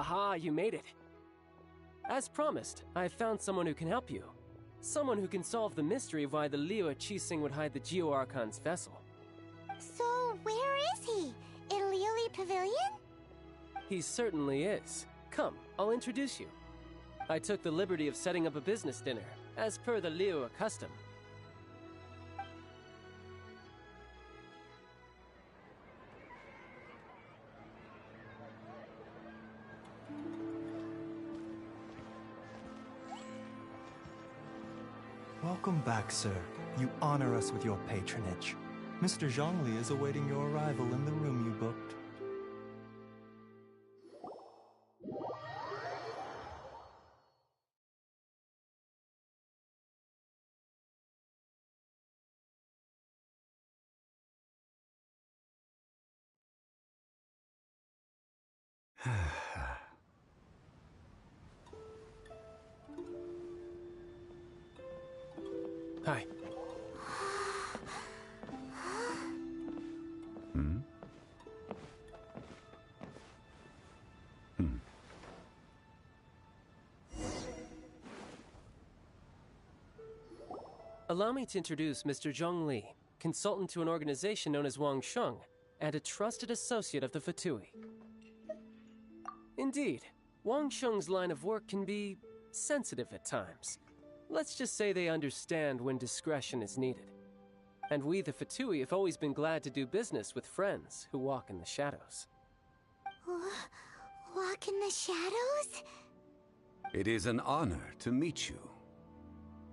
Aha, you made it. As promised, I found someone who can help you. Someone who can solve the mystery of why the Liyue Qixing would hide the Geo Archon's vessel. So, where is he? In Liyue Pavilion? He certainly is. Come, I'll introduce you. I took the liberty of setting up a business dinner, as per the Liyue custom. Welcome back, sir. You honor us with your patronage. Mr. Zhongli is awaiting your arrival in the room you booked. Hi. Allow me to introduce Mr. Zhong Li, consultant to an organization known as Wang Sheng, and a trusted associate of the Fatui. Indeed, Wang Sheng's line of work can be sensitive at times. Let's just say they understand when discretion is needed. And we, the Fatui, have always been glad to do business with friends who walk in the shadows. Walk in the shadows? It is an honor to meet you.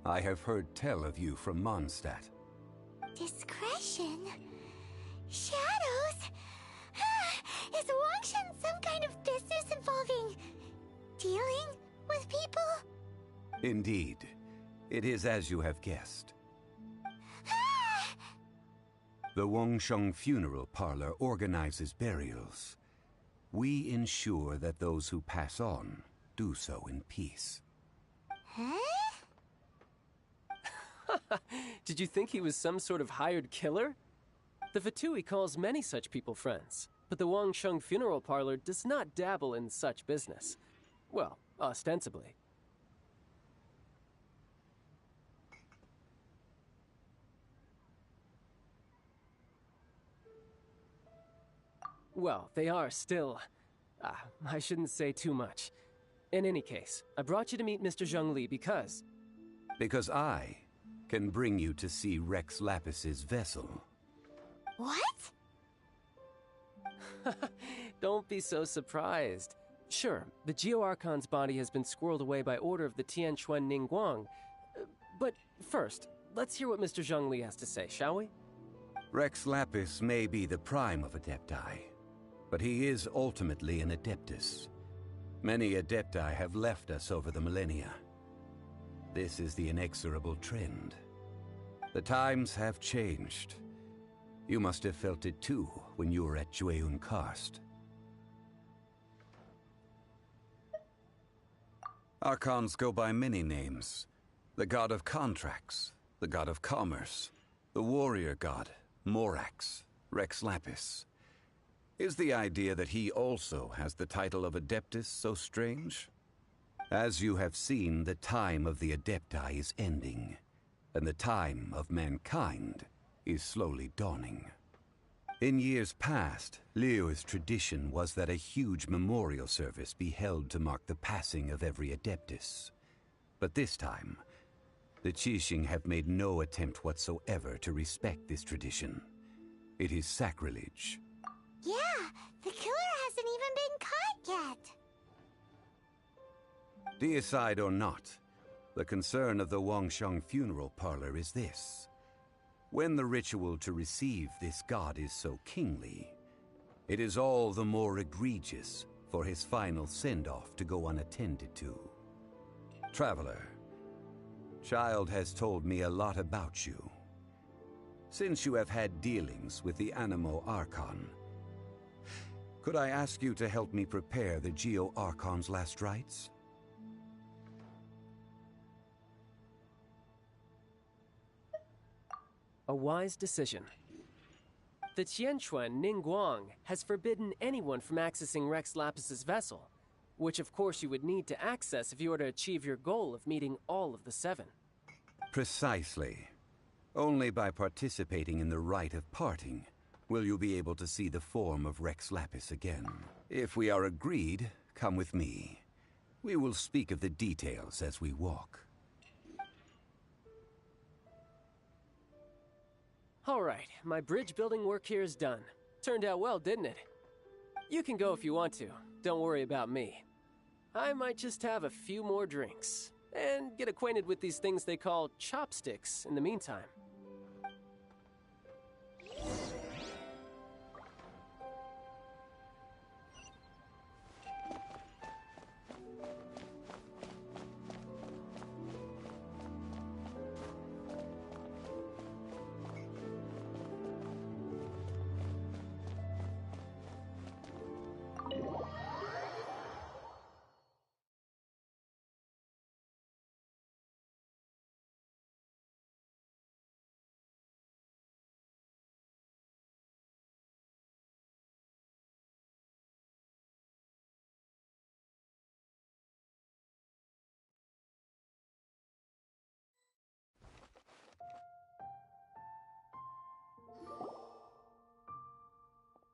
I have heard tell of you from Mondstadt. Discretion? Shadows? Is Wangshan some kind of business involving dealing with people? Indeed. It is as you have guessed. The Wangsheng Funeral Parlor organizes burials. We ensure that those who pass on do so in peace. Huh? Did you think he was some sort of hired killer? The Fatui calls many such people friends, but the Wangsheng Funeral Parlor does not dabble in such business. Well, ostensibly. Well, they are still... I shouldn't say too much. In any case, I brought you to meet Mr. Zhong Li because... Because I can bring you to see Rex Lapis's vessel. What? Don't be so surprised. Sure, the Geo Archon's body has been squirreled away by order of the Tianquan Ningguang. But first, let's hear what Mr. Zhong Li has to say, shall we? Rex Lapis may be the prime of Adepti, but he is ultimately an Adeptus. Many Adepti have left us over the millennia. This is the inexorable trend. The times have changed. You must have felt it too when you were at Jueyun Karst. Archons go by many names. The god of contracts, the god of commerce, the warrior god, Morax, Rex Lapis. Is the idea that he also has the title of Adeptus so strange? As you have seen, the time of the Adepti is ending, and the time of mankind is slowly dawning. In years past, Liyue's tradition was that a huge memorial service be held to mark the passing of every Adeptus. But this time, the Qixing have made no attempt whatsoever to respect this tradition. It is sacrilege. Yeah, the killer hasn't even been caught yet. Deicide or not, the concern of the Wangsheng Funeral Parlor is this. When the ritual to receive this god is so kingly, it is all the more egregious for his final send-off to go unattended to. Traveler, Child has told me a lot about you. Since you have had dealings with the Animo Archon, could I ask you to help me prepare the Geo Archon's last rites? A wise decision. The Tianquan Ningguang has forbidden anyone from accessing Rex Lapis's vessel. which of course you would need to access if you were to achieve your goal of meeting all of the 7. Precisely. Only by participating in the rite of parting will you be able to see the form of Rex Lapis again. If we are agreed, come with me. We will speak of the details as we walk. Alright, my bridge building work here is done. Turned out well, didn't it? You can go if you want to. Don't worry about me. I might just have a few more drinks, and get acquainted with these things they call chopsticks in the meantime.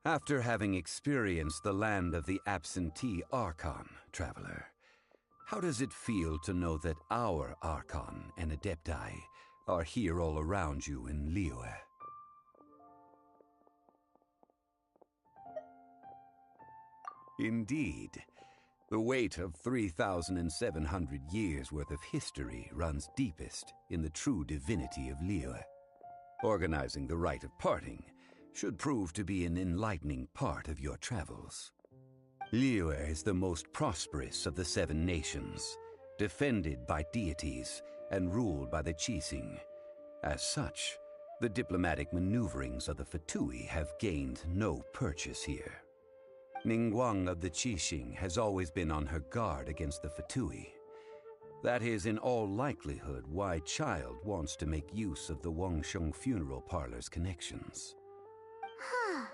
After having experienced the land of the absentee Archon, traveler, how does it feel to know that our Archon and Adepti are here all around you in Liyue? Indeed. The weight of 3,700 years' worth of history runs deepest in the true divinity of Liyue. Organizing the rite of parting should prove to be an enlightening part of your travels. Liyue is the most prosperous of the 7 nations, defended by deities and ruled by the Qixing. As such, the diplomatic maneuverings of the Fatui have gained no purchase here. Ningguang of the Qixing has always been on her guard against the Fatui. That is in all likelihood why Child wants to make use of the Wangsheng funeral parlor's connections. Huh.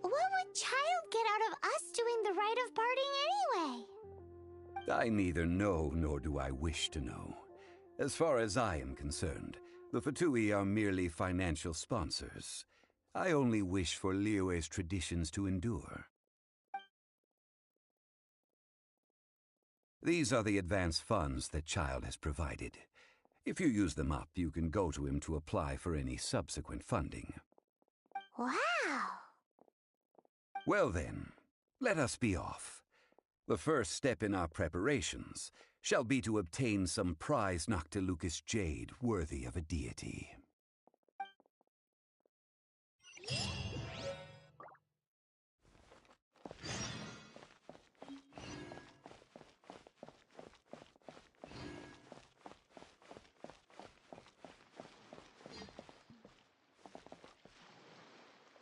What would Child get out of us doing the rite of parting anyway? I neither know nor do I wish to know. As far as I am concerned, the Fatui are merely financial sponsors. I only wish for Liyue's traditions to endure. These are the advance funds that Child has provided. If you use them up, you can go to him to apply for any subsequent funding. Wow! Well then, let us be off. The first step in our preparations shall be to obtain some prized Noctilucous jade worthy of a deity.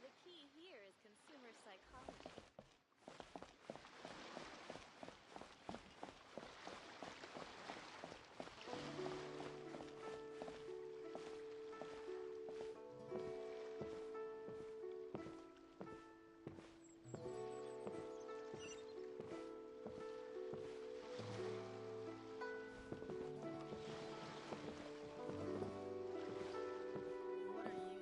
The key here is consumer psychology. What are you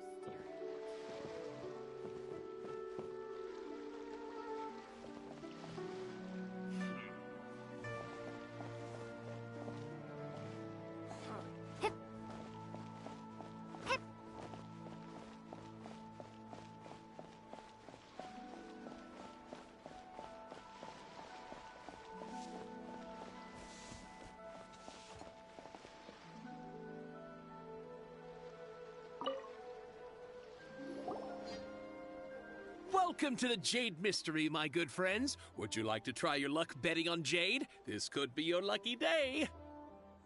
staring at? Welcome to the Jade Mystery, my good friends. Would you like to try your luck betting on Jade? This could be your lucky day.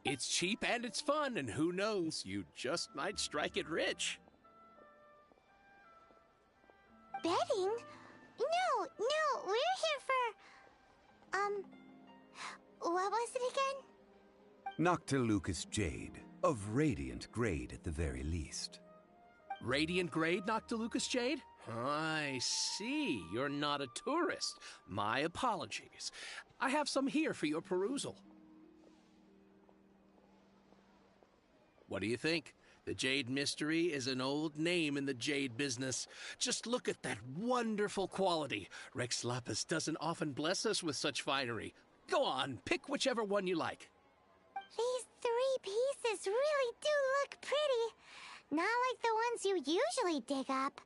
It's cheap and it's fun, and who knows, you just might strike it rich. Betting? No, we're here for... what was it again? Noctilucous jade, of radiant grade at the very least. Radiant grade, Noctilucous Jade? I see. You're not a tourist. My apologies. I have some here for your perusal. What do you think? The Jade Mystery is an old name in the jade business. Just look at that wonderful quality. Rex Lapis doesn't often bless us with such finery. Go on, pick whichever one you like. These 3 pieces really do look pretty. Not like the ones you usually dig up.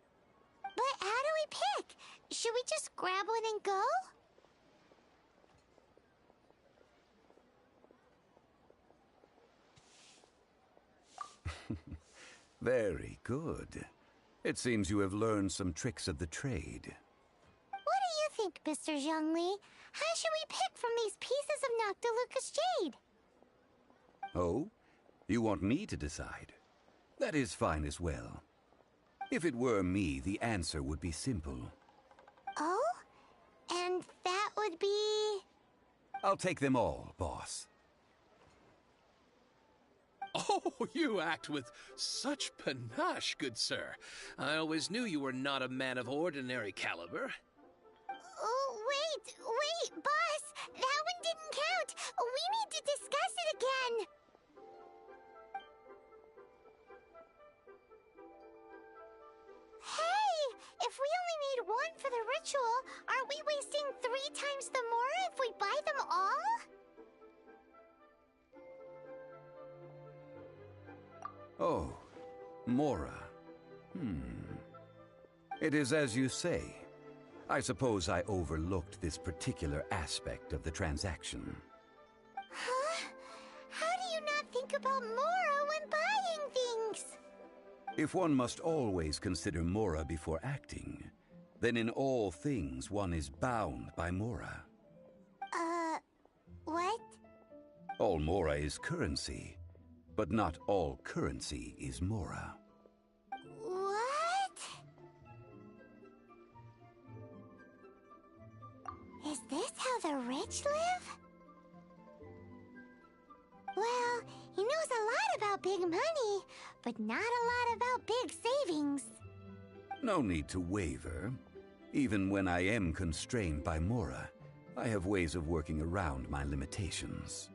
But how do we pick? Should we just grab one and go? Very good. It seems you have learned some tricks of the trade. What do you think, Mr. Zhongli? How should we pick from these pieces of Noctilucous Jade? Oh? You want me to decide? That is fine as well. If it were me, the answer would be simple. Oh? And that would be... I'll take them all, boss. Oh, you act with such panache, good sir. I always knew you were not a man of ordinary caliber. Oh, wait, boss! That one didn't count! We need to discuss it again! Hey! If we only need one for the ritual, aren't we wasting 3 times the Mora if we buy them all? Oh, Mora. It is as you say. I suppose I overlooked this particular aspect of the transaction. Huh? How do you not think about Mora when buying things? If one must always consider Mora before acting, then in all things one is bound by Mora. What? All Mora is currency, but not all currency is Mora. What? Is this how the rich live? Well, he knows a lot about big money, but not a lot about big savings. No need to waver. Even when I am constrained by Mora, I have ways of working around my limitations.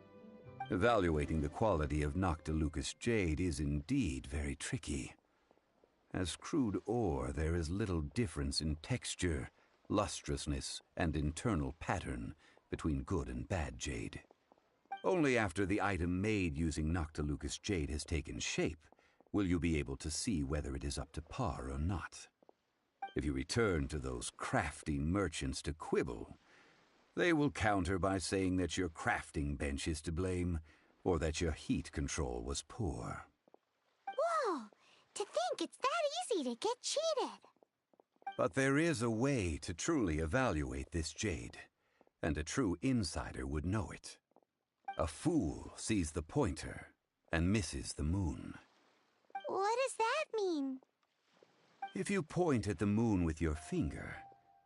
Evaluating the quality of Noctilucous Jade is indeed very tricky. As crude ore, there is little difference in texture, lustrousness, and internal pattern between good and bad jade. Only after the item made using Noctilucous Jade has taken shape will you be able to see whether it is up to par or not. If you return to those crafty merchants to quibble, they will counter by saying that your crafting bench is to blame, or that your heat control was poor. Whoa! To think it's that easy to get cheated! But there is a way to truly evaluate this jade, and a true insider would know it. A fool sees the pointer and misses the moon. What does that mean? If you point at the moon with your finger,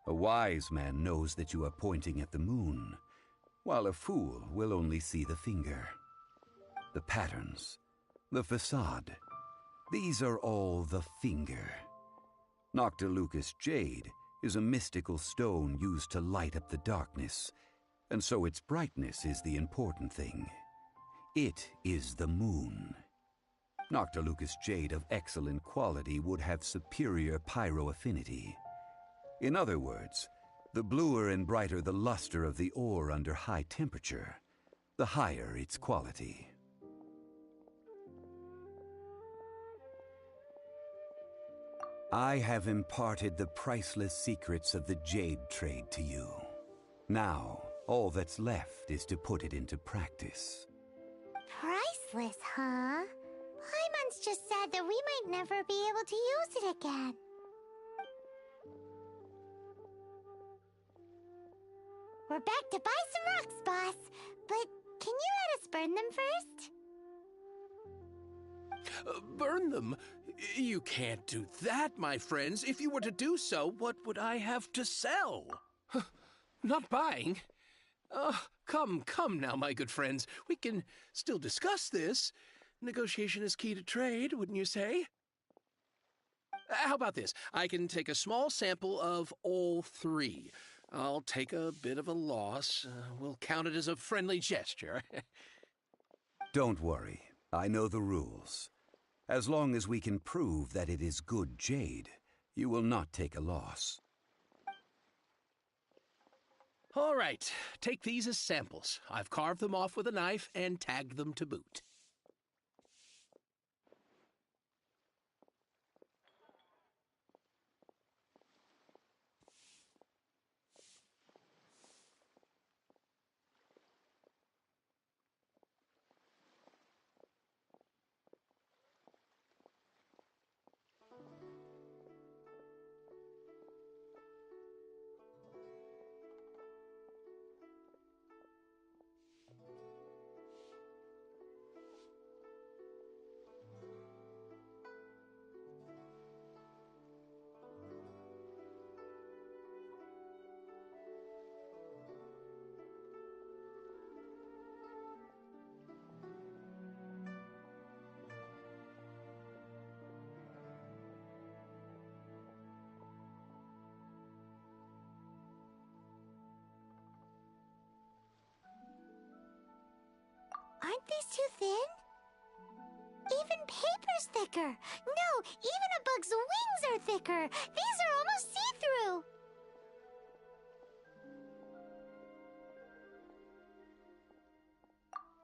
a wise man knows that you are pointing at the moon, while a fool will only see the finger. The patterns, the facade, these are all the finger. Noctilucous Jade is a mystical stone used to light up the darkness, and so its brightness is the important thing. It is the moon. Noctilucous Jade of excellent quality would have superior pyro-affinity. In other words, the bluer and brighter the luster of the ore under high temperature, the higher its quality. I have imparted the priceless secrets of the jade trade to you. Now, all that's left is to put it into practice. Priceless, huh? Paimon's just said that we might never be able to use it again. We're back to buy some rocks, boss. But can you let us burn them first? Burn them? You can't do that, my friends. If you were to do so, what would I have to sell? Not buying? Come now, my good friends. We can still discuss this. Negotiation is key to trade, wouldn't you say? How about this? I can take a small sample of all three. I'll take a bit of a loss. We'll count it as a friendly gesture. Don't worry. I know the rules. As long as we can prove that it is good jade, you will not take a loss. All right, take these as samples. I've carved them off with a knife and tagged them to boot. Aren't these too thin? Even paper's thicker. No, even a bug's wings are thicker. These are almost see-through.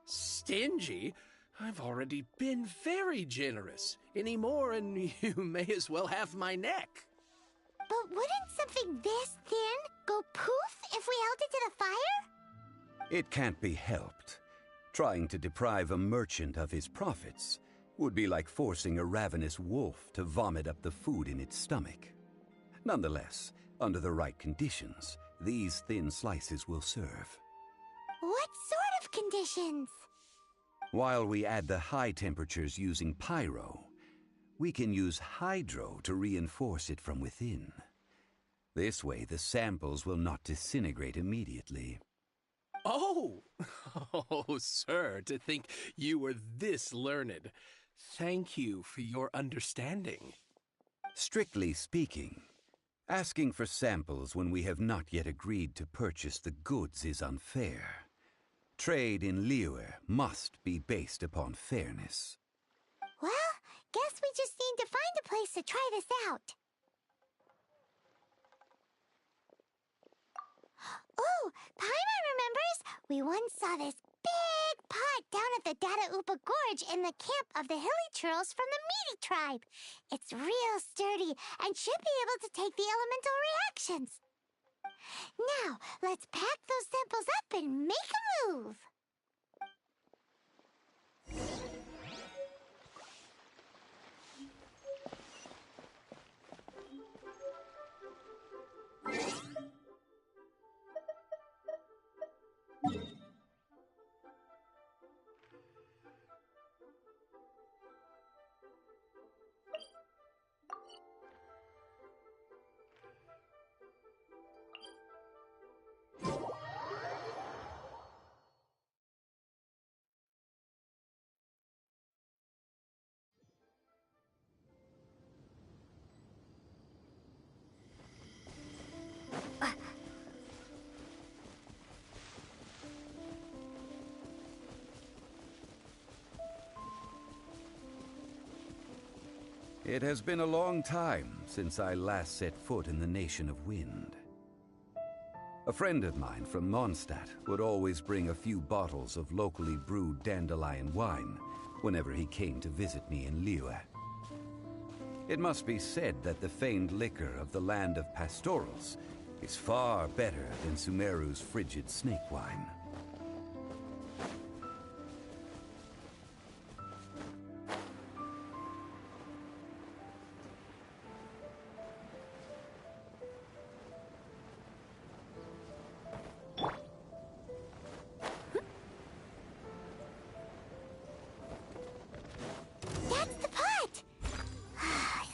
Stingy? I've already been very generous. Any more and you may as well have my neck. But wouldn't something this thin go poof if we held it to the fire? It can't be helped. Trying to deprive a merchant of his profits would be like forcing a ravenous wolf to vomit up the food in its stomach. Nonetheless, under the right conditions, these thin slices will serve. What sort of conditions? While we add the high temperatures using pyro, we can use hydro to reinforce it from within. This way, the samples will not disintegrate immediately. Oh! Oh, sir, to think you were this learned. Thank you for your understanding. Strictly speaking, asking for samples when we have not yet agreed to purchase the goods is unfair. Trade in Liyue must be based upon fairness. Well, guess we just need to find a place to try this out. Oh, Paimon remembers! We once saw this big pot down at the Dada Upa Gorge in the camp of the hilly churls from the Meaty tribe. It's real sturdy and should be able to take the elemental reactions. Now, let's pack those samples up and make a move. It has been a long time since I last set foot in the Nation of Wind. A friend of mine from Mondstadt would always bring a few bottles of locally brewed dandelion wine whenever he came to visit me in Liyue. It must be said that the famed liquor of the land of pastorals is far better than Sumeru's frigid snake wine. That's the pot!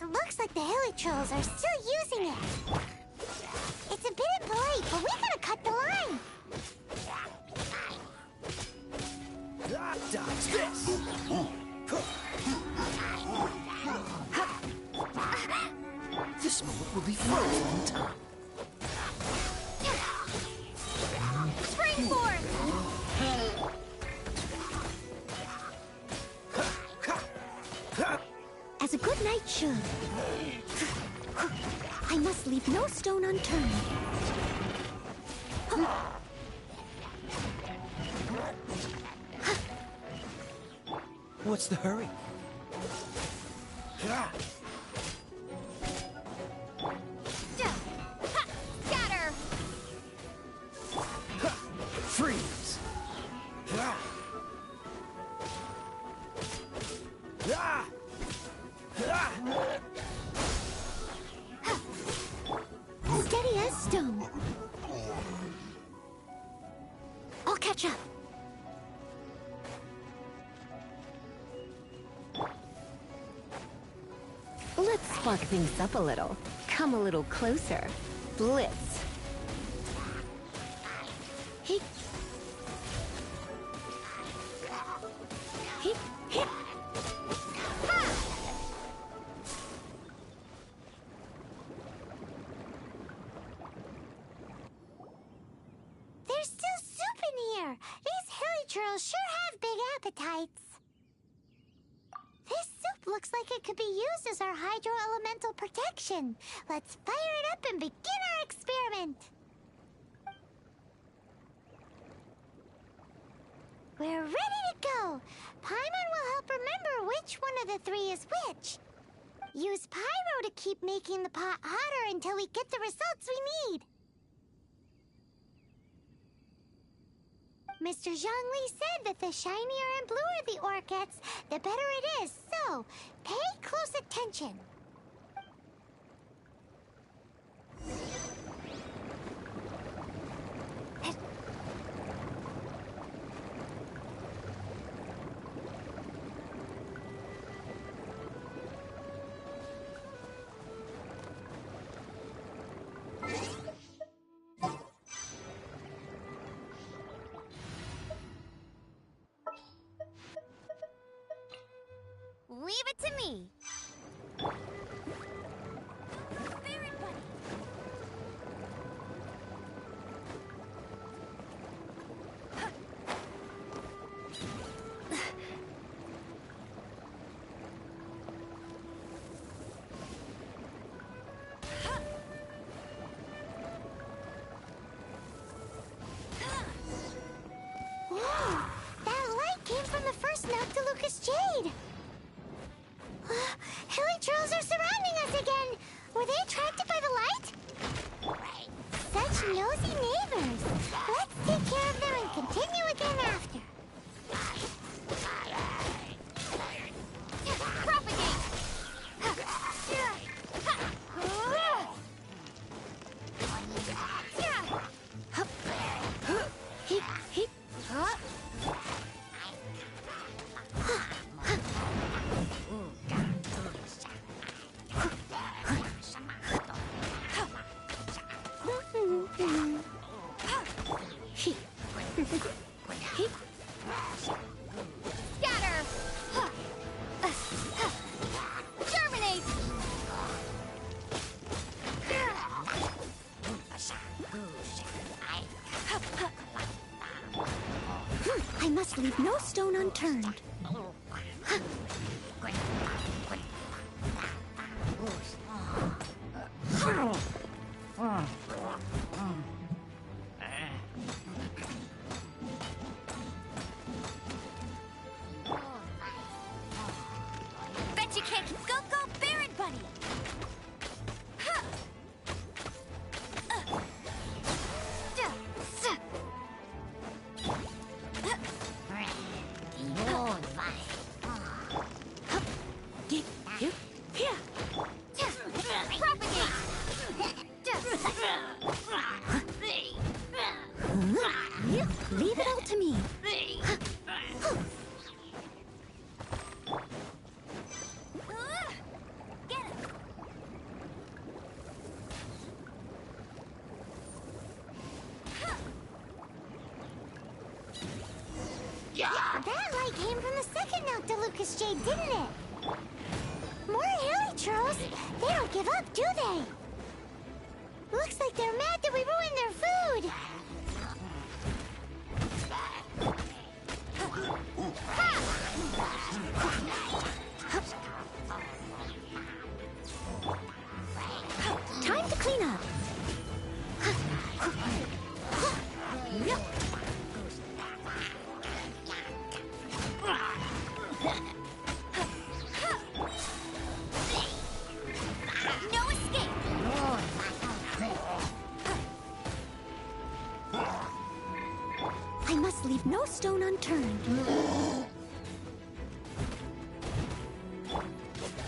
It looks like the hilly trolls are still using it. It's a bit impolite, but we gotta cut the line. Dodge this! This moment will be frozen in time. Spring forth! As a good knight should. I must leave no stone unturned. What's the hurry? Scatter! Freeze! Steady as stone. I'll catch up. Let's spark things up a little. Come a little closer. Blitz. Hey. Hey. Hey. There's still soup in here. These hilly churls sure have big appetites. This soup looks like it could be used as our hydro-elemental protection. Let's fire it up and begin our experiment. We're ready to go. Paimon will help remember which one of the three is which. Use pyro to keep making the pot hotter until we get the results we need. Mr. Zhongli said that the shinier and bluer the ore gets, the better it is. So, pay close attention. Leave it to me. Whoa! That light came from the first Noctilucous Jade! Hilly trolls are surrounding us again! Were they attracted by the light? Such nosy neighbors! Let's take care of them and continue again after. Propagate! Scatter! Germinate! I must leave no stone unturned. Bet you can't go Baron Bunny! Leave it all to me. Get it! That light came from the second Noctilucous Jade, didn't it? More hilly trolls? house. They don't give up, do they? Looks like they're mad that we ruined their food. Time to clean up. No escape! I must leave no stone unturned.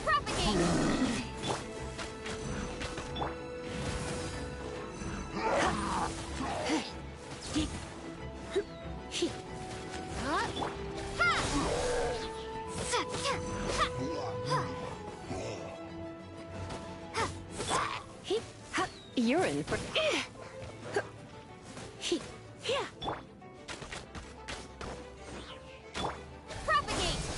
Propagate! You're in for... Propagate!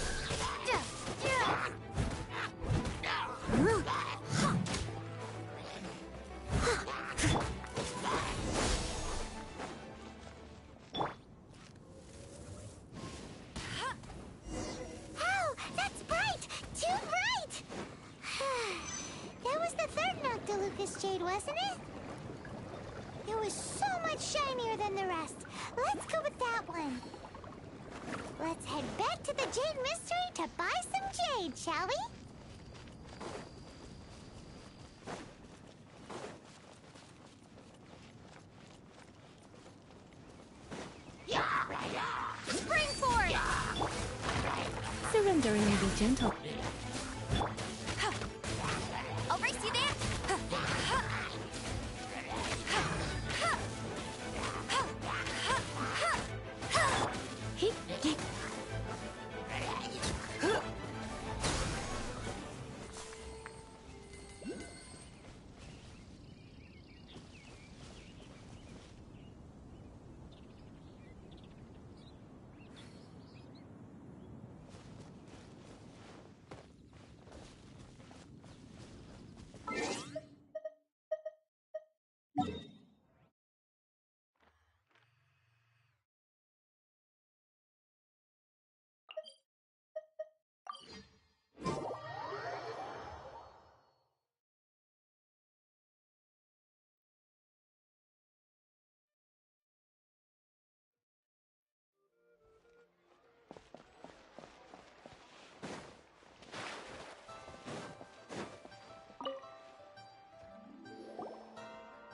Oh, that's bright! Too bright! That was the third Noctilucous Jade, wasn't it? It was so much shinier than the rest. Let's go with that one. Let's head back to the Jade Mystery to buy some jade, shall we? Spring force! Surrendering and be gentle. I'll race you there!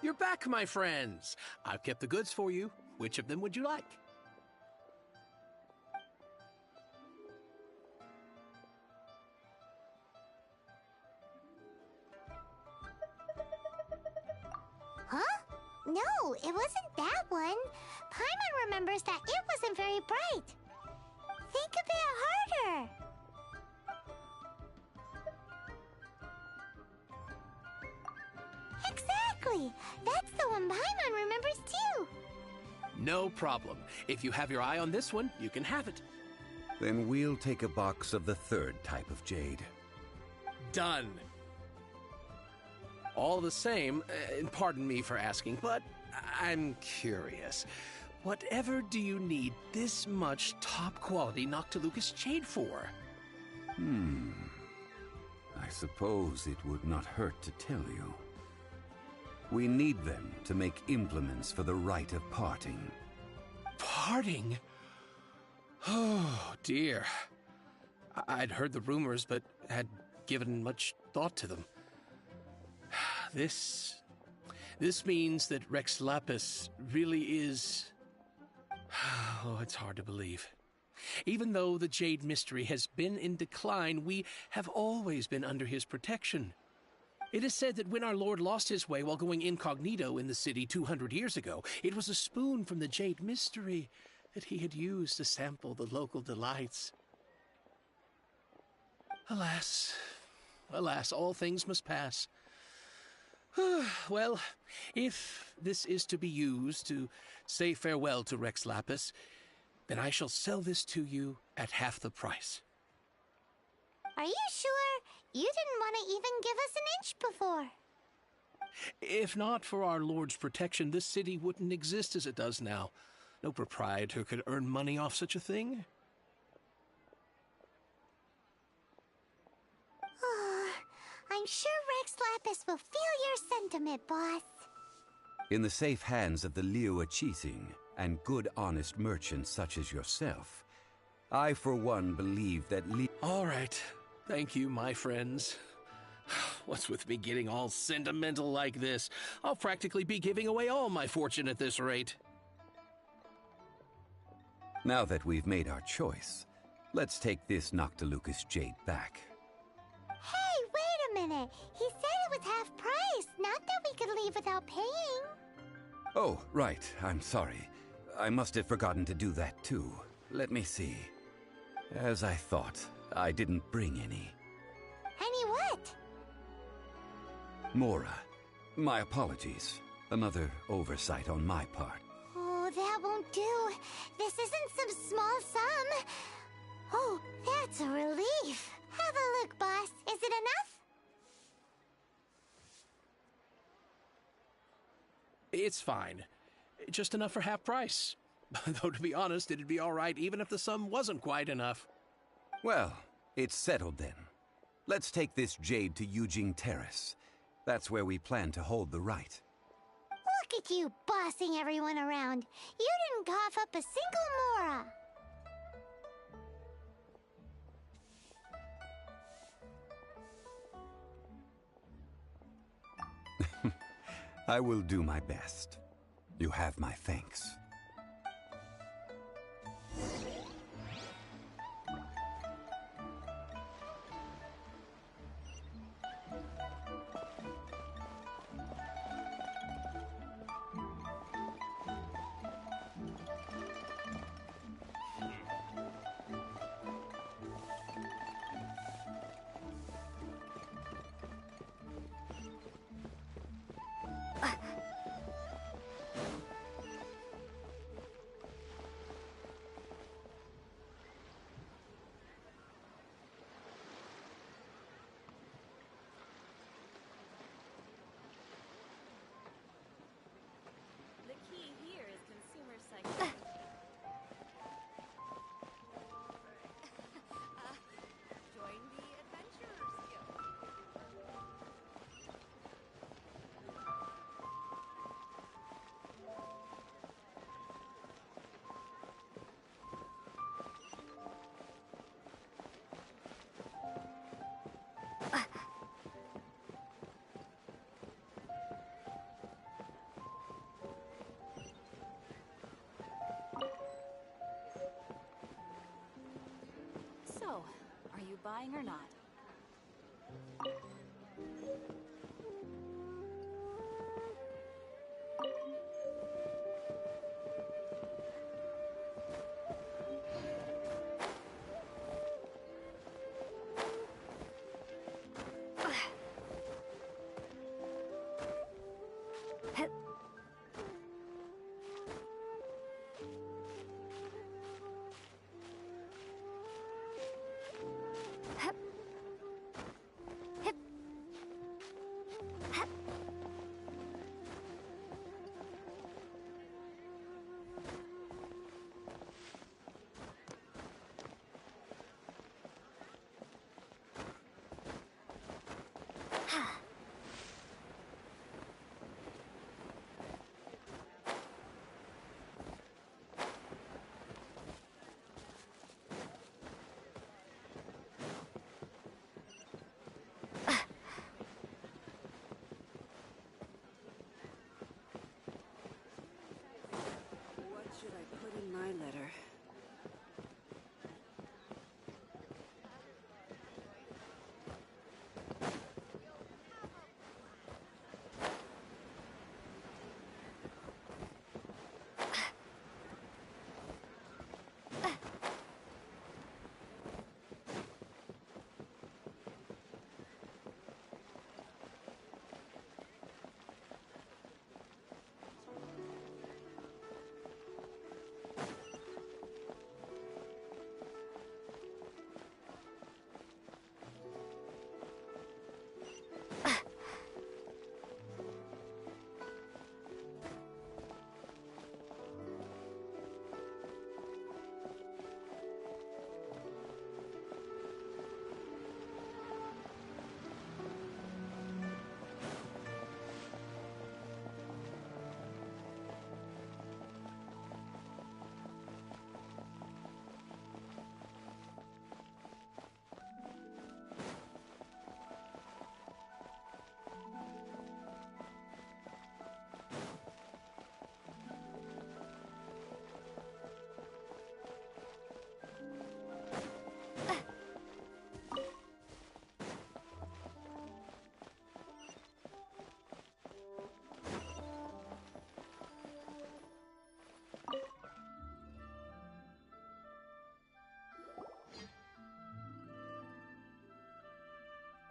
You're back, my friends. I've kept the goods for you. Which of them would you like? Huh? No, it wasn't that one. Paimon remembers that it wasn't very bright. Think a bit harder. Exactly. That's the one Paimon remembers too. No problem. If you have your eye on this one, you can have it. Then we'll take a box of the third type of jade. Done. All the same, pardon me for asking, but I'm curious. Whatever do you need this much top-quality Noctilucous jade for? I suppose it would not hurt to tell you. We need them to make implements for the rite of parting. Parting? Oh, dear. I'd heard the rumors, but had given much thought to them. This means that Rex Lapis really is... Oh, it's hard to believe. Even though the Jade Mystery has been in decline, we have always been under his protection. It is said that when our Lord lost his way while going incognito in the city 200 years ago, it was a spoon from the Jade Mystery that he had used to sample the local delights. Alas, alas, all things must pass. Well, if this is to be used to say farewell to Rex Lapis, then I shall sell this to you at half the price. Are you sure? You didn't want to even give us an inch before. If not for our Lord's protection, this city wouldn't exist as it does now. No proprietor could earn money off such a thing. Oh, I'm sure Rex Lapis will feel your sentiment, boss. In the safe hands of the Liyue Qixing and good honest merchants such as yourself, I for one believe that All right. Thank you, my friends. What's with me getting all sentimental like this? I'll practically be giving away all my fortune at this rate. Now that we've made our choice, let's take this Noctilucous jade back. Hey, wait a minute. He said it was half price, not that we could leave without paying. Oh, right. I'm sorry. I must have forgotten to do that too. Let me see. As I thought, I didn't bring any. Any what? Mora, my apologies. Another oversight on my part. Oh, that won't do. This isn't some small sum. Oh, that's a relief. Have a look, boss. Is it enough? It's fine. Just enough for half price. Though, to be honest, it'd be all right even if the sum wasn't quite enough. Well, it's settled then. Let's take this jade to Yujing Terrace. That's where we plan to hold the rite. Look at you bossing everyone around. You didn't cough up a single Mora. I will do my best. You have my thanks. The key here is consumer psychology. Join the Adventurers Guild. So, are you buying or not?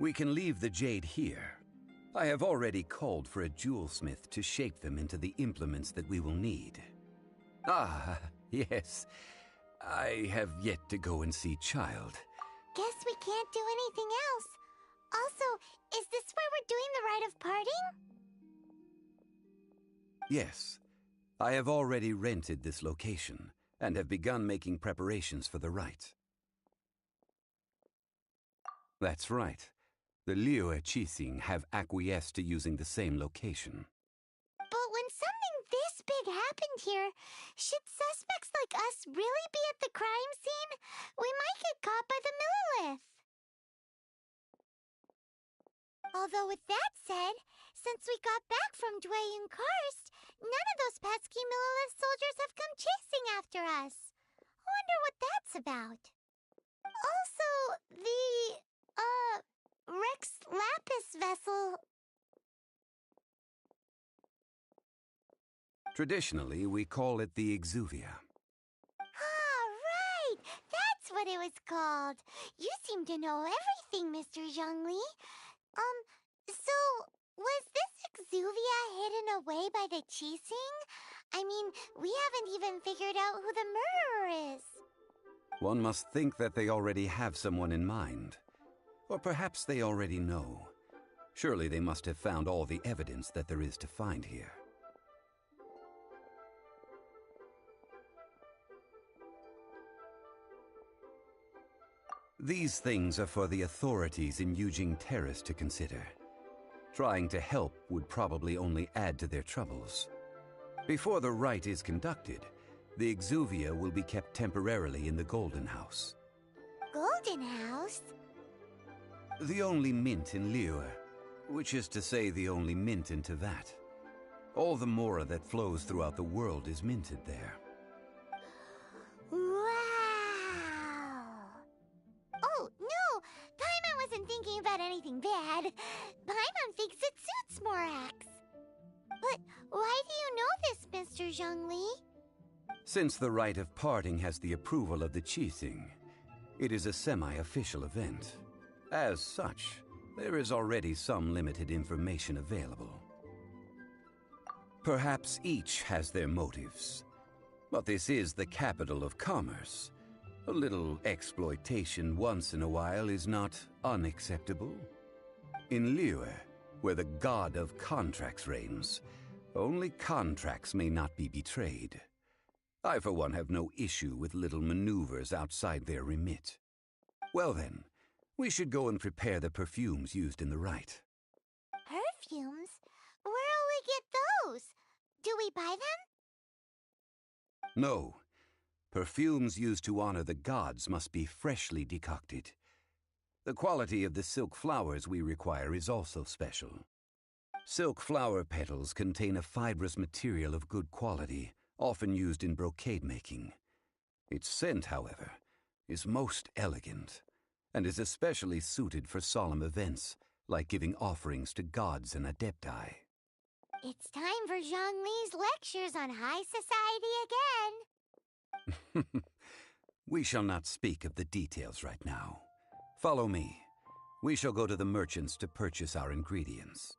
We can leave the jade here. I have already called for a jewelsmith to shape them into the implements that we will need. Ah, yes. I have yet to go and see Child. Guess we can't do anything else. Also, is this where we're doing the rite of parting? Yes. I have already rented this location and have begun making preparations for the rite. That's right. The Liyue Qixing have acquiesced to using the same location. But when something this big happened here, should suspects like us really be at the crime scene? We might get caught by the Millilith. Although with that said, since we got back from Dwayne Karst, none of those pesky Millilith soldiers have come chasing after us. I wonder what that's about. Also, the, Rex Lapis vessel. Traditionally, we call it the Exuvia. Ah, right! That's what it was called. You seem to know everything, Mr. Zhongli. So, was this Exuvia hidden away by the Qixing? I mean, we haven't even figured out who the murderer is. One must think that they already have someone in mind. Or perhaps they already know. Surely they must have found all the evidence that there is to find here. These things are for the authorities in Yujing Terrace to consider. Trying to help would probably only add to their troubles. Before the rite is conducted, the Exuvia will be kept temporarily in the Golden House. Golden House? The only mint in Liyue, which is to say the only mint in Teyvat. All the mora that flows throughout the world is minted there. Wow! Oh, no! Paimon wasn't thinking about anything bad. Paimon thinks it suits Morax. But why do you know this, Mr. Zhongli? Since the rite of parting has the approval of the Qixing, it is a semi-official event. As such, there is already some limited information available. Perhaps each has their motives. But this is the capital of commerce. A little exploitation once in a while is not unacceptable. In Liyue, where the god of contracts reigns, only contracts may not be betrayed. I, for one, have no issue with little maneuvers outside their remit. Well then, we should go and prepare the perfumes used in the rite. Perfumes? Where'll we get those? Do we buy them? No. Perfumes used to honor the gods must be freshly decocted. The quality of the silk flowers we require is also special. Silk flower petals contain a fibrous material of good quality, often used in brocade making. Its scent, however, is most elegant, and is especially suited for solemn events, like giving offerings to gods and adepti. It's time for Zhongli's lectures on high society again. We shall not speak of the details right now. Follow me. We shall go to the merchants to purchase our ingredients.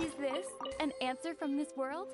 Is this an answer from this world?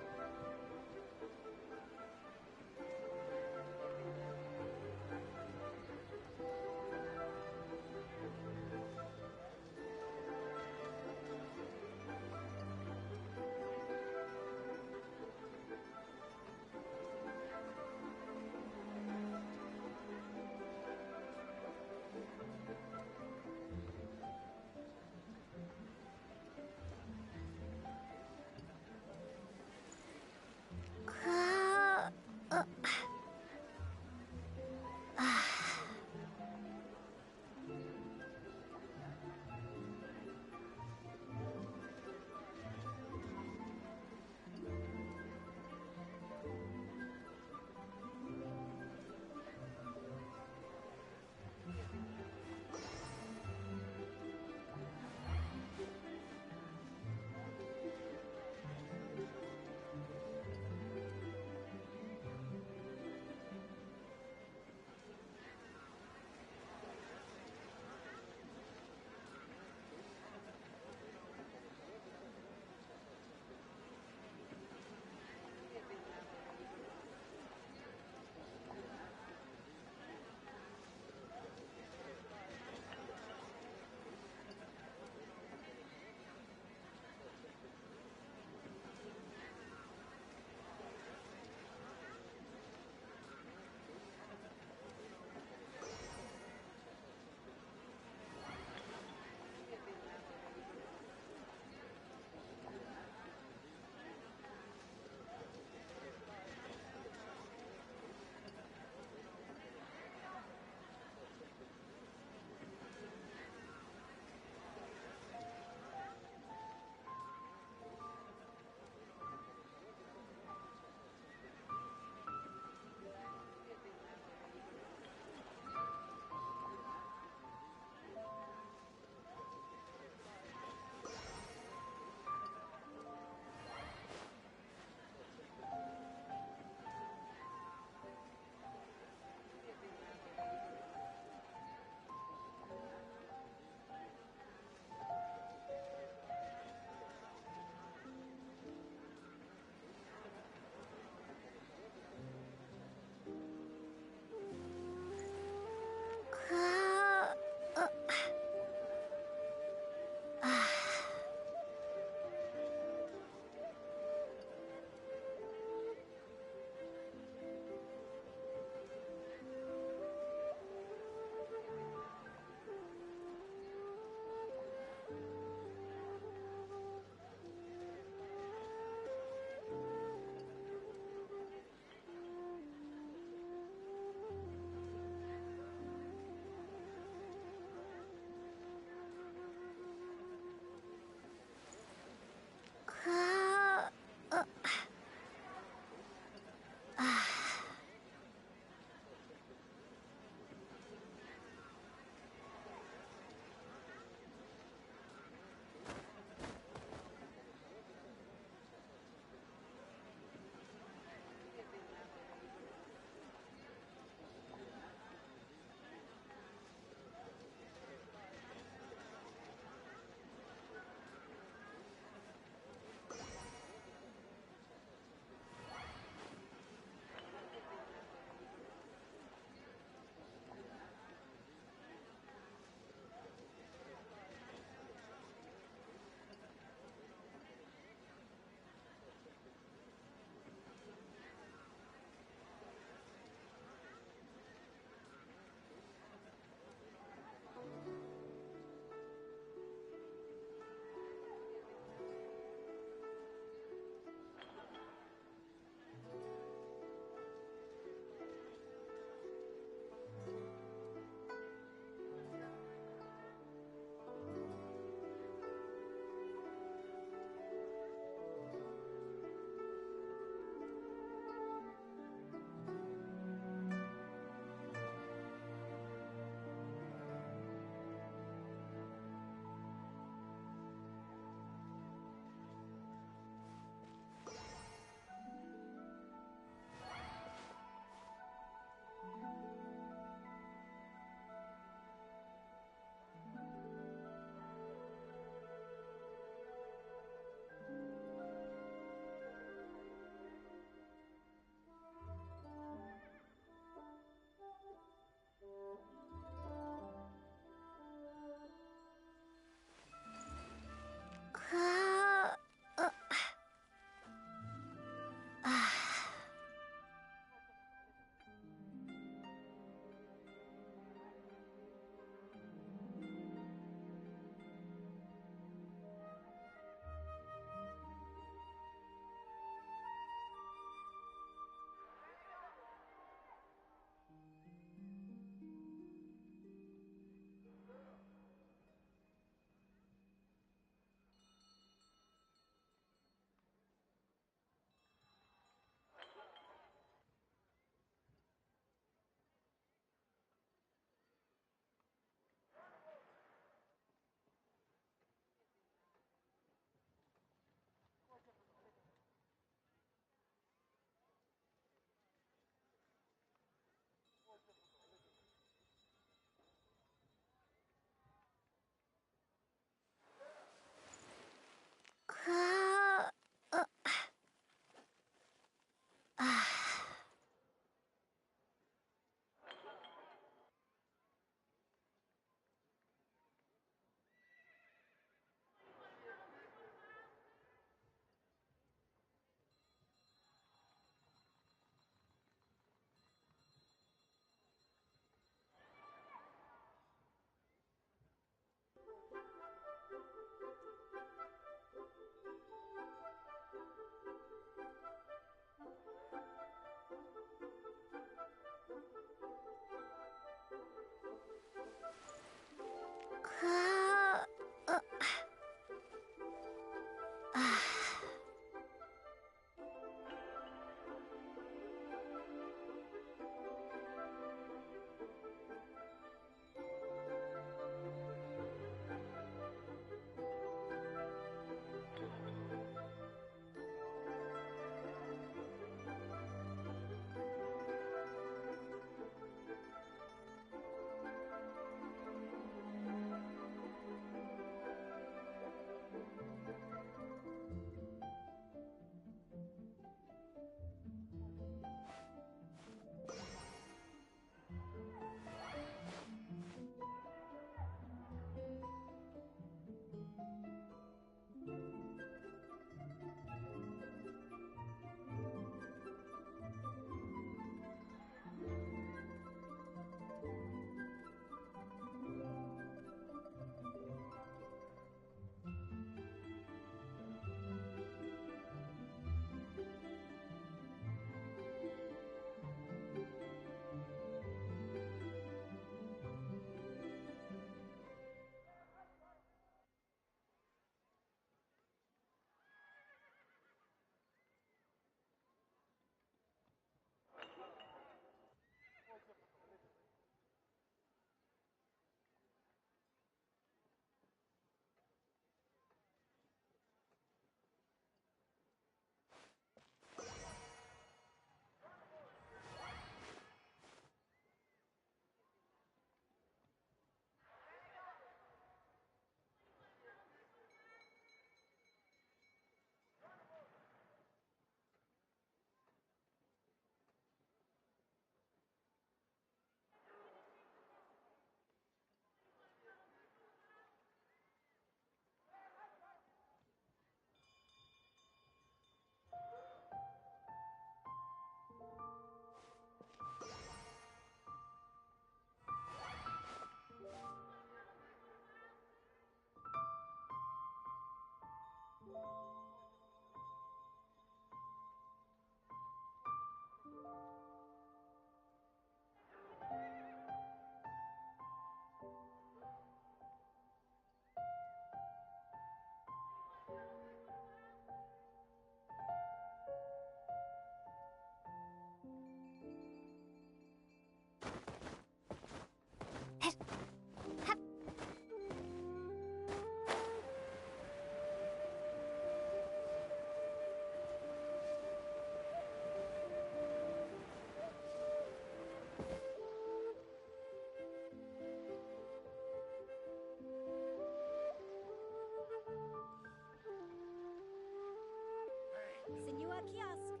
kiosk.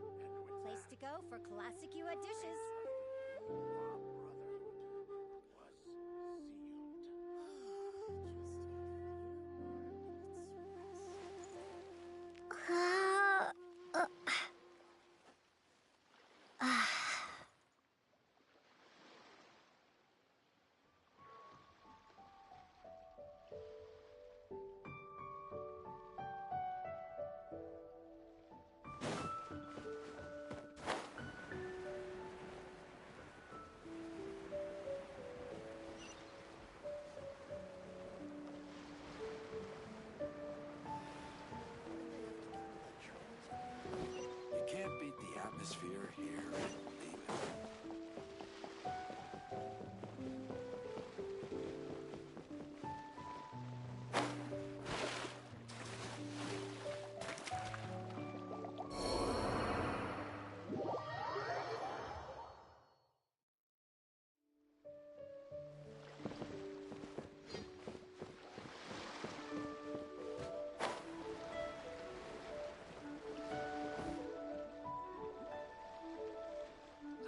Place to go for classic UA dishes. You can't beat the atmosphere here in Liyue.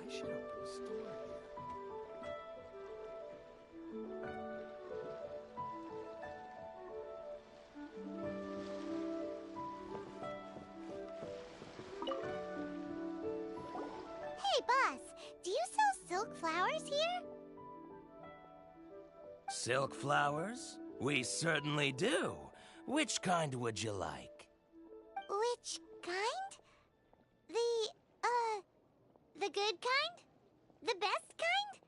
I should open a store here. Hey, boss, do you sell silk flowers here? Silk flowers? We certainly do. Which kind would you like? Which kind? The good kind? The best kind?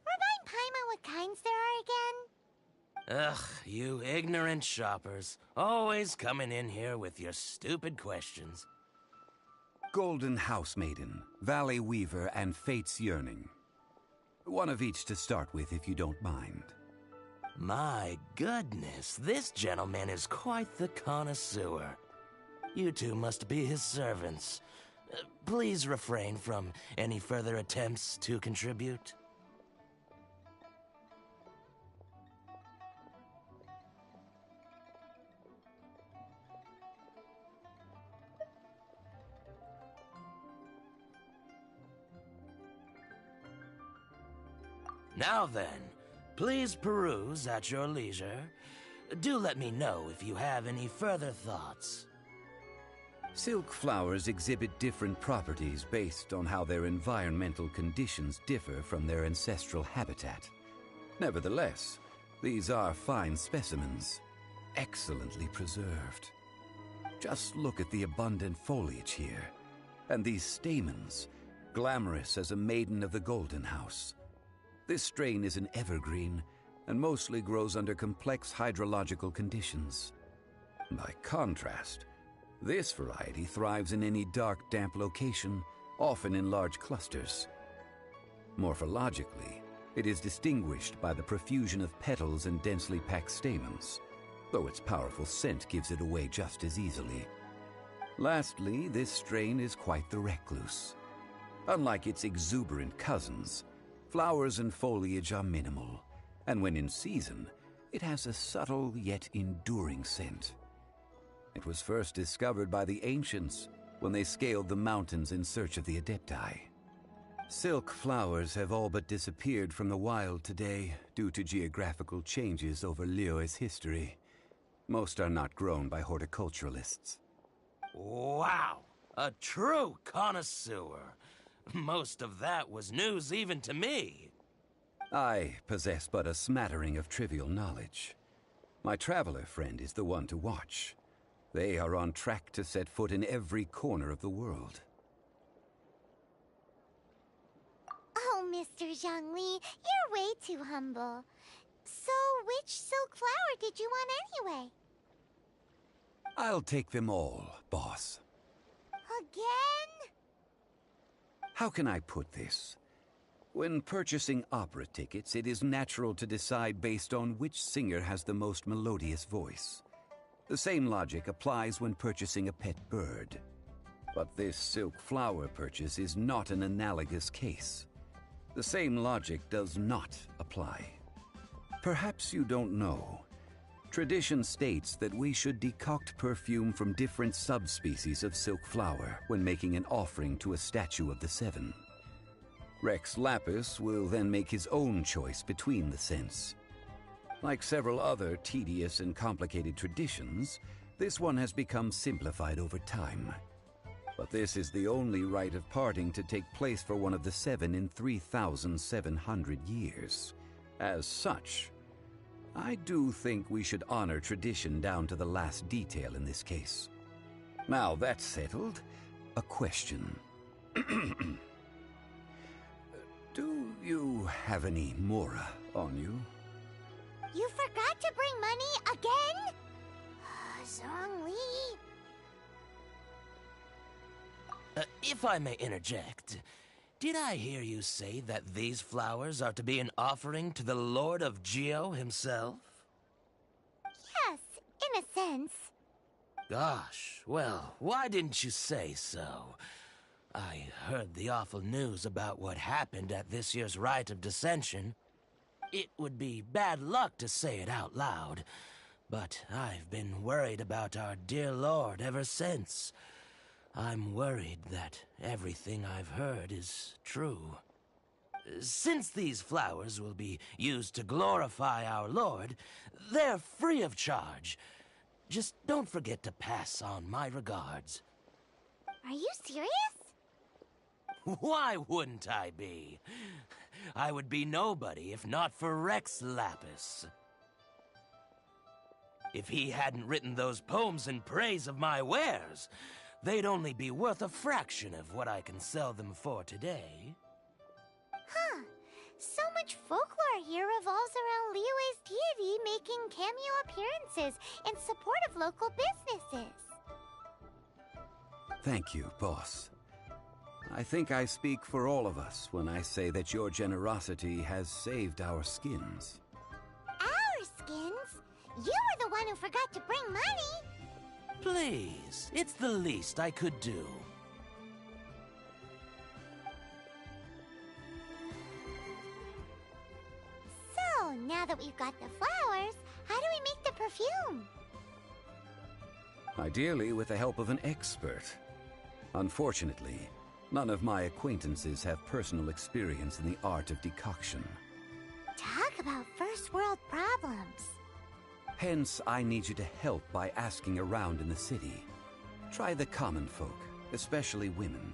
Remind Paimon what kinds there are again? Ugh, you ignorant shoppers. Always coming in here with your stupid questions. Golden House Maiden, Valley Weaver, and Fate's Yearning. One of each to start with, if you don't mind. My goodness, this gentleman is quite the connoisseur. You two must be his servants. Please refrain from any further attempts to contribute. Now then, please peruse at your leisure. Do let me know if you have any further thoughts. Silk flowers exhibit different properties based on how their environmental conditions differ from their ancestral habitat. Nevertheless, these are fine specimens, excellently preserved. Just look at the abundant foliage here, and these stamens, glamorous as a maiden of the Golden House. This strain is an evergreen, and mostly grows under complex hydrological conditions. By contrast, this variety thrives in any dark, damp location, often in large clusters. Morphologically, it is distinguished by the profusion of petals and densely packed stamens, though its powerful scent gives it away just as easily. Lastly, this strain is quite the recluse. Unlike its exuberant cousins, flowers and foliage are minimal, and when in season, it has a subtle yet enduring scent. It was first discovered by the ancients when they scaled the mountains in search of the Adepti. Silk flowers have all but disappeared from the wild today due to geographical changes over Liyue's history. Most are not grown by horticulturalists. Wow! A true connoisseur. Most of that was news even to me. I possess but a smattering of trivial knowledge. My traveler friend is the one to watch. They are on track to set foot in every corner of the world. Oh, Mr. Zhongli, you're way too humble. So, which silk flower did you want anyway? I'll take them all, boss. Again? How can I put this? When purchasing opera tickets, it is natural to decide based on which singer has the most melodious voice. The same logic applies when purchasing a pet bird. But this silk flower purchase is not an analogous case. The same logic does not apply. Perhaps you don't know, Tradition states that we should decoct perfume from different subspecies of silk flower when making an offering to a statue of the seven. Rex Lapis will then make his own choice between the scents. Like several other tedious and complicated traditions, this one has become simplified over time. But this is the only rite of parting to take place for one of the seven in 3,700 years. As such, I do think we should honor tradition down to the last detail in this case. Now that's settled, a question. Do you have any Mora on you? You forgot to bring money again? Zhongli. If I may interject, did I hear you say that these flowers are to be an offering to the Lord of Geo himself? Yes, in a sense. Gosh, well, why didn't you say so? I heard the awful news about what happened at this year's Rite of Dissension. It would be bad luck to say it out loud, but I've been worried about our dear Lord ever since. I'm worried that everything I've heard is true. Since these flowers will be used to glorify our Lord, they're free of charge. Just don't forget to pass on my regards. Are you serious? Why wouldn't I be? I would be nobody if not for Rex Lapis. If he hadn't written those poems in praise of my wares, they'd only be worth a fraction of what I can sell them for today. Huh. So much folklore here revolves around Liyue's deity making cameo appearances in support of local businesses. Thank you, boss. I think I speak for all of us when I say that your generosity has saved our skins. Our skins? You were the one who forgot to bring money! Please, it's the least I could do. So, now that we've got the flowers, how do we make the perfume? Ideally with the help of an expert. Unfortunately, none of my acquaintances have personal experience in the art of decoction. Talk about first world problems. Hence, I need you to help by asking around in the city. Try the common folk, especially women.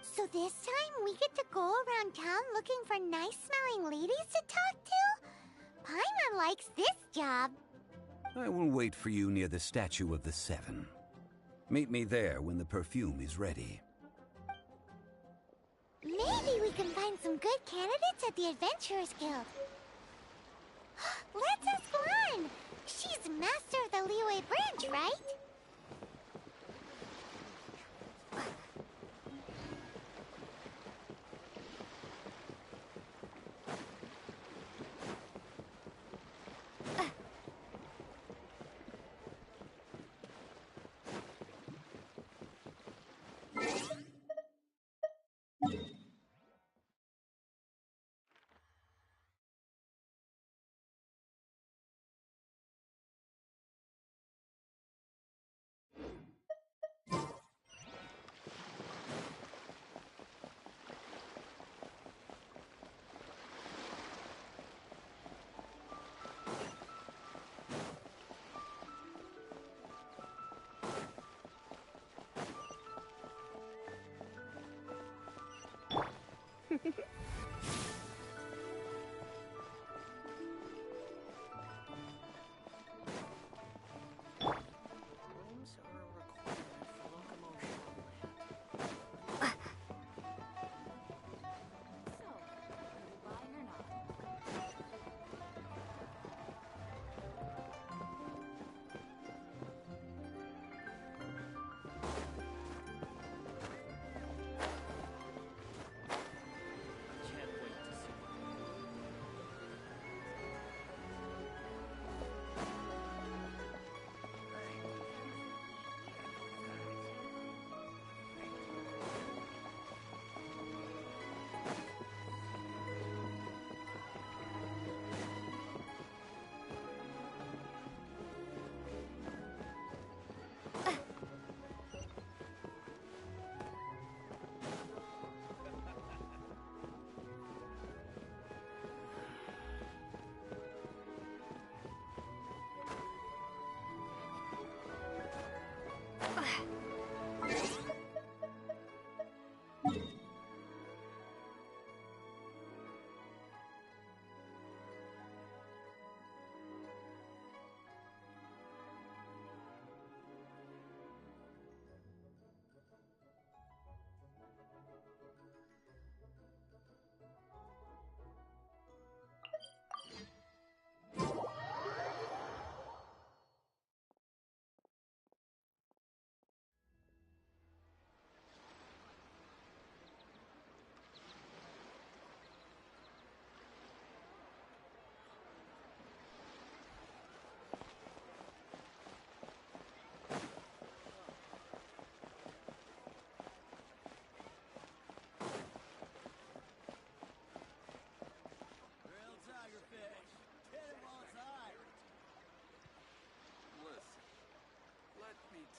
So this time we get to go around town looking for nice-smelling ladies to talk to? Paimon likes this job. I will wait for you near the statue of the Seven. Meet me there when the perfume is ready. Maybe we can find some good candidates at the Adventurers Guild. Let's ask Glenn! She's master of the Liyue branch, right?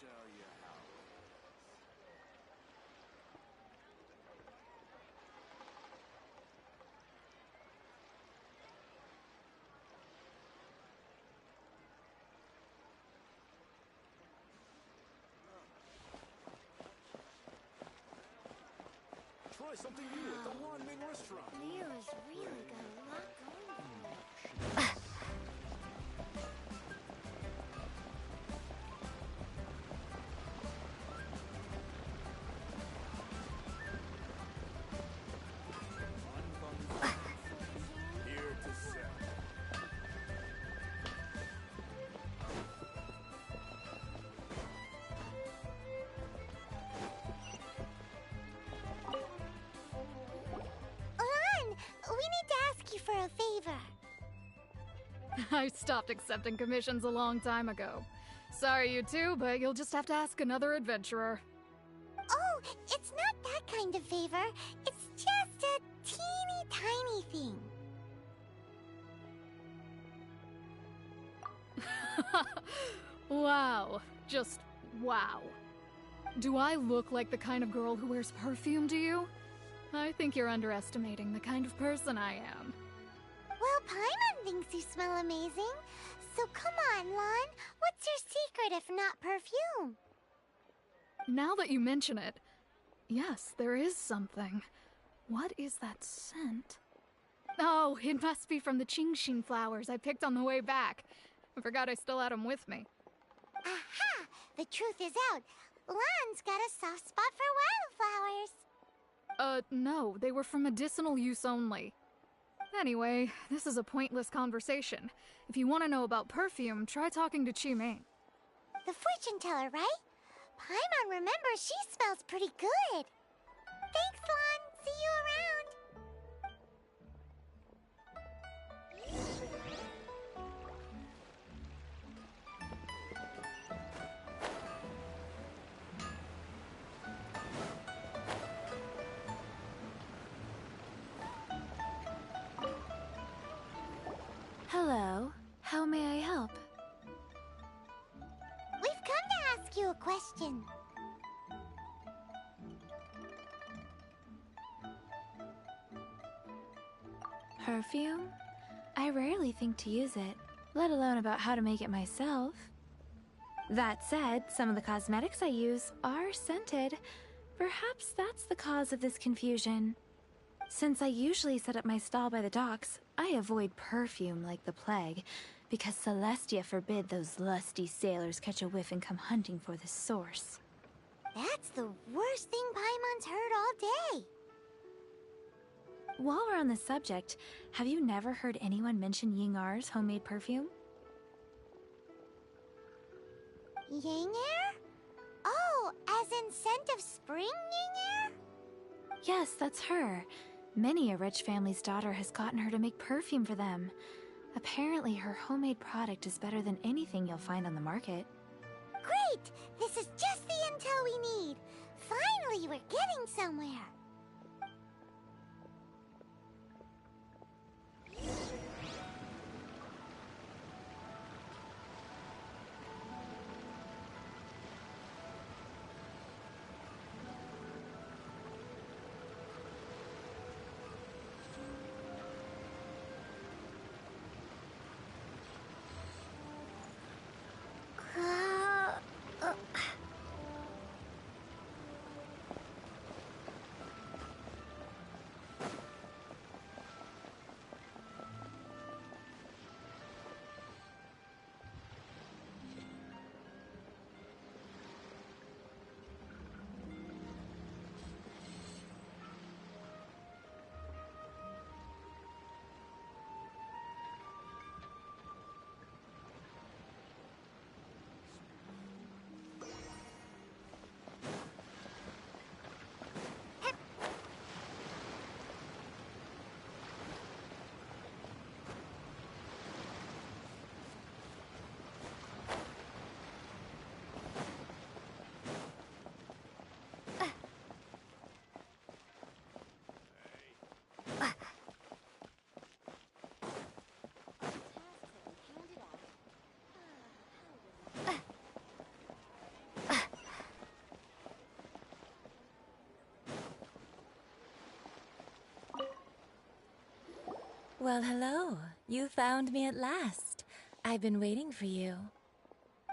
Tell you how it is. Try something new at the Lan Ming restaurant. Leo's really got a lot going for it. Here to sell. Lan, we need to ask you for a favor. I stopped accepting commissions a long time ago. Sorry, you two, but you'll just have to ask another adventurer. Oh, it's not that kind of favor. It's just a teeny tiny thing. Wow. Just wow. Do I look like the kind of girl who wears perfume to you? I think you're underestimating the kind of person I am. Well, Paimon thinks you smell amazing. So come on, Lan. What's your secret if not perfume? Now that you mention it, yes, there is something. What is that scent? Oh, it must be from the Genshin flowers I picked on the way back. I forgot I still had them with me. Aha! The truth is out. Lan's got a soft spot for wildflowers. No, they were for medicinal use only. Anyway, this is a pointless conversation. If you want to know about perfume, try talking to Qiming. The fortune teller, right? Paimon remembers she smells pretty good. Thanks, Lan. See you around. Hello. How may I help? We've come to ask you a question. Perfume? I rarely think to use it, let alone about how to make it myself. That said, some of the cosmetics I use are scented. Perhaps that's the cause of this confusion. Since I usually set up my stall by the docks, I avoid perfume like the plague, because Celestia forbid those lusty sailors catch a whiff and come hunting for the source. That's the worst thing Paimon's heard all day. While we're on the subject, have you never heard anyone mention Yingar's homemade perfume? Yingar? Oh, as in scent of spring, Yingar? Yes, that's her. Many a rich family's daughter has gotten her to make perfume for them. Apparently, her homemade product is better than anything you'll find on the market. Great! This is just the intel we need. Finally, we're getting somewhere. Well, hello. You found me at last. I've been waiting for you.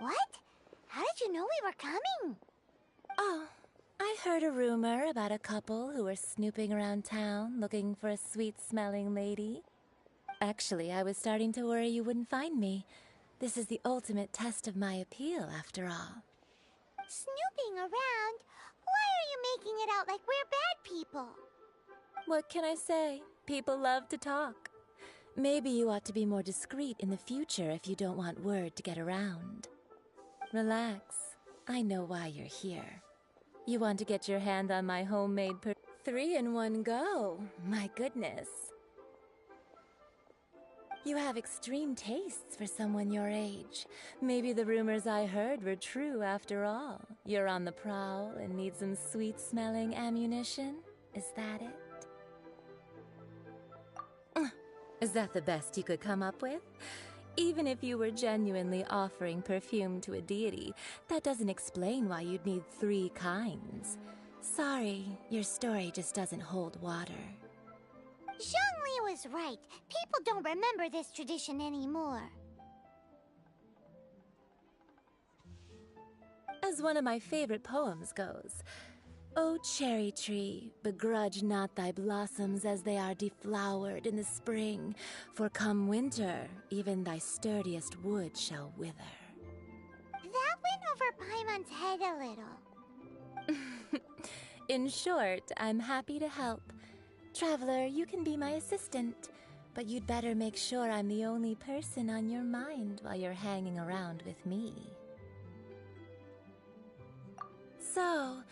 What? How did you know we were coming? Oh, I heard a rumor about a couple who were snooping around town looking for a sweet-smelling lady. Actually, I was starting to worry you wouldn't find me. This is the ultimate test of my appeal, after all. Snooping around? Why are you making it out like we're bad people? What can I say? People love to talk. Maybe you ought to be more discreet in the future if you don't want word to get around. Relax. I know why you're here. You want to get your hand on my homemade 3-in-1 go. My goodness. You have extreme tastes for someone your age. Maybe the rumors I heard were true after all. You're on the prowl and need some sweet-smelling ammunition? Is that it? Is that the best you could come up with? Even if you were genuinely offering perfume to a deity, that doesn't explain why you'd need 3 kinds. Sorry, your story just doesn't hold water. Zhongli was right. People don't remember this tradition anymore. As one of my favorite poems goes, "O cherry tree, begrudge not thy blossoms as they are deflowered in the spring, for come winter, even thy sturdiest wood shall wither." That went over Paimon's head a little. In short, I'm happy to help. Traveler, you can be my assistant, but you'd better make sure I'm the only person on your mind while you're hanging around with me. So,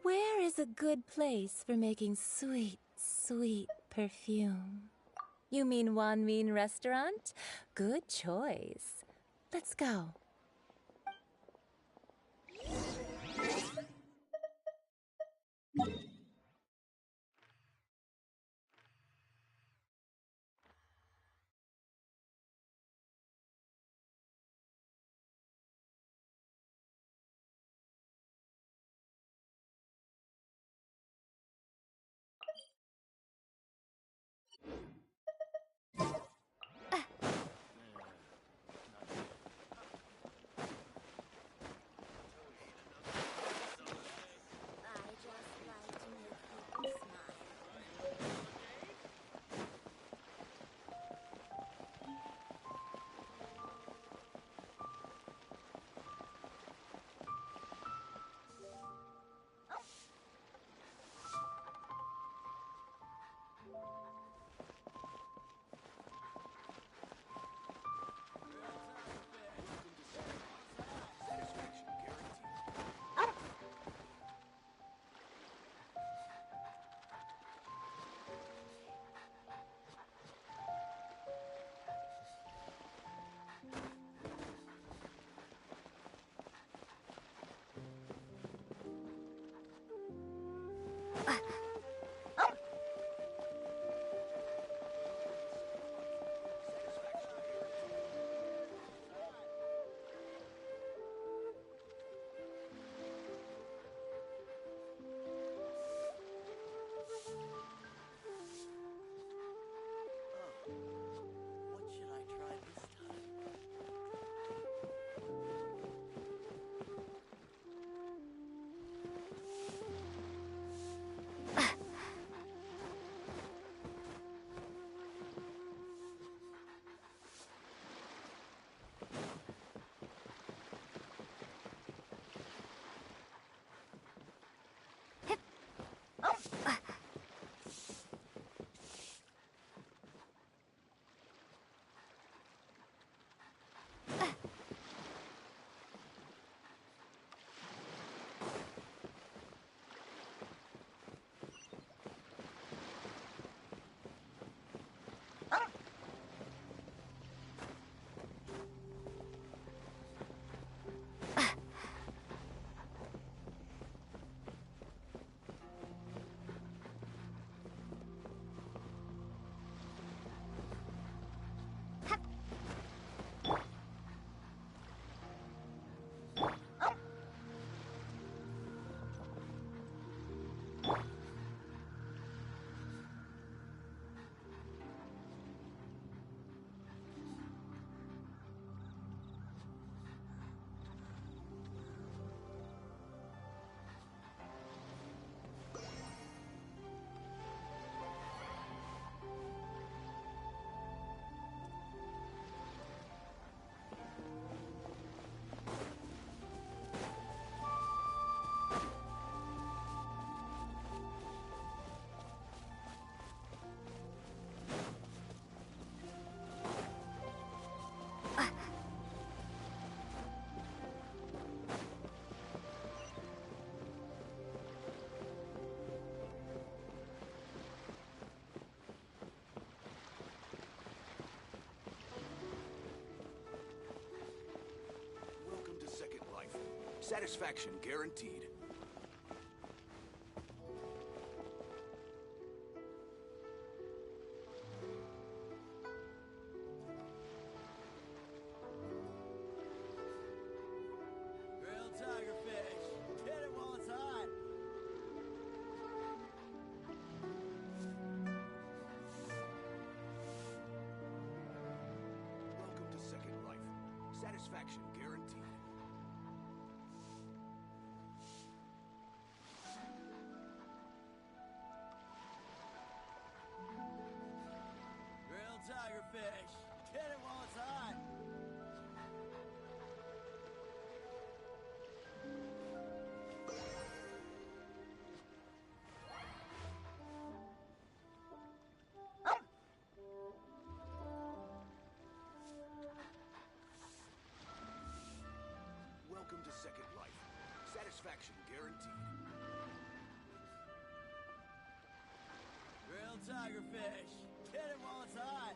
where is a good place for making sweet, sweet perfume? You mean Wanmin Restaurant? Good choice. Let's go. Satisfaction guaranteed. Grilled tigerfish. Get it while it's hot. Welcome to Second Life. Satisfaction guaranteed. Grilled tigerfish. Get it while it's hot. Welcome to Second Life. Satisfaction guaranteed. Grilled tigerfish. Get it while it's hot.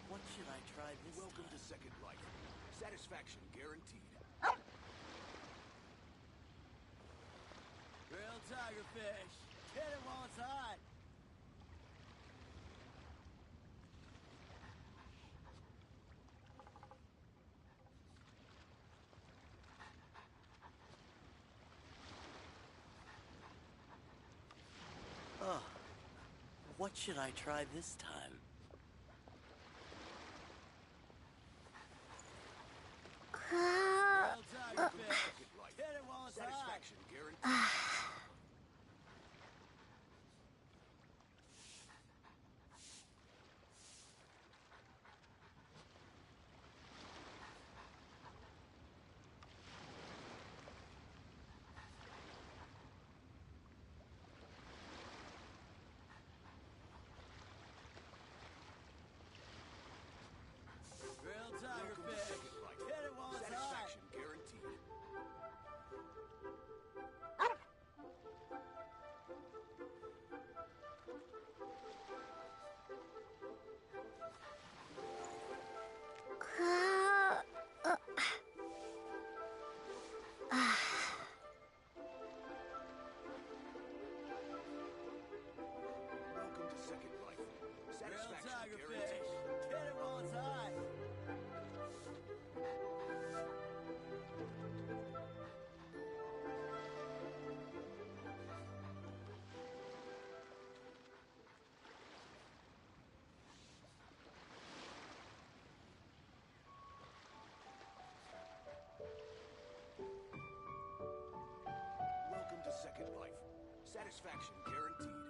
What should I try this Welcome to Second Life. Satisfaction guaranteed. Grilled tigerfish. Get it while it's hot. What should I try this time? Grilled tigerfish. Get it while it's hot. Satisfaction guaranteed. Grilled tigerfish. Get it while it's hot. Satisfaction guaranteed. Welcome to Second Life. Grilled Satisfaction tigerfish. guaranteed. Get it while it's hot. Welcome to Second Life. Satisfaction guaranteed.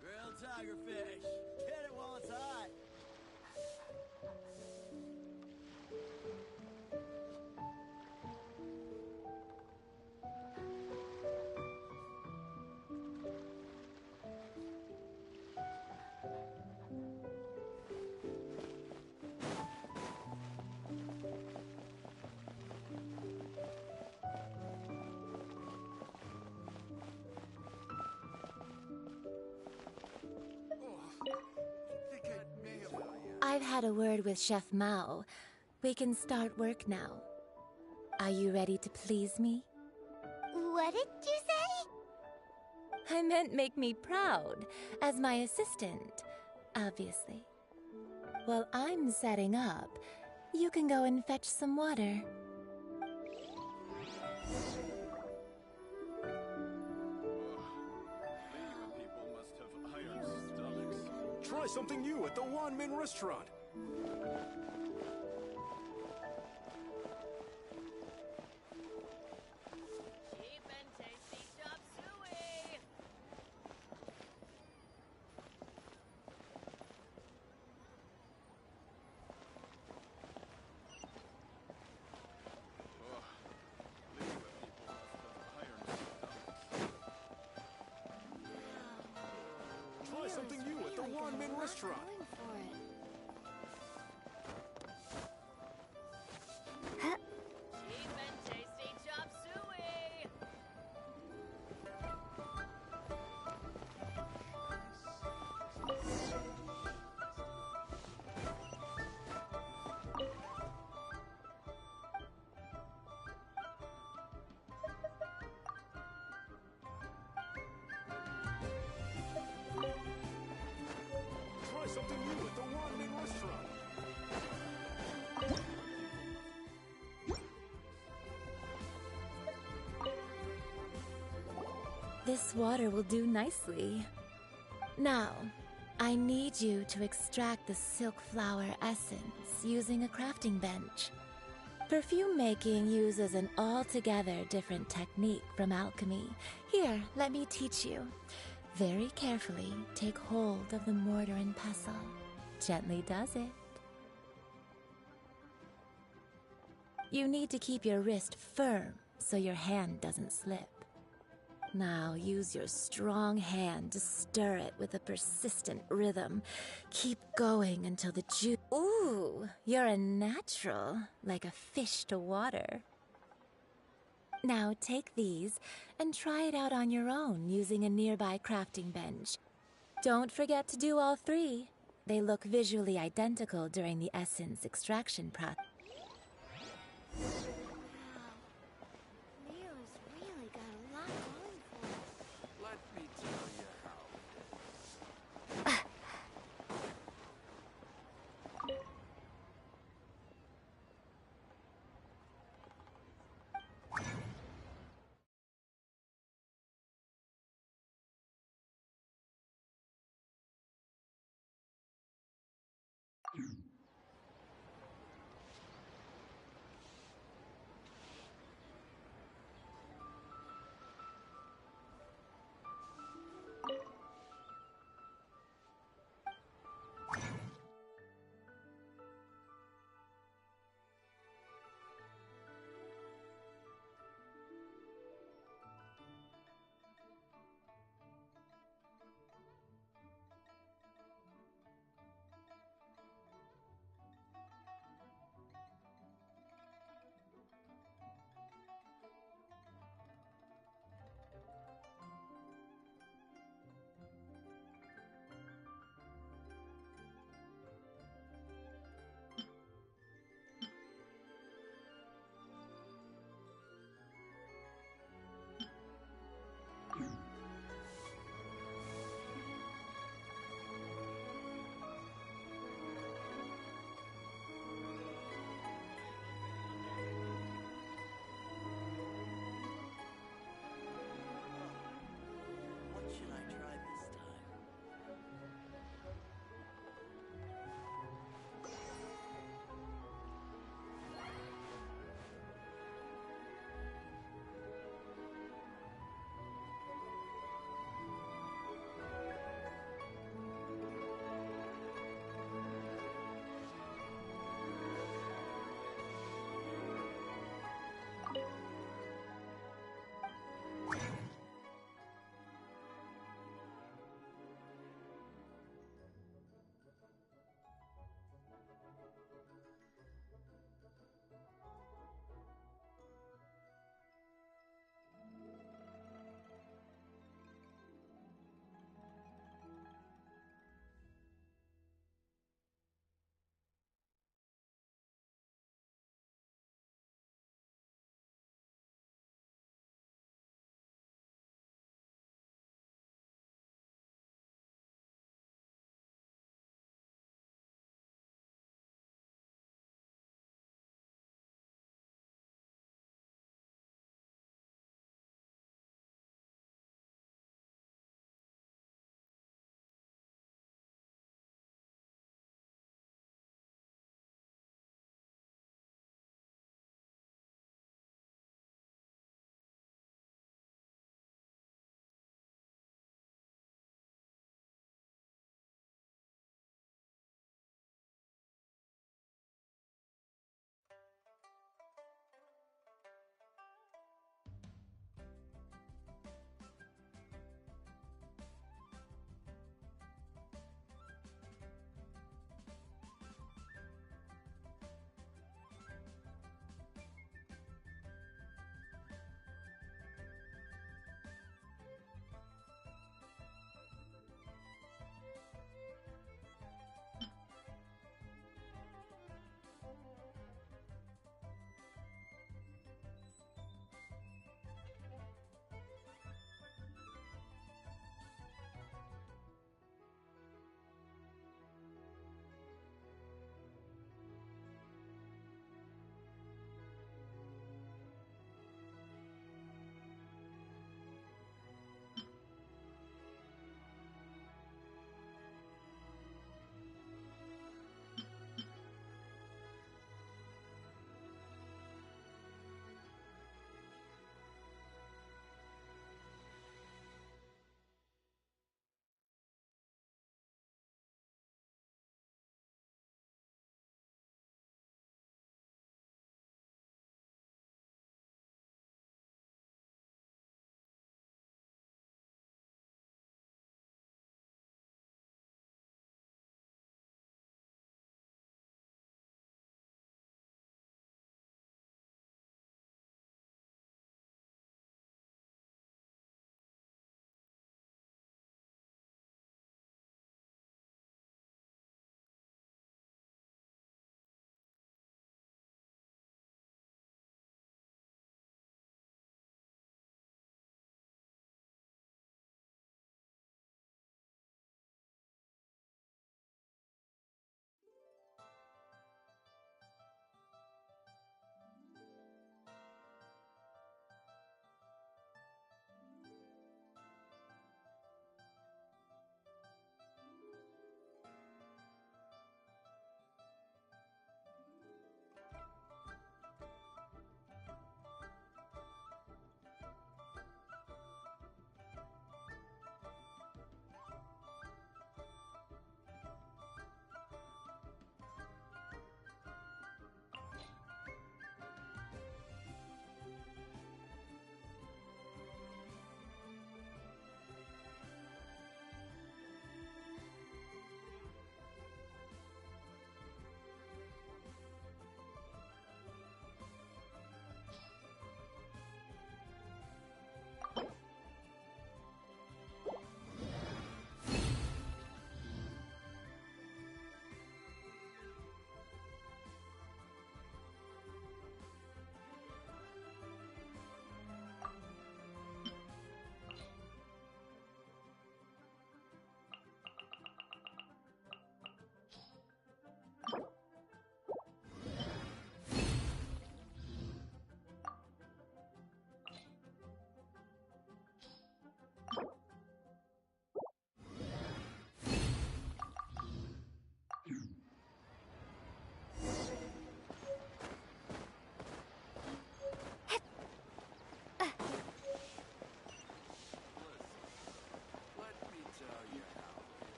Grilled tigerfish. Get it while it's hot. I've had a word with Chef Mao. We can start work now. Are you ready to please me? What did you say? I meant make me proud, as my assistant, obviously. While I'm setting up, you can go and fetch some water. People must have iron stomachs. Try something new at the Wanmin restaurant. Cheap and tasty chop suey. Try something new at the Wanmin restaurant. Try something new at the One Min Restaurant. This water will do nicely. Now, I need you to extract the silk flower essence using a crafting bench. Perfume making uses an altogether different technique from alchemy. Here, let me teach you. Very carefully, take hold of the mortar and pestle. Gently does it. You need to keep your wrist firm so your hand doesn't slip. Now use your strong hand to stir it with a persistent rhythm. Keep going until the juice... Ooh, you're a natural, like a fish to water. Now take these and try it out on your own using a nearby crafting bench. Don't forget to do all three. They look visually identical during the essence extraction process. Leo's really got a lot going for it. Let me tell you how.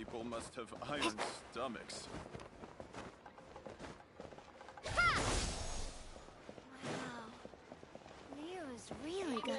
people must have iron stomachs. Wow. Leo is really good.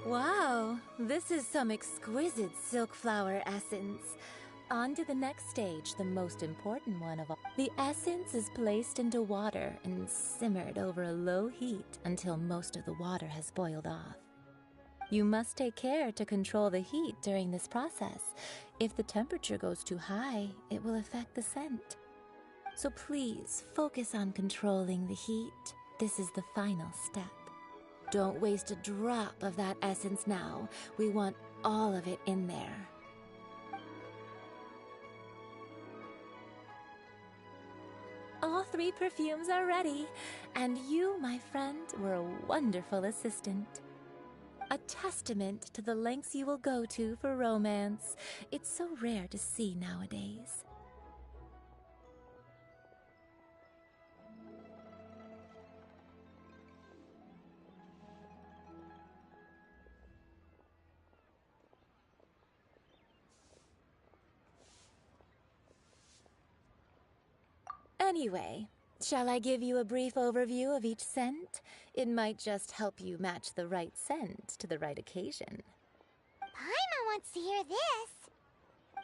Wow, this is some exquisite silk flower essence. On to the next stage, the most important one of all. The essence is placed into water and simmered over a low heat until most of the water has boiled off. You must take care to control the heat during this process. If the temperature goes too high, it will affect the scent. So please focus on controlling the heat. This is the final step. Don't waste a drop of that essence now. We want all of it in there. All 3 perfumes are ready, and you, my friend, were a wonderful assistant. A testament to the lengths you will go to for romance. It's so rare to see nowadays. Anyway, shall I give you a brief overview of each scent? It might just help you match the right scent to the right occasion. Paimon wants to hear this.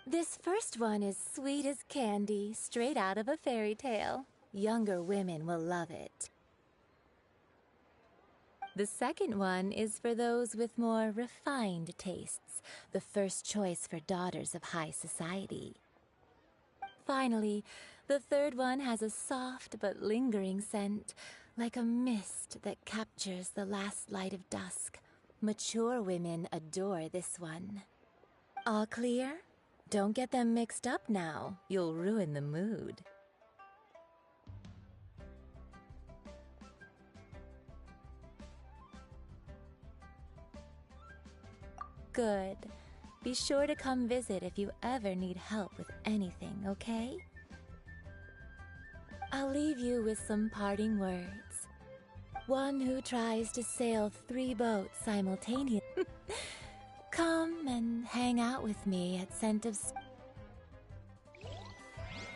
This first one is sweet as candy, straight out of a fairy tale. Younger women will love it. The second one is for those with more refined tastes, the first choice for daughters of high society. Finally, the third one has a soft but lingering scent, like a mist that captures the last light of dusk. Mature women adore this one. All clear? Don't get them mixed up now. You'll ruin the mood. Good. Be sure to come visit if you ever need help with anything, okay? I'll leave you with some parting words. One who tries to sail 3 boats simultaneously. Come and hang out with me at Scent of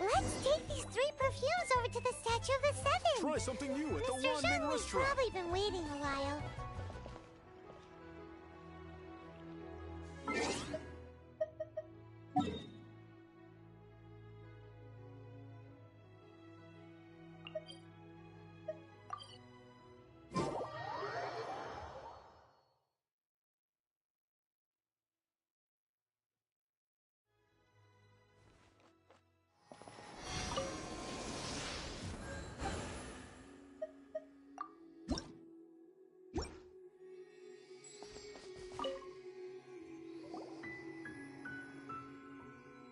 Let's take these 3 perfumes over to the Statue of the Seven. Try something new at the Mr. One Min Zhang's Restaurant. probably been waiting a while.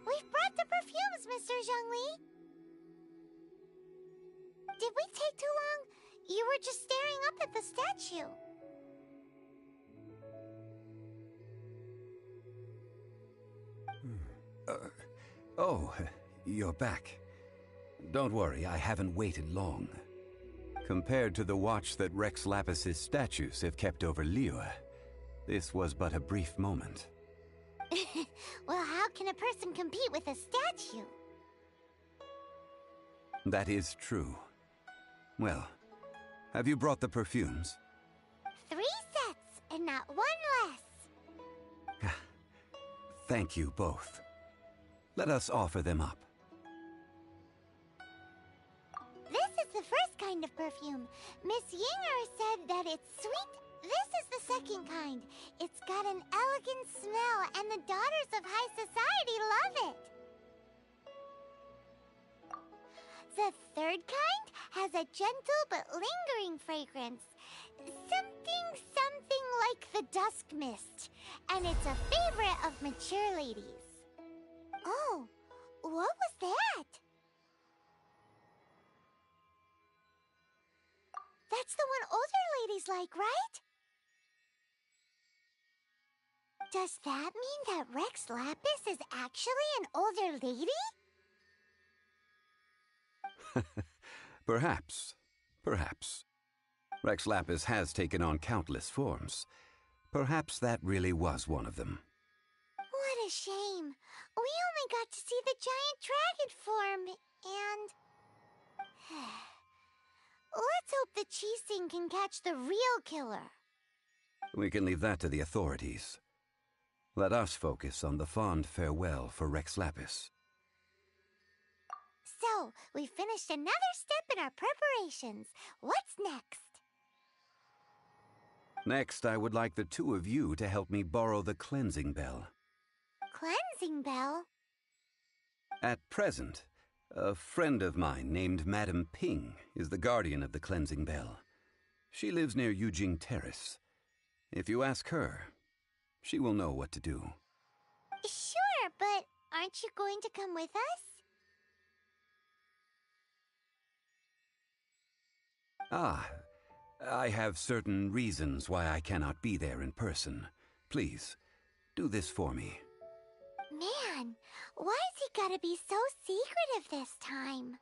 We've brought the perfumes, Mr. Zhangli. Did we take too long? You were just staring up at the statue. Oh, you're back. Don't worry, I haven't waited long. Compared to the watch that Rex Lapis's statues have kept over Liyue, this was but a brief moment. Well, how can a person compete with a statue? That is true. Well, Have you brought the perfumes? 3 sets, and not 1 less. Thank you both. Let us offer them up. This is the first kind of perfume. Miss Yinger said that it's sweet. This is the second kind. It's got an elegant smell, and the daughters of high society love it. The third kind has a gentle but lingering fragrance. Something like the dusk mist. And it's a favorite of mature ladies. Oh, what was that? That's the one older ladies like, right? Does that mean that Rex Lapis is actually an older lady? Perhaps. Perhaps. Rex Lapis has taken on countless forms. Perhaps that really was one of them. What a shame. We only got to see the giant dragon form, and... Let's hope the Chising can catch the real killer. We can leave that to the authorities. Let us focus on the fond farewell for Rex Lapis. So, we finished another step in our preparations. What's next? Next, I would like the 2 of you to help me borrow the cleansing bell. Cleansing bell? At present, a friend of mine named Madame Ping is the guardian of the cleansing bell. She lives near Yujing Terrace. If you ask her, she will know what to do. Sure, but aren't you going to come with us? Ah, I have certain reasons why I cannot be there in person. Please, do this for me. Man, why's he gotta be so secretive this time?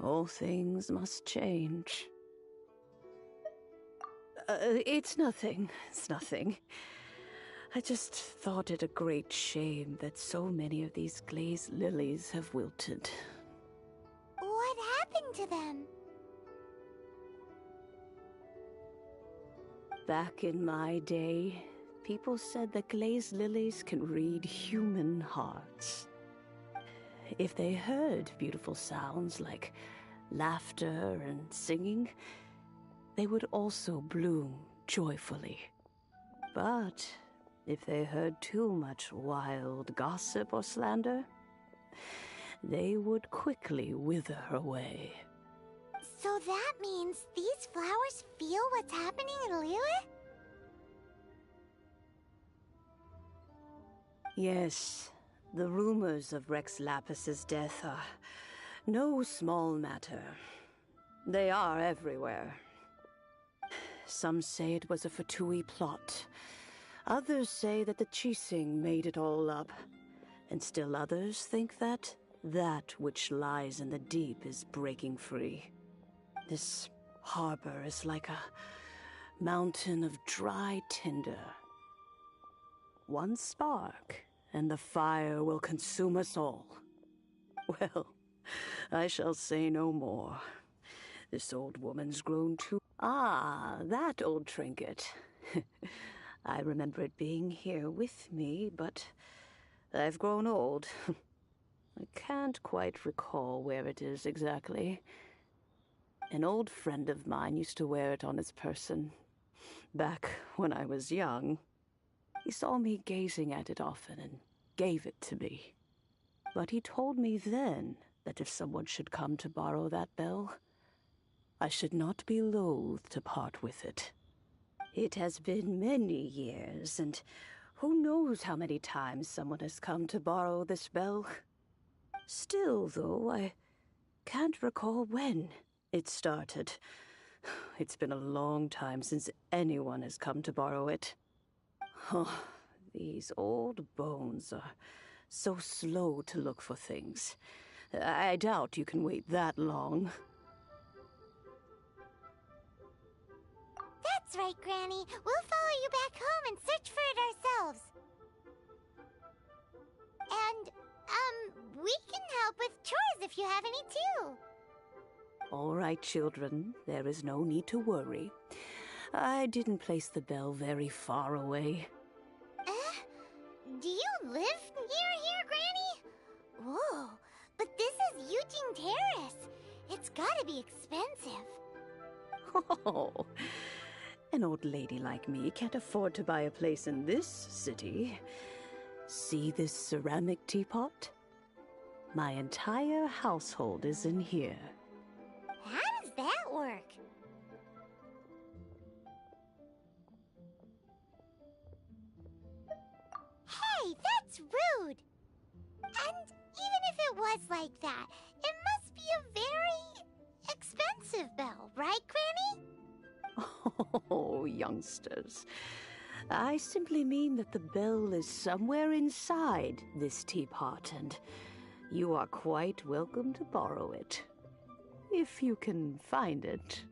All things must change. It's nothing. It's nothing. I just thought it a great shame that so many of these glazed lilies have wilted. What happened to them? Back in my day, people said that glazed lilies can read human hearts. If they heard beautiful sounds like laughter and singing, they would also bloom joyfully. But if they heard too much wild gossip or slander, they would quickly wither away. So that means these flowers feel what's happening in Liyue? Yes, the rumors of Rex Lapis's death are no small matter. They are everywhere. Some say it was a Fatui plot. Others say that the Chising made it all up. And still others think that that which lies in the deep is breaking free. This harbor is like a mountain of dry tinder. One spark, and the fire will consume us all. Well, I shall say no more. This old woman's grown too... Ah, that old trinket. I remember it being here with me, but I've grown old. I can't quite recall where it is exactly. An old friend of mine used to wear it on his person, back when I was young. He saw me gazing at it often and gave it to me. But he told me then that if someone should come to borrow that bell, I should not be loath to part with it. It has been many years, and who knows how many times someone has come to borrow this bell. Still, though, I can't recall when it started. It's been a long time since anyone has come to borrow it. Oh, these old bones are so slow to look for things. I doubt you can wait that long. That's right, Granny. We'll follow you back home and search for it ourselves. And, we can help with chores if you have any too. All right, children. There is no need to worry. I didn't place the bell very far away. Do you live near here, Granny? Whoa, but this is Eugene Terrace. It's gotta be expensive. Oh, an old lady like me can't afford to buy a place in this city. See this ceramic teapot? My entire household is in here. How does that work? Hey, that's rude! And even if it was like that, it must be a very expensive bell, right, Granny? Oh, youngsters. I simply mean that the bell is somewhere inside this teapot, and you are quite welcome to borrow it. If you can find it.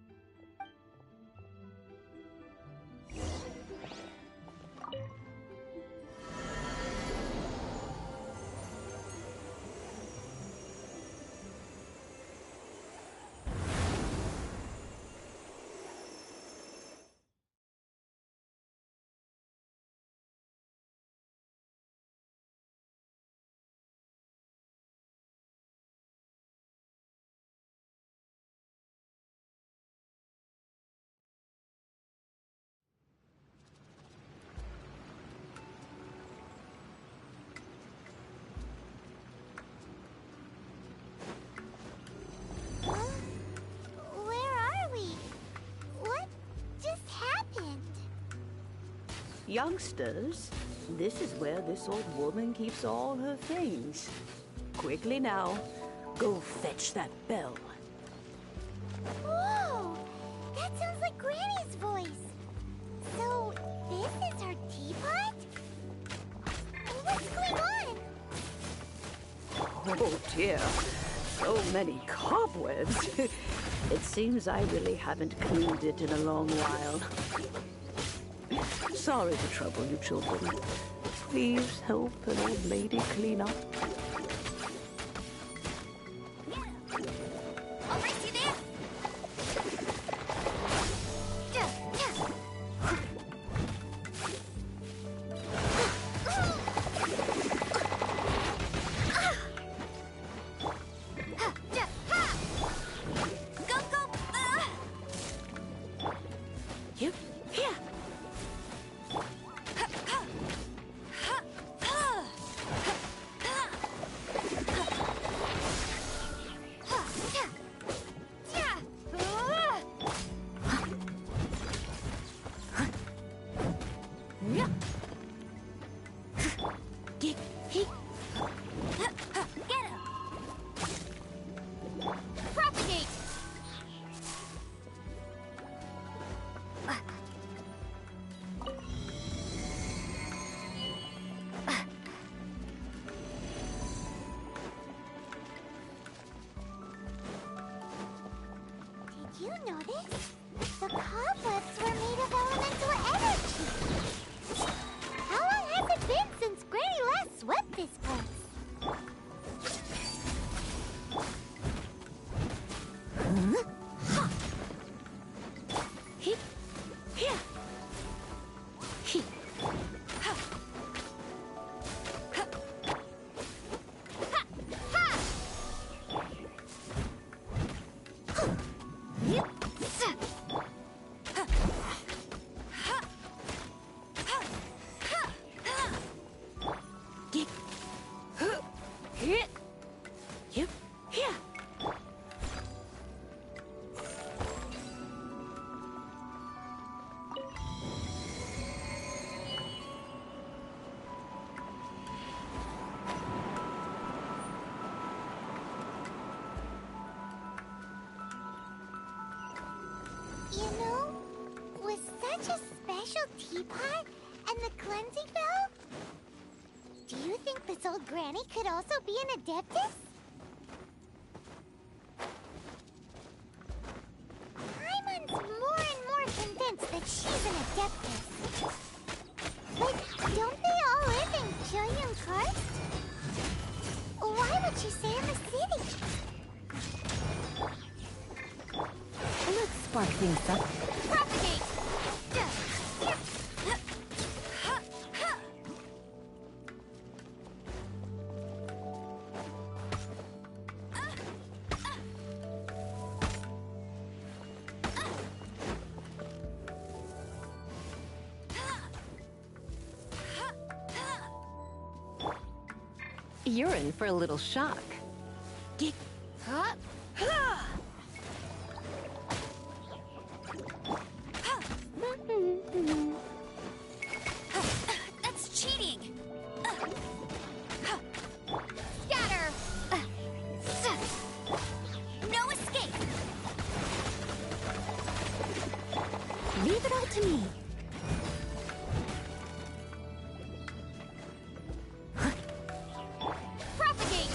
Youngsters, this is where this old woman keeps all her things. Quickly now, go fetch that bell. Whoa! That sounds like Granny's voice. So, this is her teapot? What's going on? Oh dear. So many cobwebs. It seems I really haven't cleaned it in a long while. Sorry to trouble you, children. Please help an old lady clean up. I'll race you there. Did you notice? The cobwebs were made of elemental energy. How long has it been since Granny last swept this place? You know, with such a special teapot and the cleansing bell, do you think this old granny could also be an adeptus? Paimon's more and more convinced that she's an adeptus. But don't they all live in Julian Karst? Why would she stay in the city? Let's spark things up. Propagate! You're in for a little shock. That's cheating! Scatter! No escape! Leave it all to me. Propagate!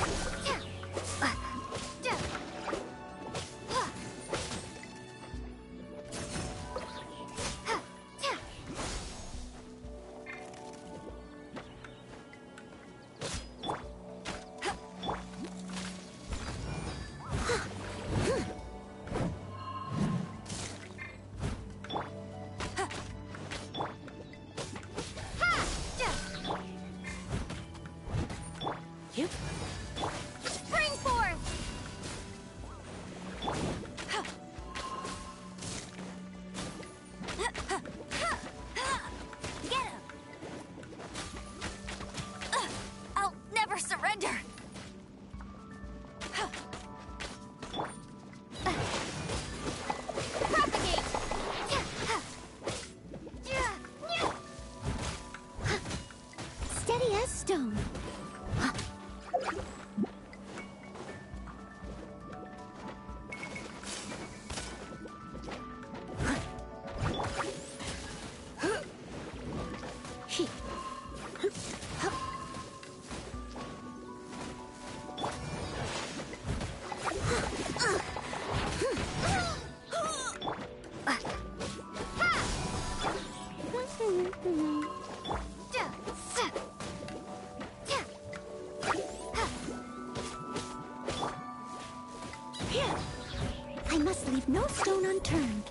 I must leave no stone unturned.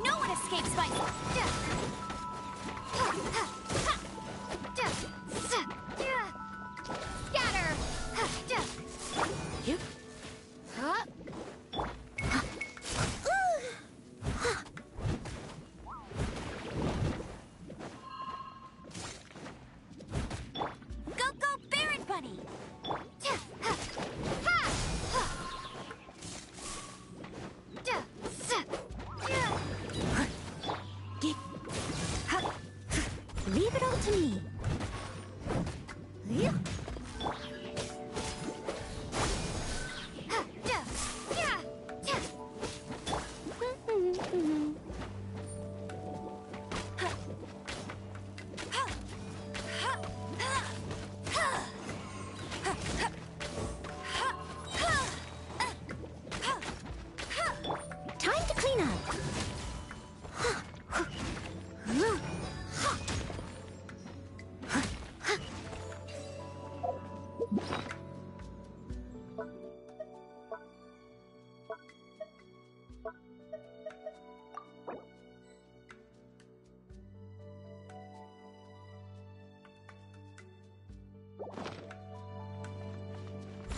No one escapes my... Scatter! Yep. Go, go, Baron Bunny! Leave it all to me. Time to clean up.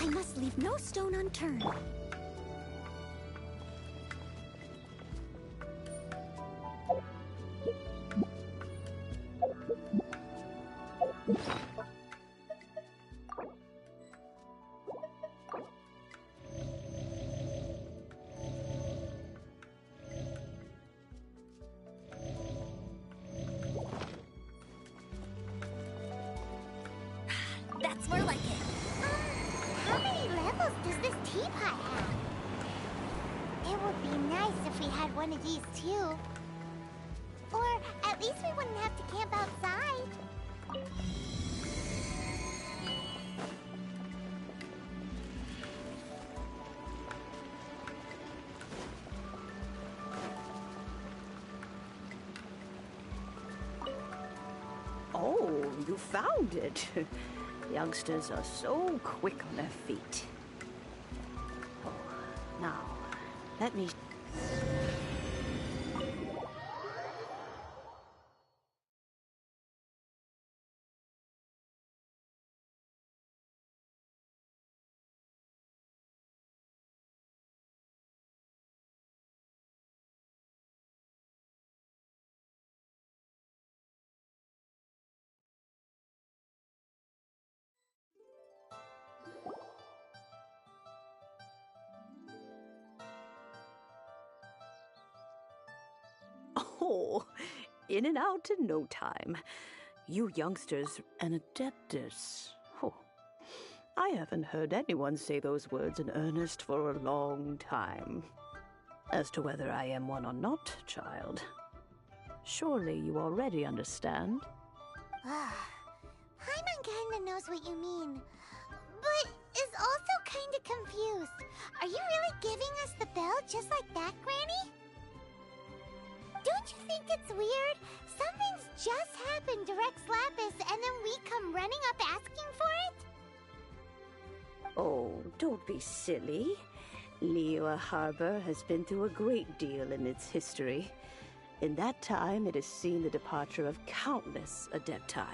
I must leave no stone unturned. That's more like it. How many levels does this teapot have? It would be nice if we had one of these too. Or at least we wouldn't have to camp outside. Oh, you found it. Youngsters are so quick on their feet. Oh, now, let me... Oh, in and out in no time. You youngsters, an adeptus. Oh, I haven't heard anyone say those words in earnest for a long time. As to whether I am one or not, child, surely you already understand. Paimon kinda knows what you mean, but is also kinda confused. Are you really giving us the bell just like that, Granny? Don't you think it's weird? Something's just happened to Rex Lapis and then we come running up asking for it? Oh, don't be silly. Liyue Harbor has been through a great deal in its history. In that time, it has seen the departure of countless Adepti.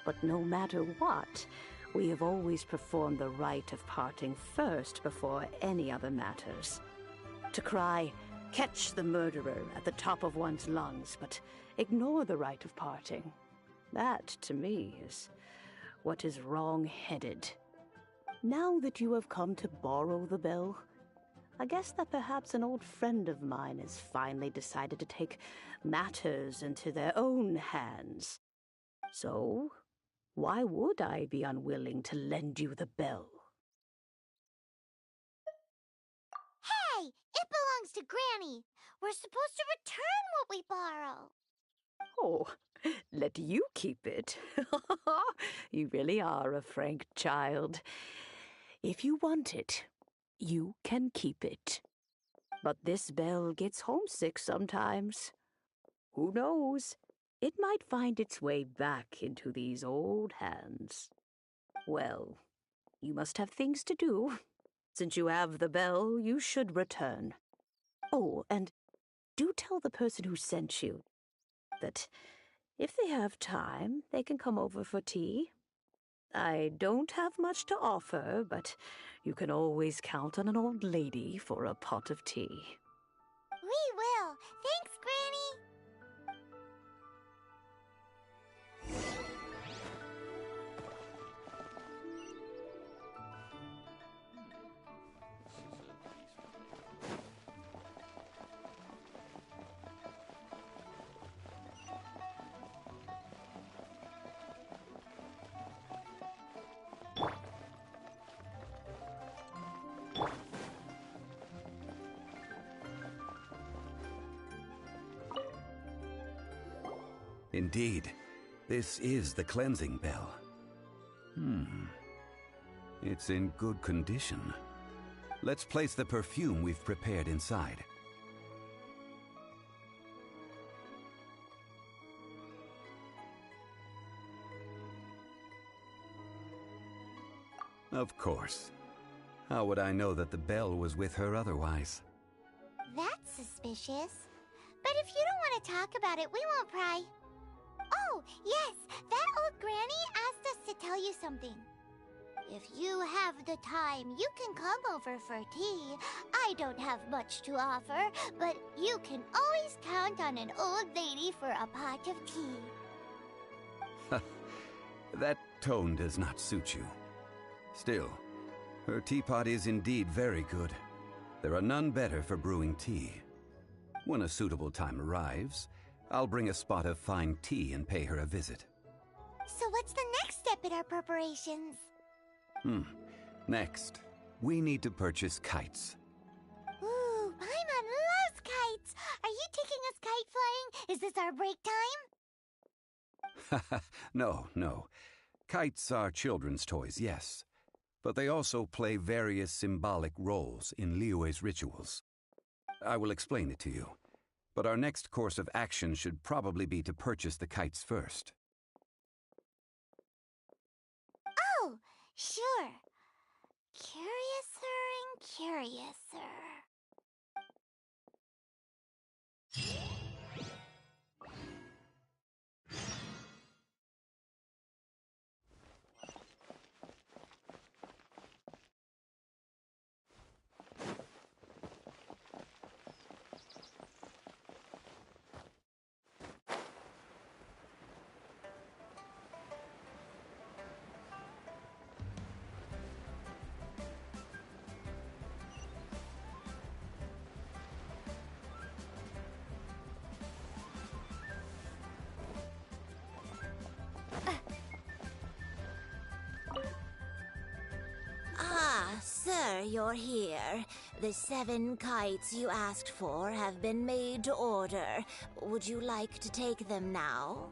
But no matter what, we have always performed the rite of parting first before any other matters. To cry, "Catch the murderer," at the top of one's lungs, but ignore the rite of parting. That, to me, is what is wrong-headed. Now that you have come to borrow the bell, I guess that perhaps an old friend of mine has finally decided to take matters into their own hands. So, why would I be unwilling to lend you the bell? Hey! It belongs to Granny! We're supposed to return what we borrow! Oh, let you keep it. You really are a frank child. If you want it, you can keep it. But this bell gets homesick sometimes. Who knows? It might find its way back into these old hands. Well, you must have things to do, Since you have the bell, you should return. Oh, and do tell the person who sent you that if they have time, they can come over for tea. I don't have much to offer, but you can always count on an old lady for a pot of tea. We will. Thanks, Granny. Indeed, this is the cleansing bell. It's in good condition. Let's place the perfume we've prepared inside. Of course. How would I know that the bell was with her otherwise? That's suspicious. But if you don't want to talk about it, we won't pry. Oh, yes, that old granny asked us to tell you something. If you have the time, you can come over for tea. I don't have much to offer, but you can always count on an old lady for a pot of tea. That tone does not suit you. Still, her teapot is indeed very good. There are none better for brewing tea. When a suitable time arrives, I'll bring a spot of fine tea and pay her a visit. So what's the next step in our preparations? Next, we need to purchase kites. Ooh, Paimon loves kites! Are you taking us kite flying? Is this our break time? No. Kites are children's toys, yes. But they also play various symbolic roles in Liyue's rituals. I will explain it to you. But our next course of action should probably be to purchase the kites first. Oh, sure. Curiouser and curiouser. Sir, you're here. The 7 kites you asked for have been made to order. Would you like to take them now?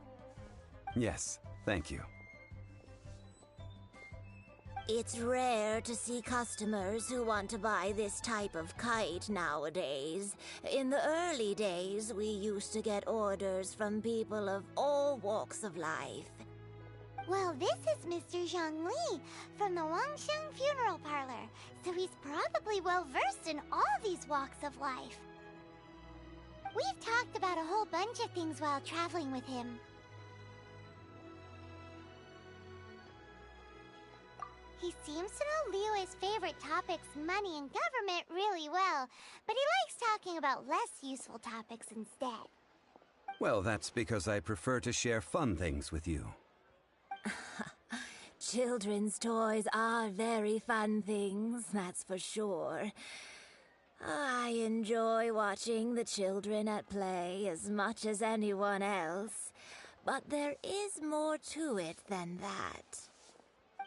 Yes, thank you. It's rare to see customers who want to buy this type of kite nowadays. In the early days, we used to get orders from people of all walks of life. Well, this is Mr. Zhongli from the Wangsheng Funeral Parlor, so he's probably well-versed in all these walks of life. We've talked about a whole bunch of things while traveling with him. He seems to know Liyue's favorite topics, money and government, really well, but he likes talking about less useful topics instead. Well, that's because I prefer to share fun things with you. Children's toys are very fun things, that's for sure. I enjoy watching the children at play as much as anyone else, but there is more to it than that.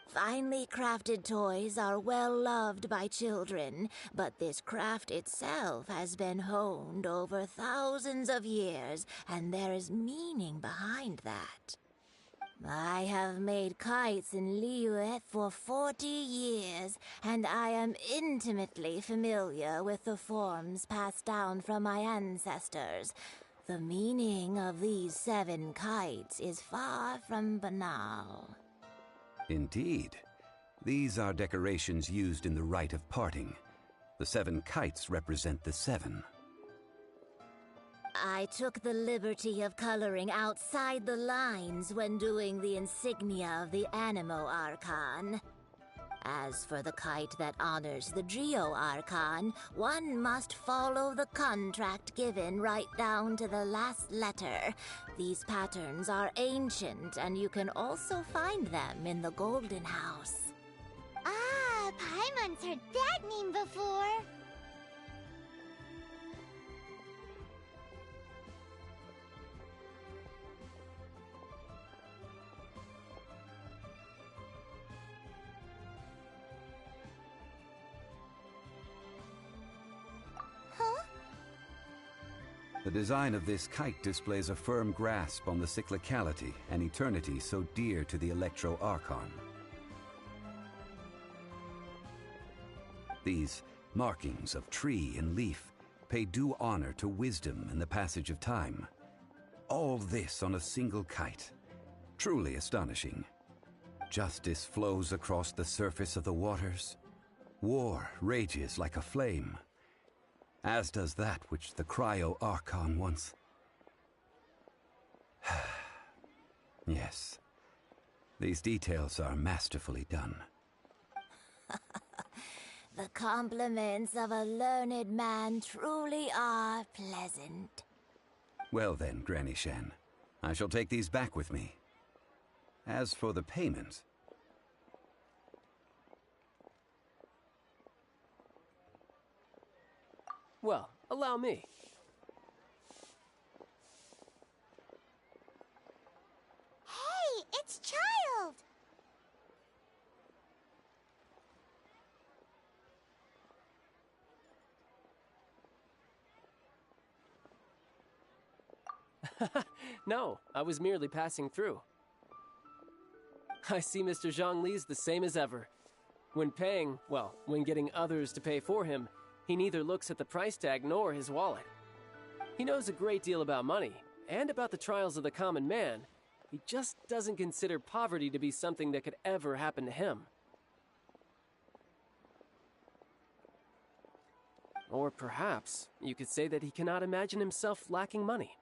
Finely crafted toys are well loved by children, but this craft itself has been honed over thousands of years, and there is meaning behind that. I have made kites in Liyue for 40 years, and I am intimately familiar with the forms passed down from my ancestors. The meaning of these 7 kites is far from banal. Indeed. These are decorations used in the rite of parting. The 7 kites represent the 7. I took the liberty of coloring outside the lines when doing the insignia of the Animo Archon. As for the kite that honors the Geo Archon, one must follow the contract given right down to the last letter. These patterns are ancient, and you can also find them in the Golden House. Ah, Paimon's heard that name before. The design of this kite displays a firm grasp on the cyclicality and eternity so dear to the Electro Archon. These markings of tree and leaf pay due honor to wisdom and the passage of time. All this on a single kite. Truly astonishing. Justice flows across the surface of the waters. War rages like a flame. As does that which the Cryo Archon once... Yes, these details are masterfully done. The compliments of a learned man truly are pleasant. Well then, Granny Shan, I shall take these back with me. As for the payment... Well, allow me. Hey, it's Child! No, I was merely passing through. I see Mr. Zhongli's the same as ever. When paying, well, when getting others to pay for him, he neither looks at the price tag nor his wallet. He knows a great deal about money, and about the trials of the common man. He just doesn't consider poverty to be something that could ever happen to him. Or perhaps you could say that he cannot imagine himself lacking money.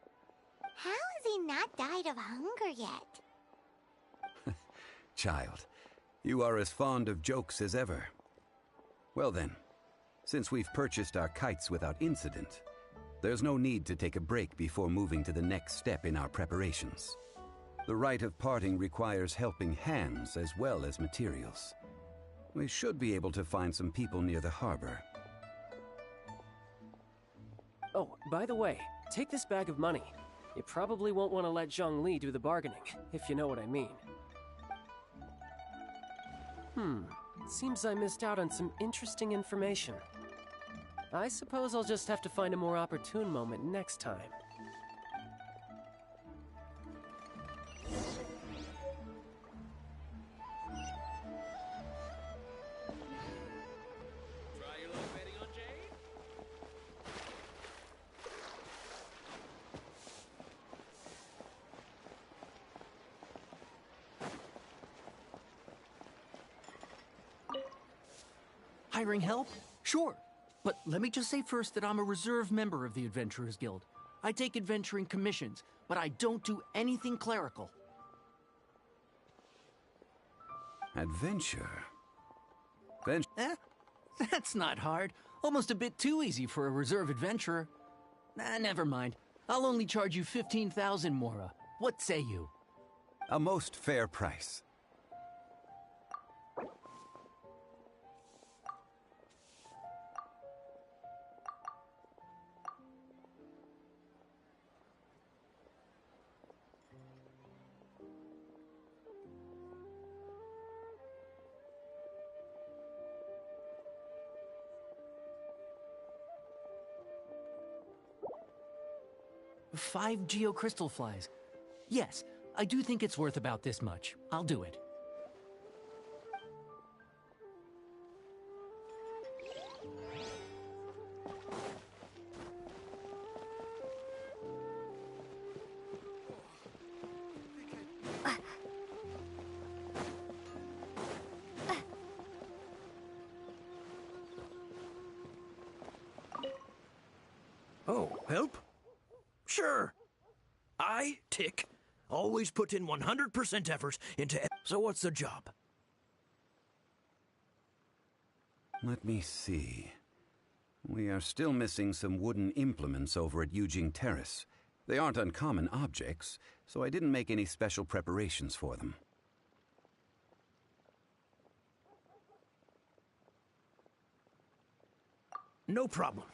How has he not died of hunger yet? Child, you are as fond of jokes as ever. Well then, since we've purchased our kites without incident, there's no need to take a break before moving to the next step in our preparations. The rite of parting requires helping hands as well as materials. We should be able to find some people near the harbor. Oh, by the way, take this bag of money. You probably won't want to let Zhongli do the bargaining, if you know what I mean. Seems I missed out on some interesting information. I suppose I'll just have to find a more opportune moment next time. Try your luck betting on Jade? Hiring help? Sure. But let me just say first that I'm a reserve member of the Adventurers Guild. I take adventuring commissions, but I don't do anything clerical. Adventure? That's not hard. Almost a bit too easy for a reserve adventurer. Never mind. I'll only charge you 15,000 Mora. What say you? A most fair price. Five geocrystal flies. Yes, I do think it's worth about this much. I'll do it. Oh, help? Sure. I, Tick, always put in 100% effort into so what's the job? Let me see. We are still missing some wooden implements over at Yujing Terrace. They aren't uncommon objects, so I didn't make any special preparations for them. No problem.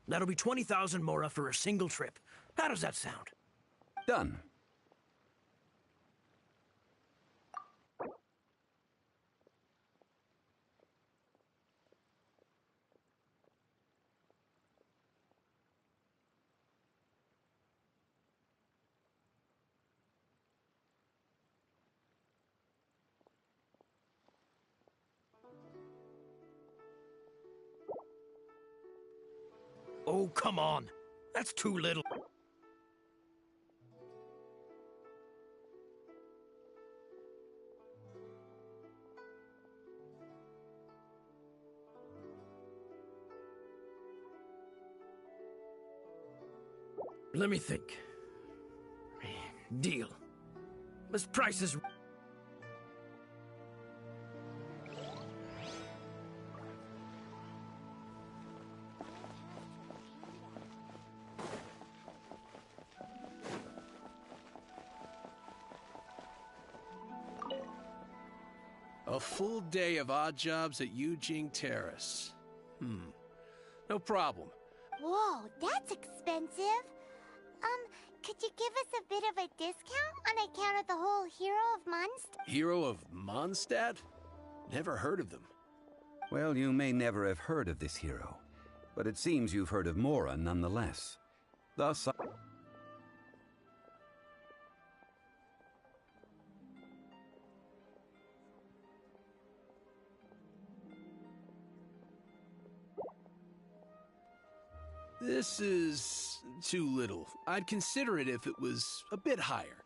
That'll be 20,000 mora for a single trip. How does that sound? Done. Oh, come on. That's too little. Let me think. Deal. This price is... A full day of odd jobs at Yujing Terrace. No problem. Whoa, that's expensive. Could you give us a bit of a discount on account of the whole Hero of Mondstadt? Hero of Mondstadt? Never heard of them. Well, you may never have heard of this hero, but it seems you've heard of Mora nonetheless. Thus, This is too little. I'd consider it if it was a bit higher.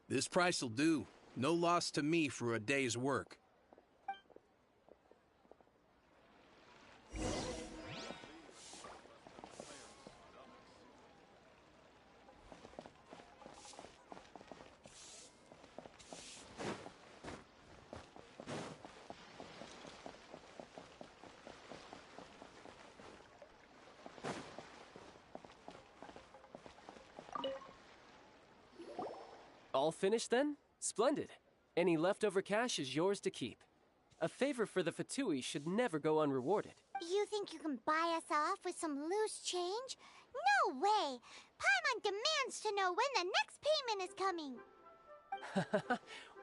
This price'll do. No loss to me for a day's work. All finished then? Splendid. Any leftover cash is yours to keep. A favor for the Fatui should never go unrewarded. You think you can buy us off with some loose change? No way! Paimon demands to know when the next payment is coming.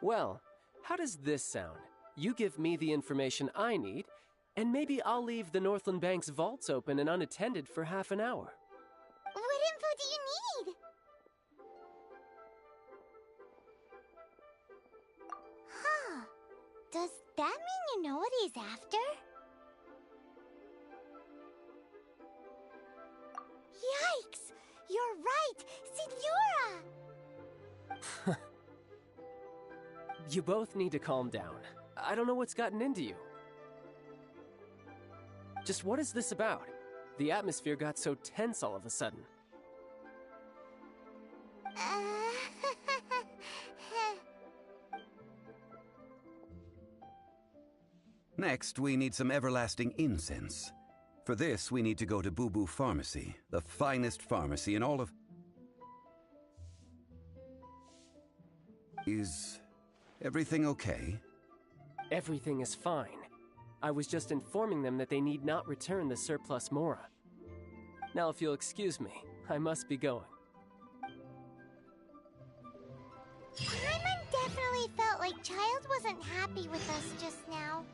Well, how does this sound? You give me the information I need, and maybe I'll leave the Northland Bank's vaults open and unattended for half an hour. What info do you need? Huh. Does that mean you know what he's after? Yikes! You're right! Signora! You both need to calm down. I don't know what's gotten into you. Just what is this about? The atmosphere got so tense all of a sudden. Next, we need some everlasting incense. For this, we need to go to Boo Boo Pharmacy, the finest pharmacy in all of... Is everything okay? Everything is fine. I was just informing them that they need not return the surplus Mora. Now, if you'll excuse me, I must be going. Paimon definitely felt like Child wasn't happy with us just now.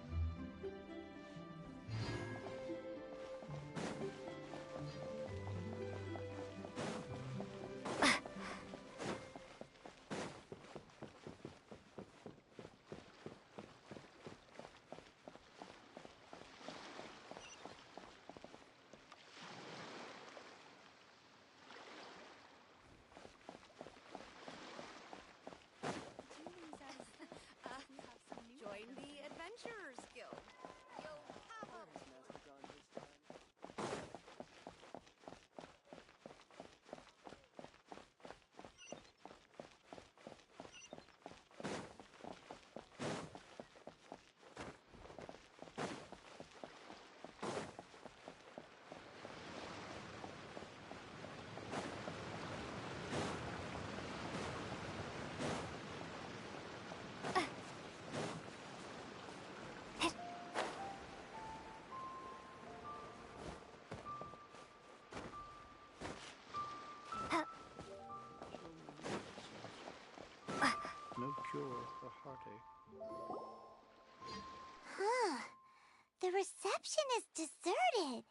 no cure for heartache. Huh. The reception is deserted.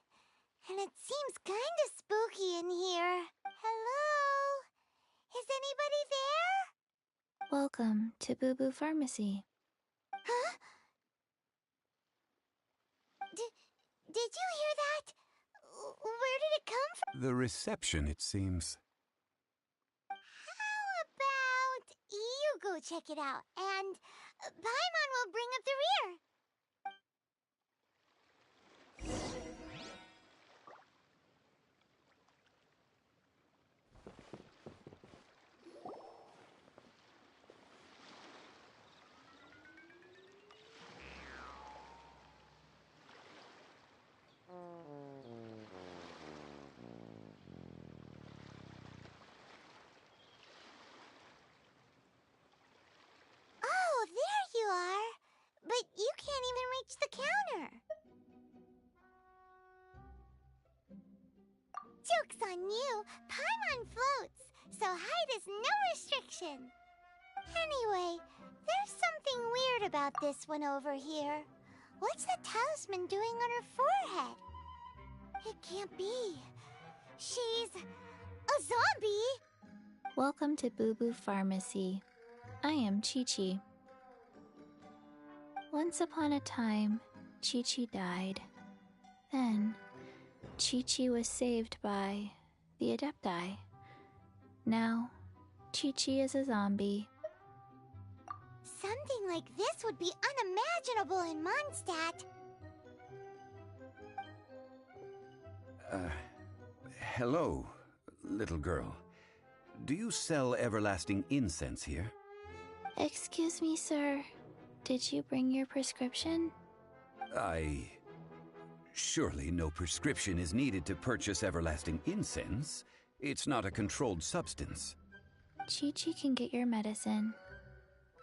And it seems kinda spooky in here. Hello? Is anybody there? Welcome to Boo Boo Pharmacy. Huh? Did you hear that? Where did it come from? The reception, it seems. How about you go check it out, and Paimon will bring up the rear. Oh, there you are. But you can't even reach the counter. Joke's on you. Paimon floats, so height is no restriction. Anyway, there's something weird about this one over here. What's the talisman doing on her forehead? It can't be. She's a zombie! Welcome to Boo Boo Pharmacy. I am Chi-Chi. Once upon a time, Chi-Chi died. Then, Chi-Chi was saved by the Adepti. Now, Chi-Chi is a zombie. Something like this would be unimaginable in Mondstadt. Hello, little girl. Do you sell everlasting incense here? Excuse me, sir. Did you bring your prescription? Surely no prescription is needed to purchase everlasting incense. It's not a controlled substance. Chi-Chi can get your medicine,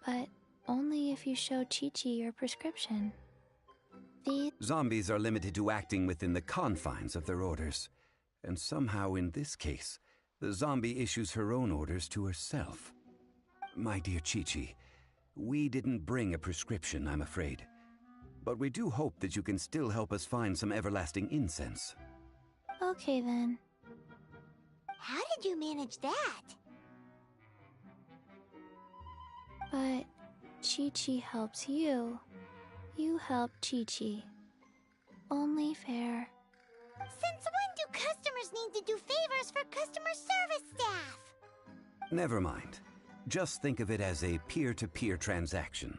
but only if you show Chi-Chi your prescription. Zombies are limited to acting within the confines of their orders. And somehow in this case, the zombie issues her own orders to herself. My dear Chi-Chi, we didn't bring a prescription, I'm afraid. But we do hope that you can still help us find some everlasting incense. Okay then. How did you manage that? But Chi-Chi helps you. You help Chi-Chi. Only fair. Since when do customers need to do favors for customer service staff? Never mind. Just think of it as a peer-to-peer transaction.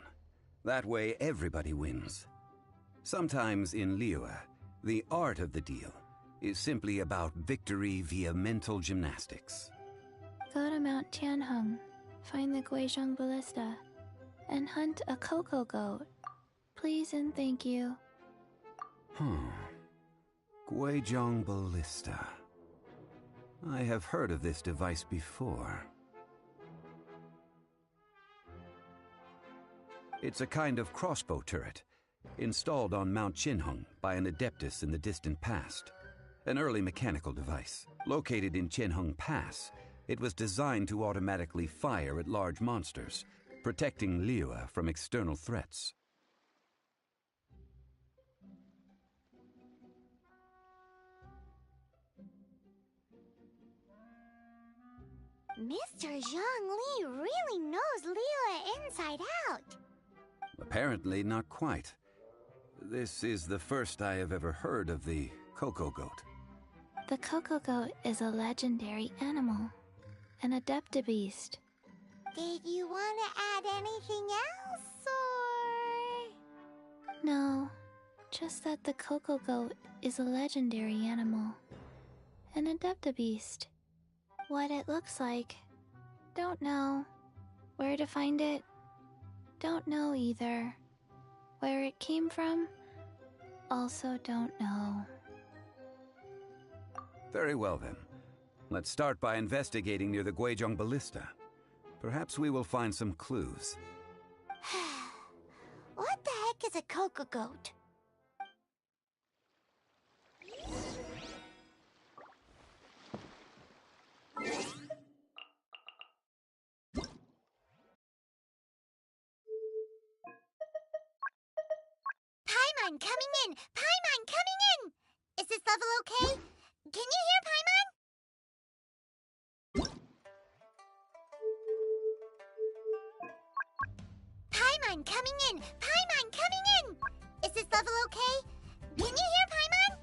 That way everybody wins. Sometimes in Liyue, the art of the deal is simply about victory via mental gymnastics. Go to Mount Tianheng, find the Guizhong Ballista, and hunt a cocoa goat. Please and thank you. Guizhong Ballista. I have heard of this device before. It's a kind of crossbow turret, installed on Mount Tianheng by an adeptus in the distant past. An early mechanical device. Located in Tianheng Pass, it was designed to automatically fire at large monsters, protecting Liyue from external threats. Mr. Zhang Li really knows Liyue inside out. Apparently not quite. This is the first I have ever heard of the cocoa goat. The cocoa goat is a legendary animal, an adeptabeast. Did you want to add anything else, or...? No, just that the cocoa goat is a legendary animal, an adeptabeast. What it looks like, don't know. Where to find it, don't know either. Where it came from, also don't know. Very well then. Let's start by investigating near the Guizhong Ballista. Perhaps we will find some clues. What the heck is a cocoa goat? Paimon coming in! Paimon coming in! Is this level okay? Can you hear Paimon? Paimon coming in! Paimon coming in! Is this level okay? Can you hear Paimon?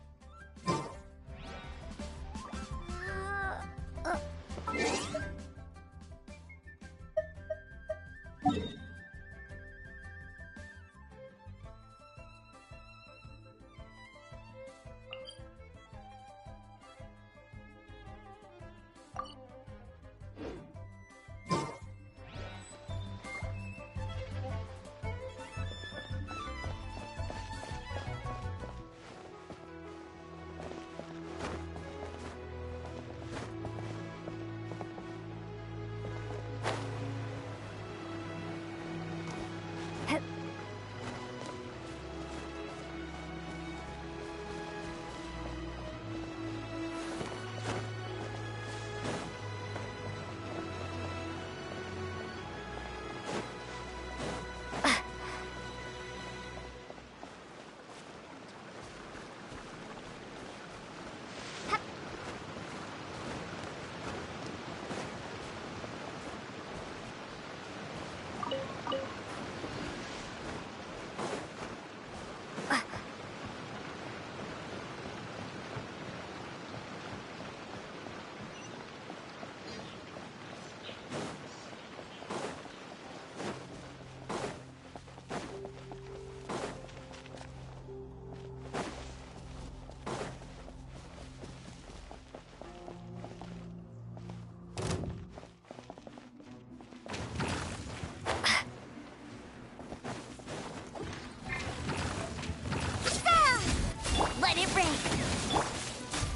Let it rain!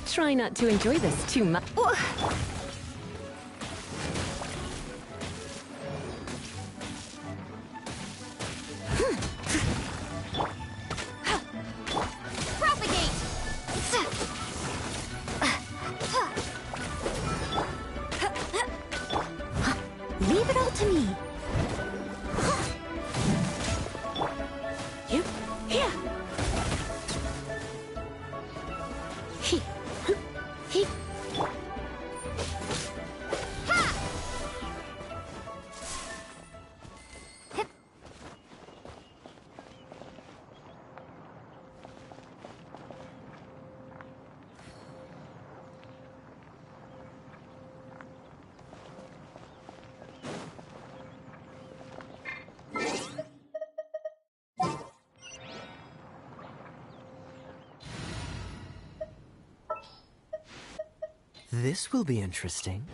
Try not to enjoy this too much. Propagate! Leave it all to me. You, here. He. This will be interesting.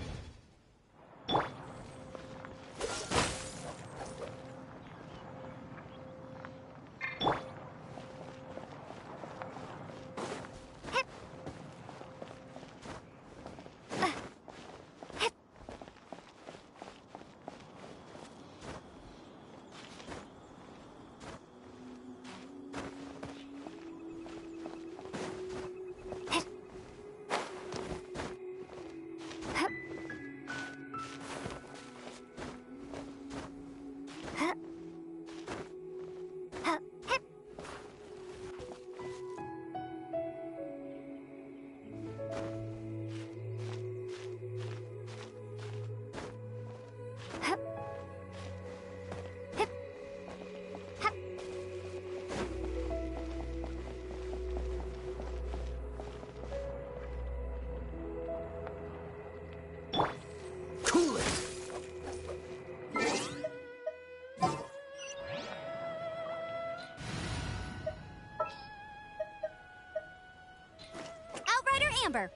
Amber.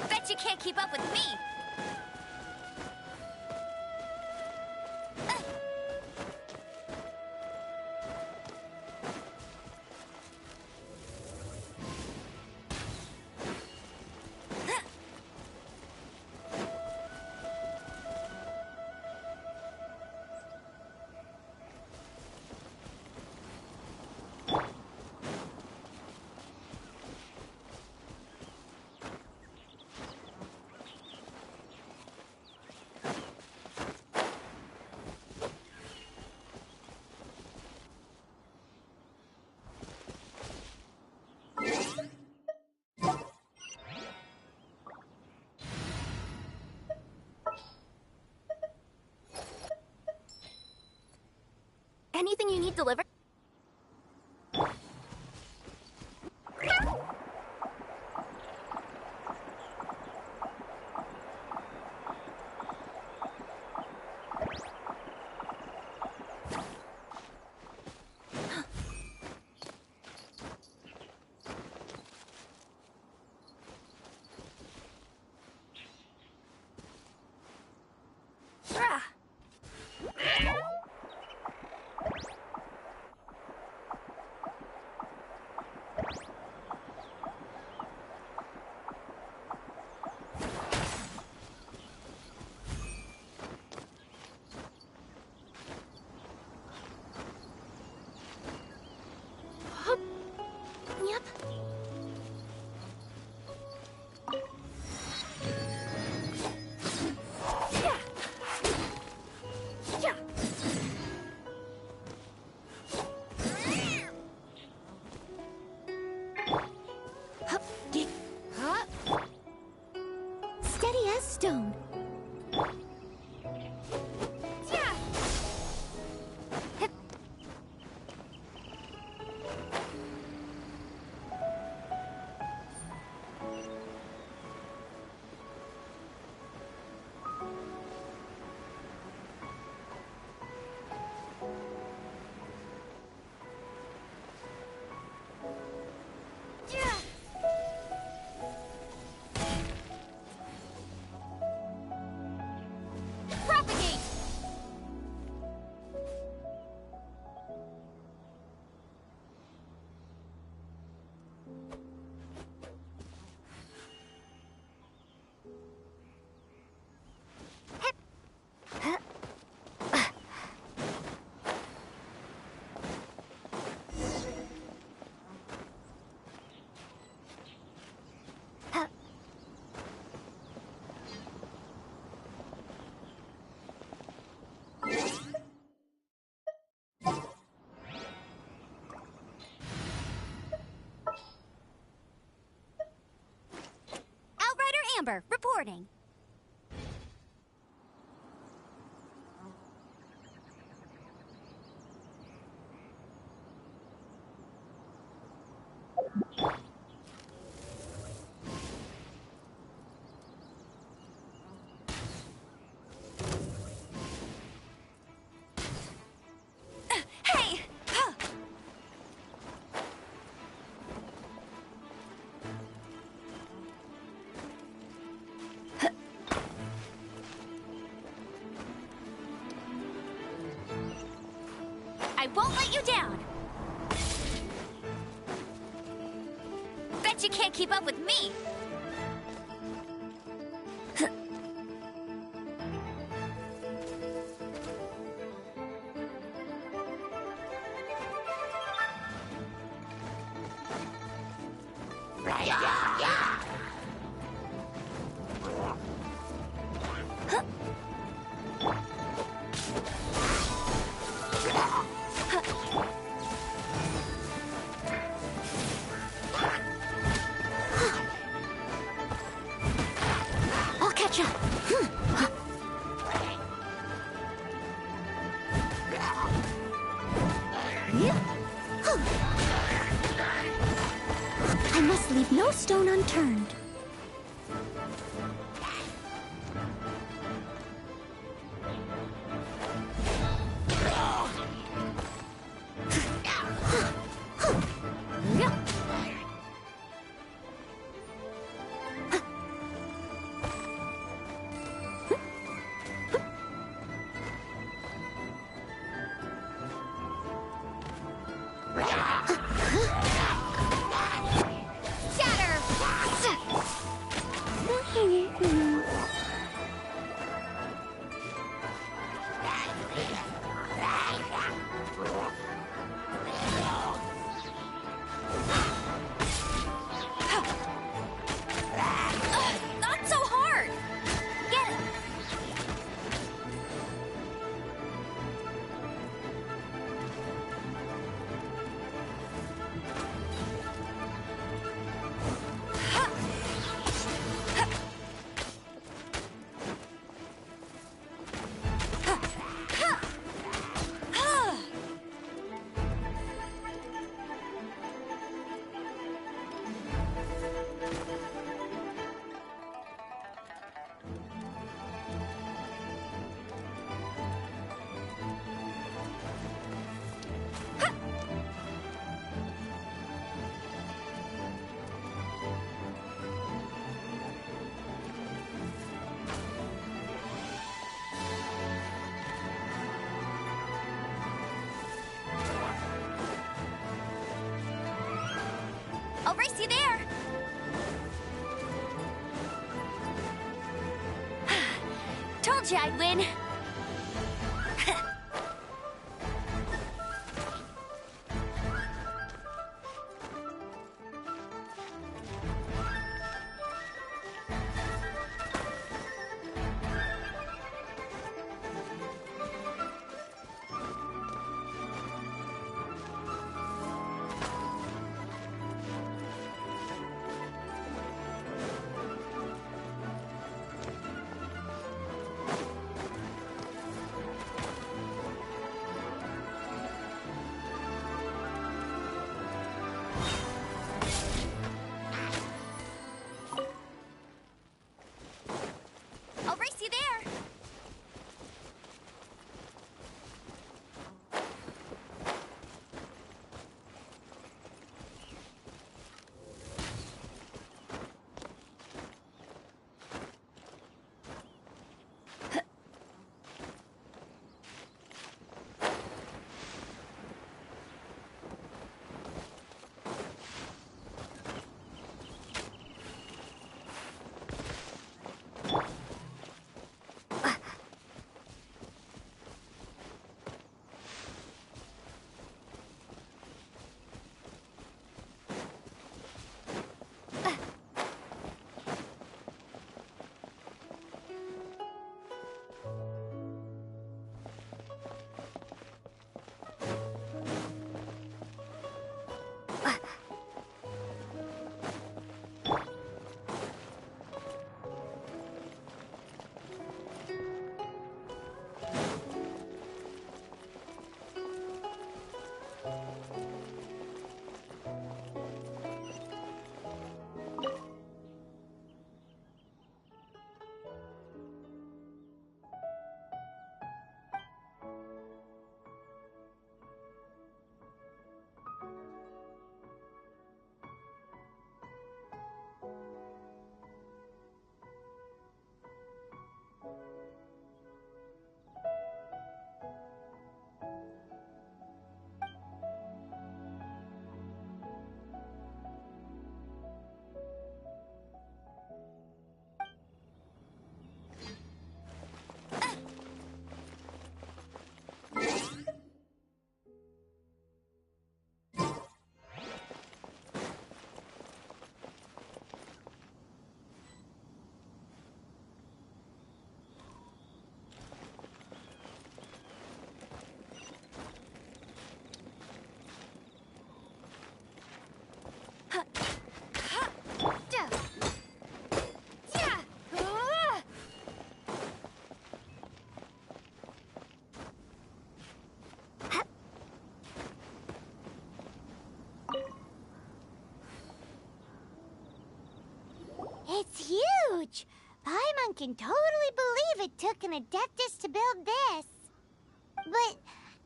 Bet you can't keep up with me! Too late. Anything you need delivered? Yep. Steady as stone. Propagate! Outrider Amber, reporting. Hey! I won't let you down. Bet you can't keep up with me! I'll catch up. I must leave no stone unturned. Not so hard! Get it! I'll race you there! Told you I'd win! I'll race you there! It's huge! Paimon can totally believe it took an Adeptus to build this. But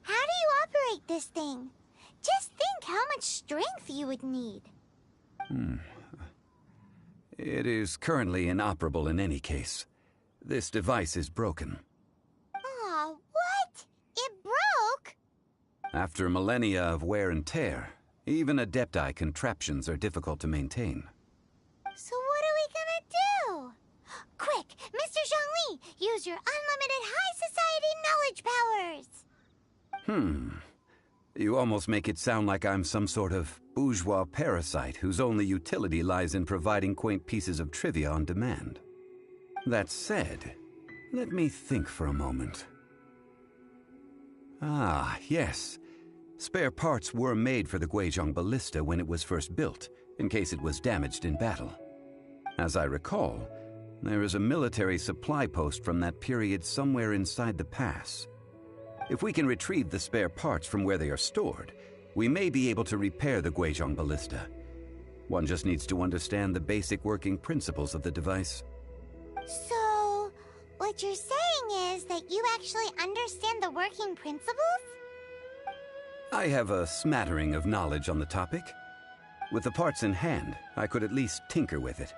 how do you operate this thing? Just think how much strength you would need. It is currently inoperable in any case. This device is broken. Aw, what? It broke? After millennia of wear and tear, even Adepti contraptions are difficult to maintain. So what are we gonna do? Quick, Mr. Zhongli, use your unlimited high society knowledge powers! You almost make it sound like I'm some sort of bourgeois parasite whose only utility lies in providing quaint pieces of trivia on demand. That said, let me think for a moment. Ah, yes. Spare parts were made for the Guizhong Ballista when it was first built, in case it was damaged in battle. As I recall, there is a military supply post from that period somewhere inside the pass. If we can retrieve the spare parts from where they are stored, we may be able to repair the Guizhong Ballista. One just needs to understand the basic working principles of the device. So, what you're saying is that you actually understand the working principles? I have a smattering of knowledge on the topic. With the parts in hand, I could at least tinker with it.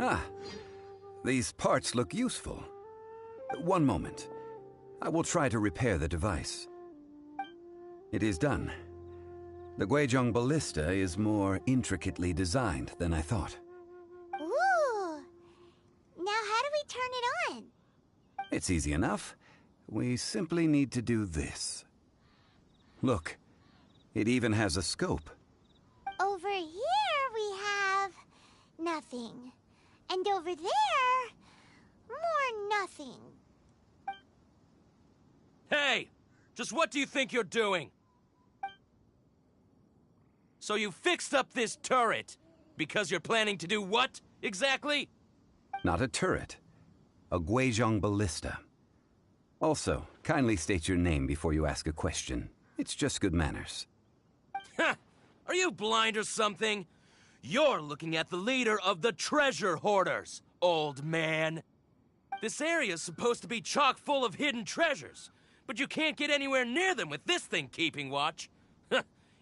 Ah, these parts look useful. One moment. I will try to repair the device. It is done. The Guizhong ballista is more intricately designed than I thought. Ooh! Now how do we turn it on? It's easy enough. We simply need to do this. Look, it even has a scope. Over here we have nothing. And over there, more nothing. Hey! Just what do you think you're doing? So you fixed up this turret because you're planning to do what, exactly? Not a turret. A Guizhong ballista. Also, kindly state your name before you ask a question. It's just good manners. Ha! Are you blind or something? You're looking at the leader of the treasure hoarders, old man. This area's supposed to be chock full of hidden treasures, but you can't get anywhere near them with this thing keeping watch.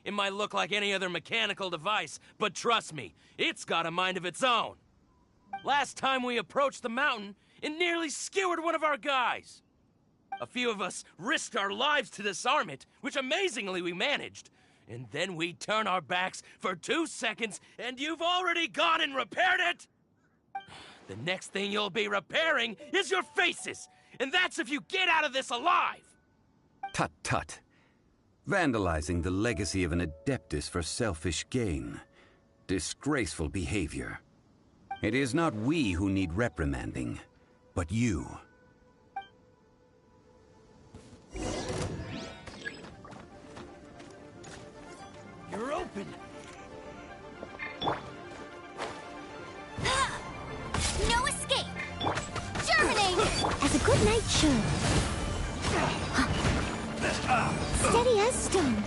It might look like any other mechanical device, but trust me, it's got a mind of its own. Last time we approached the mountain, it nearly skewered one of our guys. A few of us risked our lives to disarm it, which amazingly we managed. And then we turn our backs for 2 seconds, and you've already gone and repaired it? The next thing you'll be repairing is your faces, and that's if you get out of this alive! Tut tut. Vandalizing the legacy of an Adeptus for selfish gain. Disgraceful behavior. It is not we who need reprimanding, but you. You're open! No escape! Germinate! As a good knight should. Steady as stone.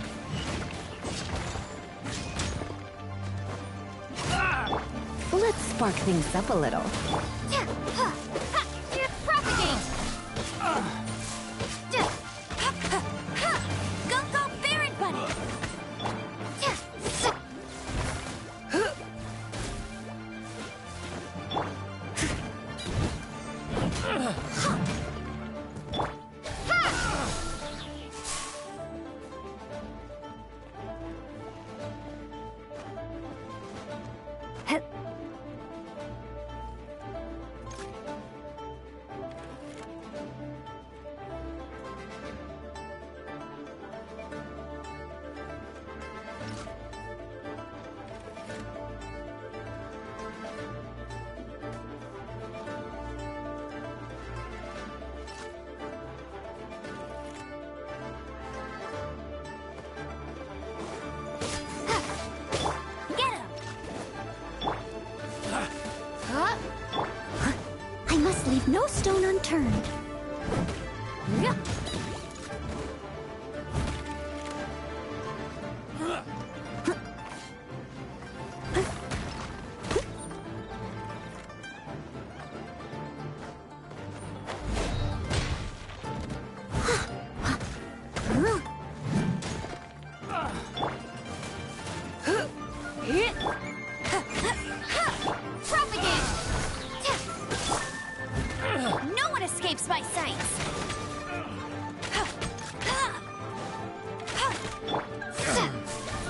Let's spark things up a little. Propagate! Go, Baron Bunny! I must leave no stone unturned. No one escapes my sights!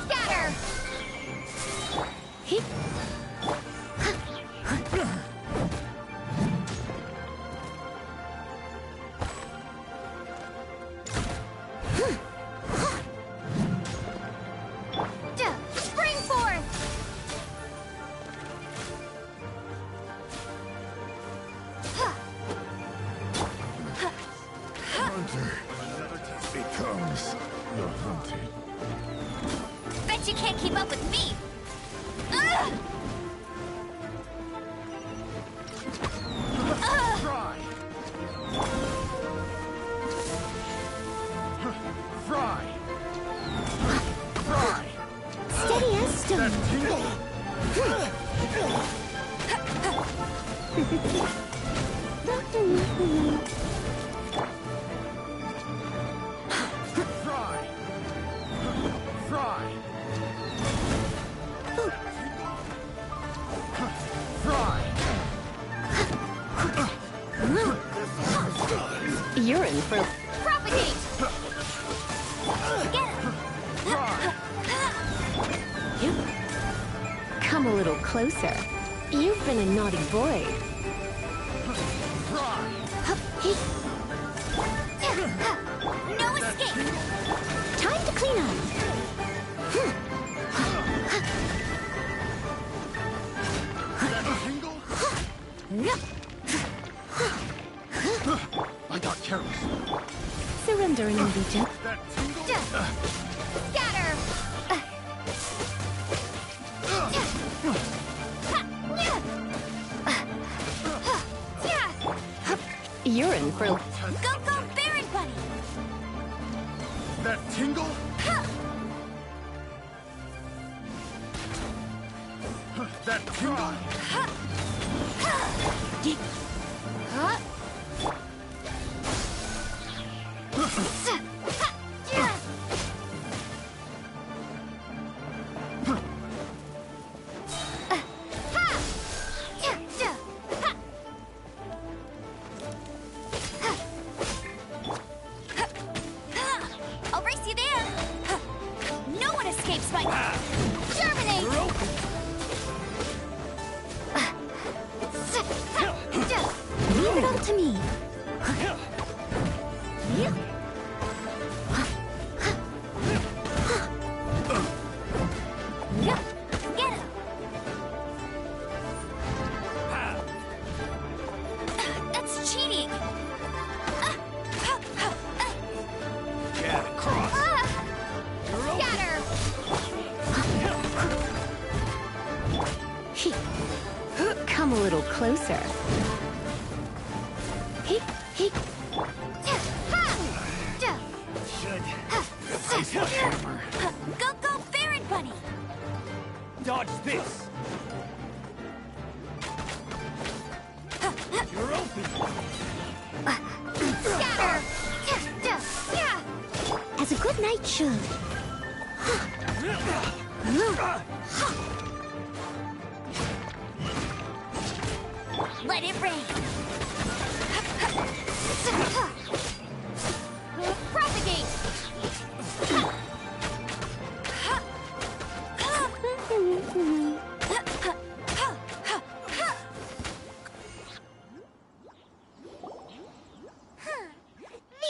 Scatter! Spring forth! Hunter becomes the hunted. Bet you can't keep up with me! Ugh! Fry! Fry! Fry! Steady as stone. Fry! Fry! Fry! You're in for... Propagate! Get him! Come a little closer. You've been a naughty boy. No escape! Time to clean up. I got careless. Surrender and be gentle. Scatter! You're in for... Go, Baron Bunny! That tingle? That tingle? I'll race you there! No one escapes my... Germinate! Leave it all to me. Get him! That's cheating! Yeah, cross. Scatter! Come a little closer. Go, Baron Bunny! Dodge this! You're open! Scatter! As a good knight should. Let it rain! Propagate!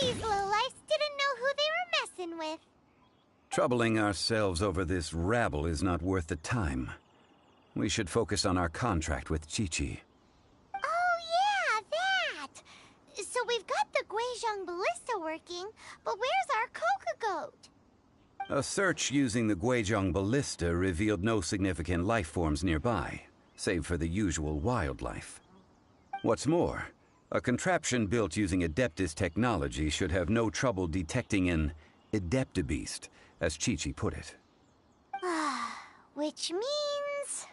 These little lights didn't know who they were messing with. Troubling ourselves over this rabble is not worth the time. We should focus on our contract with Chi-Chi. Oh yeah, that! So we've got the Guizhong Ballista working, but where's our Coca-Goat? A search using the Guizhong Ballista revealed no significant life forms nearby, save for the usual wildlife. What's more, a contraption built using Adeptus technology should have no trouble detecting an Adeptabeast, as Chi-Chi put it. Which means...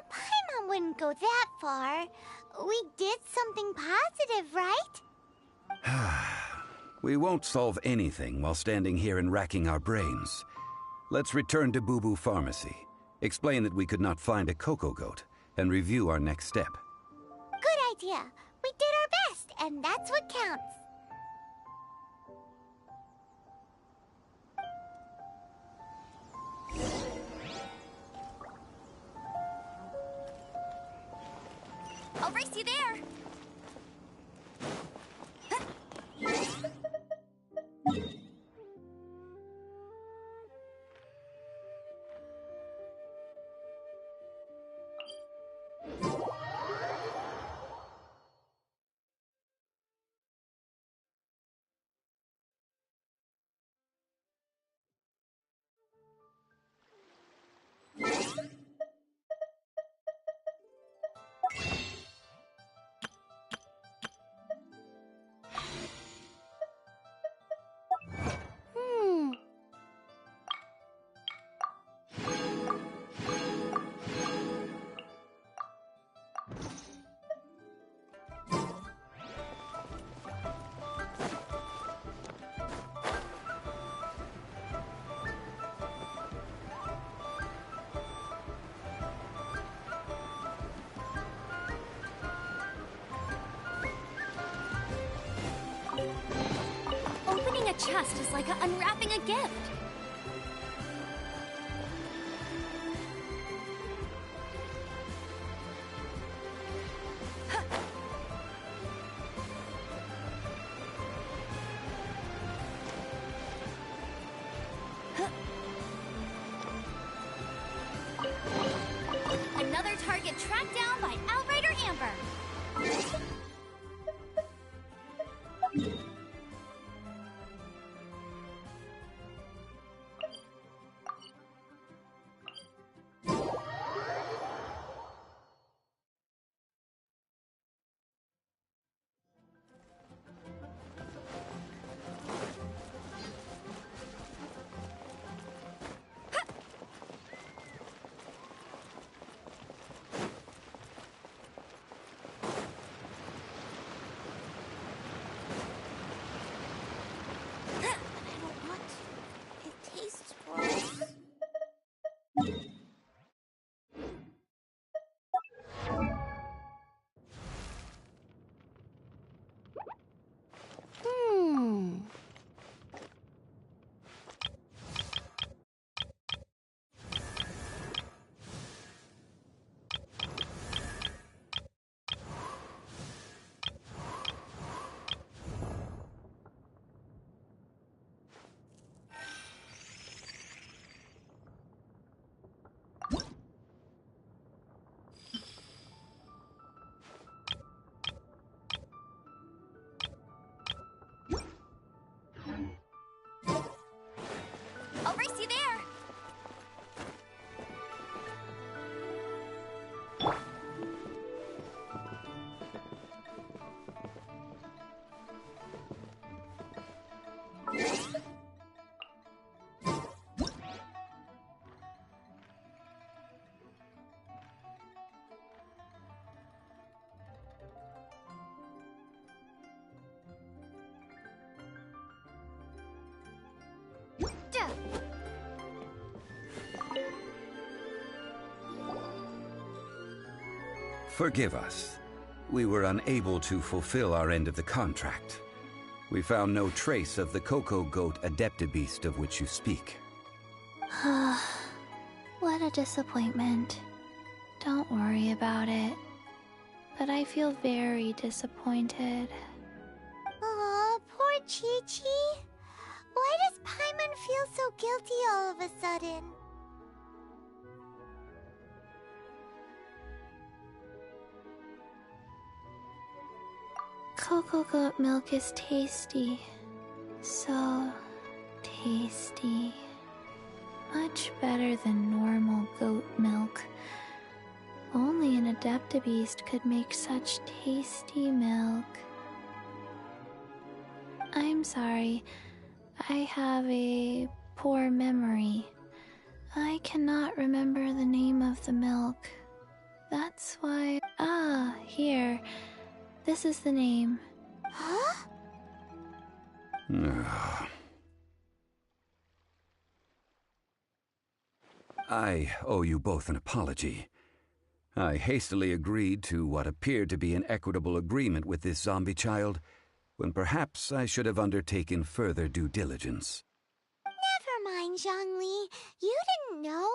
Paimon wouldn't go that far. We did something positive, right? We won't solve anything while standing here and racking our brains. Let's return to Boo Boo Pharmacy, explain that we could not find a Coco-Goat, and review our next step. Good idea. We did our best, and that's what counts. I'll race you there. chest is like unwrapping a gift. Another target tracked down by Outrider Amber. I'll race you there. Forgive us. We were unable to fulfill our end of the contract. We found no trace of the Cocoa Goat Adeptabeast of which you speak. What a disappointment. Don't worry about it. But I feel very disappointed. Aw, poor Chi-Chi. Why does Paimon feel so guilty all of a sudden? Cocoa goat milk is tasty. So tasty. Much better than normal goat milk. Only an Adeptabeast could make such tasty milk. I'm sorry. I have a poor memory. I cannot remember the name of the milk. That's why... Ah, here. This is the name. Huh? I owe you both an apology. I hastily agreed to what appeared to be an equitable agreement with this zombie child, when perhaps I should have undertaken further due diligence. Never mind, Zhongli. You didn't know.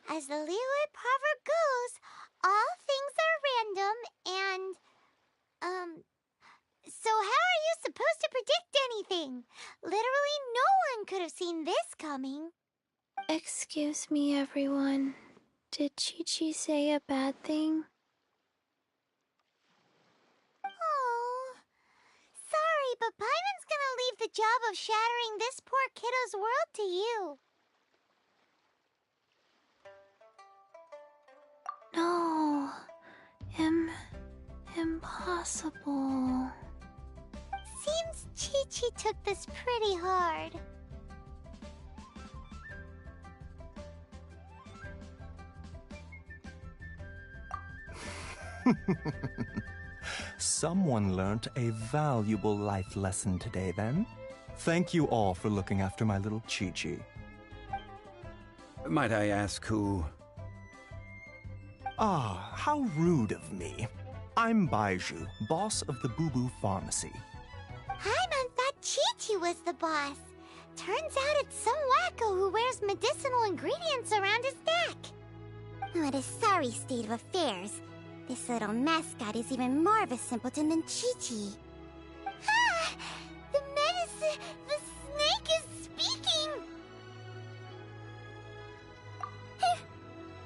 As the Liyue proverb goes, all things are random and... So how are you supposed to predict anything? Literally no one could have seen this coming. Excuse me, everyone. Did Chi-Chi say a bad thing? Oh, sorry, but Paimon's gonna leave the job of shattering this poor kiddo's world to you. No. Impossible. Seems Chi-Chi took this pretty hard. Someone learnt a valuable life lesson today, then. Thank you all for looking after my little Chi-Chi. Might I ask who... Ah, how rude of me. I'm Baiju, boss of the Boo Boo Pharmacy. Paimon thought Chi-Chi was the boss. Turns out it's some wacko who wears medicinal ingredients around his neck. What a sorry state of affairs. This little mascot is even more of a simpleton than Chi-Chi. Ah! The snake is speaking!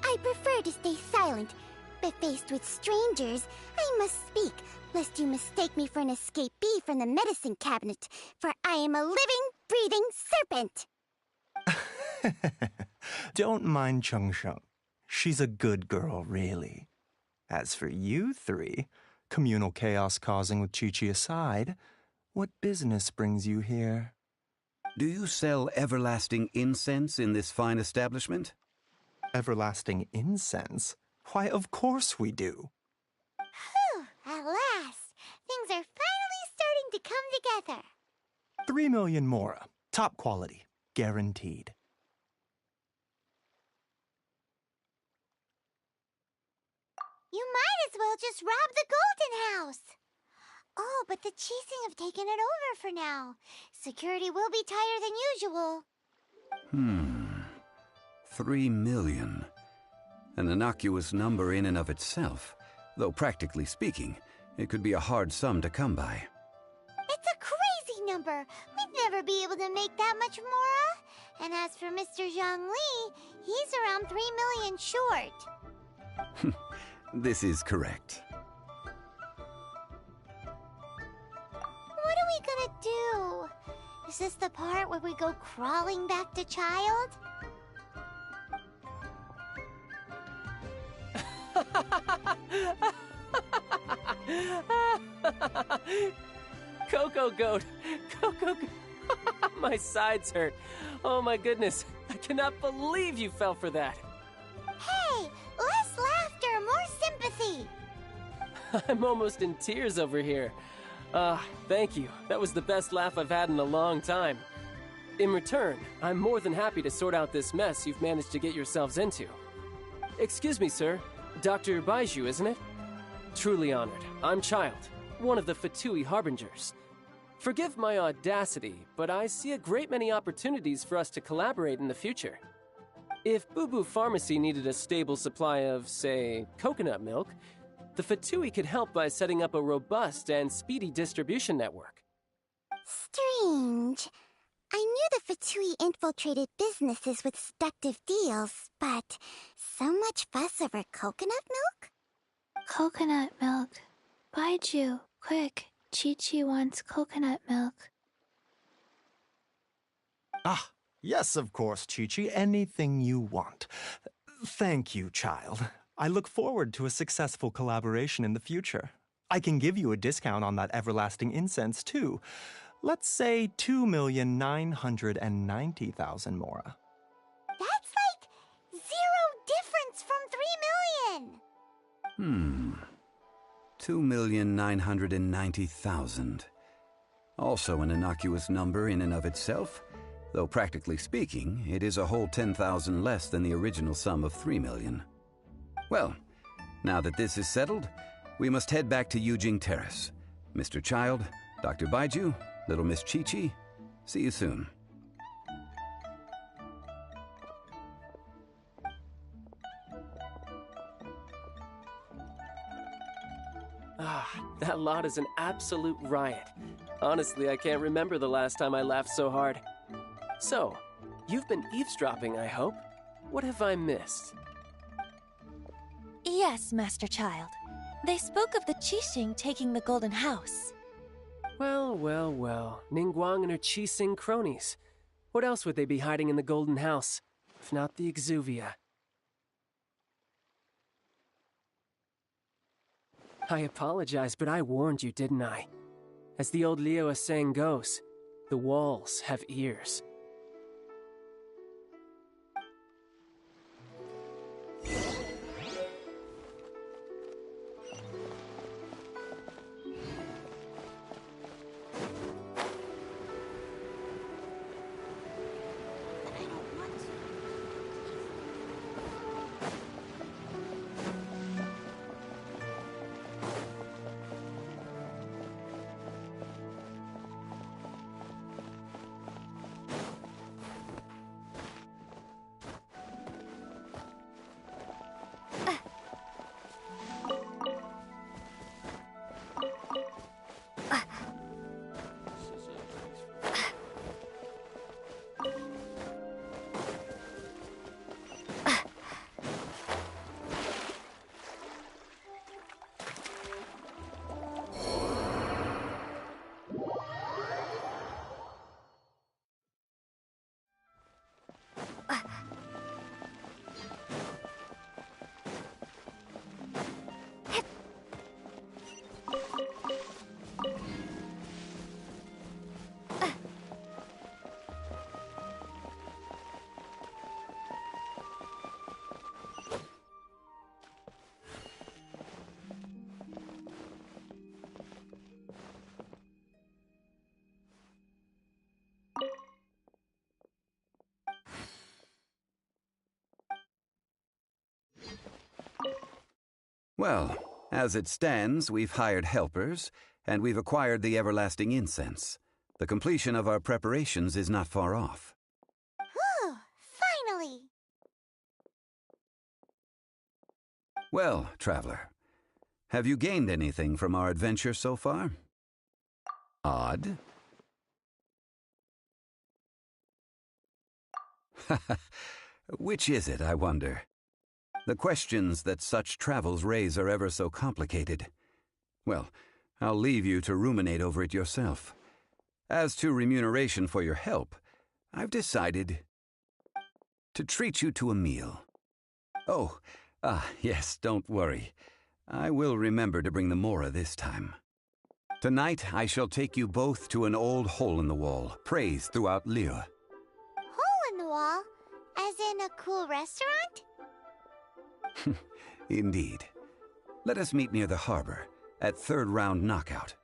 I prefer to stay silent, but faced with strangers, I must speak, lest you mistake me for an escapee from the medicine cabinet, for I am a living, breathing serpent! Don't mind Chung Sheng. She's a good girl, really. As for you three, communal chaos causing with Chi-Chi aside, what business brings you here? Do you sell everlasting incense in this fine establishment? Everlasting incense? Why, of course we do. Whew, at last! Things are finally starting to come together. 3 million mora. Top quality. Guaranteed. You might as well just rob the Golden House. Oh, but the Chising have taken it over for now. Security will be tighter than usual. 3 million. An innocuous number in and of itself, though practically speaking, it could be a hard sum to come by. It's a crazy number. We'd never be able to make that much mora. And as for Mr. Zhang Li, he's around 3 million short. This is correct. What are we gonna do? Is this the part where we go crawling back to Child? Coco Goat! Coco Goat! My sides hurt. Oh my goodness. I cannot believe you fell for that. Hey! Less laughter, more sympathy! I'm almost in tears over here. Thank you. That was the best laugh I've had in a long time. In return, I'm more than happy to sort out this mess you've managed to get yourselves into. Excuse me, sir. Dr. Baiju, isn't it? Truly honored. I'm Child, one of the Fatui Harbingers. Forgive my audacity, but I see a great many opportunities for us to collaborate in the future. If Boo Boo Pharmacy needed a stable supply of, say, coconut milk, the Fatui could help by setting up a robust and speedy distribution network. Strange. I knew the Fatui infiltrated businesses with seductive deals, but so much fuss over coconut milk? Coconut milk. Baiju, quick. Chi-Chi wants coconut milk. Ah, yes, of course, Chi-Chi. Anything you want. Thank you, Child. I look forward to a successful collaboration in the future. I can give you a discount on that everlasting incense, too. Let's say 2,990,000 mora. That's like 0 difference from 3 million! 2,990,000. Also an innocuous number in and of itself, though practically speaking, it is a whole 10,000 less than the original sum of 3 million. Well, now that this is settled, we must head back to Yujing Terrace. Mr. Child, Dr. Baiju, Little Miss Chi-Chi, see you soon. That lot is an absolute riot. Honestly, I can't remember the last time I laughed so hard. So, you've been eavesdropping, I hope? What have I missed? Yes, Master Child. They spoke of the Qixing taking the Golden House. Well, well, well. Ningguang and her Qixing cronies. What else would they be hiding in the Golden House, if not the Exuvia? I apologize, but I warned you, didn't I? As the old Liu saying goes, the walls have ears. Well, as it stands, we've hired helpers, and we've acquired the everlasting incense. The completion of our preparations is not far off. Whew! Finally! Well, traveler, have you gained anything from our adventure so far? Odd. Which is it, I wonder? The questions that such travels raise are ever so complicated. Well, I'll leave you to ruminate over it yourself. As to remuneration for your help, I've decided to treat you to a meal. Oh, yes, don't worry. I will remember to bring the Mora this time. Tonight, I shall take you both to an old hole-in-the-wall, praised throughout Liyue. Hole in the wall? As in a cool restaurant? Indeed. Let us meet near the harbor, at third round knockout.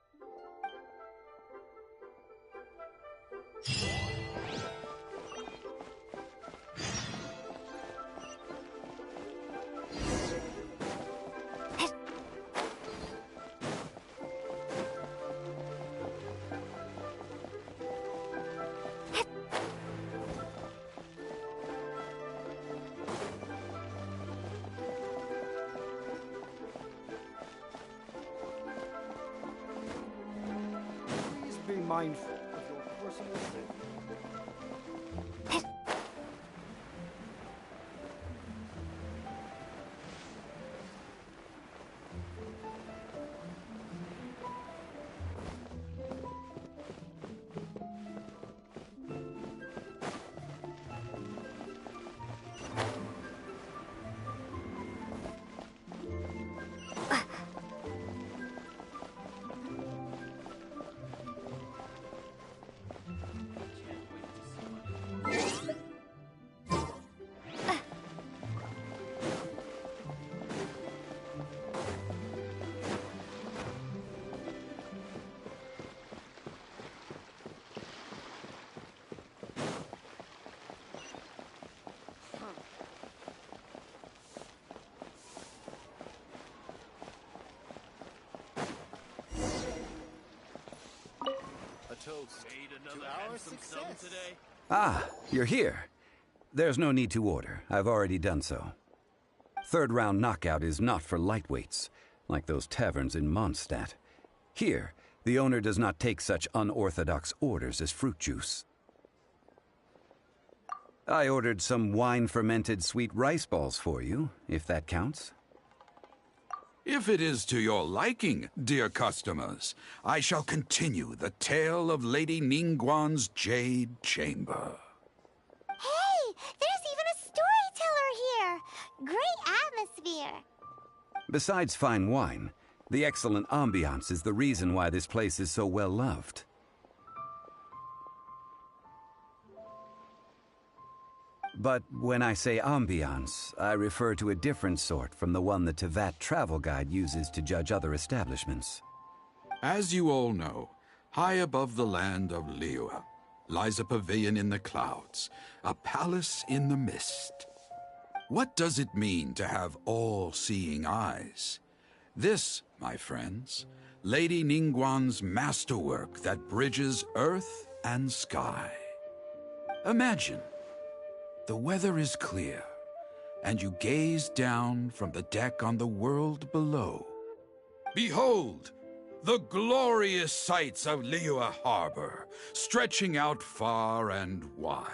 Be mindful of your personal safety. Toast. Another handsome sum today. Ah, you're here. There's no need to order. I've already done so. Third round knockout is not for lightweights, like those taverns in Mondstadt. Here, the owner does not take such unorthodox orders as fruit juice. I ordered some wine-fermented sweet rice balls for you, if that counts. If it is to your liking, dear customers, I shall continue the tale of Lady Ningguang's Jade Chamber. Hey, there's even a storyteller here! Great atmosphere! Besides fine wine, the excellent ambiance is the reason why this place is so well loved. But when I say ambiance, I refer to a different sort from the one the Tevat travel guide uses to judge other establishments. As you all know, high above the land of Liyue lies a pavilion in the clouds, a palace in the mist. What does it mean to have all-seeing eyes? This, my friends, Lady Ningguang's masterwork that bridges earth and sky. Imagine. The weather is clear, and you gaze down from the deck on the world below. Behold, the glorious sights of Liyue Harbor, stretching out far and wide.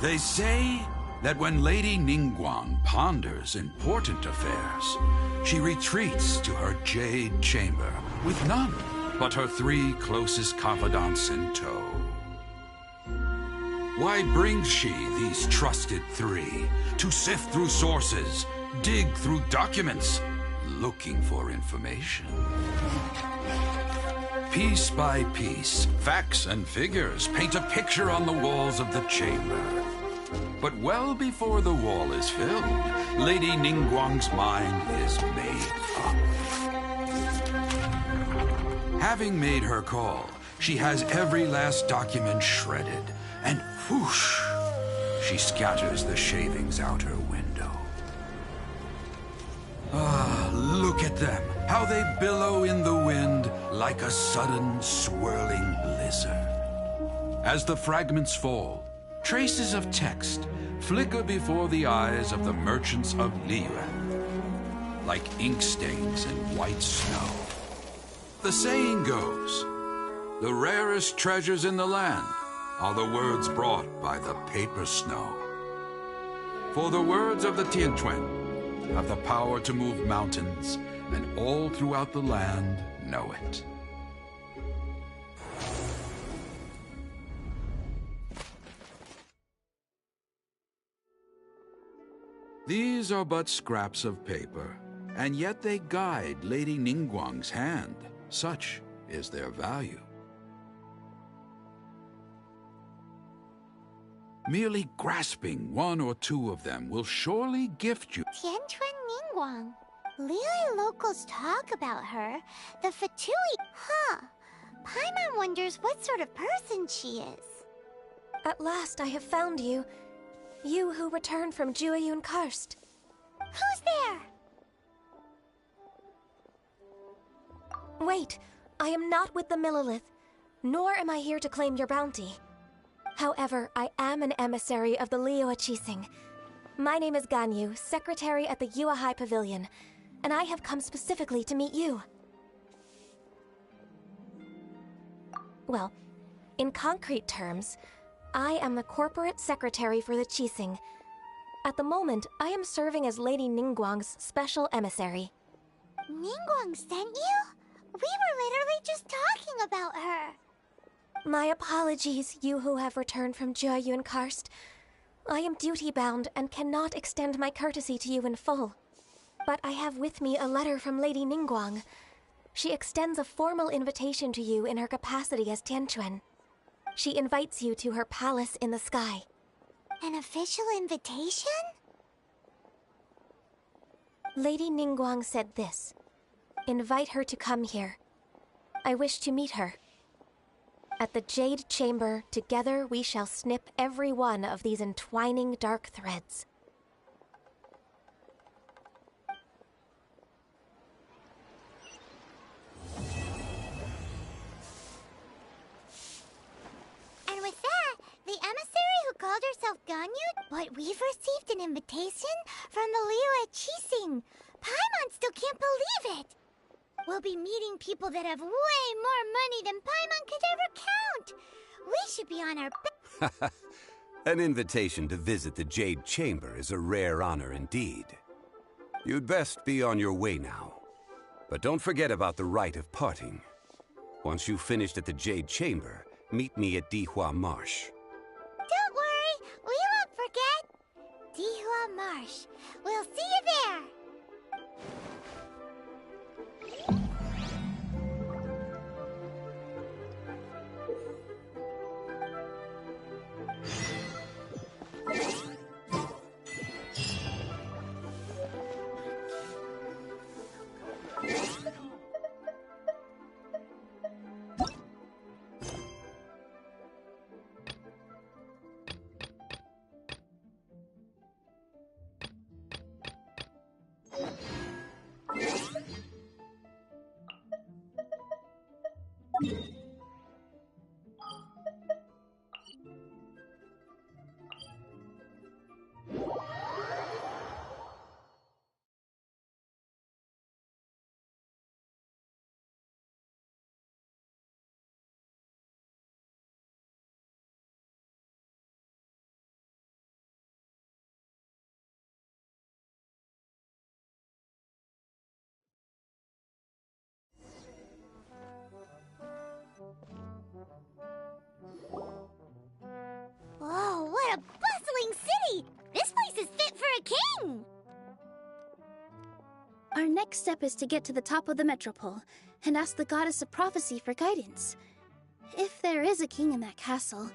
They say that when Lady Ningguang ponders important affairs, she retreats to her jade chamber with none but her 3 closest confidants in tow. Why brings she these trusted 3 to sift through sources, dig through documents, looking for information? Piece by piece, facts and figures paint a picture on the walls of the chamber. But well before the wall is filled, Lady Ningguang's mind is made up. Having made her call, she has every last document shredded, and whoosh, she scatters the shavings out her window. Ah, look at them, how they billow in the wind like a sudden swirling blizzard. As the fragments fall, traces of text flicker before the eyes of the merchants of Liyue, like ink stains in white snow. The saying goes, the rarest treasures in the land are the words brought by the paper snow. For the words of the Tianquan have the power to move mountains, and all throughout the land know it. These are but scraps of paper, and yet they guide Lady Ningguang's hand. Such is their value. Merely grasping one or two of them will surely gift you. Tianquan Ningguang. Liyue locals talk about her. The Fatui. Huh. Paimon wonders what sort of person she is. At last I have found you. You who returned from Jueyun Karst. Who's there? Wait, I am not with the Millelith, nor am I here to claim your bounty. However, I am an emissary of the Liyue Qixing. My name is Ganyu, secretary at the Yuehai Pavilion, and I have come specifically to meet you. Well, in concrete terms, I am the corporate secretary for the Qixing. At the moment, I am serving as Lady Ningguang's special emissary. Ningguang sent you? We were literally just talking about her. My apologies, you who have returned from Jueyun Karst. I am duty-bound and cannot extend my courtesy to you in full. But I have with me a letter from Lady Ningguang. She extends a formal invitation to you in her capacity as Tianquan. She invites you to her palace in the sky. An official invitation? Lady Ningguang said this. Invite her to come here. I wish to meet her. At the Jade Chamber, together we shall snip every one of these entwining dark threads. And with that, the emissary who called herself Ganyu, but we've received an invitation from the Liyue Qixing. Paimon still can't believe it. We'll be meeting people that have way more money than Paimon could ever count. We should be on our An invitation to visit the Jade Chamber is a rare honor indeed. You'd best be on your way now. But don't forget about the rite of parting. Once you've finished at the Jade Chamber, meet me at Dihua Marsh. Don't worry, we won't forget. Dihua Marsh. We'll see you there. Whoa, what a bustling city! This place is fit for a king! Our next step is to get to the top of the metropole and ask the goddess of prophecy for guidance. If there is a king in that castle,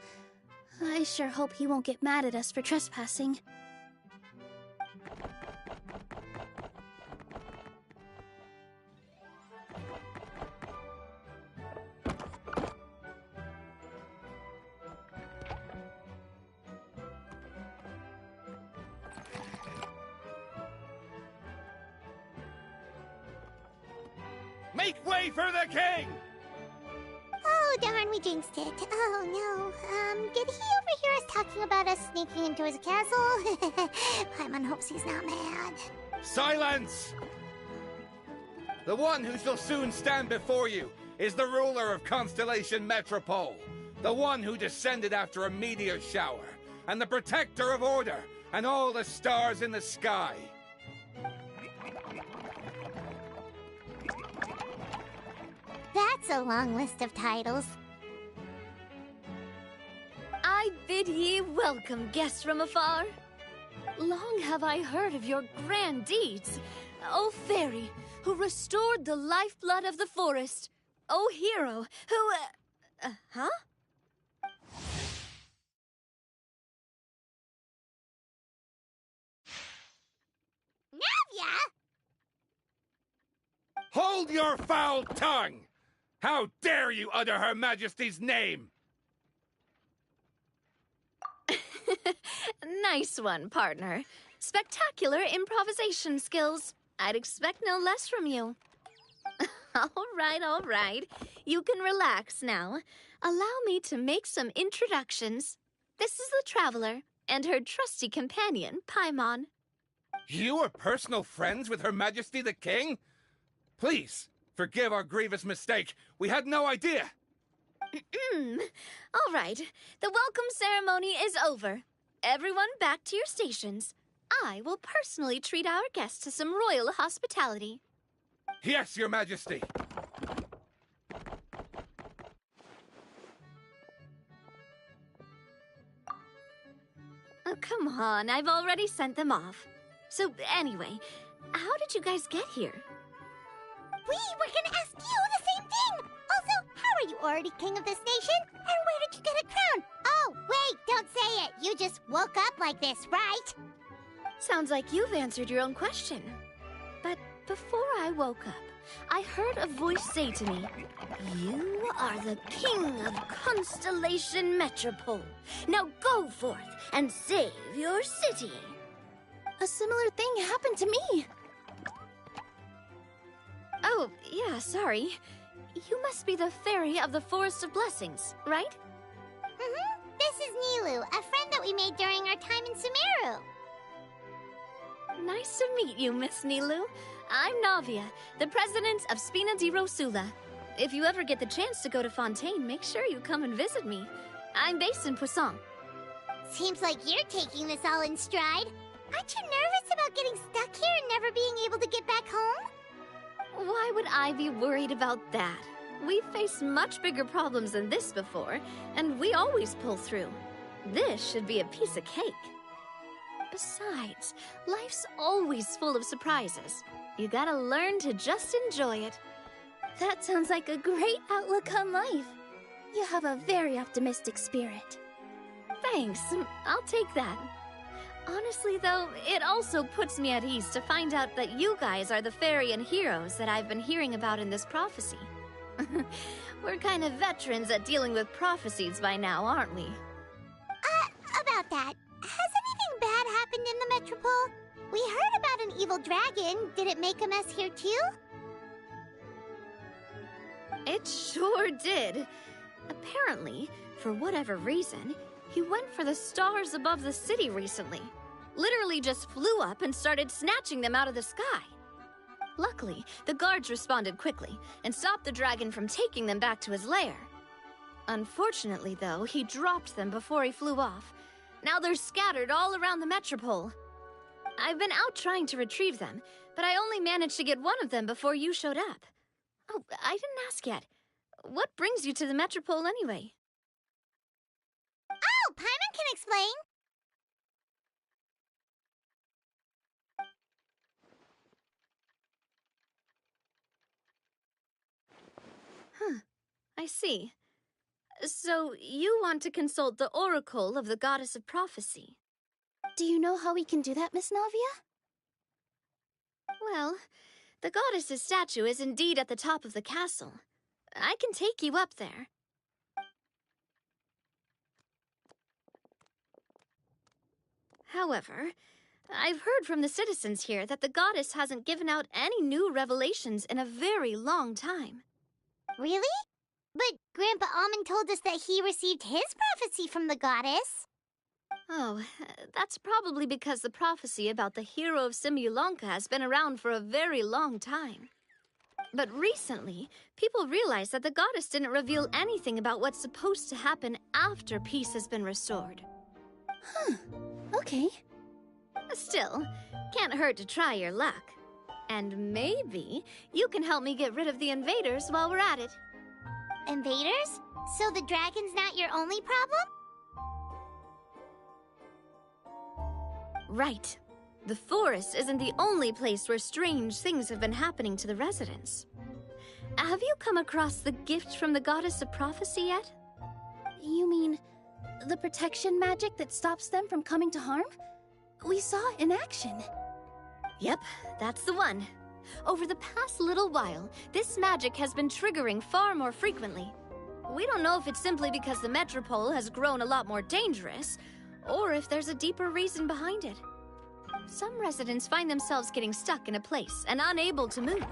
I sure hope he won't get mad at us for trespassing. Make way for the king! Oh, darn, we jinxed it. Oh, no. Did he overhear us talking about us sneaking into his castle? Paimon hopes he's not mad. Silence! The one who shall soon stand before you is the ruler of Constellation Metropole, the one who descended after a meteor shower, and the protector of order and all the stars in the sky. That's a long list of titles. I bid ye welcome, guests from afar. Long have I heard of your grand deeds, O fairy, who restored the lifeblood of the forest, O hero, who, huh? Navia! Hold your foul tongue! How dare you utter Her Majesty's name? Nice one, partner. Spectacular improvisation skills. I'd expect no less from you. All right. You can relax now. Allow me to make some introductions. This is the Traveler, and her trusty companion, Paimon. You are personal friends with Her Majesty the King? Please, forgive our grievous mistake. We had no idea. All right. The welcome ceremony is over. Everyone back to your stations. I will personally treat our guests to some royal hospitality. Yes, Your Majesty. Oh, come on. I've already sent them off. So, anyway, how did you guys get here? We were gonna ask you the same thing! Also, how are you already king of this nation? And where did you get a crown? Oh, wait, don't say it! You just woke up like this, right? Sounds like you've answered your own question. But before I woke up, I heard a voice say to me, "You are the king of Constellation Metropole. Now go forth and save your city." A similar thing happened to me. Oh, yeah, sorry. You must be the fairy of the Forest of Blessings, right? This is Nilu, a friend that we made during our time in Sumeru. Nice to meet you, Miss Nilu. I'm Navia, the president of Spina di Rosula. If you ever get the chance to go to Fontaine, make sure you come and visit me. I'm based in Poisson. Seems like you're taking this all in stride. Aren't you nervous about getting stuck here and never being able to get back home? Why would I be worried about that? We've faced much bigger problems than this before, and we always pull through. This should be a piece of cake. Besides, life's always full of surprises. You gotta learn to just enjoy it. That sounds like a great outlook on life. You have a very optimistic spirit. Thanks, I'll take that. Honestly, though, it also puts me at ease to find out that you guys are the fairy and heroes that I've been hearing about in this prophecy. We're kind of veterans at dealing with prophecies by now, aren't we? About that, has anything bad happened in the Metropole? We heard about an evil dragon. Did it make a mess here too? It sure did. Apparently, for whatever reason, he went for the stars above the city recently. Literally just flew up and started snatching them out of the sky. Luckily, the guards responded quickly and stopped the dragon from taking them back to his lair. Unfortunately, though, he dropped them before he flew off. Now they're scattered all around the Metropole. I've been out trying to retrieve them, but I only managed to get one of them before you showed up. Oh, I didn't ask yet. What brings you to the Metropole anyway? Oh, Paimon can explain. Huh, I see. So, you want to consult the Oracle of the Goddess of Prophecy. Do you know how we can do that, Miss Navia? Well, the goddess's statue is indeed at the top of the castle. I can take you up there. However, I've heard from the citizens here that the goddess hasn't given out any new revelations in a very long time. Really? But Grandpa Almond told us that he received his prophecy from the goddess. Oh, that's probably because the prophecy about the hero of Simulanka has been around for a very long time. But recently, people realized that the goddess didn't reveal anything about what's supposed to happen after peace has been restored. Huh. Okay. Still, can't hurt to try your luck. And maybe you can help me get rid of the invaders while we're at it. Invaders? So the dragon's not your only problem? Right. The forest isn't the only place where strange things have been happening to the residents. Have you come across the gift from the goddess of prophecy yet? You mean the protection magic that stops them from coming to harm? We saw it in action. Yep, that's the one. Over the past little while, this magic has been triggering far more frequently. We don't know if it's simply because the metropole has grown a lot more dangerous, or if there's a deeper reason behind it. Some residents find themselves getting stuck in a place and unable to move.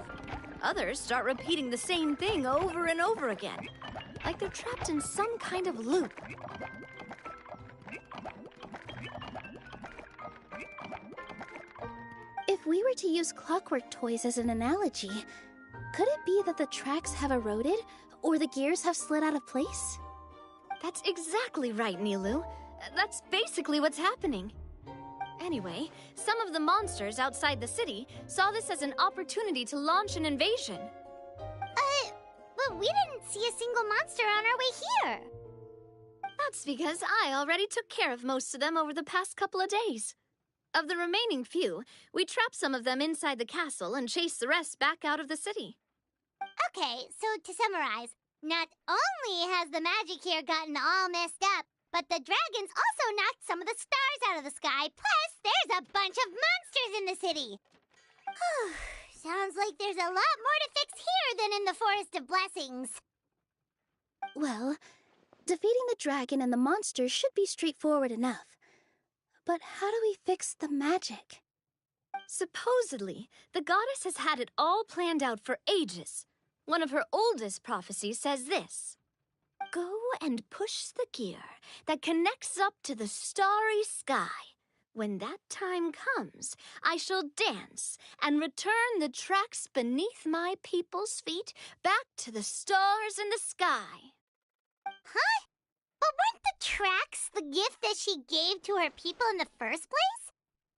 Others start repeating the same thing over and over again, like they're trapped in some kind of loop. If we were to use clockwork toys as an analogy, could it be that the tracks have eroded, or the gears have slid out of place? That's exactly right, Nilu. That's basically what's happening. Anyway, some of the monsters outside the city saw this as an opportunity to launch an invasion. But we didn't see a single monster on our way here. That's because I already took care of most of them over the past couple of days. Of the remaining few, we trapped some of them inside the castle and chased the rest back out of the city. Okay, so to summarize, not only has the magic here gotten all messed up, but the dragons also knocked some of the stars out of the sky, plus there's a bunch of monsters in the city. Sounds like there's a lot more to fix here than in the Forest of Blessings. Well, defeating the dragon and the monsters should be straightforward enough. But how do we fix the magic? Supposedly, the goddess has had it all planned out for ages. One of her oldest prophecies says this: "Go and push the gear that connects up to the starry sky. When that time comes, I shall dance and return the tracks beneath my people's feet back to the stars in the sky." Huh? But weren't the tracks the gift that she gave to her people in the first place?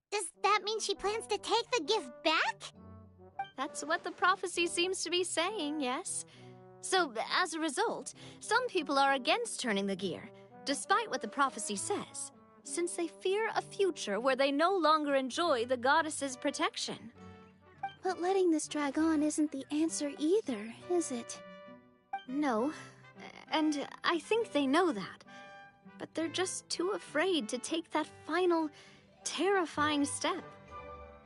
Does that mean she plans to take the gift back? That's what the prophecy seems to be saying, yes. So, as a result, some people are against turning the gear, despite what the prophecy says, since they fear a future where they no longer enjoy the goddess's protection. But letting this drag on isn't the answer either, is it? No, and I think they know that. But they're just too afraid to take that final, terrifying step.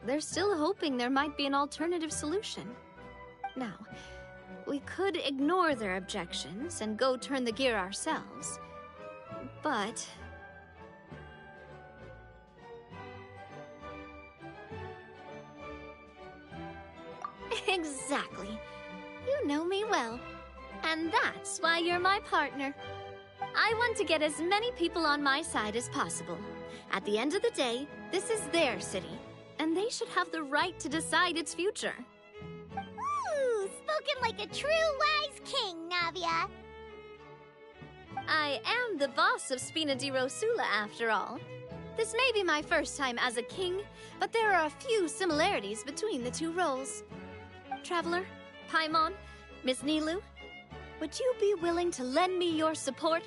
They're still hoping there might be an alternative solution. Now, we could ignore their objections and go turn the gear ourselves, but... Exactly. You know me well. And that's why you're my partner. I want to get as many people on my side as possible. At the end of the day, this is their city, and they should have the right to decide its future. Ooh, spoken like a true wise king, Navia. I am the boss of Spina di Rosula, after all. This may be my first time as a king, but there are a few similarities between the two roles. Traveler, Paimon, Miss Nilu, would you be willing to lend me your support?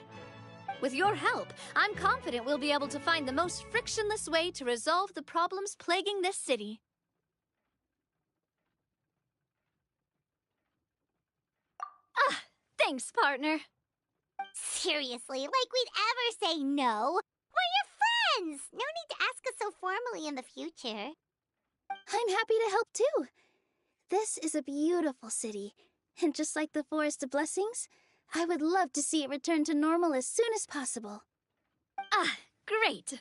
With your help, I'm confident we'll be able to find the most frictionless way to resolve the problems plaguing this city. Ah, thanks, partner. Seriously, like we'd ever say no. We're your friends! No need to ask us so formally in the future. I'm happy to help too. This is a beautiful city, and just like the Forest of Blessings, I would love to see it return to normal as soon as possible. Ah, great.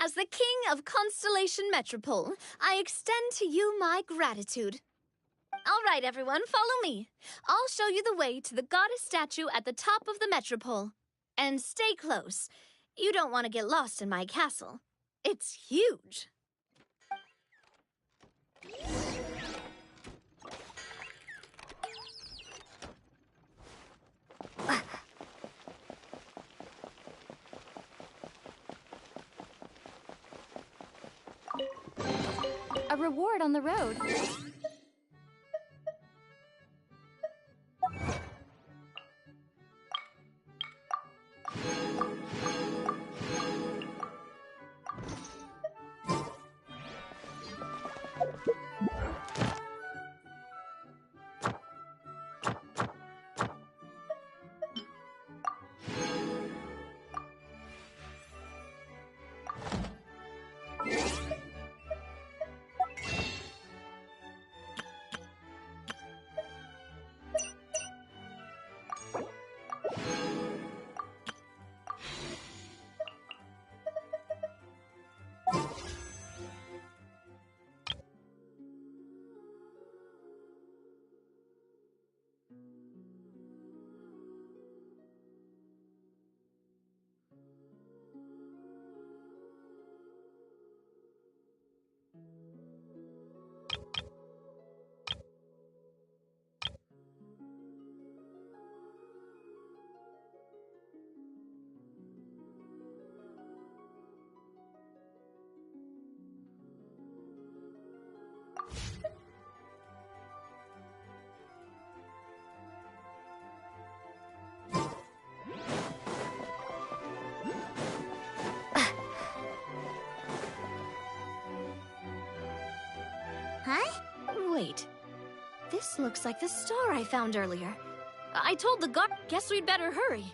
As the King of Constellation Metropole, I extend to you my gratitude. All right, everyone, follow me. I'll show you the way to the goddess statue at the top of the Metropole. And stay close. You don't want to get lost in my castle. It's huge. A reward on the road. Huh? Wait. This looks like the star I found earlier. I told the guard. Guess we'd better hurry.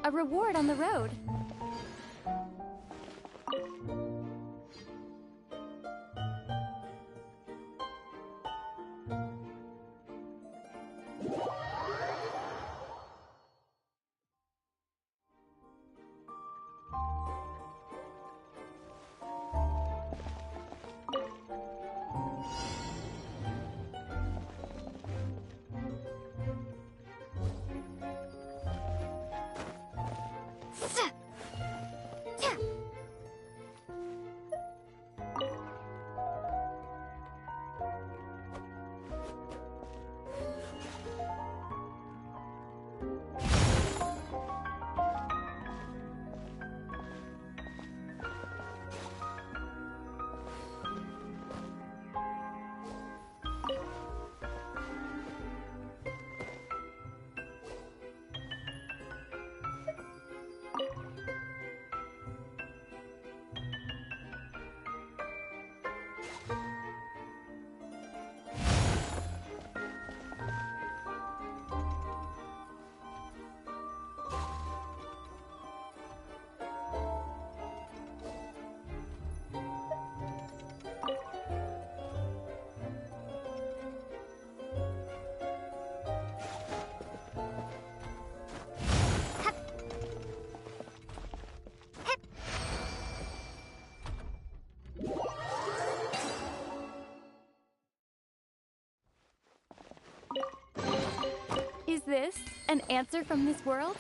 A reward on the road. this? An answer from this world?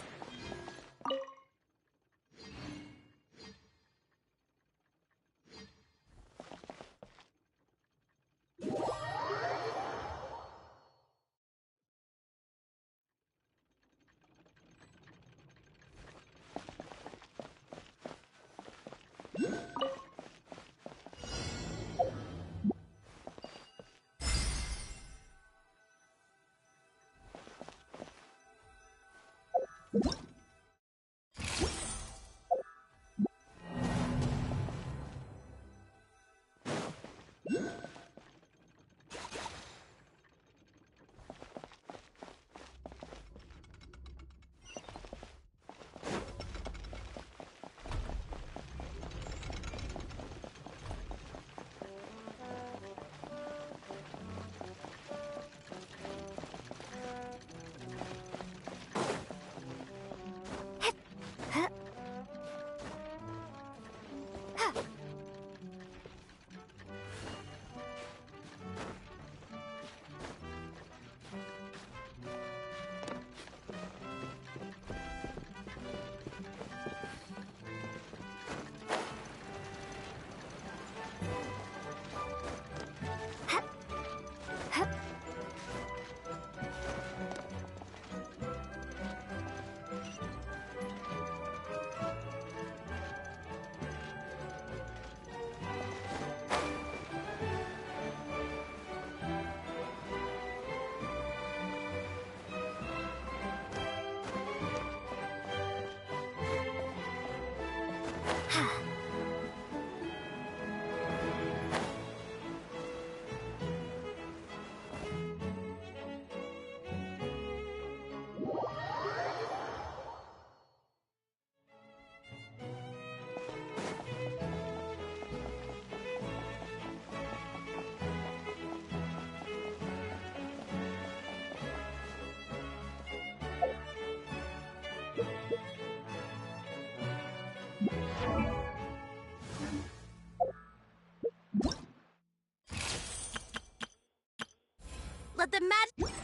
Let the magic...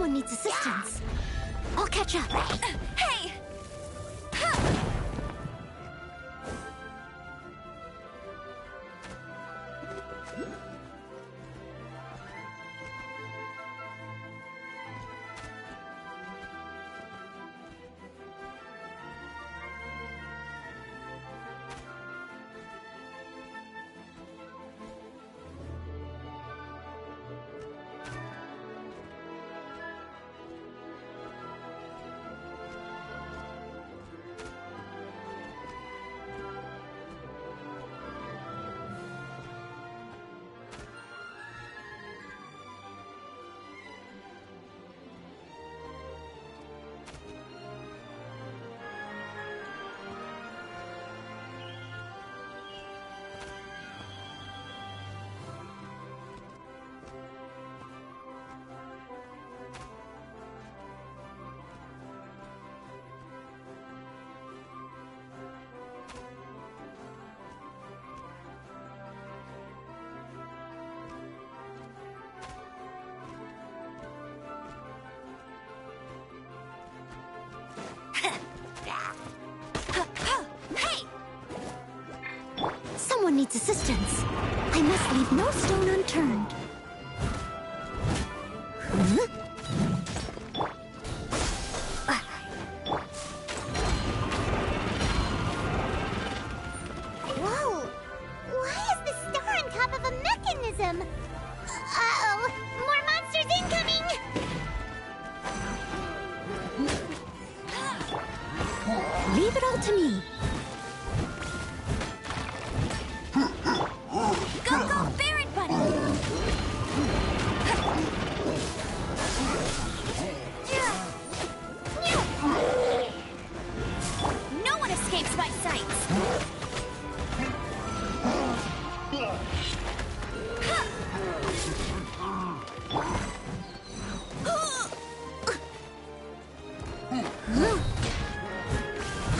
Someone needs assistance. I'll catch up. Hey! Someone needs assistance. I must leave no stone unturned. Huh? Whoa! Why is the star on top of a mechanism? Uh-oh! More monsters incoming! Leave it all to me. Go, go, Baron Bunny! No one escapes my sights!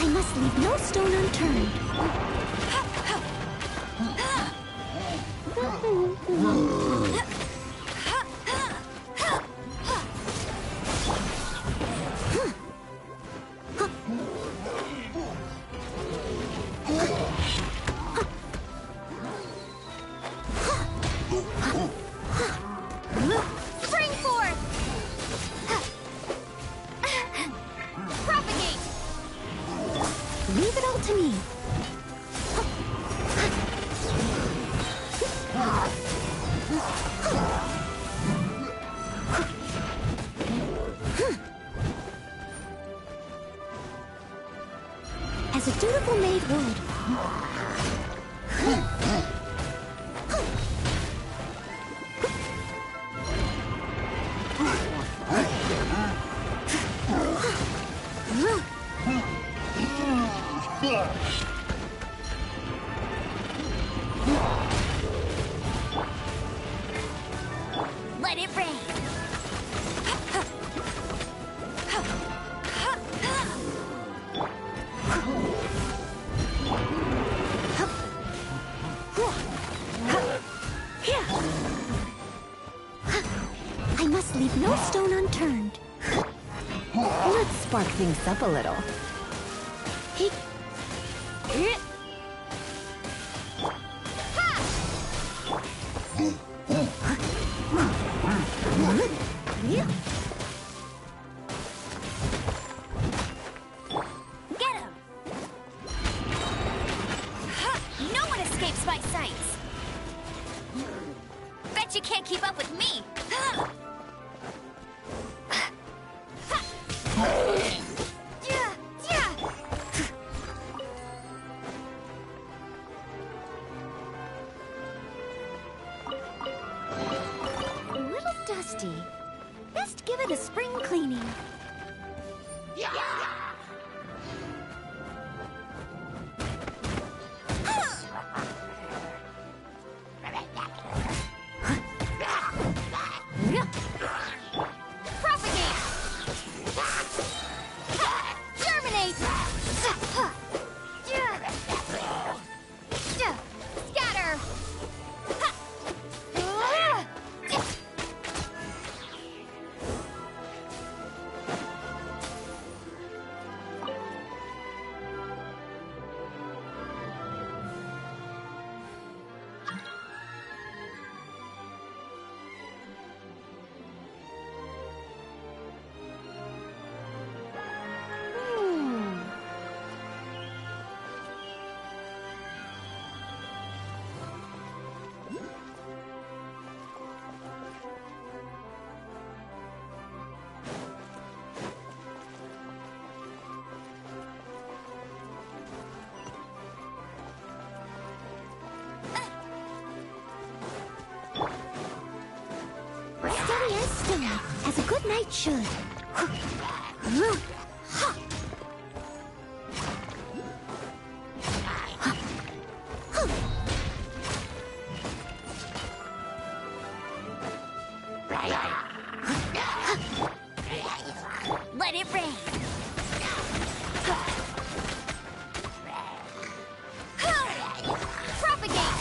I must leave no stone unturned. Spring forth! Propagate! Leave it all to me. As a dutiful maid would. Let it rain! I must leave no stone unturned. Let's spark things up a little. Get him! No one escapes my sights! Bet you can't keep up with me! A little dusty. Best give it a spring cleaning. Propagate! Germinate! Scatter! stone, as a good knight should. Let it rain. Propagate.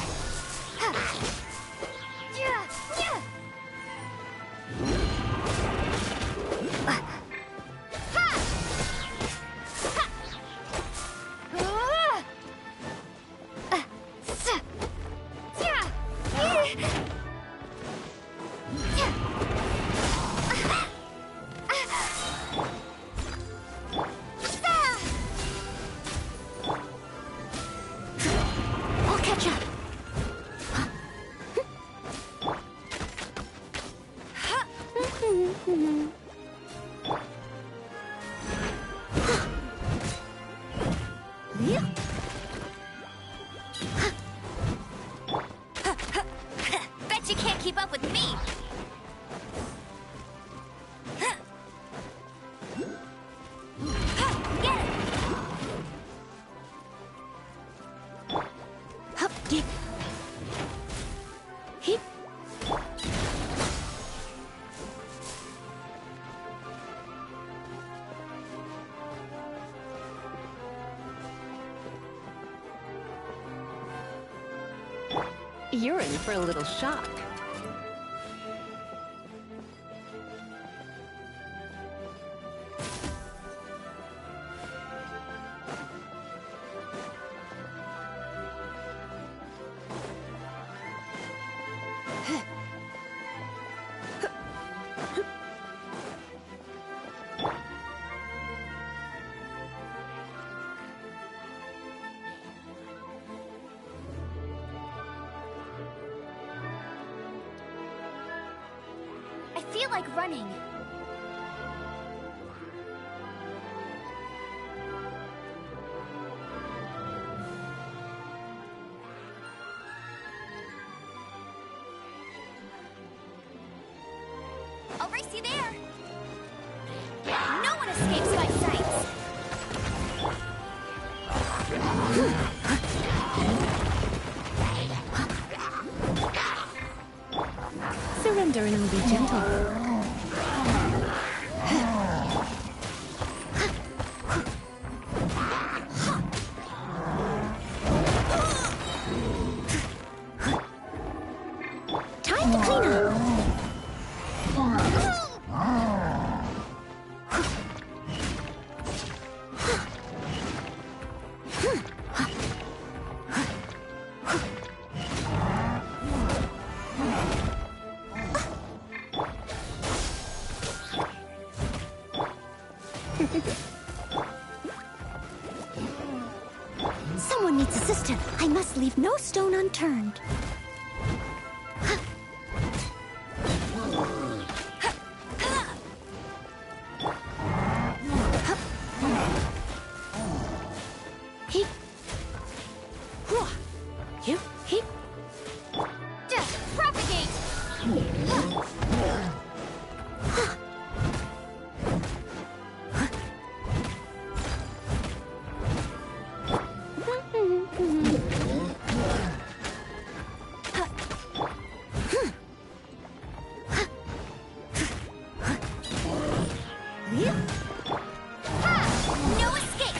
I'll catch up. Bet you can't keep up with me. Get it. Hup, get. Hip. You're in for a little shock. I feel like running. I'll race you there. No one escapes my sights. Surrender and it'll be gentle. Time to clean up. Someone needs assistance. I must leave no stone unturned. Hip. Hip. Hip. Propagate. No escape.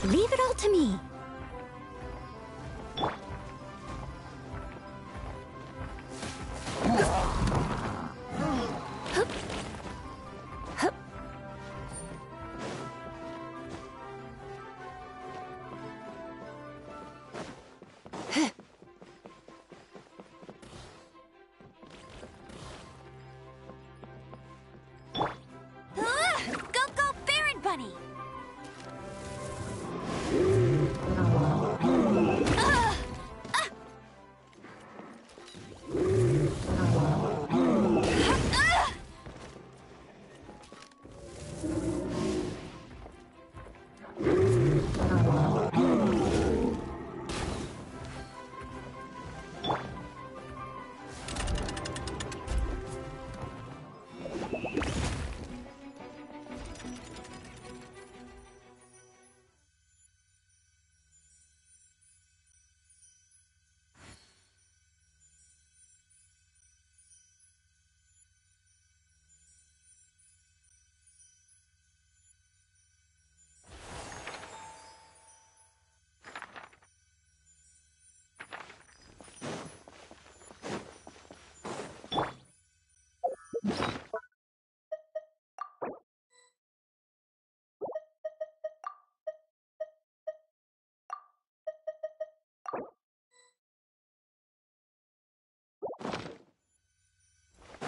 Leave it all to me. Go, go, Baron Bunny!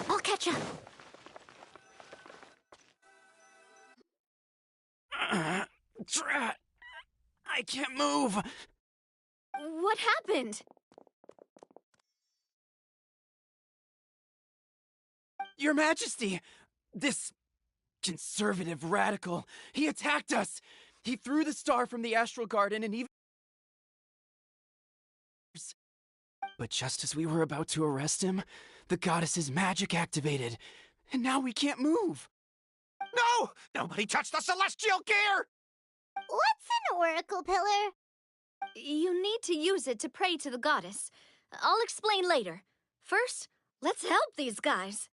I'll catch up. Drat! I can't move! What happened? Your Majesty! This conservative radical, he attacked us! He threw the star from the Astral Garden and even... But just as we were about to arrest him, the goddess's magic activated, and now we can't move. No! Nobody touched the celestial gear! What's an oracle pillar? You need to use it to pray to the goddess. I'll explain later. First, let's help these guys.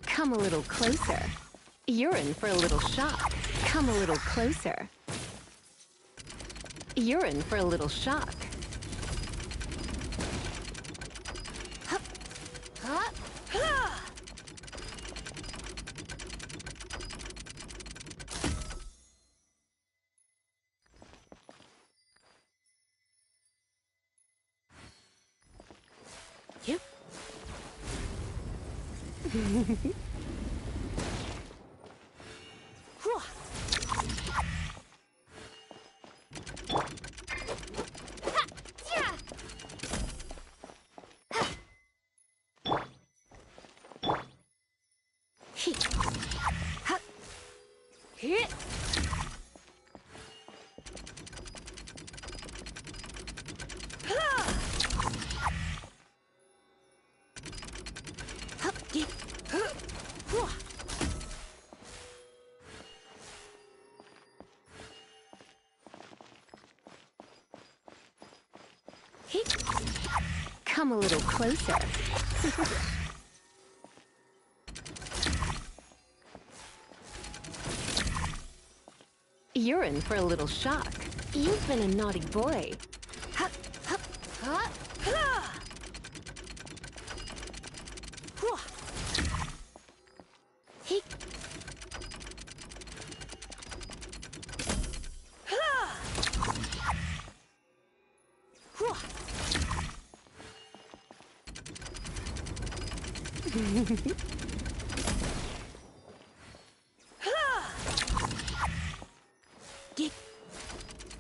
Come a little closer. You're in for a little shock. Come a little closer. You're in for a little shock. Yep. Come a little closer. You're in for a little shock. You've been a naughty boy.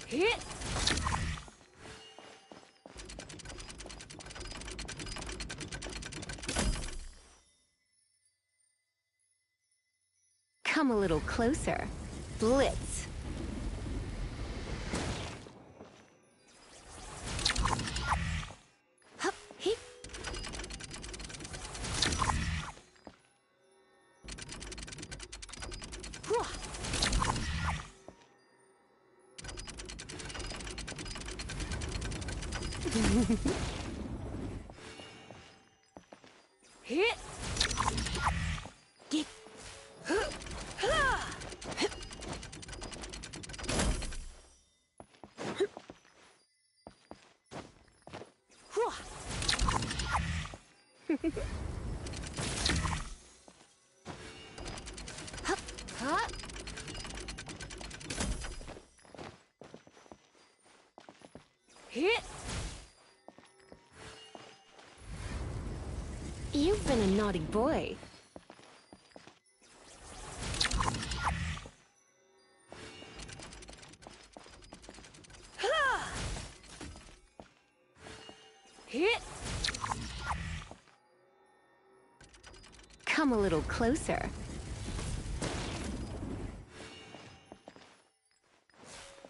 Hit! Come a little closer. Blitz. Hup, hit! Hwah! Hit! Get! Hup, hup. Hit! You've been a naughty boy. Hit! Come a little closer.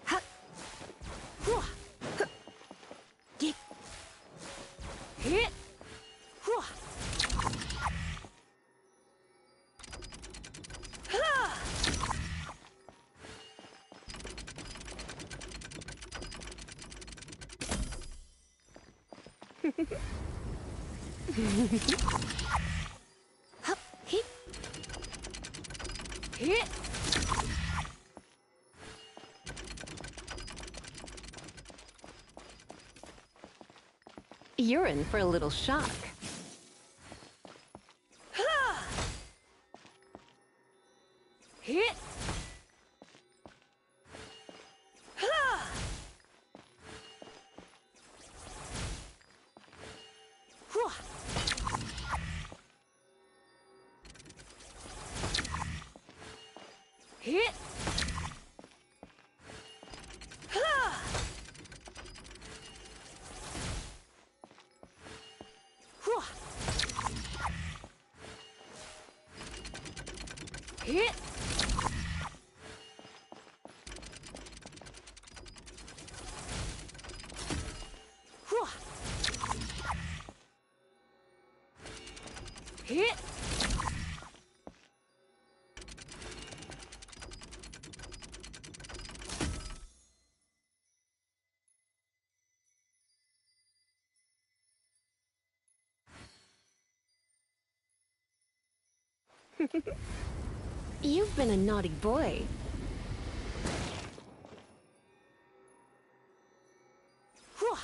Hup! Hwah! Hup! Get! Hit! Hwah! Ha! Hup, hit. Hit. You're in for a little shock. Ha! Hit. Ha! Hwah! Hit. Ha! Hwah! Hit. Hwah! Hit. You've been a naughty boy. Hwah!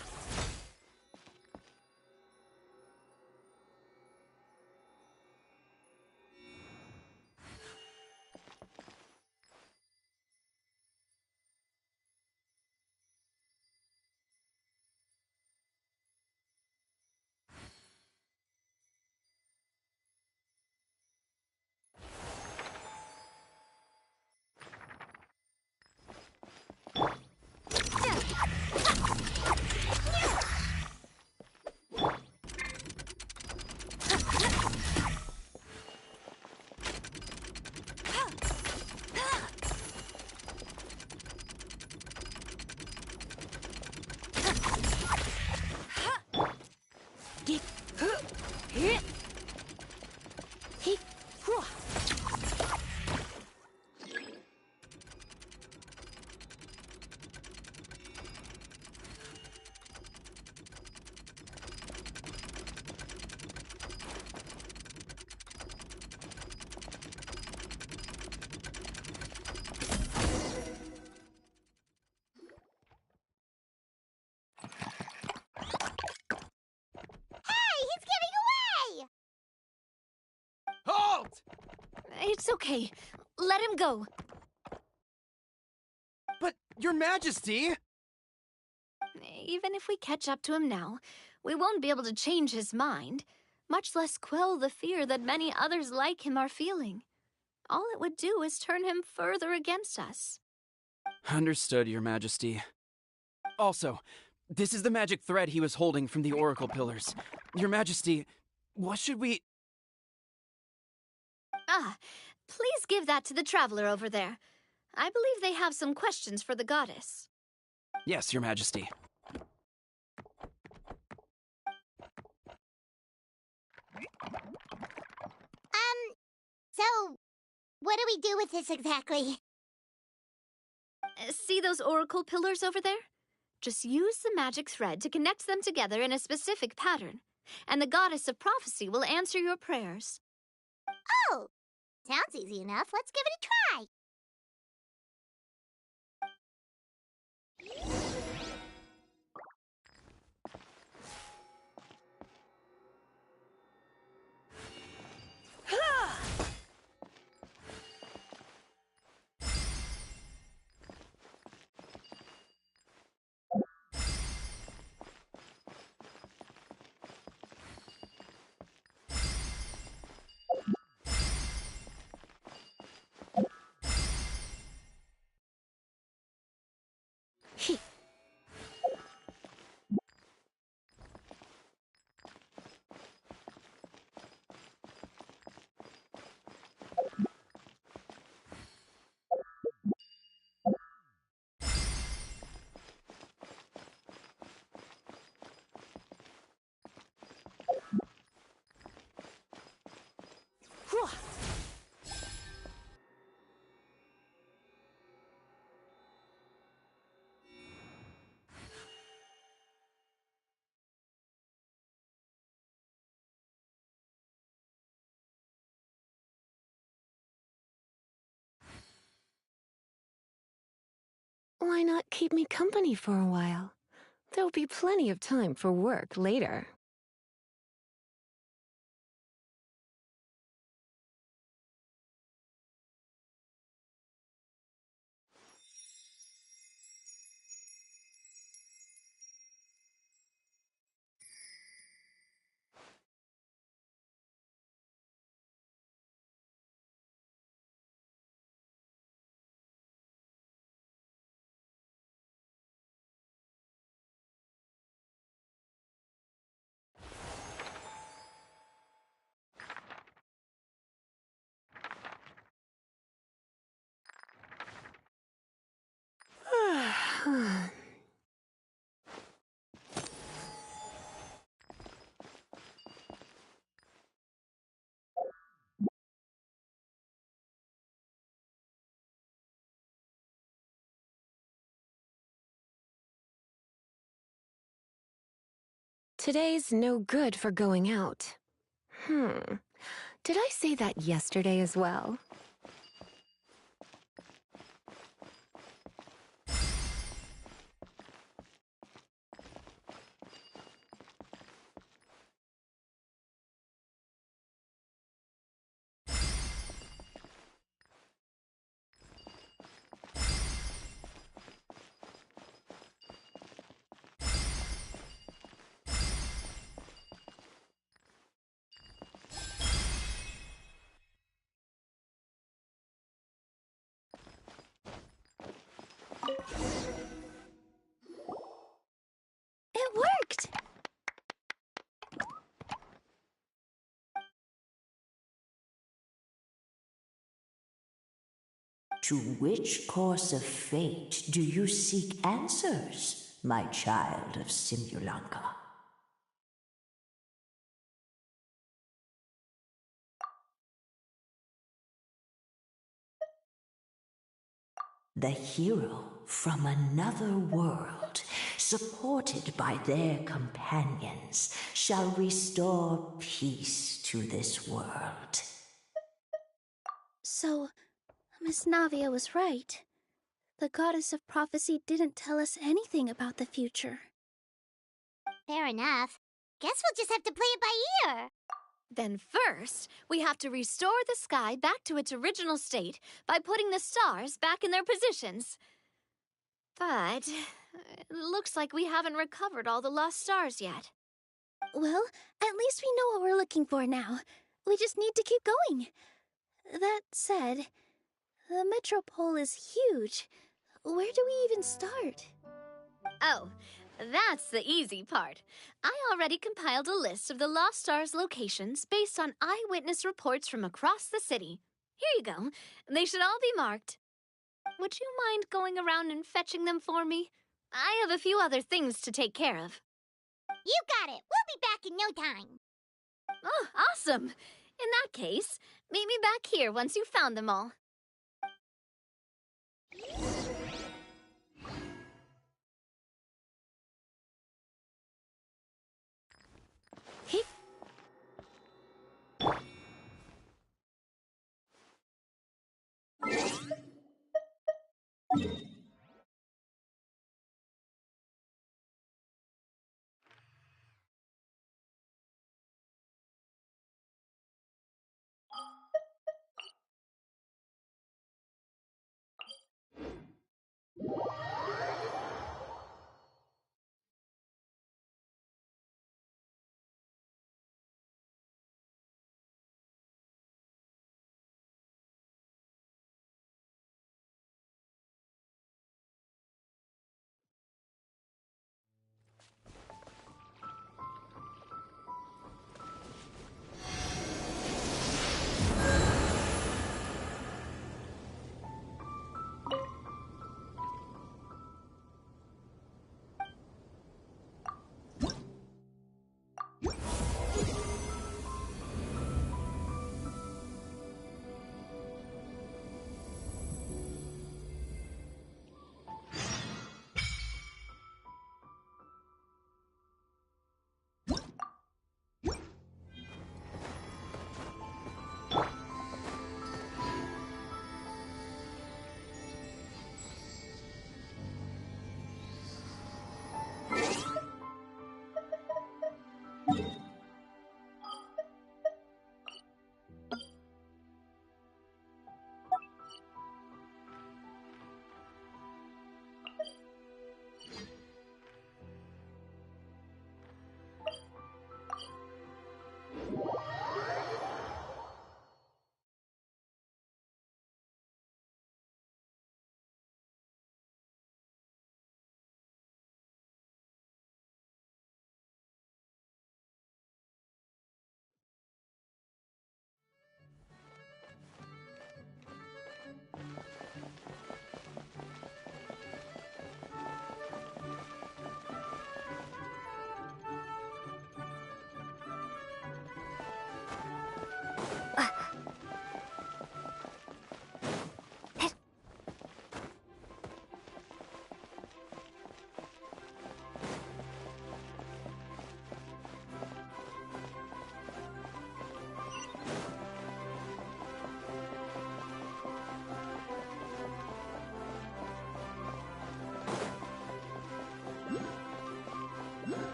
Get. Hit. Hit. Hwah! Halt! It's okay. Let him go. But, Your Majesty! Even if we catch up to him now, we won't be able to change his mind, much less quell the fear that many others like him are feeling. All it would do is turn him further against us. Understood, Your Majesty. Also, this is the magic thread he was holding from the Oracle Pillars. Your Majesty, what should we... Ah, please give that to the traveler over there. I believe they have some questions for the goddess. Yes, Your Majesty. So, what do we do with this exactly? See those oracle pillars over there? Just use the magic thread to connect them together in a specific pattern, and the goddess of prophecy will answer your prayers. Oh! Sounds easy enough. Let's give it a try. Why not keep me company for a while? There'll be plenty of time for work later. Today's no good for going out. Did I say that yesterday as well? It worked! To which course of fate do you seek answers, my child of Simulanka? The hero from another world, supported by their companions, shall restore peace to this world. So, Miss Navia was right. The goddess of prophecy didn't tell us anything about the future. Fair enough. Guess we'll just have to play it by ear. Then first, we have to restore the sky back to its original state by putting the stars back in their positions. But it looks like we haven't recovered all the lost stars yet. Well, at least we know what we're looking for now. We just need to keep going. That said, the metropole is huge. Where do we even start? Oh, that's the easy part. I already compiled a list of the Lost Stars locations based on eyewitness reports from across the city. Here you go. They should all be marked. Would you mind going around and fetching them for me? I have a few other things to take care of. You got it. We'll be back in no time. Oh, awesome. In that case, meet me back here once you've found them all.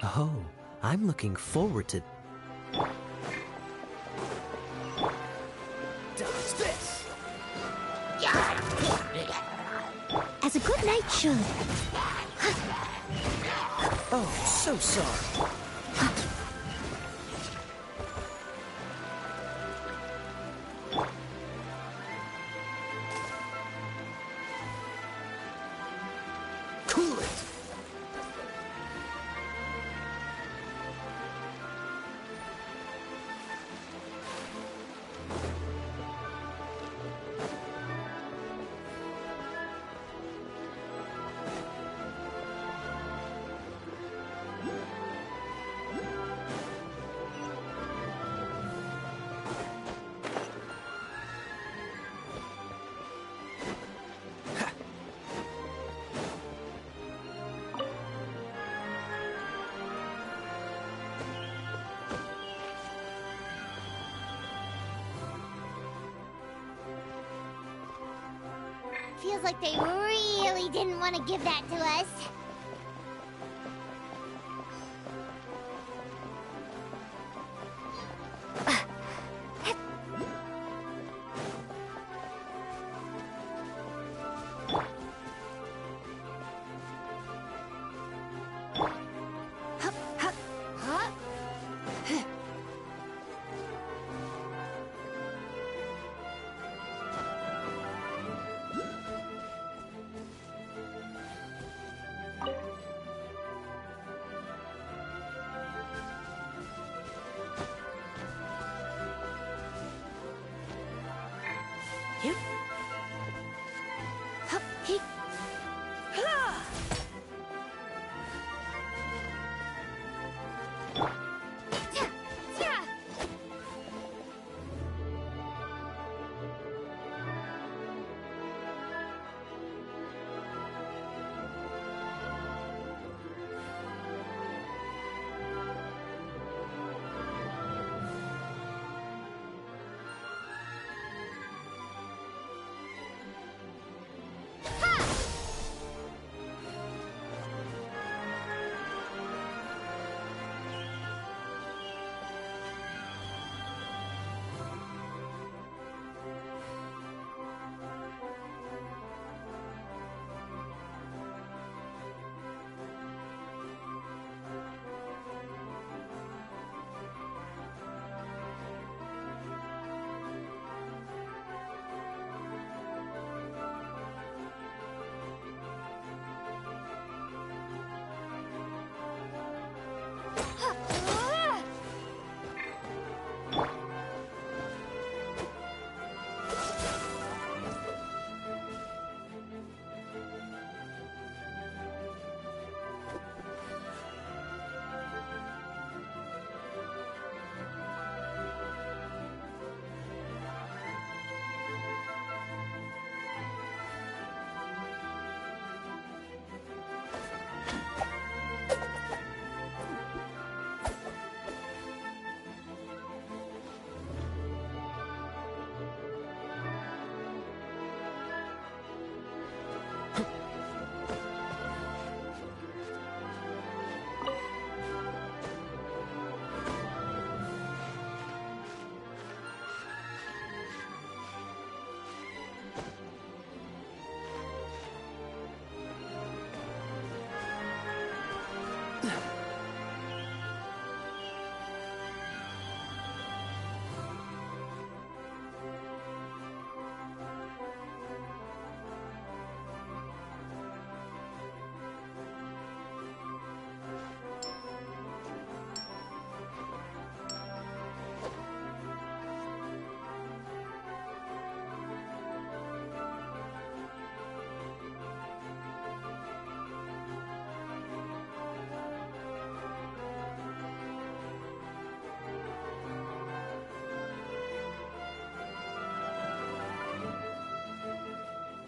Oh, I'm looking forward to... Dodge this! As a good knight should. Oh, so sorry. Cool it! Feels like they really didn't want to give that to us.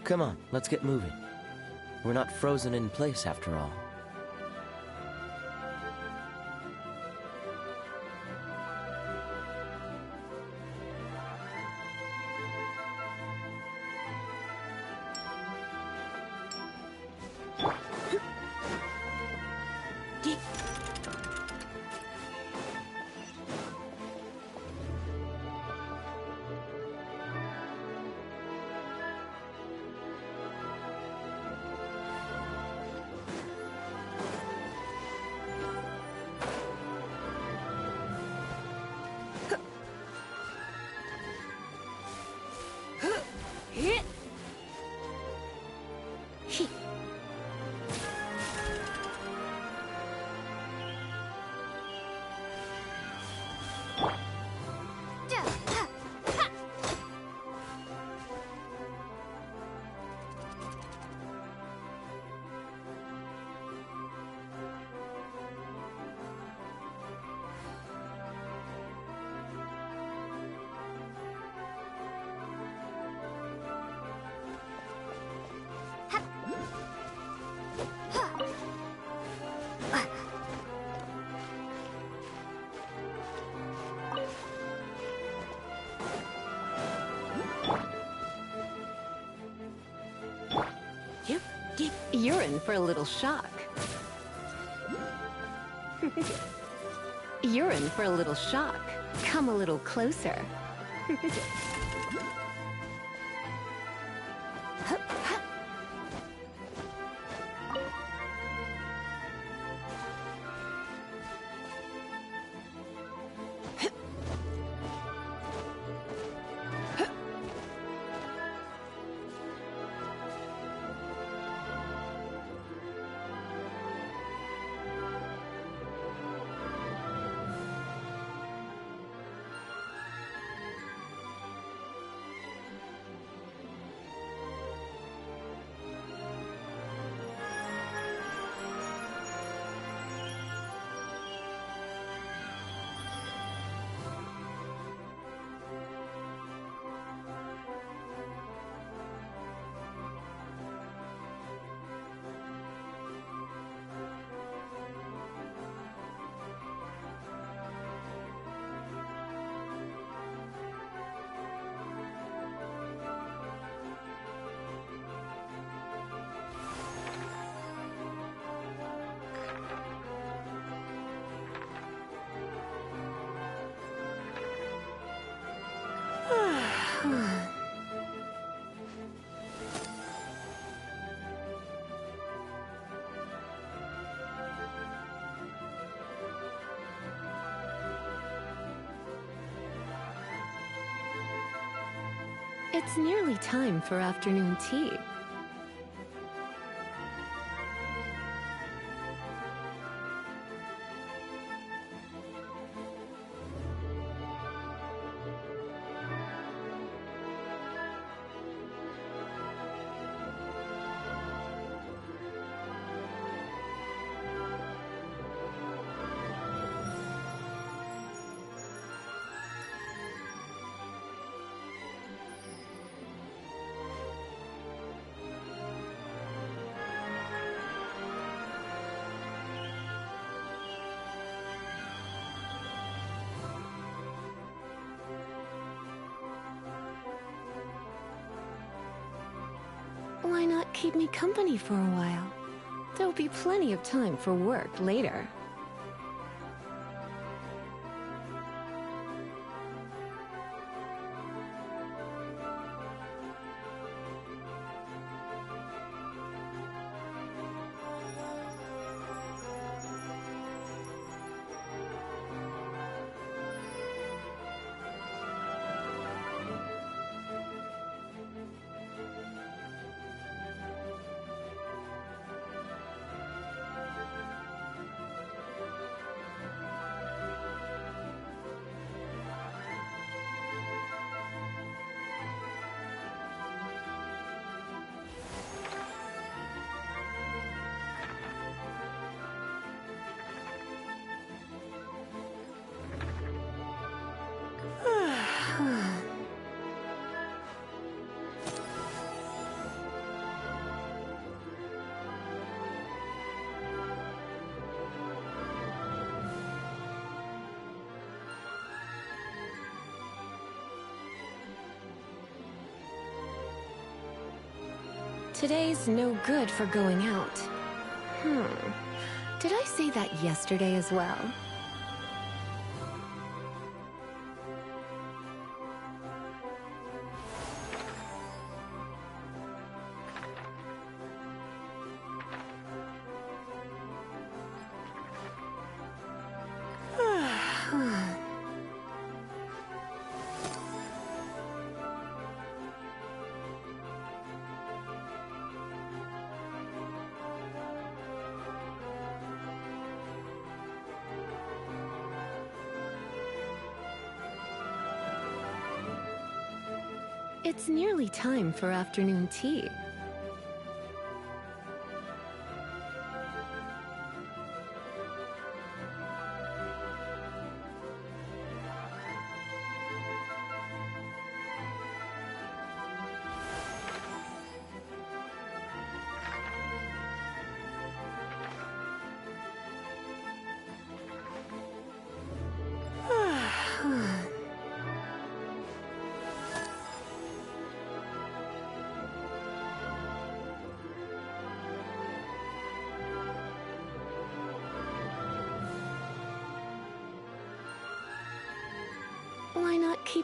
Come on, let's get moving. We're not frozen in place after all. in for a little shock. You're in for a little shock. Come a little closer. It's nearly time for afternoon tea. Why not keep me company for a while? There'll be plenty of time for work later. Today's no good for going out. Did I say that yesterday as well? It's nearly time for afternoon tea.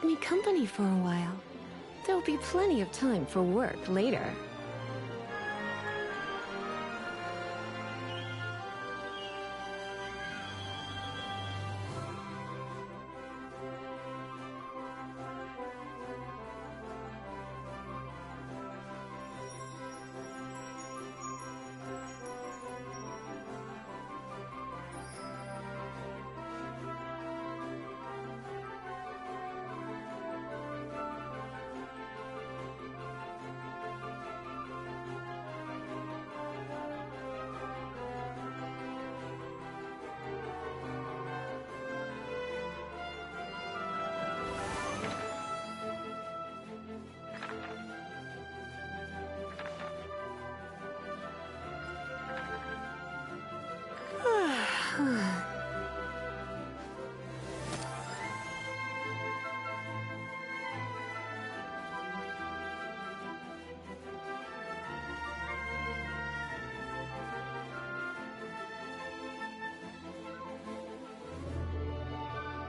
keep me company for a while. There'll be plenty of time for work later.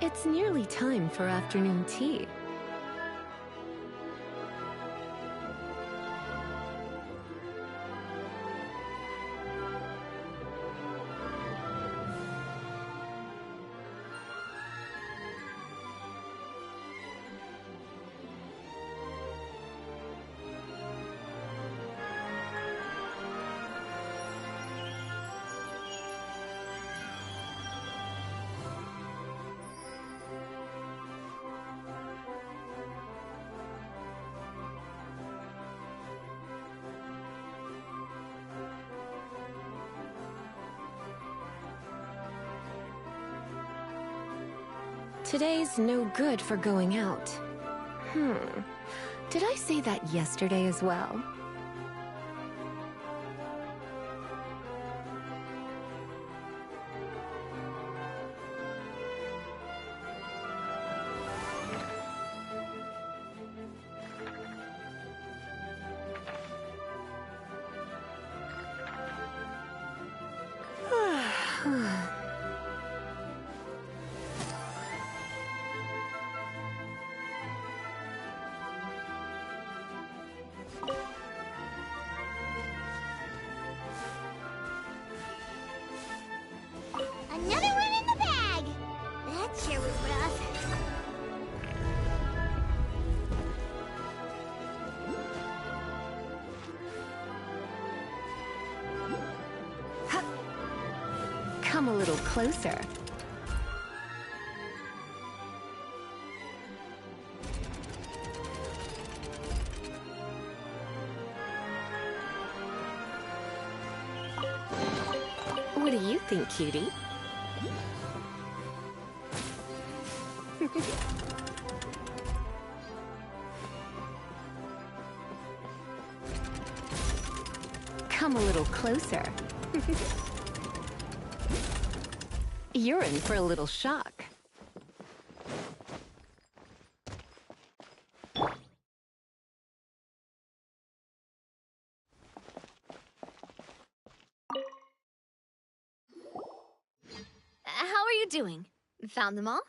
It's nearly time for afternoon tea. Today's no good for going out. Did I say that yesterday as well? Another one in the bag! That sure was rough. Come a little closer. What do you think, cutie? Come a little closer. You're in for a little shock. How are you doing? Found them all?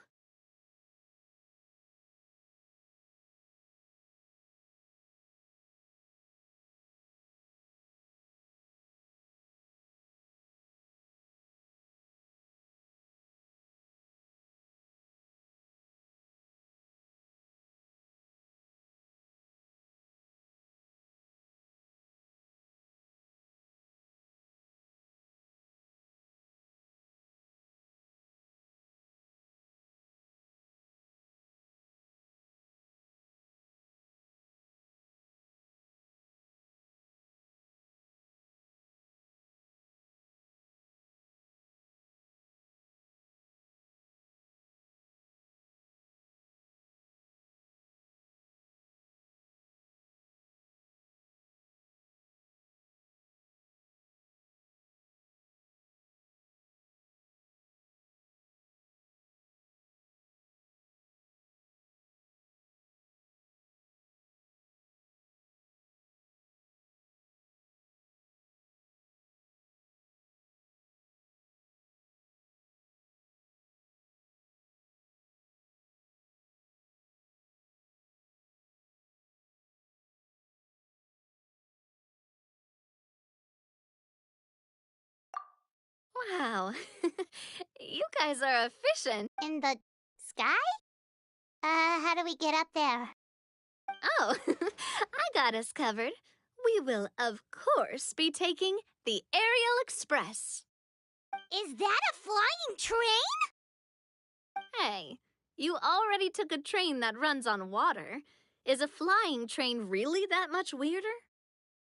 Wow. You guys are efficient. In the sky? How do we get up there? Oh, I got us covered. We will, of course, be taking the Aerial Express. Is that a flying train? Hey, you already took a train that runs on water. Is a flying train really that much weirder?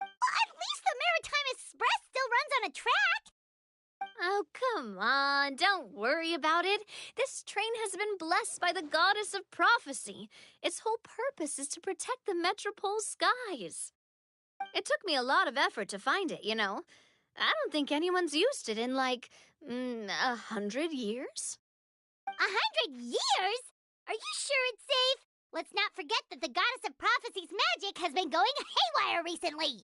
Well, at least the Maritime Express still runs on a track. Oh, come on, don't worry about it. This train has been blessed by the goddess of prophecy. Its whole purpose is to protect the Metropole skies. It took me a lot of effort to find it, you know. I don't think anyone's used it in, like, 100 years? 100 years? Are you sure it's safe? Let's not forget that the goddess of prophecy's magic has been going haywire recently.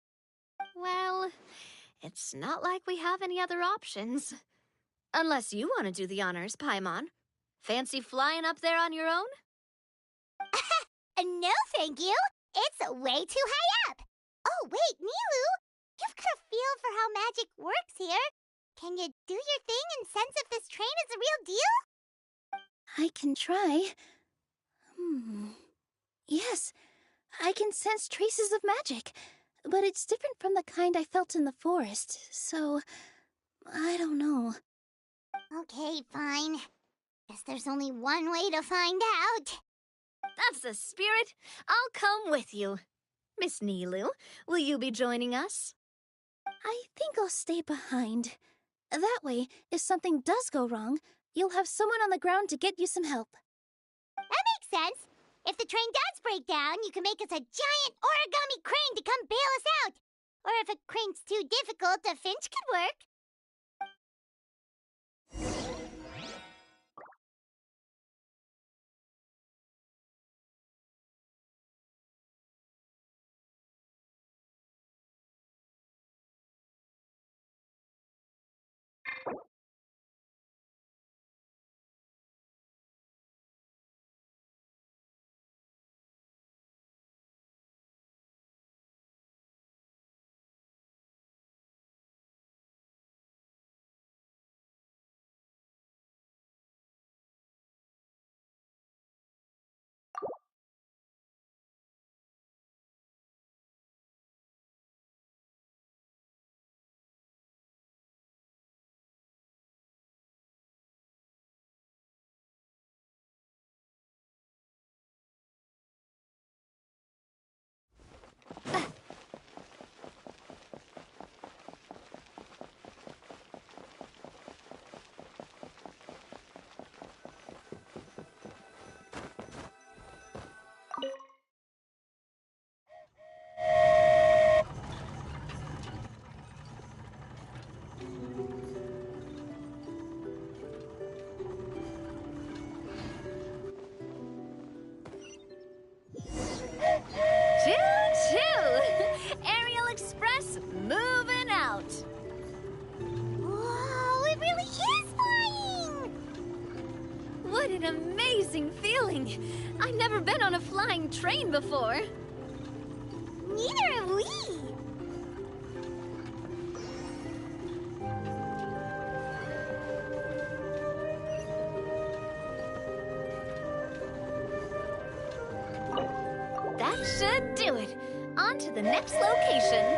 Well, it's not like we have any other options. Unless you want to do the honors, Paimon. Fancy flying up there on your own? No, thank you. It's way too high up. Oh, wait, Nilu. You've got a feel for how magic works here. Can you do your thing and sense if this train is the real deal? I can try. Yes, I can sense traces of magic, but it's different from the kind I felt in the forest, so I don't know. Okay, fine. Guess there's only one way to find out. That's the spirit. I'll come with you. Miss Nilu, will you be joining us? I think I'll stay behind. That way, if something does go wrong, you'll have someone on the ground to get you some help. That makes sense. If the train does break down, you can make us a giant origami crane to come bail us out. Or if a crane's too difficult, a finch could work. Choo-choo! Aerial Express moving out. Whoa, it really is flying! What an amazing feeling! I've never been on a flying train before. Neither have we. That should do it. On to the next location.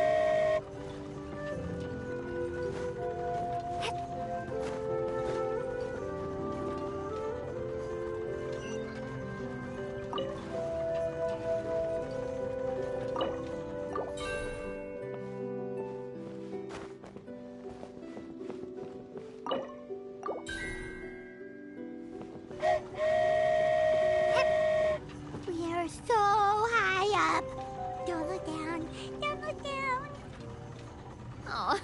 We are so high up. Don't look down. Don't look down. Oh,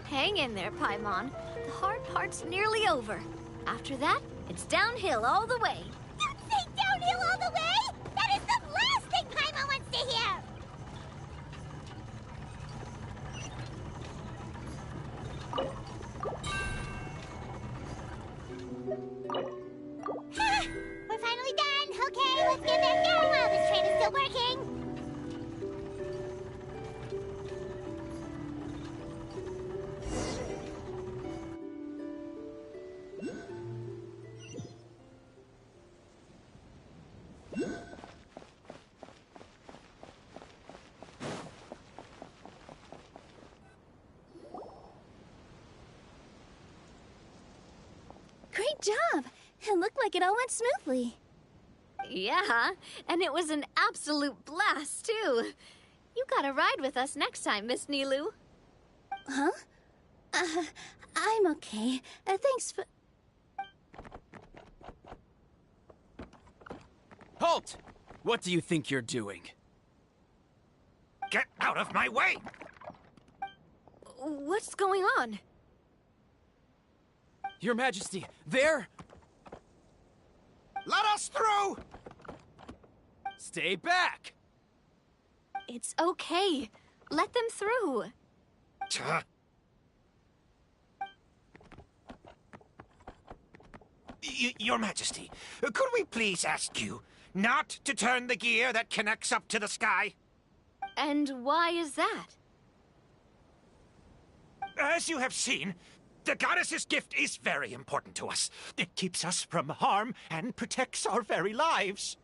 hang in there, Paimon. The hard part's nearly over. After that, it's downhill all the way. Don't say downhill all the way! That is the last thing Paimon wants to hear! Ha! We're finally done! Okay, let's get back down while this train is still working! Good job! It looked like it all went smoothly. Yeah, and it was an absolute blast, too. You gotta ride with us next time, Miss Nilu. Huh? I'm okay. Thanks for... Halt! What do you think you're doing? Get out of my way! What's going on? Your Majesty, there! Let us through! Stay back! It's okay. Let them through. Your Majesty, could we please ask you not to turn the gear that connects up to the sky? And why is that? As you have seen, the goddess's gift is very important to us. It keeps us from harm and protects our very lives.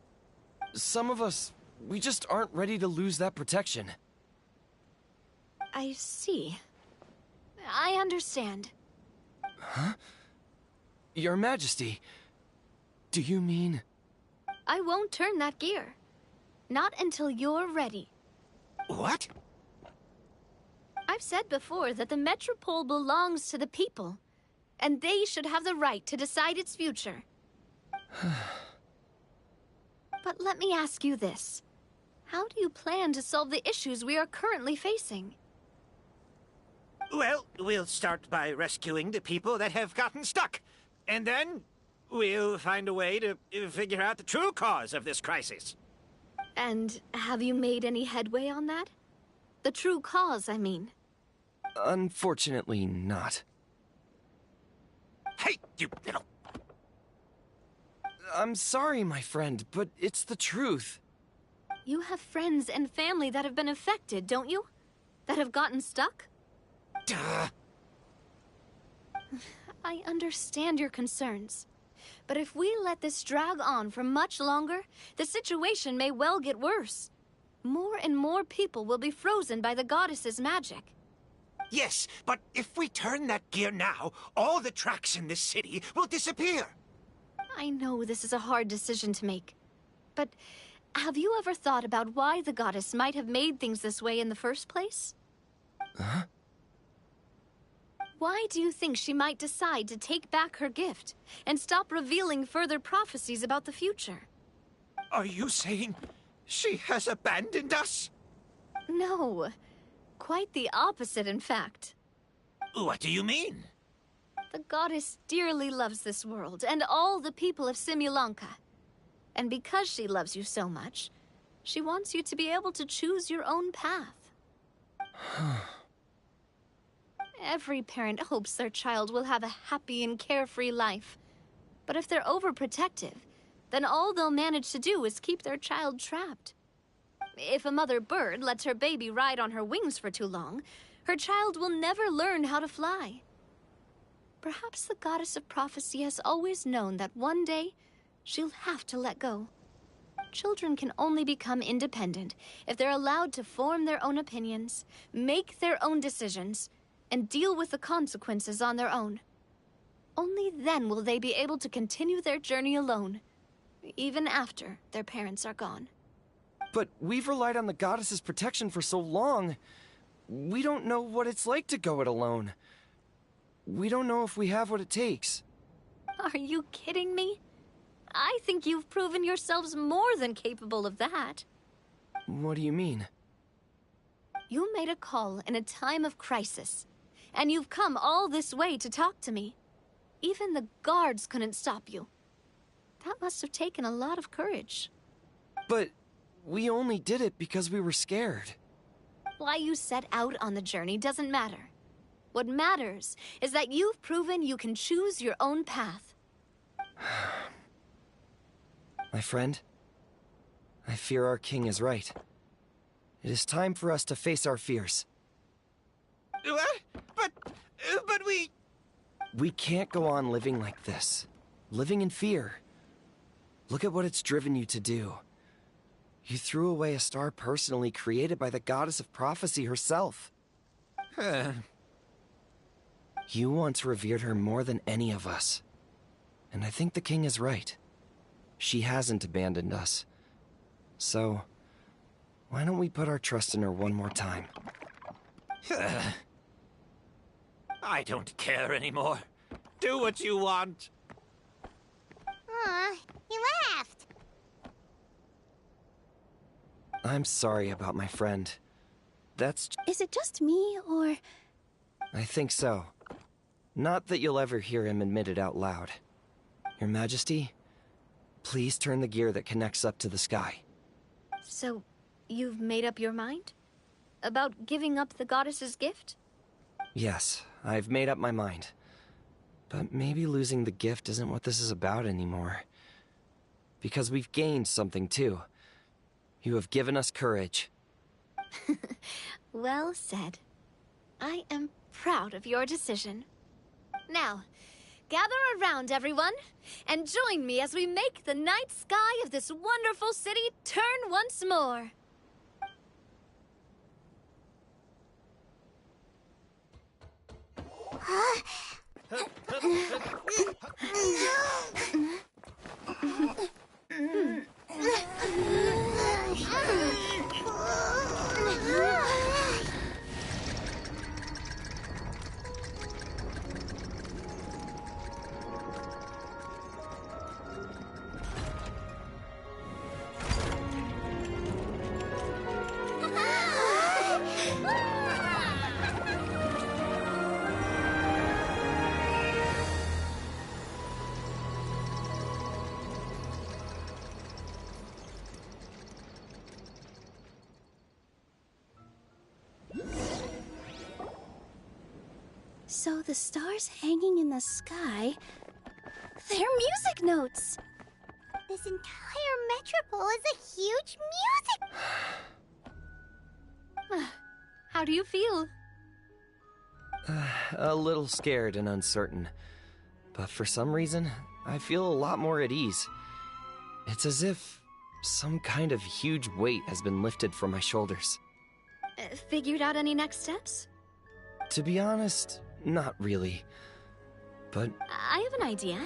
Some of us, we just aren't ready to lose that protection. I see. I understand. Huh? Your Majesty, do you mean... I won't turn that gear. Not until you're ready. What? I've said before that the Metropole belongs to the people, and they should have the right to decide its future. But let me ask you this. How do you plan to solve the issues we are currently facing? Well, we'll start by rescuing the people that have gotten stuck. And then we'll find a way to figure out the true cause of this crisis. And have you made any headway on that? The true cause, I mean. Unfortunately not. Hey, you little... I'm sorry, my friend, but it's the truth. You have friends and family that have been affected, don't you? That have gotten stuck? Duh. I understand your concerns. But if we let this drag on for much longer, the situation may well get worse. More and more people will be frozen by the goddess's magic. Yes, but if we turn that gear now, all the tracks in this city will disappear. I know this is a hard decision to make. But have you ever thought about why the goddess might have made things this way in the first place? Huh? Why do you think she might decide to take back her gift and stop revealing further prophecies about the future? Are you saying she has abandoned us? No. Quite the opposite, in fact. What do you mean? The goddess dearly loves this world and all the people of Simulanka. And because she loves you so much, she wants you to be able to choose your own path. Every parent hopes their child will have a happy and carefree life. But if they're overprotective, then all they'll manage to do is keep their child trapped. If a mother bird lets her baby ride on her wings for too long, her child will never learn how to fly. Perhaps the goddess of prophecy has always known that one day she'll have to let go. Children can only become independent if they're allowed to form their own opinions, make their own decisions, and deal with the consequences on their own. Only then will they be able to continue their journey alone, even after their parents are gone. But we've relied on the goddess's protection for so long. We don't know what it's like to go it alone. We don't know if we have what it takes. Are you kidding me? I think you've proven yourselves more than capable of that. What do you mean? You made a call in a time of crisis, and you've come all this way to talk to me. Even the guards couldn't stop you. That must have taken a lot of courage. But we only did it because we were scared. Why you set out on the journey doesn't matter. What matters is that you've proven you can choose your own path. My friend, I fear our king is right. It is time for us to face our fears. What? But we... We can't go on living like this. Living in fear. Look at what it's driven you to do. You threw away a star personally created by the goddess of prophecy herself. You once revered her more than any of us. And I think the king is right. She hasn't abandoned us. So, why don't we put our trust in her one more time? I don't care anymore. Do what you want. Aw, he laughed. I'm sorry about my friend. Is it just me, or... I think so. Not that you'll ever hear him admit it out loud. Your Majesty, please turn the gear that connects up to the sky. So, you've made up your mind? About giving up the goddess's gift? Yes, I've made up my mind. But maybe losing the gift isn't what this is about anymore. Because we've gained something too. You have given us courage. Well said. I am proud of your decision. Now, gather around, everyone, and join me as we make the night sky of this wonderful city turn once more. So the stars hanging in the sky... they're music notes! This entire metropole is a huge music... How do you feel? A little scared and uncertain. But for some reason, I feel a lot more at ease. It's as if some kind of huge weight has been lifted from my shoulders. Figured out any next steps? To be honest, not really. But I have an idea.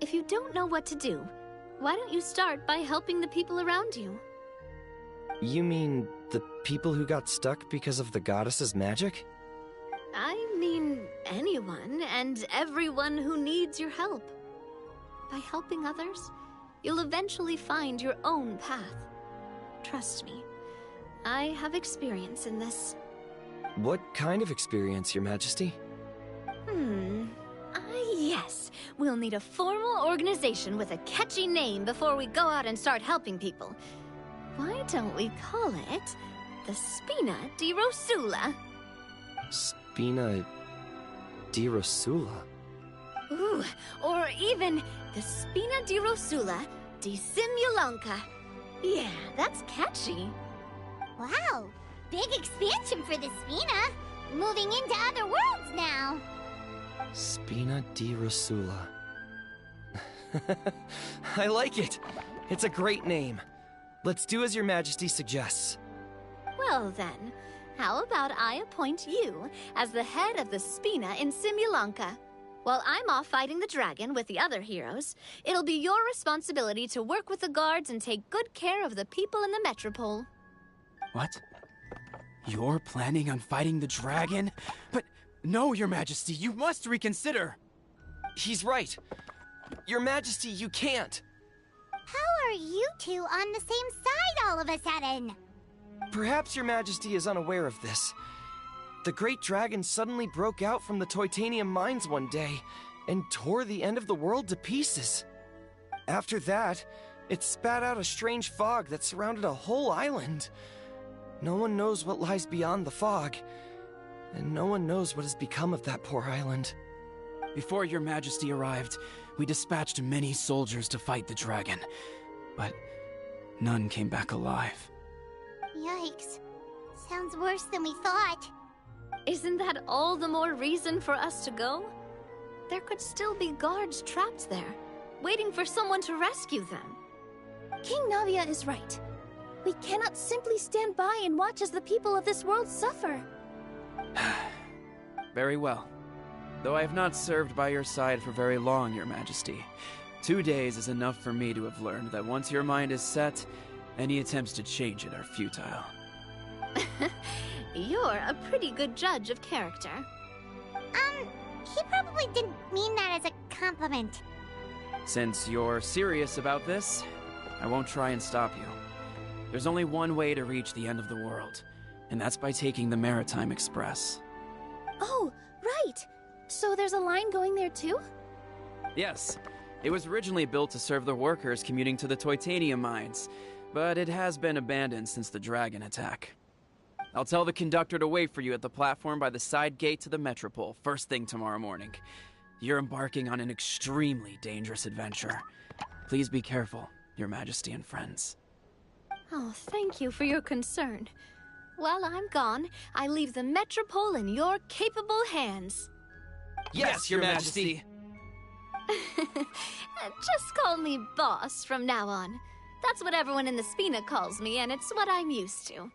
If you don't know what to do, why don't you start by helping the people around you? you mean the people who got stuck because of the goddess's magic? I mean anyone and everyone who needs your help. By helping others, you'll eventually find your own path. Trust me, I have experience in this. What kind of experience, Your Majesty? Yes. We'll need a formal organization with a catchy name before we go out and start helping people. Why don't we call it the Spina di Rosula? Spina di Rosula? Ooh, or even the Spina di Rosula di Simulanka. Yeah, that's catchy. Wow, big expansion for the Spina. Moving into other worlds now. Spina di Rosula. I like it. It's a great name. Let's do as Your Majesty suggests. Well then, how about I appoint you as the head of the Spina in Simulanka? While I'm off fighting the dragon with the other heroes, it'll be your responsibility to work with the guards and take good care of the people in the metropole. What? You're planning on fighting the dragon? But no, Your Majesty, you must reconsider! He's right. Your Majesty, you can't. How are you two on the same side all of a sudden? Perhaps Your Majesty is unaware of this. The great dragon suddenly broke out from the Titanium mines one day and tore the end of the world to pieces. After that, it spat out a strange fog that surrounded a whole island. No one knows what lies beyond the fog, and no one knows what has become of that poor island. Before Your Majesty arrived, we dispatched many soldiers to fight the dragon, but none came back alive. Yikes. Sounds worse than we thought. Isn't that all the more reason for us to go? There could still be guards trapped there, waiting for someone to rescue them. King Navia is right. We cannot simply stand by and watch as the people of this world suffer. Very well. though I have not served by your side for very long, Your Majesty. 2 days is enough for me to have learned that once your mind is set, any attempts to change it are futile. You're a pretty good judge of character. He probably didn't mean that as a compliment. Since you're serious about this, I won't try and stop you. There's only one way to reach the end of the world, and that's by taking the Maritime Express. Oh, right! So there's a line going there too? Yes, it was originally built to serve the workers commuting to the Titanium mines, but it has been abandoned since the dragon attack. I'll tell the conductor to wait for you at the platform by the side gate to the Metropole first thing tomorrow morning. You're embarking on an extremely dangerous adventure. Please be careful, Your Majesty and friends. Oh, thank you for your concern. While I'm gone, I leave the Metropole in your capable hands. Yes, Your Majesty! Just call me boss from now on. That's what everyone in the Spina calls me, and it's what I'm used to.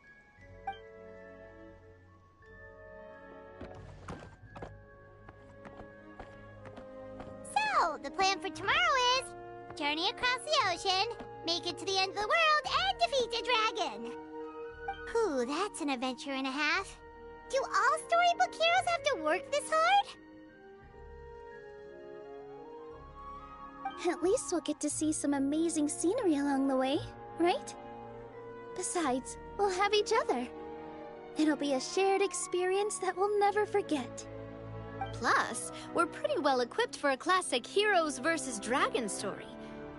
So, the plan for tomorrow is journey across the ocean, make it to the end of the world, and defeat a dragon. Ooh, that's an adventure and a half. Do all storybook heroes have to work this hard? At least we'll get to see some amazing scenery along the way, right? Besides, we'll have each other. It'll be a shared experience that we'll never forget. Plus, we're pretty well equipped for a classic heroes versus dragons story.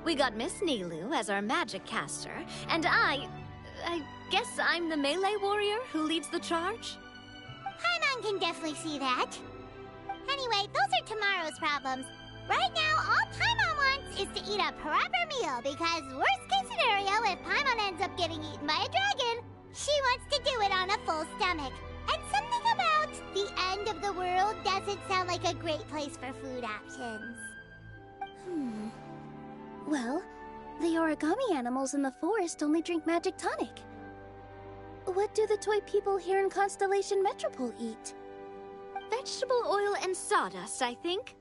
We got Miss Nilu as our magic caster, and I guess I'm the melee warrior who leads the charge? Paimon can definitely see that. Anyway, those are tomorrow's problems. Right now, all Paimon wants is to eat a proper meal, because worst case scenario, if Paimon ends up getting eaten by a dragon, she wants to do it on a full stomach. And something about the end of the world doesn't sound like a great place for food options. Well, the origami animals in the forest only drink magic tonic. What do the toy people here in Constellation Metropole eat? Vegetable oil and sawdust, I think.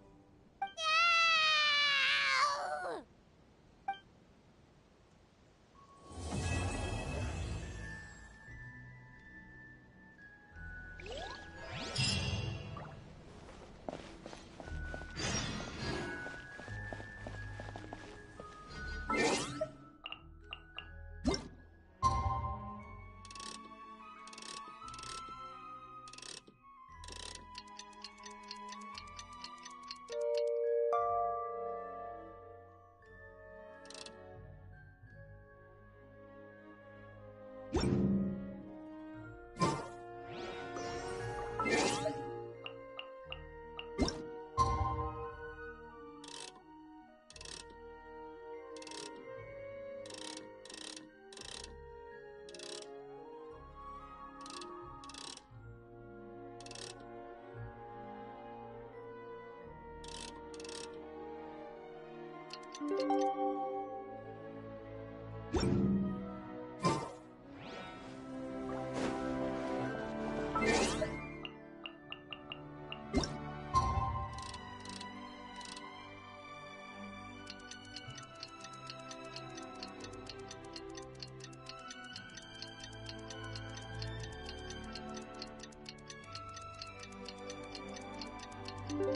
The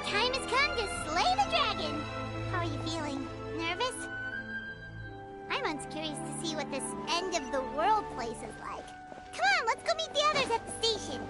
time has come to slay the dragon! How are you feeling? Nervous? I'm curious to see what this end of the world place is like. Come on, let's go meet the others at the station.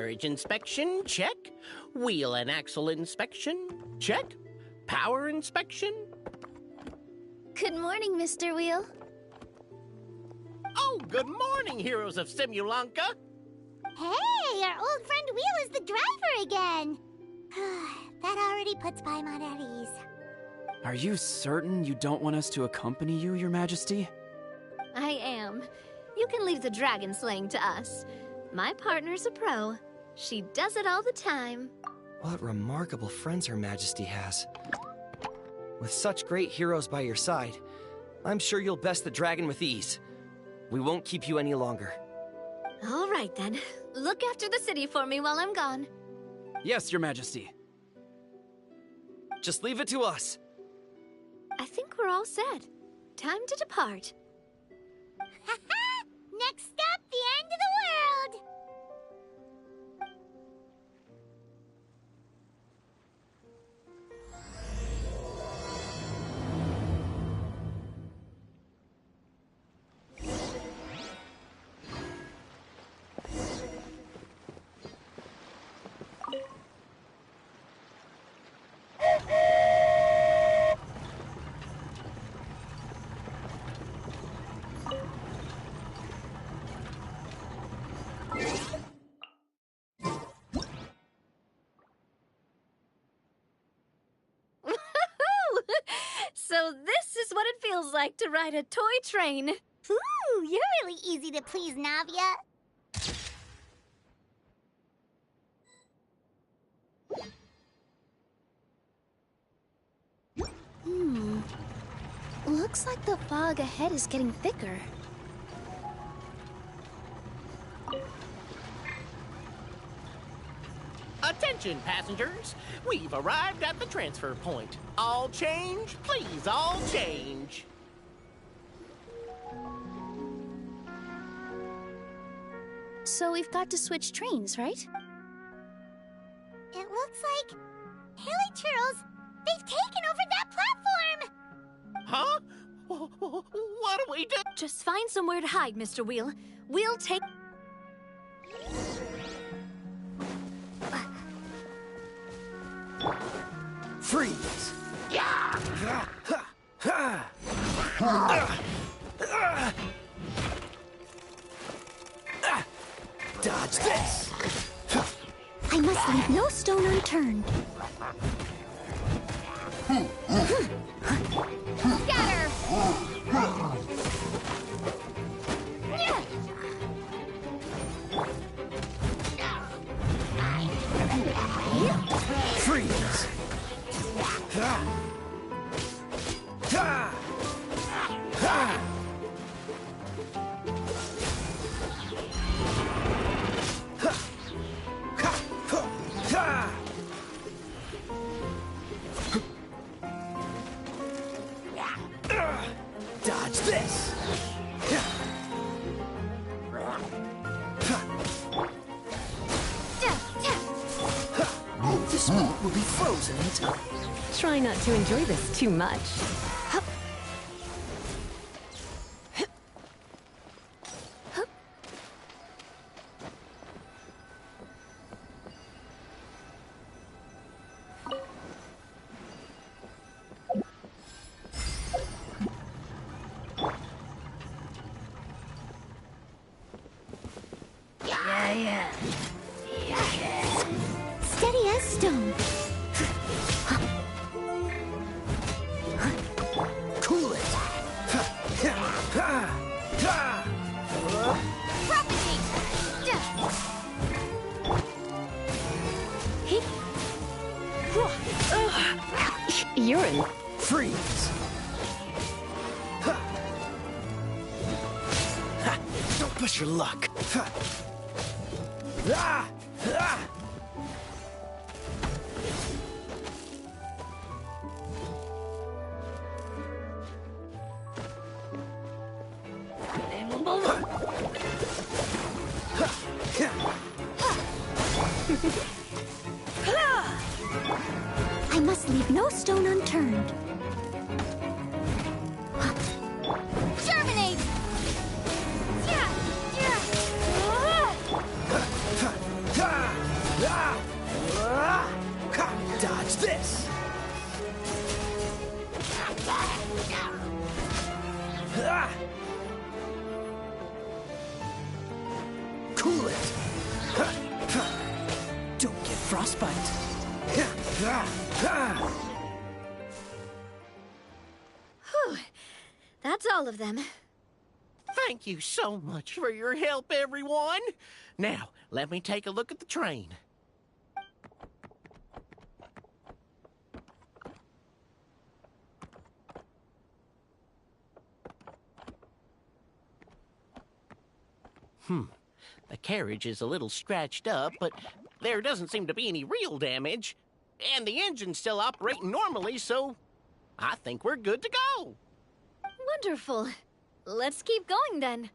Carriage inspection, check. Wheel and axle inspection, check. Power inspection. Good morning, Mr. Wheel. Oh, good morning, heroes of Simulanka. Hey, our old friend Wheel is the driver again. That already puts Paimon at ease. Are you certain you don't want us to accompany you, Your Majesty? I am. You can leave the dragon slaying to us. My partner's a pro. She does it all the time. What remarkable friends Her Majesty has. With such great heroes by your side, I'm sure you'll best the dragon with ease. We won't keep you any longer. All right, then. Look after the city for me while I'm gone. Yes, Your Majesty. Just leave it to us. I think we're all set. Time to depart. Next stop, the end of the world! So this is what it feels like to ride a toy train. Ooh, you're really easy to please, Navia. Looks like the fog ahead is getting thicker. Attention, passengers. We've arrived at the transfer point. All change, please, all change. So we've got to switch trains, right? It looks like... Haley Churls, they've taken over that platform! Huh? What do we do? Just find somewhere to hide, Mr. Wheel. We'll take... Freeze! Dodge this! I must leave no stone unturned. Scatter! Freeze! Dodge this! This one will be frozen in time. Try not to enjoy this too much. Steady as stone. Cool it! You're in. Freeze! Don't push your luck. I must leave no stone unturned. Germinate! Yeah! Cool it! Don't get frostbite. Whew. That's all of them. Thank you so much for your help, everyone. Now, let me take a look at the train. The carriage is a little scratched up, but there doesn't seem to be any real damage. And the engine's still operating normally, so I think we're good to go. Wonderful. Let's keep going then.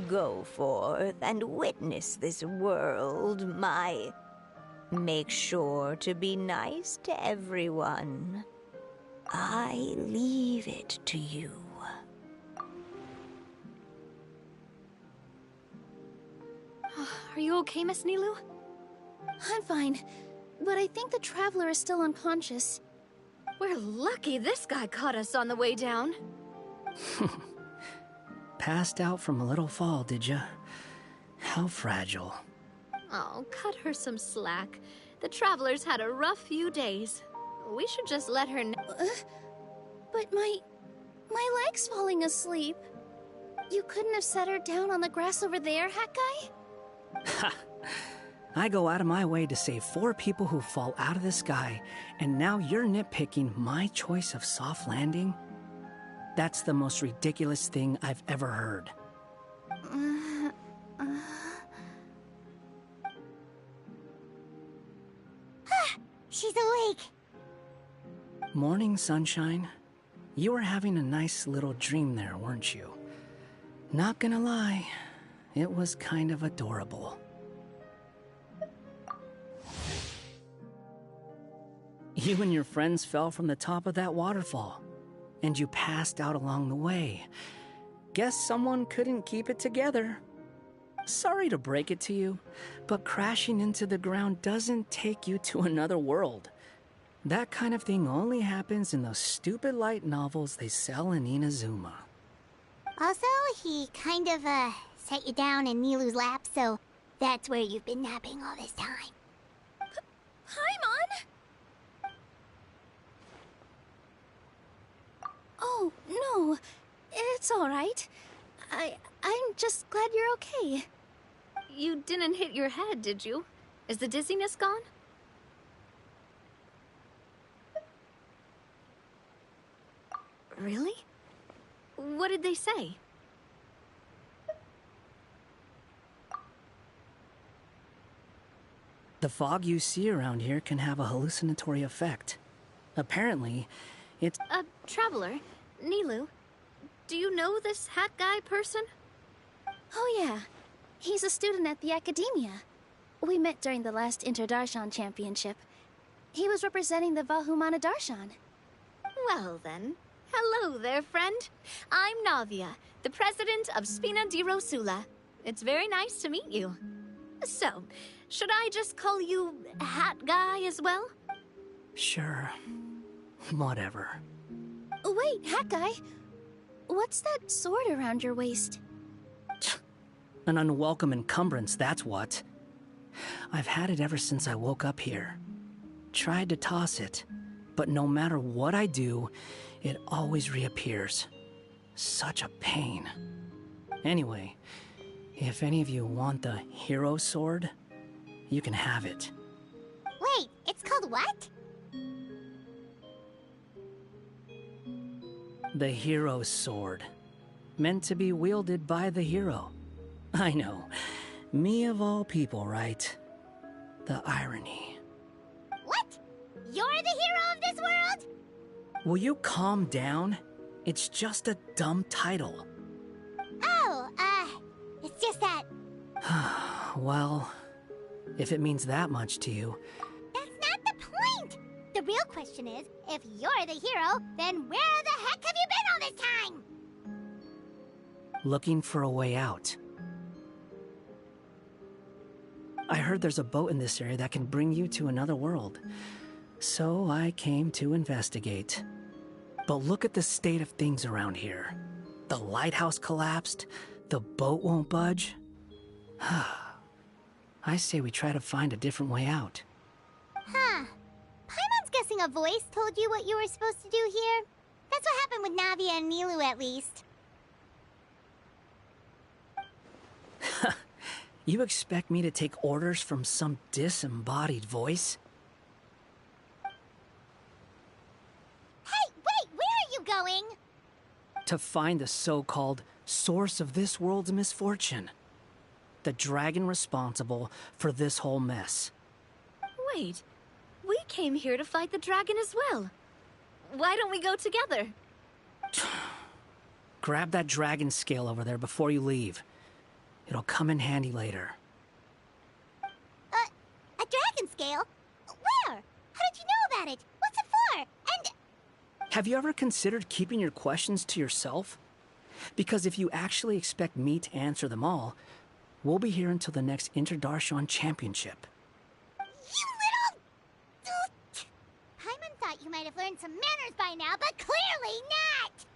Go forth and witness this world, my... Make sure to be nice to everyone. I leave it to you. Are you okay, Miss Nilu? I'm fine, but I think the traveler is still unconscious. We're lucky this guy caught us on the way down. Passed out from a little fall, did ya? How fragile. Oh, cut her some slack. The traveler's had a rough few days. We should just let her know. But my leg's falling asleep. You couldn't have set her down on the grass over there, Hat Guy? Ha! I go out of my way to save 4 people who fall out of the sky, and now you're nitpicking my choice of soft landing? That's the most ridiculous thing I've ever heard. She's awake. Morning, sunshine. You were having a nice little dream there, weren't you? Not gonna lie, it was kind of adorable. You and your friends fell from the top of that waterfall, and you passed out along the way. Guess someone couldn't keep it together. Sorry to break it to you, but crashing into the ground doesn't take you to another world. That kind of thing only happens in those stupid light novels they sell in Inazuma. Also, he kind of, set you down in Nilu's lap, so that's where you've been napping all this time. Paimon! Oh, no. It's all right. I'm just glad you're okay. You didn't hit your head, did you? Is the dizziness gone? Really? What did they say? The fog you see around here can have a hallucinatory effect. Apparently, it's... Traveler, Nilu, do you know this hat guy person? Oh yeah, he's a student at the academia. We met during the last Inter-Darshan Championship. He was representing the Vahumana Darshan. Well then, hello there, friend. I'm Navia, the president of Spina di Rosula. It's very nice to meet you. So, should I just call you Hat Guy as well? Sure. Whatever. Wait, Hat Guy. What's that sword around your waist? An unwelcome encumbrance, that's what. I've had it ever since I woke up here. Tried to toss it, but no matter what I do, it always reappears. Such a pain. Anyway, if any of you want the hero sword, you can have it. Wait, it's called what? The hero sword. Meant to be wielded by the hero. I know. Me of all people, right? The irony. What? You're the hero of this world? Will you calm down? It's just a dumb title. Oh, it's just that... Well, if it means that much to you... That's not the point! The real question is, if you're the hero, then where the heck have you been all this time? Looking for a way out. I heard there's a boat in this area that can bring you to another world. So I came to investigate. But look at the state of things around here. The lighthouse collapsed. The boat won't budge. I say we try to find a different way out. Huh. Paimon's guessing a voice told you what you were supposed to do here. That's what happened with Navia and Milu, at least. You expect me to take orders from some disembodied voice? Hey, wait, where are you going? To find the so-called source of this world's misfortune. The dragon responsible for this whole mess. Wait, we came here to fight the dragon as well. Why don't we go together? Grab that dragon scale over there before you leave. It'll come in handy later. A dragon scale? Where? How did you know about it? What's it for? And... Have you ever considered keeping your questions to yourself? Because if you actually expect me to answer them all, we'll be here until the next Interdarshan Championship. You little... Paimon thought you might have learned some manners by now, but clearly not!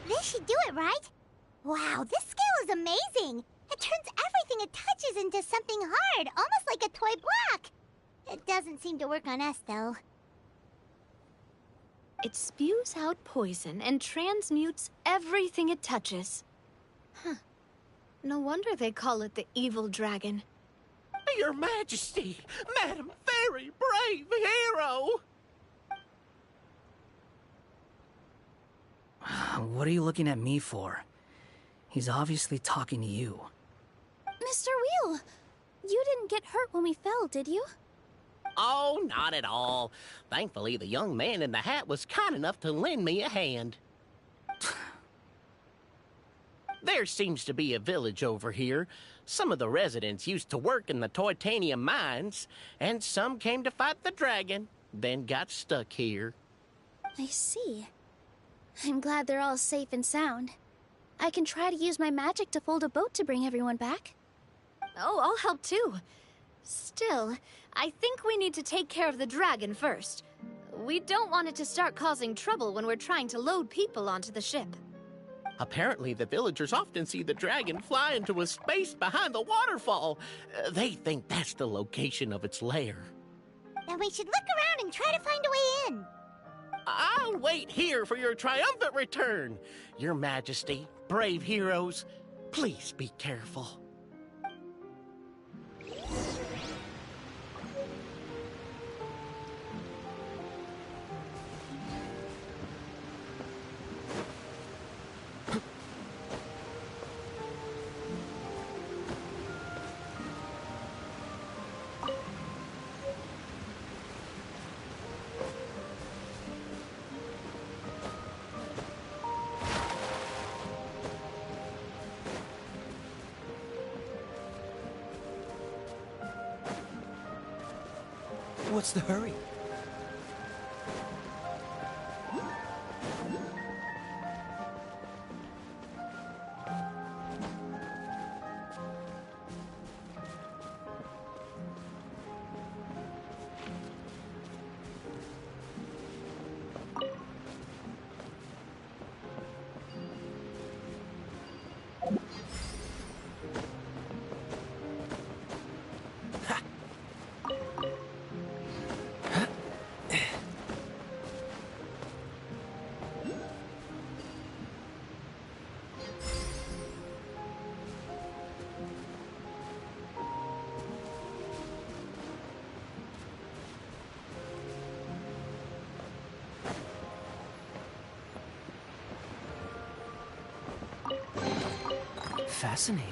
This should do it, right? Wow, this scale is amazing! It turns everything it touches into something hard, almost like a toy block! It doesn't seem to work on us, though. It spews out poison and transmutes everything it touches. Huh. No wonder they call it the evil dragon. Your Majesty, Madam, very brave hero! What are you looking at me for? He's obviously talking to you. Mr. Wheel, you didn't get hurt when we fell, did you? Oh, not at all. Thankfully, the young man in the hat was kind enough to lend me a hand. There seems to be a village over here. Some of the residents used to work in the titanium mines, and some came to fight the dragon, then got stuck here. I see. I'm glad they're all safe and sound. I can try to use my magic to fold a boat to bring everyone back. Oh, I'll help too. Still, I think we need to take care of the dragon first. We don't want it to start causing trouble when we're trying to load people onto the ship. Apparently, the villagers often see the dragon fly into a space behind the waterfall. They think that's the location of its lair. Then we should look around and try to find a way in. I'll wait here for your triumphant return. Your Majesty, brave heroes, please be careful. What's the hurry? Fascinating.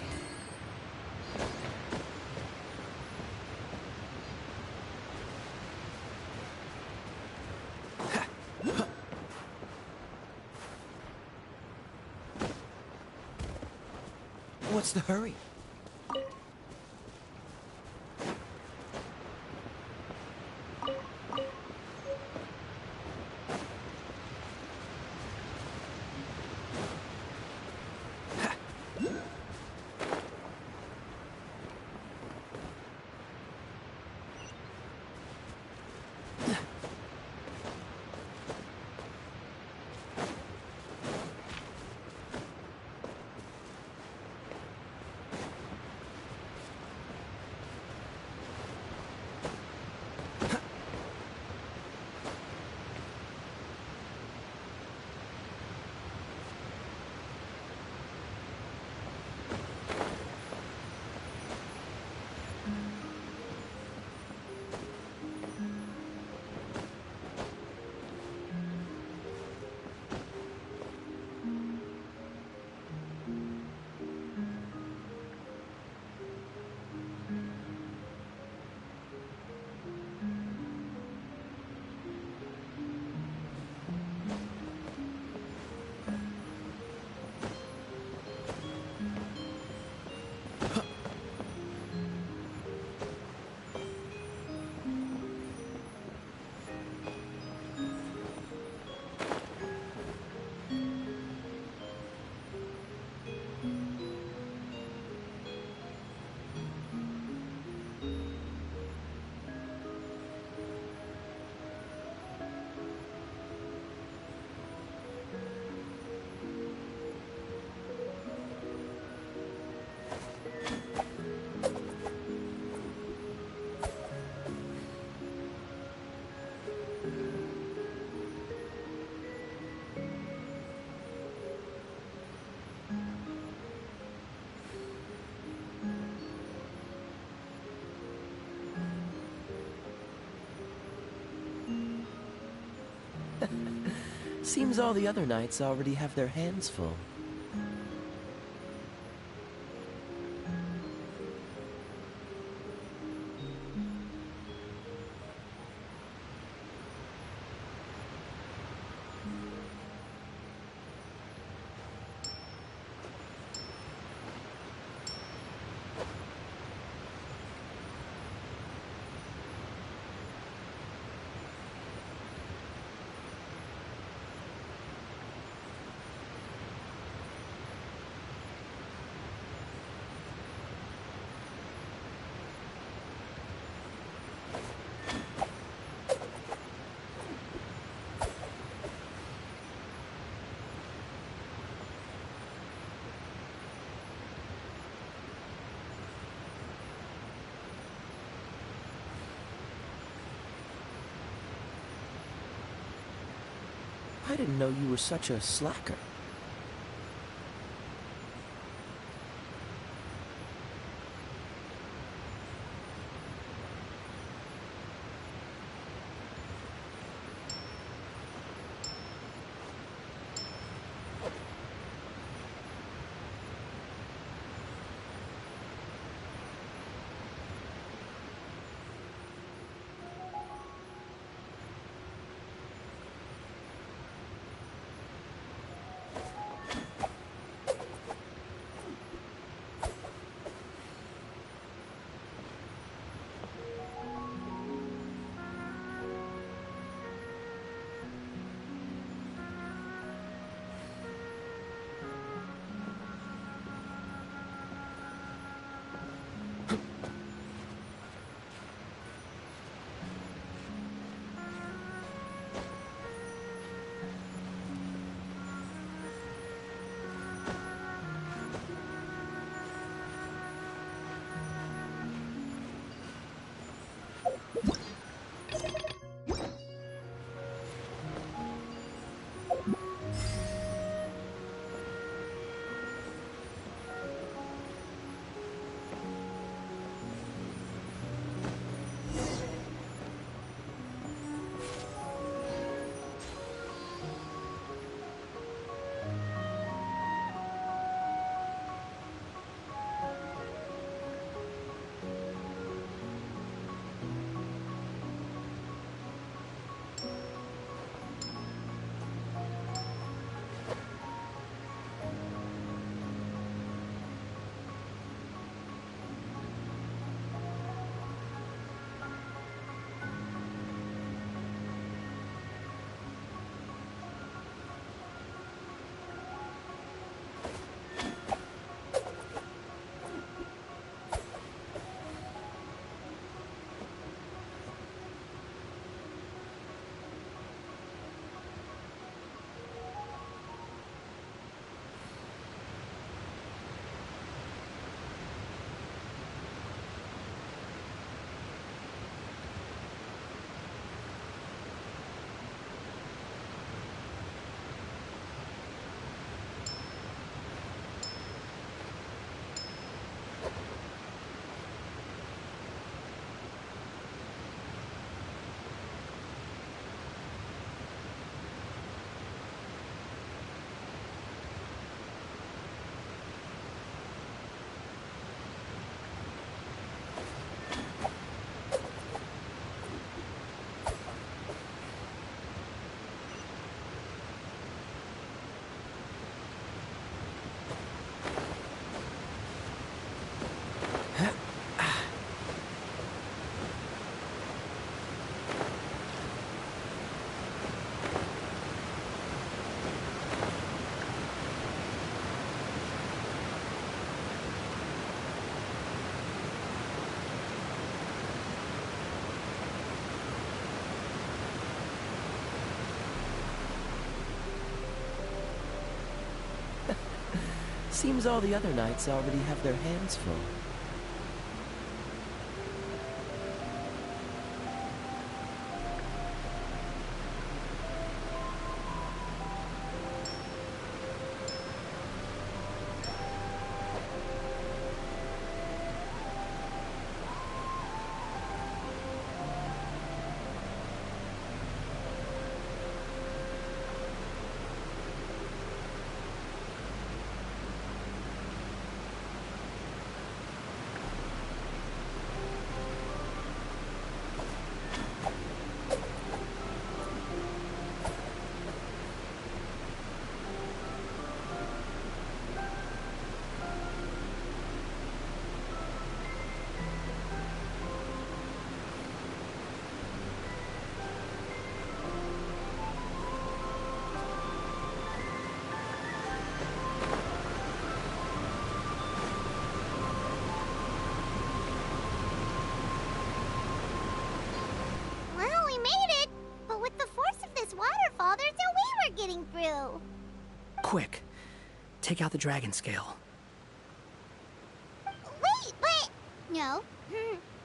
What's the hurry? Seems all the other knights already have their hands full. I didn't know you were such a slacker. Seems all the other knights already have their hands full. quick. Take out the dragon scale. Wait, but... No.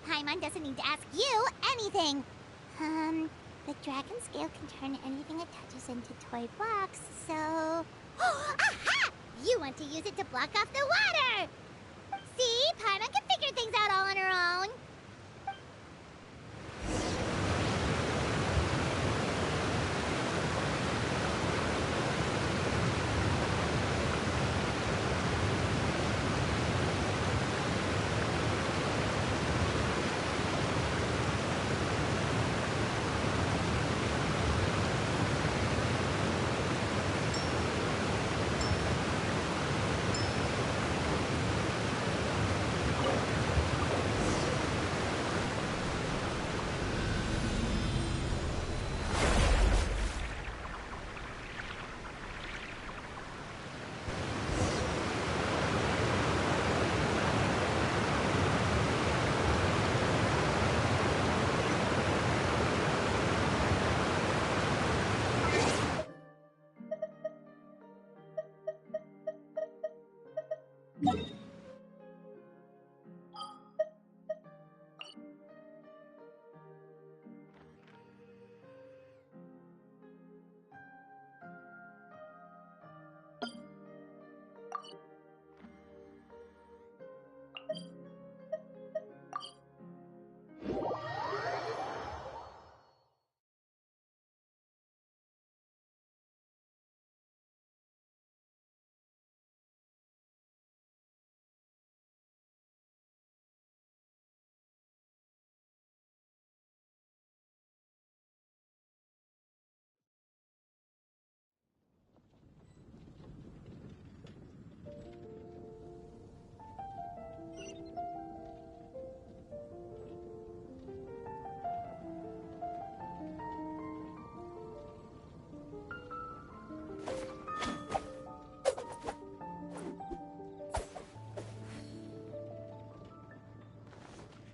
Paimon doesn't need to ask you anything. The dragon scale can turn anything it touches into toy blocks, so... Aha! You want to use it to block off the water! See? Paimon can figure things out all on her own.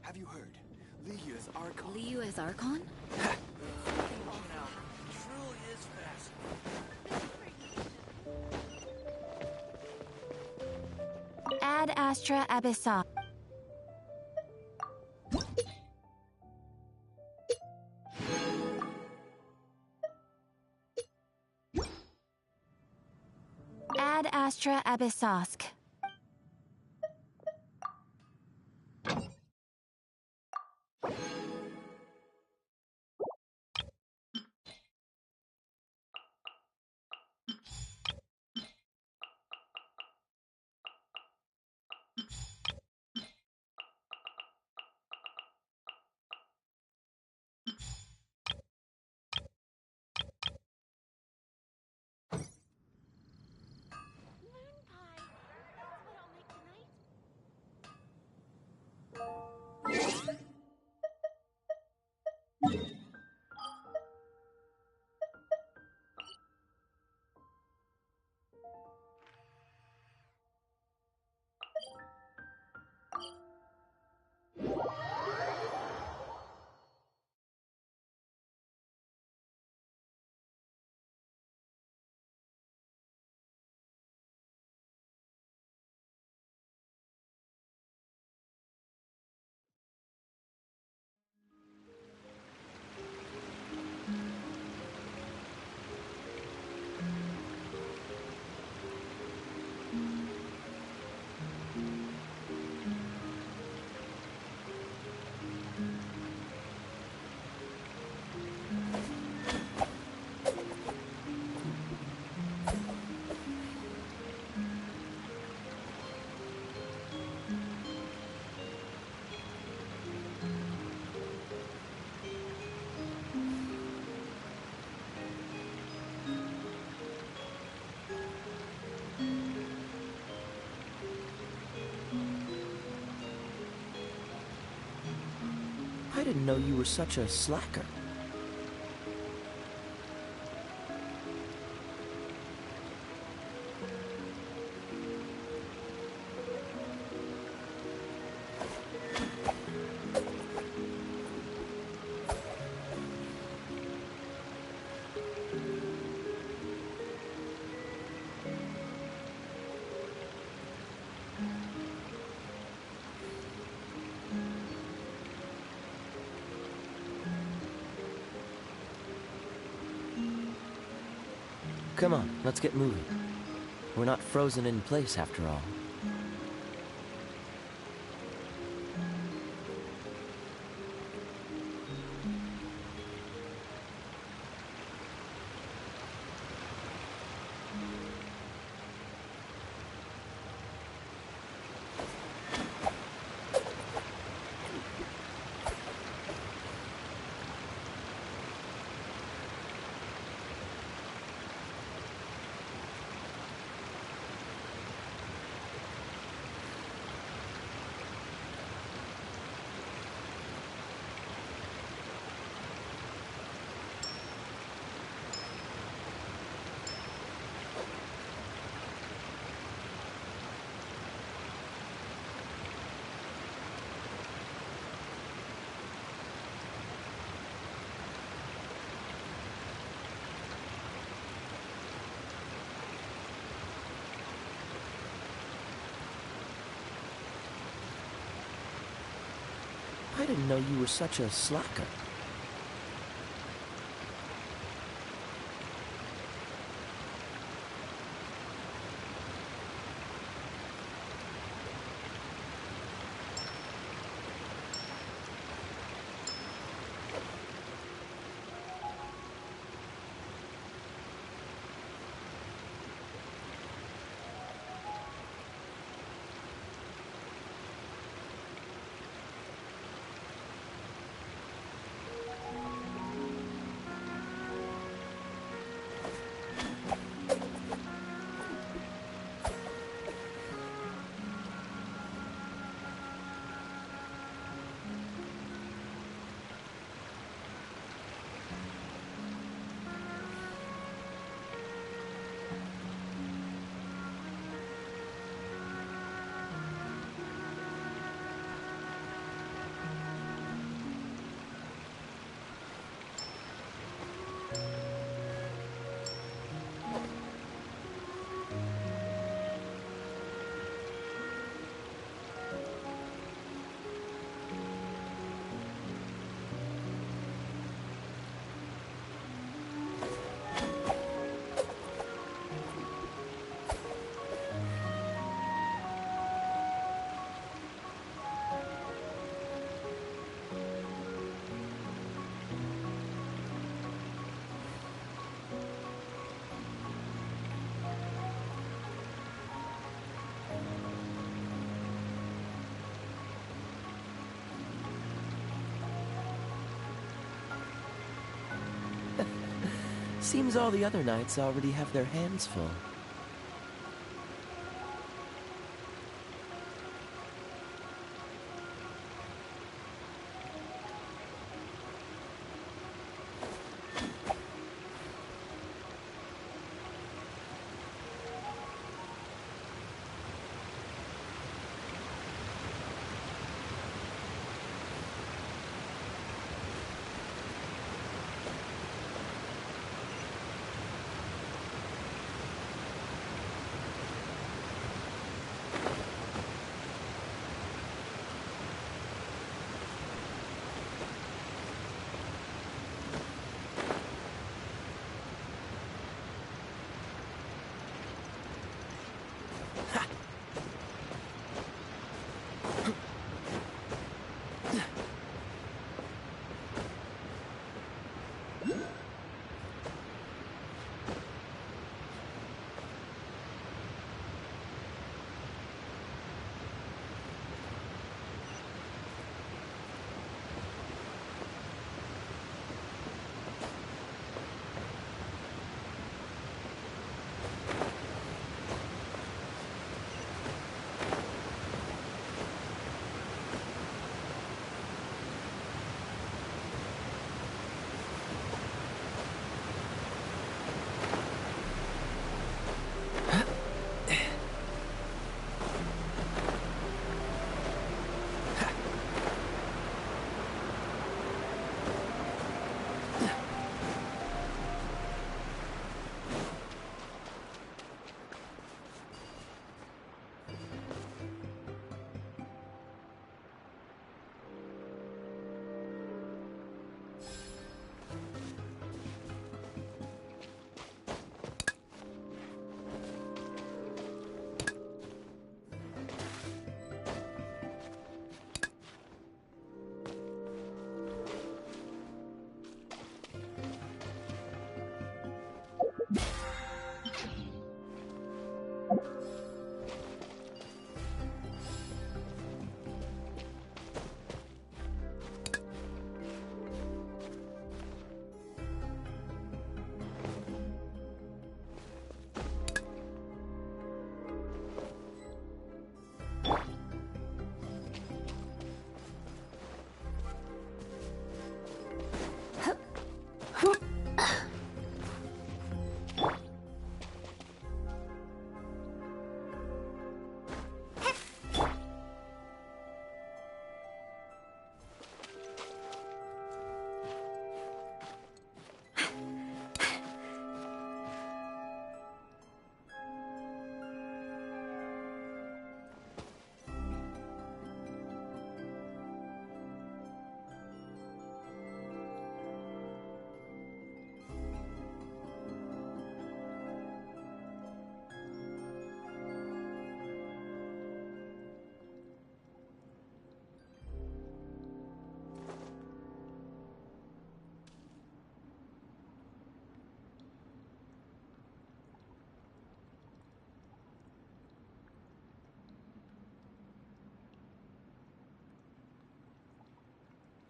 Have you heard? Liu is Archon. Liu is Archon? Truly is fascinating. Ad Astra Abyssa. Ad Astra Abyssosk. I didn't know you were such a slacker. Come on, let's get moving. We're not frozen in place after all. I didn't know you were such a slacker. Seems all the other knights already have their hands full.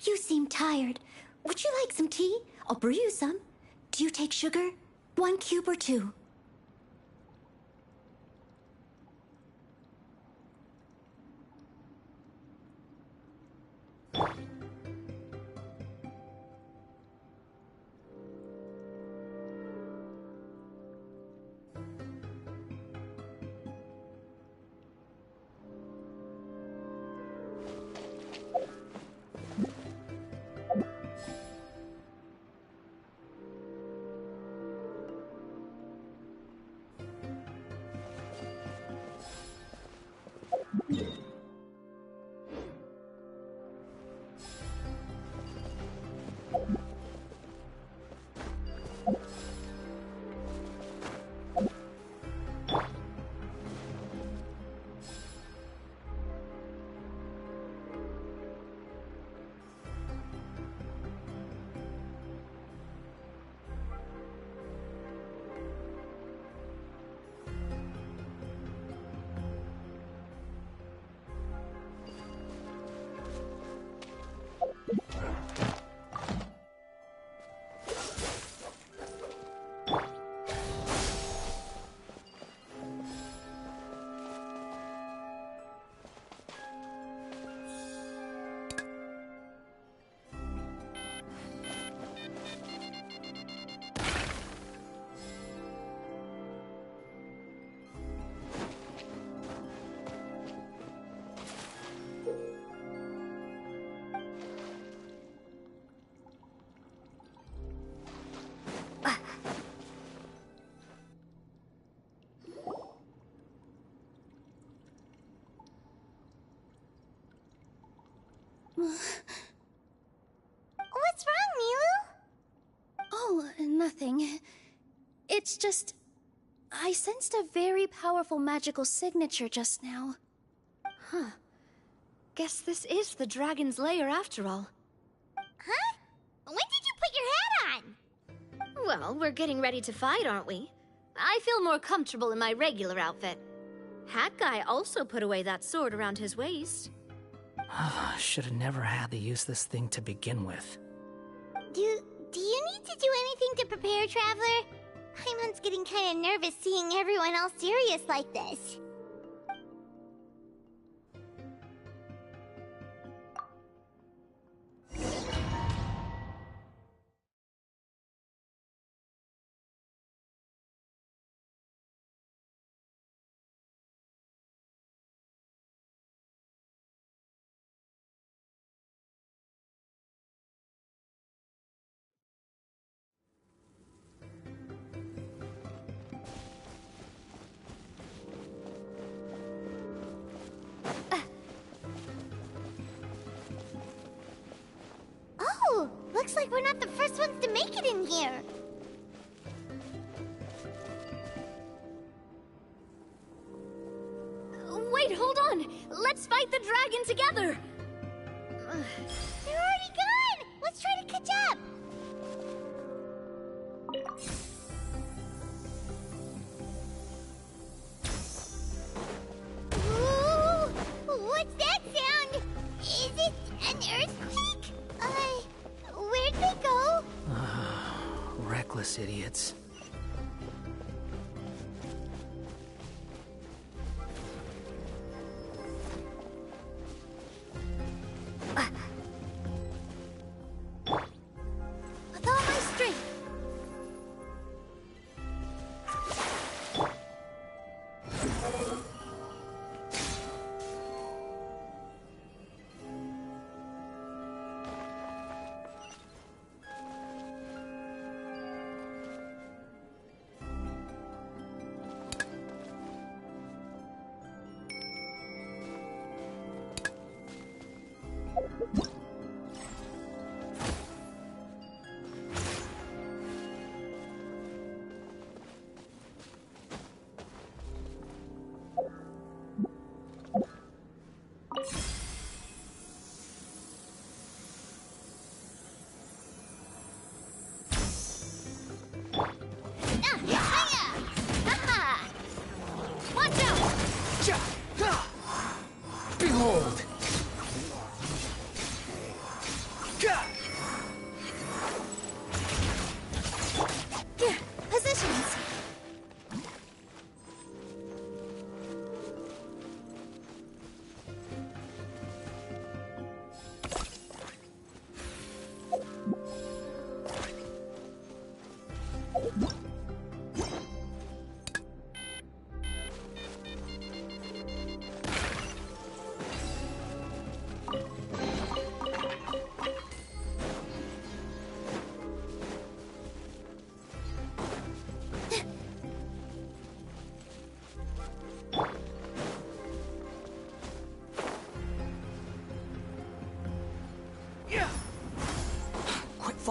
You seem tired. Would you like some tea? I'll brew you some. Do you take sugar? 1 cube or 2? What's wrong, Milu? Oh, nothing. It's just... I sensed a very powerful magical signature just now. Huh. Guess this is the dragon's lair after all. Huh? When did you put your hat on? Well, we're getting ready to fight, aren't we? I feel more comfortable in my regular outfit. Hat Guy also put away that sword around his waist. Should have never had to use this thing to begin with. Do you need to do anything to prepare, Traveler? Paimon's getting kind of nervous seeing everyone else serious like this. Oh, looks like we're not the first ones to make it in here. Wait, hold on! Let's fight the dragon together! They're already gone! Let's try to catch up! Ooh, what's that sound? Is it an earthquake? Where'd they go? Reckless idiots. With all my strength.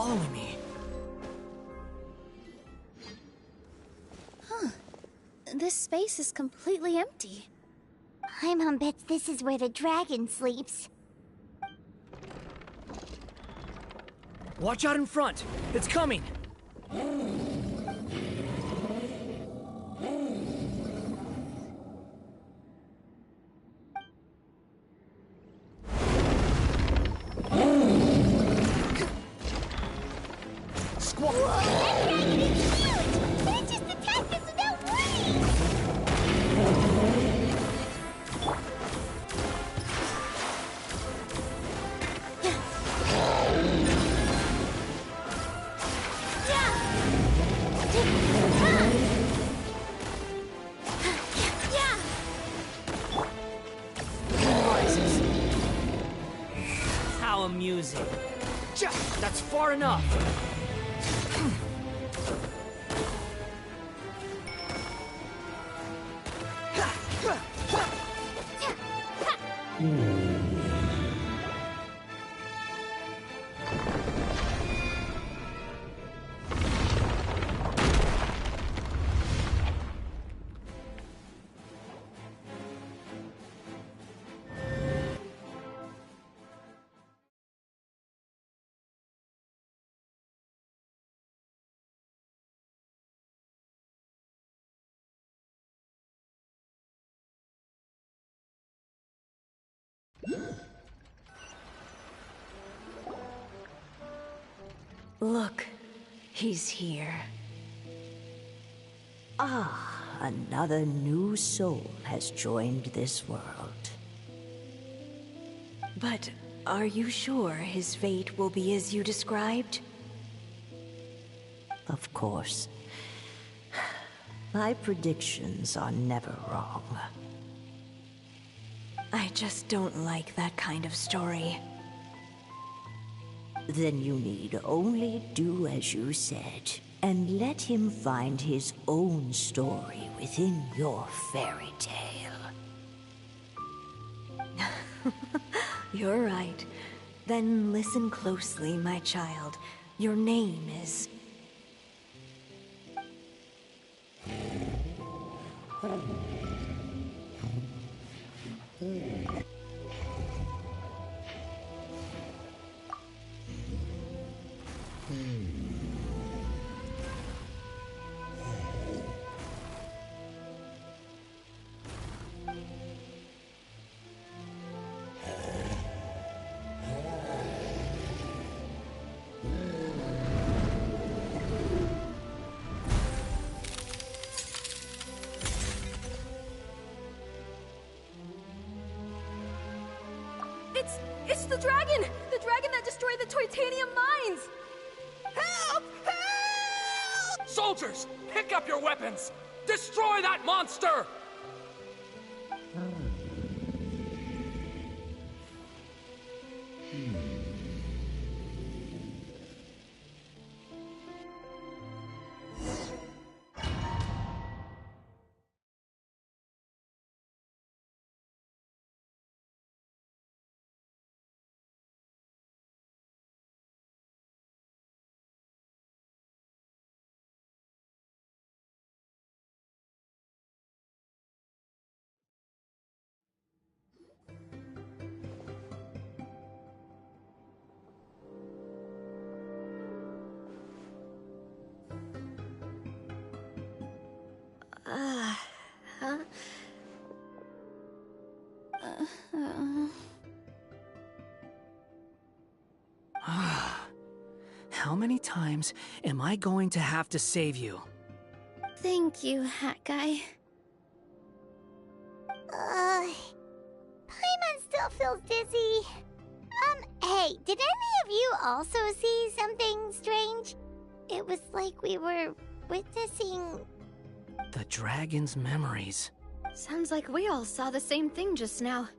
following me. Huh. This space is completely empty. Paimon bets this is where the dragon sleeps. Watch out in front! It's coming! Whoa, that dragon is huge! They just attacked us without warning! How amusing. That's far enough! Look, he's here. Ah, another new soul has joined this world. But are you sure his fate will be as you described? Of course. My predictions are never wrong. I just don't like that kind of story. Then you need only do as you said, and let him find his own story within your fairy tale. You're right. Then listen closely, my child. Your name is... It's the dragon! The dragon that destroyed the Titanium mines! Help! Help! Soldiers, pick up your weapons! Destroy that monster! How many times am I going to have to save you? Thank you, Hat Guy. Paimon still feels dizzy. Hey, did any of you also see something strange? It was like we were witnessing... The dragon's memories. Sounds like we all saw the same thing just now.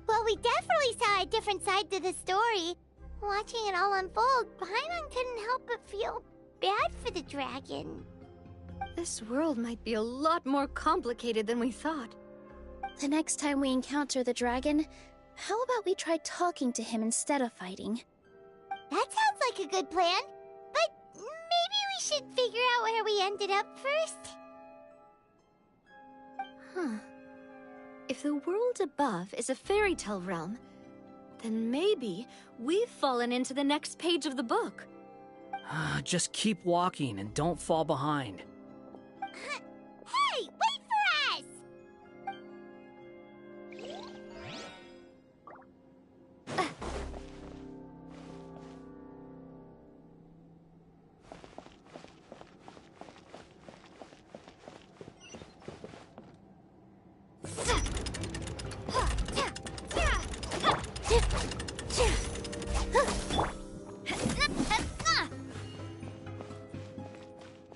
Well, we definitely saw a different side to the story. Watching it all unfold, Paimon couldn't help but feel bad for the dragon. This world might be a lot more complicated than we thought. The next time we encounter the dragon, how about we try talking to him instead of fighting? That sounds like a good plan. But maybe we should figure out where we ended up first. Huh. If the world above is a fairy tale realm, then maybe we've fallen into the next page of the book. Just keep walking and don't fall behind. Hey, wait for us!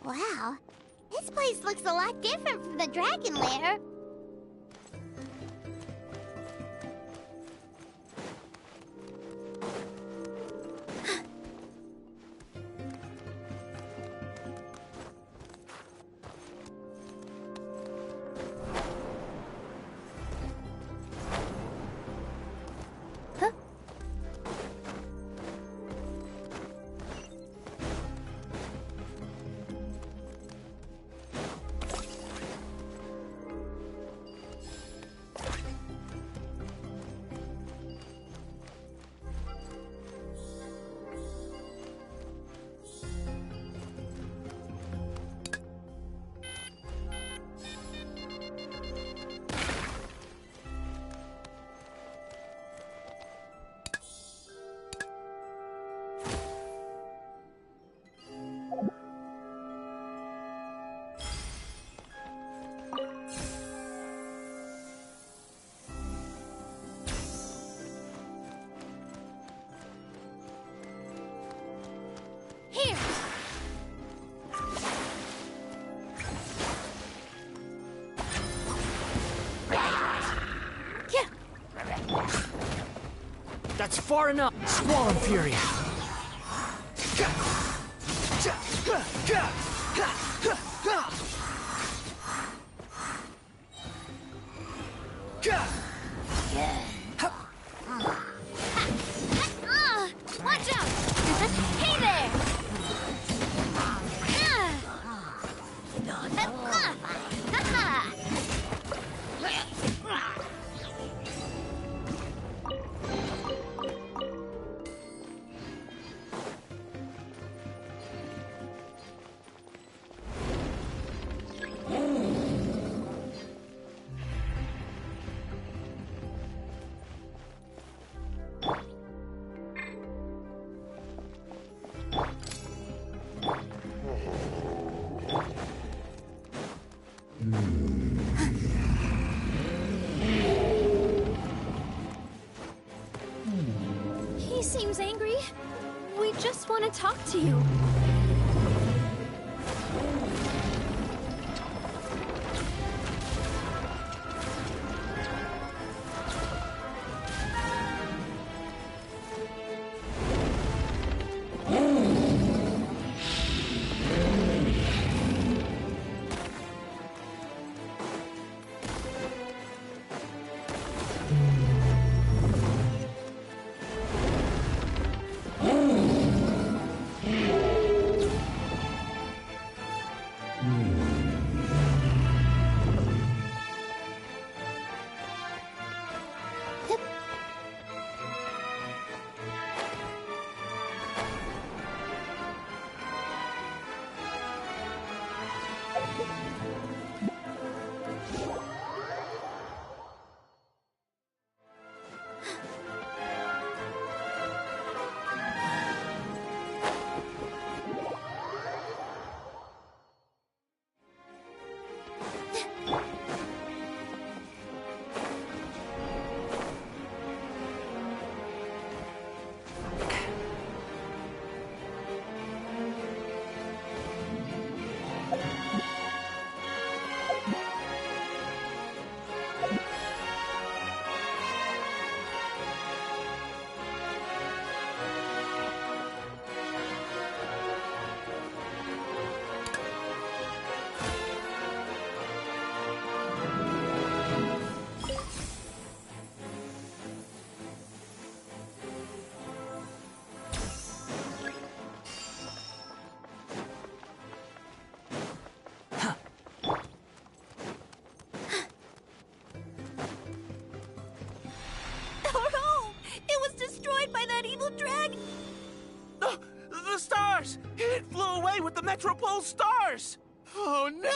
Wow, this place looks a lot different from the dragon lair. Here! That's far enough. Swallow Fury. Watch out! Hey there! He seems angry. We just want to talk to you. It flew away with the Metropole stars! Oh no!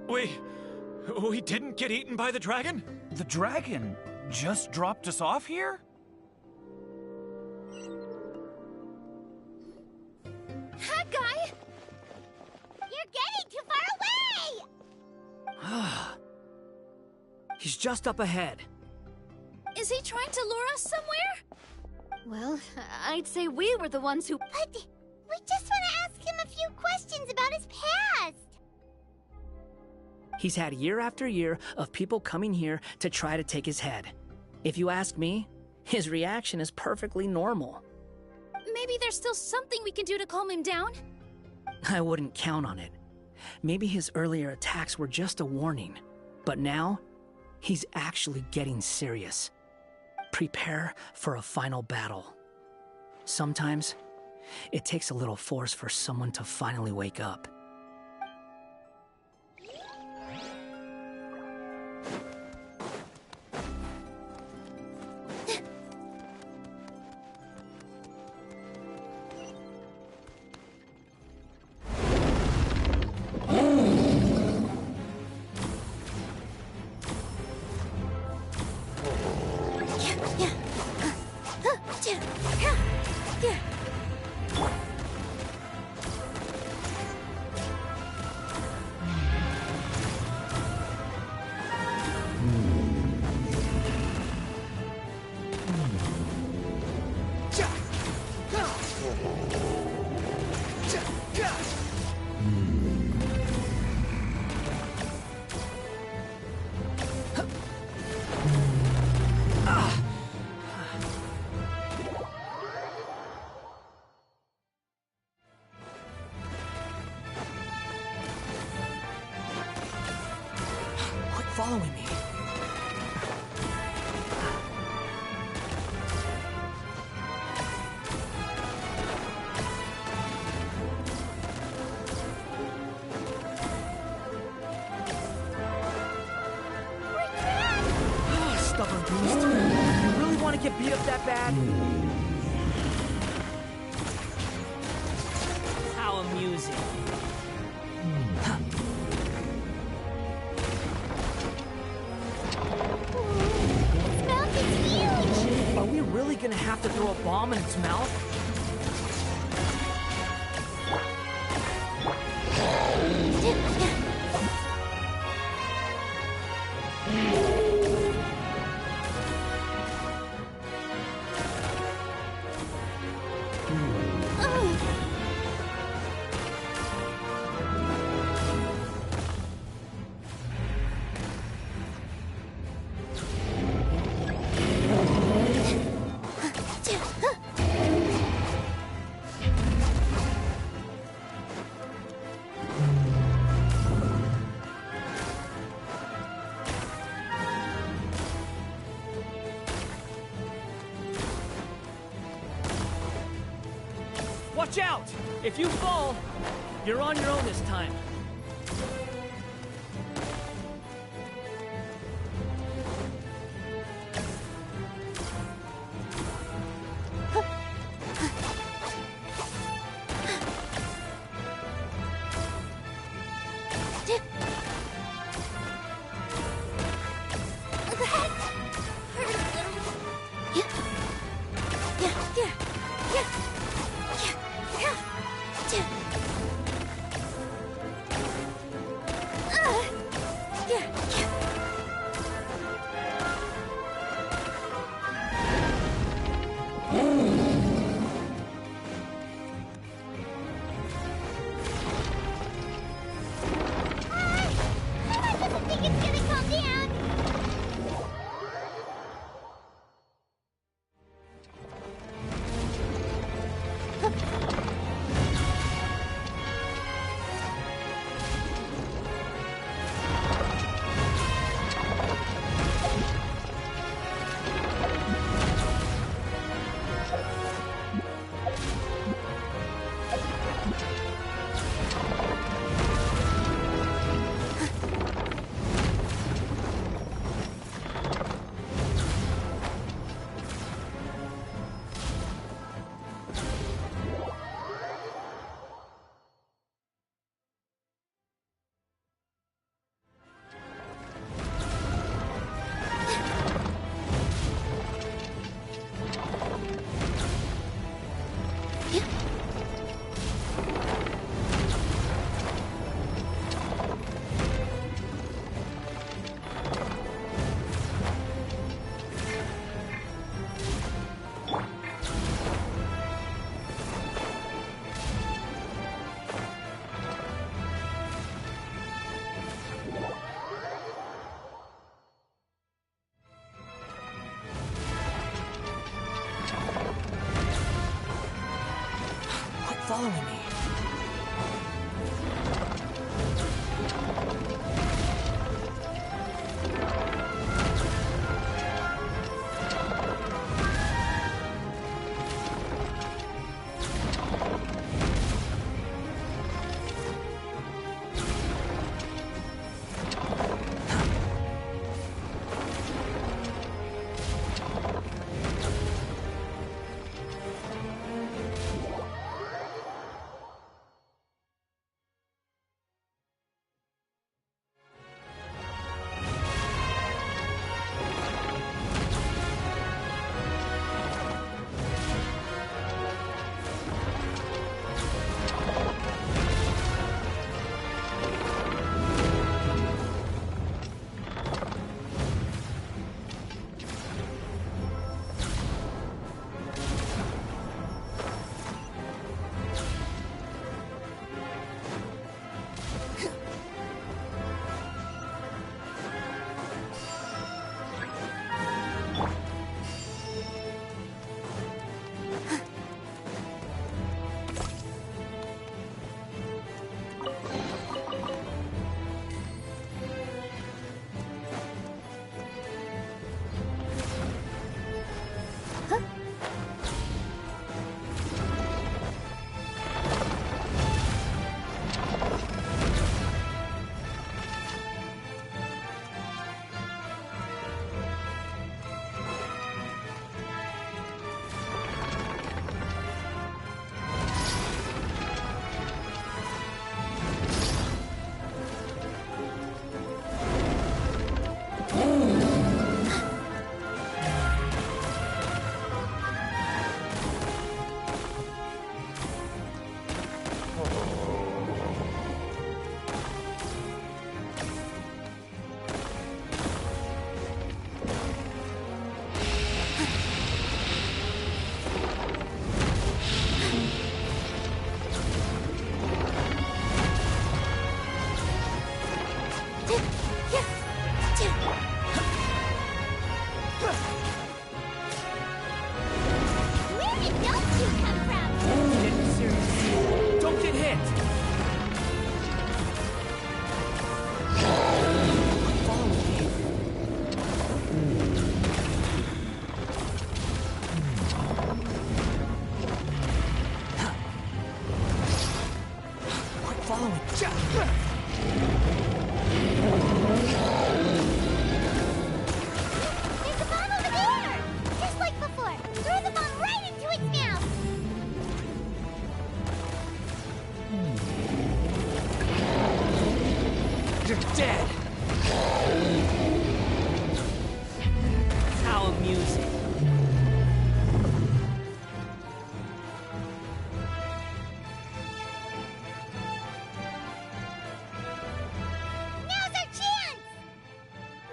We didn't get eaten by the dragon? The dragon just dropped us off here? That guy! You're getting too far away! He's just up ahead. Is he trying to lure us somewhere? Well, I'd say we were the ones who... But we just want to ask him a few questions about his past. He's had year after year of people coming here to try to take his head. If you ask me, his reaction is perfectly normal. Maybe there's still something we can do to calm him down? I wouldn't count on it. Maybe his earlier attacks were just a warning. But now, he's actually getting serious. Prepare for a final battle. Sometimes, it takes a little force for someone to finally wake up. Following me. Stubborn beast. You really want to get beat up that bad? How amusing. Are we really gonna have to throw a bomb in its mouth? Watch out! If you fall, you're on your own this time. following me?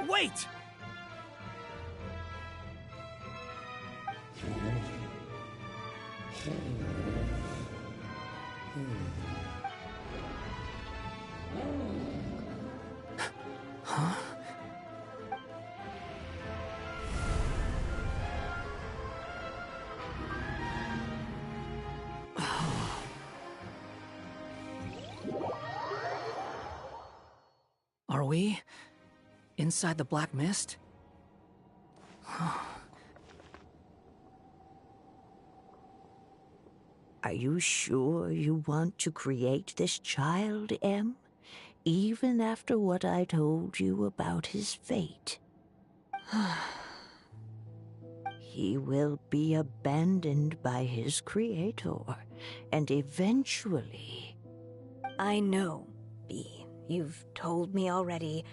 Wait! Huh? Are we inside the black mist? Are you sure you want to create this child, Em? Even after what I told you about his fate? He will be abandoned by his creator, and eventually... I know, Bee. You've told me already.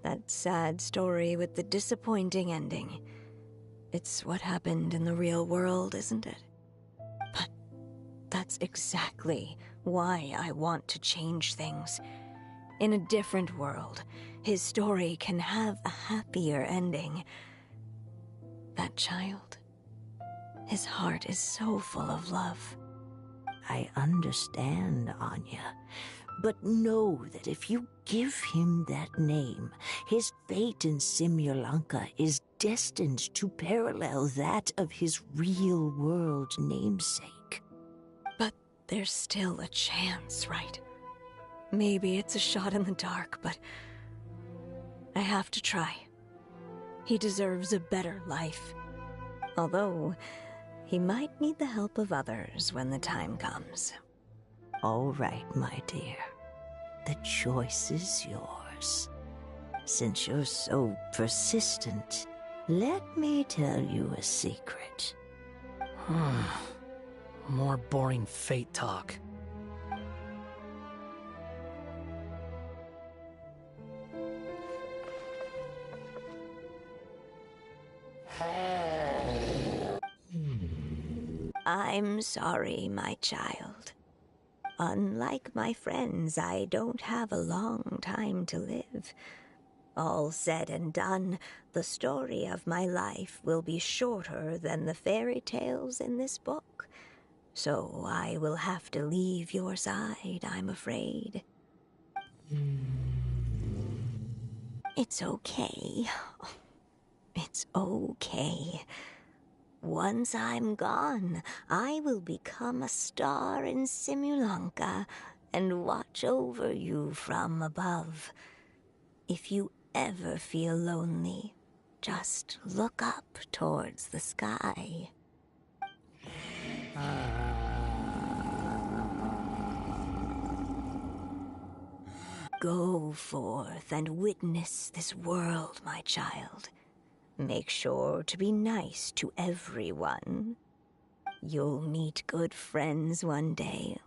That sad story with the disappointing ending. It's what happened in the real world, isn't it? But that's exactly why I want to change things. In a different world, his story can have a happier ending. That child, his heart is so full of love. I understand, Anya. But know that if you give him that name, his fate in Simulanka is destined to parallel that of his real-world namesake. But There's still a chance, right? Maybe it's a shot in the dark, but I have to try. He deserves a better life. Although, he might need the help of others when the time comes. All right, my dear. The choice is yours. Since you're so persistent, let me tell you a secret. More boring fate talk. I'm sorry, my child. Unlike my friends, I don't have a long time to live. All said and done, the story of my life will be shorter than the fairy tales in this book. So I will have to leave your side, I'm afraid. It's okay. It's okay. Once I'm gone, I will become a star in Simulanka and watch over you from above. If you ever feel lonely, just look up towards the sky. Go forth and witness this world, my child. Make sure to be nice to everyone. You'll meet good friends one day.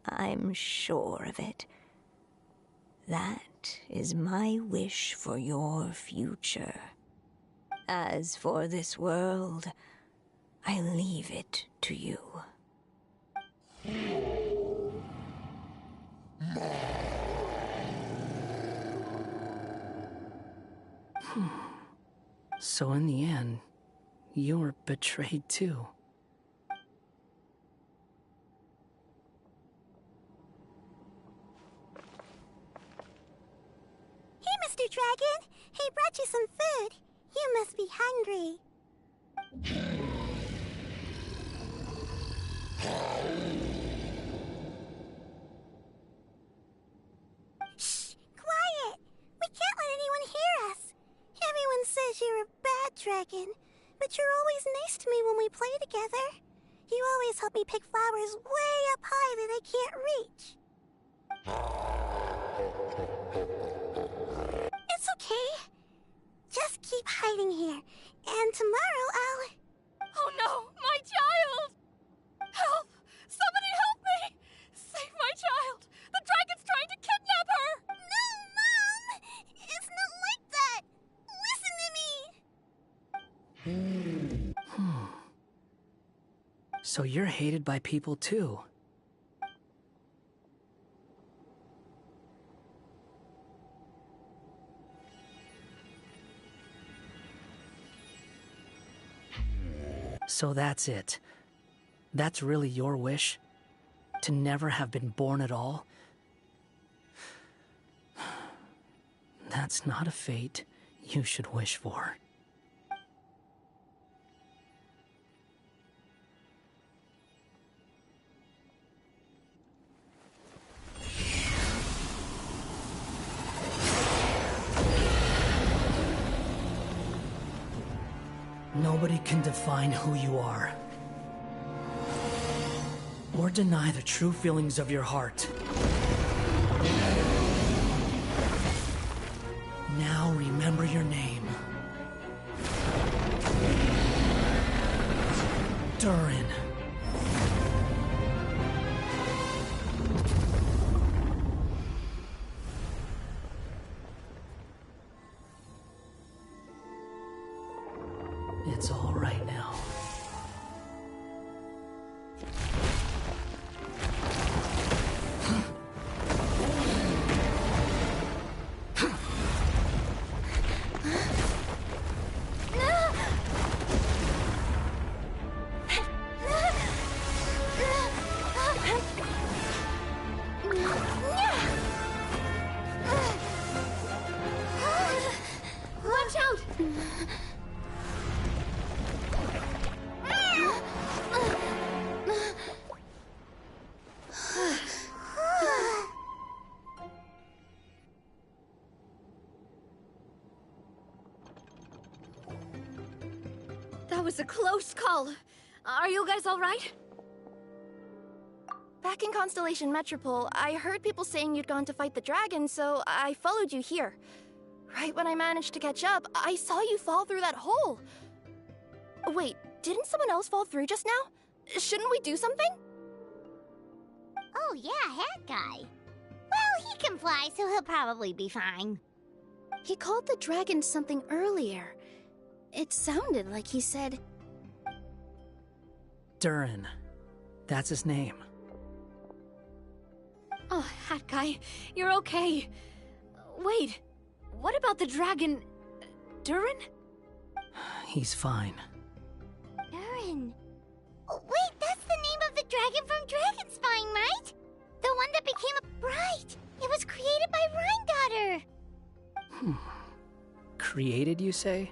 I'm sure of it. That is my wish for your future. As for this world, I leave it to you. So in the end, you were betrayed too. Hey, Mr. Dragon! He brought you some food. You must be hungry. Shh! Quiet! We can't let anyone hear us. Everyone says you're a bad dragon, but you're always nice to me when we play together. You always help me pick flowers way up high that I can't reach. It's okay. Just keep hiding here, and tomorrow I'll... Oh no, my child! Help! Somebody help me! Save my child! The dragon's trying to kidnap her! No, Mom! It's not like that! Listen to me! So you're hated by people too. So that's it. That's really your wish? To never have been born at all? That's not a fate you should wish for. Nobody can define who you are, or deny the true feelings of your heart. Now remember your name. Durin. It's all right now. Watch out! was a close call. Are you guys alright? Back in Constellation Metropole, I heard people saying you'd gone to fight the dragon, so I followed you here. Right when I managed to catch up, I saw you fall through that hole. Wait, didn't someone else fall through just now? Shouldn't we do something? Oh yeah, Hat Guy. Well, he can fly, so he'll probably be fine. He called the dragon something earlier. It sounded like he said... Durin. That's his name. Oh, Hat Guy, you're okay. Wait, what about the dragon... Durin? He's fine. Durin. Oh, wait, that's the name of the dragon from Dragonspine, right? The one that became a bride. It was created by Rhine Daughter. Created, you say?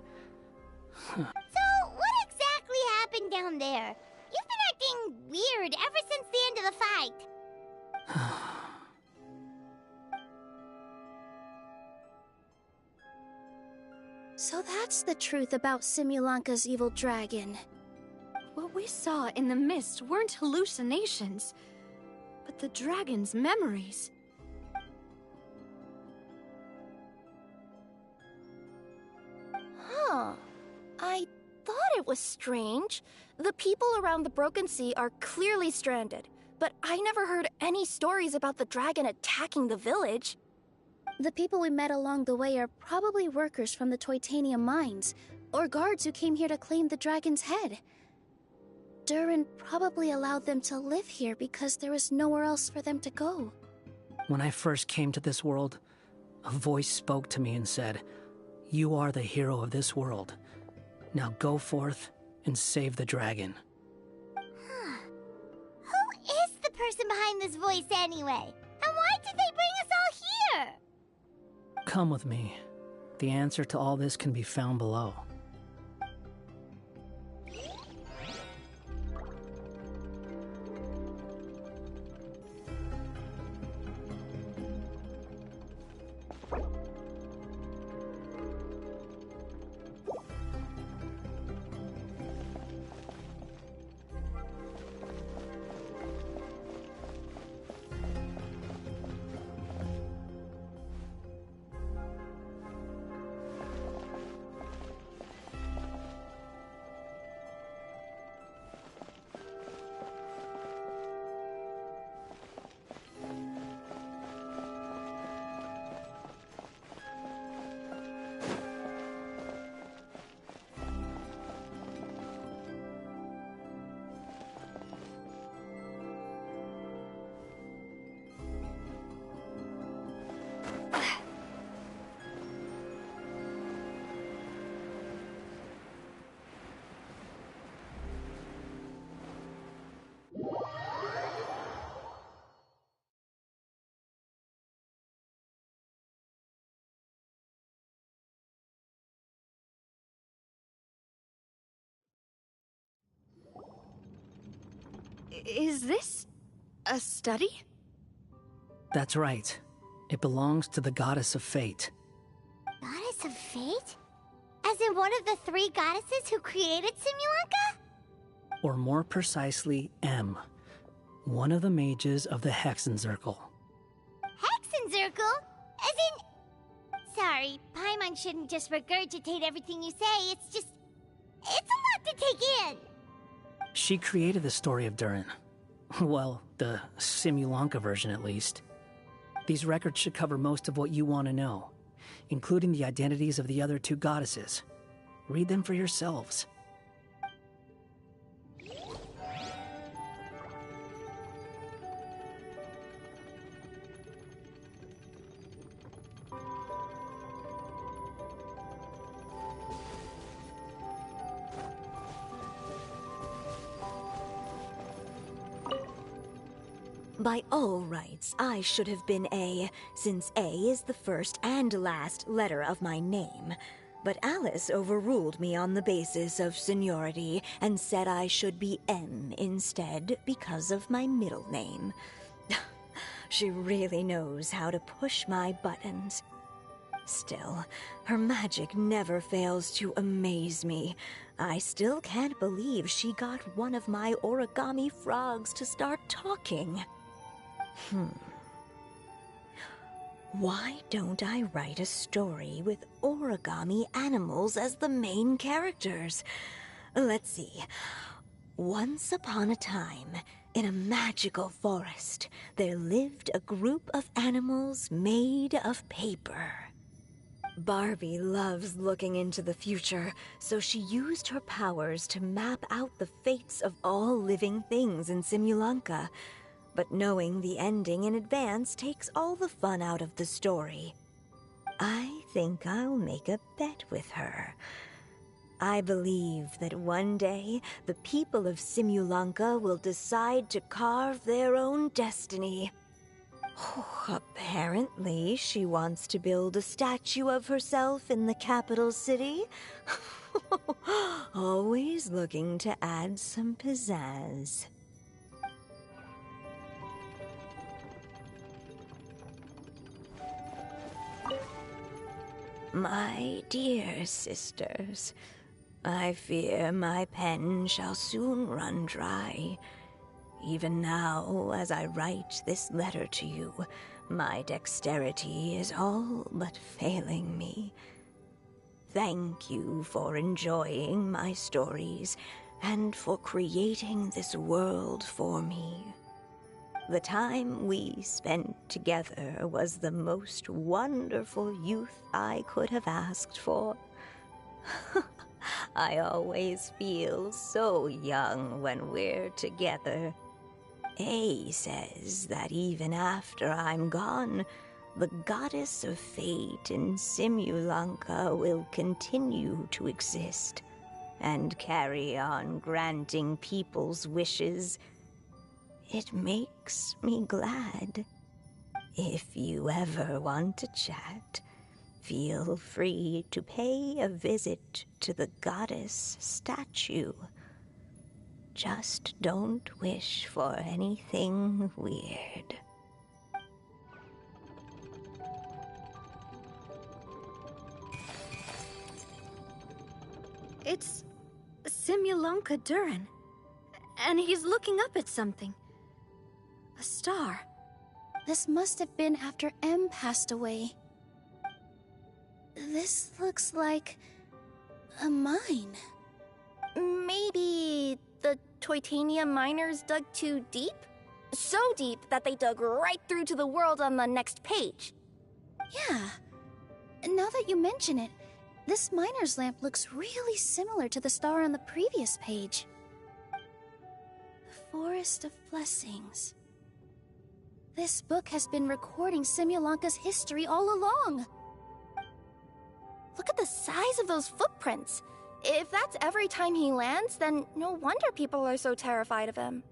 So, what exactly happened down there? You've been acting weird ever since the end of the fight. So that's the truth about Simulanka's evil dragon. What we saw in the mist weren't hallucinations, but the dragon's memories. Huh. I thought it was strange. The people around the Broken Sea are clearly stranded, but I never heard any stories about the dragon attacking the village. The people we met along the way are probably workers from the Toitania mines, or guards who came here to claim the dragon's head. Durin probably allowed them to live here because there was nowhere else for them to go. When I first came to this world, a voice spoke to me and said, "You are the hero of this world. Now go forth and save the dragon." Who is the person behind this voice anyway? And why did they bring us all here? Come with me. The answer to all this can be found below. Is this a study? That's right. It belongs to the Goddess of Fate. Goddess of Fate? As in one of the three goddesses who created Simulanka? Or more precisely, M. One of the mages of the Hexenzirkel. Hexenzirkel? As in... Sorry, Paimon shouldn't just regurgitate everything you say. It's a lot to take in. She created the story of Durin. Well, the Simulanka version at least. These records should cover most of what you want to know, including the identities of the other two goddesses. Read them for yourselves. By all rights, I should have been A, since A is the first and last letter of my name. But Alice overruled me on the basis of seniority and said I should be M instead because of my middle name. She really knows how to push my buttons. Still, her magic never fails to amaze me. I still can't believe she got one of my origami frogs to start talking. Why don't I write a story with origami animals as the main characters? Let's see. Once upon a time, in a magical forest, there lived a group of animals made of paper. Barbie loves looking into the future, so she used her powers to map out the fates of all living things in Simulanka. But knowing the ending in advance takes all the fun out of the story. I think I'll make a bet with her. I believe that one day the people of Simulanka will decide to carve their own destiny. Apparently, she wants to build a statue of herself in the capital city. Always looking to add some pizzazz. My dear sisters, I fear my pen shall soon run dry. Even now, as I write this letter to you, my dexterity is all but failing me. Thank you for enjoying my stories and for creating this world for me. The time we spent together was the most wonderful youth I could have asked for. I always feel so young when we're together. A says that even after I'm gone, the goddess of fate in Simulanka will continue to exist and carry on granting people's wishes. It makes me glad. If you ever want to chat, feel free to pay a visit to the goddess statue. Just don't wish for anything weird. It's Simulanka Durin. And he's looking up at something. A star. This must have been after M passed away. This looks like a mine. Maybe the Toitania miners dug too deep? So deep that they dug right through to the world on the next page. Yeah. Now that you mention it, this miner's lamp looks really similar to the star on the previous page. The Forest of Blessings. This book has been recording Simulanka's history all along. Look at the size of those footprints. If that's every time he lands, then no wonder people are so terrified of him.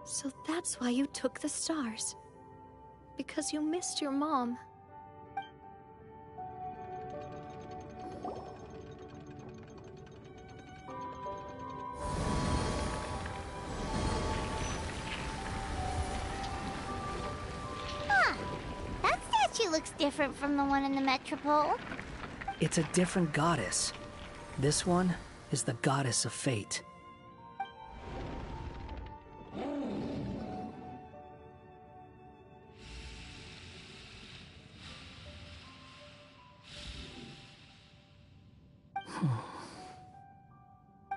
So that's why you took the stars. Because you missed your mom. That statue looks different from the one in the Metropole. It's a different goddess. This one is the goddess of fate.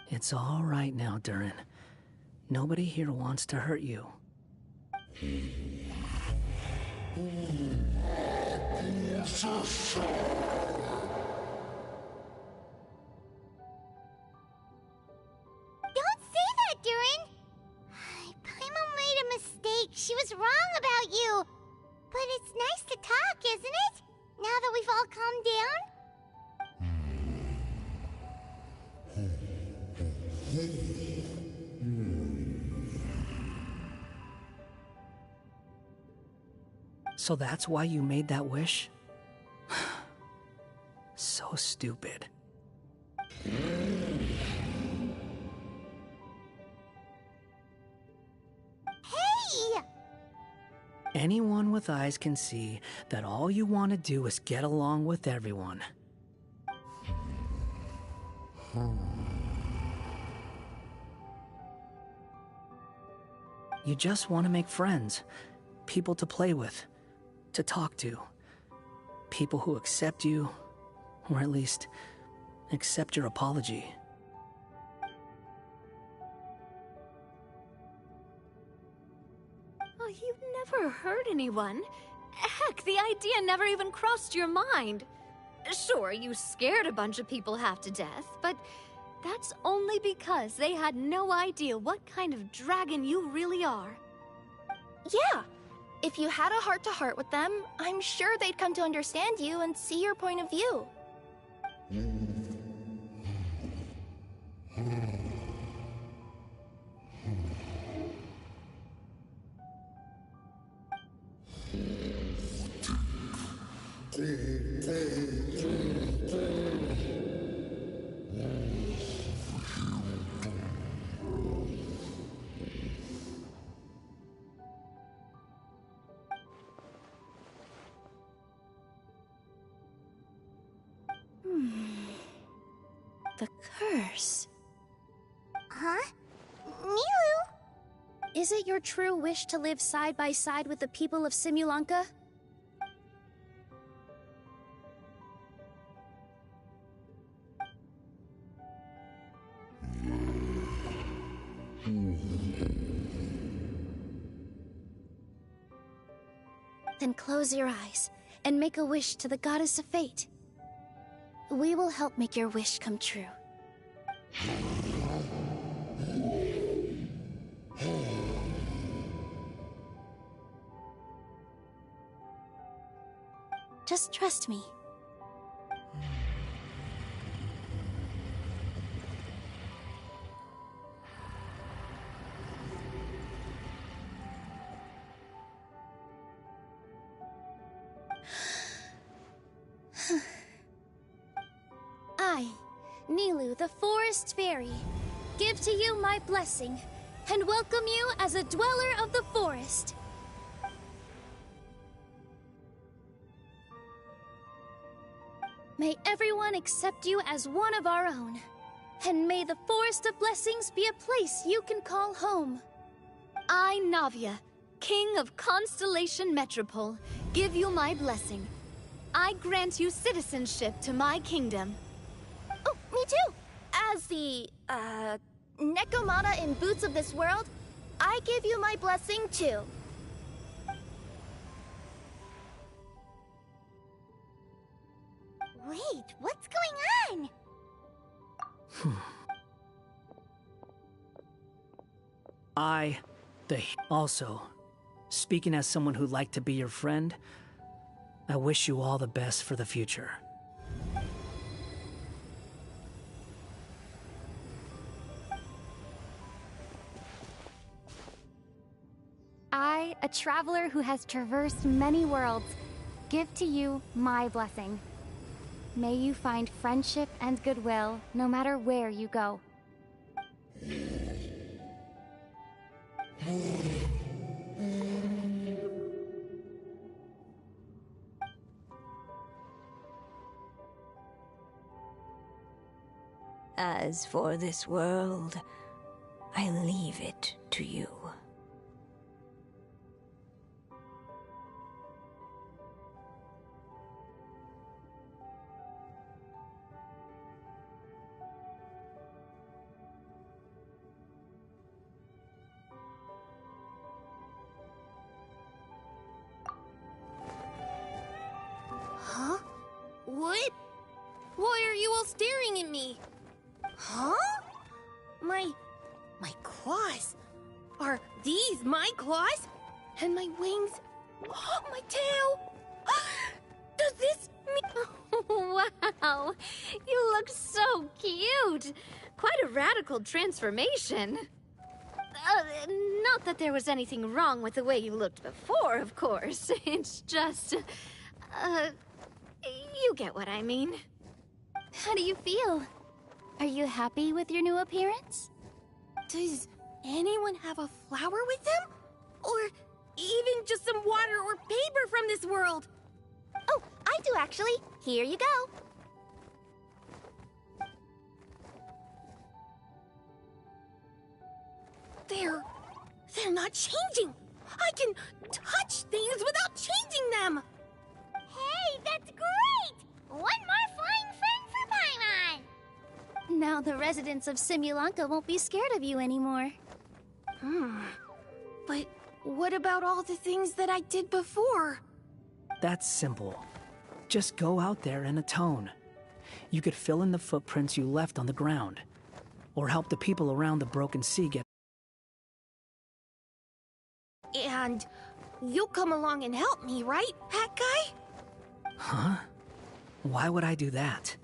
It's all right now, Durin. Nobody here wants to hurt you. Don't say that, Durin! Paimon made a mistake. She was wrong about you. But it's nice to talk, isn't it? Now that we've all calmed down? So that's why you made that wish? So stupid. Hey! anyone with eyes can see that all you want to do is get along with everyone. You just want to make friends, people to play with, to talk to, people who accept you, or at least accept your apology. Oh, you've never hurt anyone. Heck, the idea never even crossed your mind. Sure, you scared a bunch of people half to death, but that's only because they had no idea what kind of dragon you really are. Yeah. If you had a heart-to-heart with them, I'm sure they'd come to understand you and see your point of view. The curse. Huh? Nilu? Is it your true wish to live side by side with the people of Simulanka? Then close your eyes and make a wish to the Goddess of Fate. We will help make your wish come true. Just trust me. I, Nilu, the Forest Fairy, give to you my blessing and welcome you as a dweller of the forest. May everyone accept you as one of our own, and may the Forest of Blessings be a place you can call home. I, Navia, King of Constellation Metropole, give you my blessing. I grant you citizenship to my kingdom. Oh, me too! As the, Nekomata in Boots of this world, I give you my blessing too. Wait, what's going on? Also, speaking as someone who'd like to be your friend, I wish you all the best for the future. I, a traveler who has traversed many worlds, give to you my blessing. May you find friendship and goodwill no matter where you go. As for this world, I leave it to you. Huh? What? Why are you all staring at me? Huh? My claws. Are these my claws? And my wings? Oh, my tail? Does this mean... Wow, you look so cute. Quite a radical transformation. Not that there was anything wrong with the way you looked before, of course. It's just... you get what I mean. How do you feel? Are you happy with your new appearance? Does anyone have a flower with them? Or even just some water or paper from this world. Oh, I do actually. Here you go. They're not changing. I can touch things without changing them. Hey, that's great! One more flying friend for Paimon! Now the residents of Simulanka won't be scared of you anymore. But what about all the things that I did before? That's simple. Just go out there and atone. You could fill in the footprints you left on the ground, or help the people around the broken sea get... And you'll come along and help me, right, Hat Guy? Huh? Why would I do that?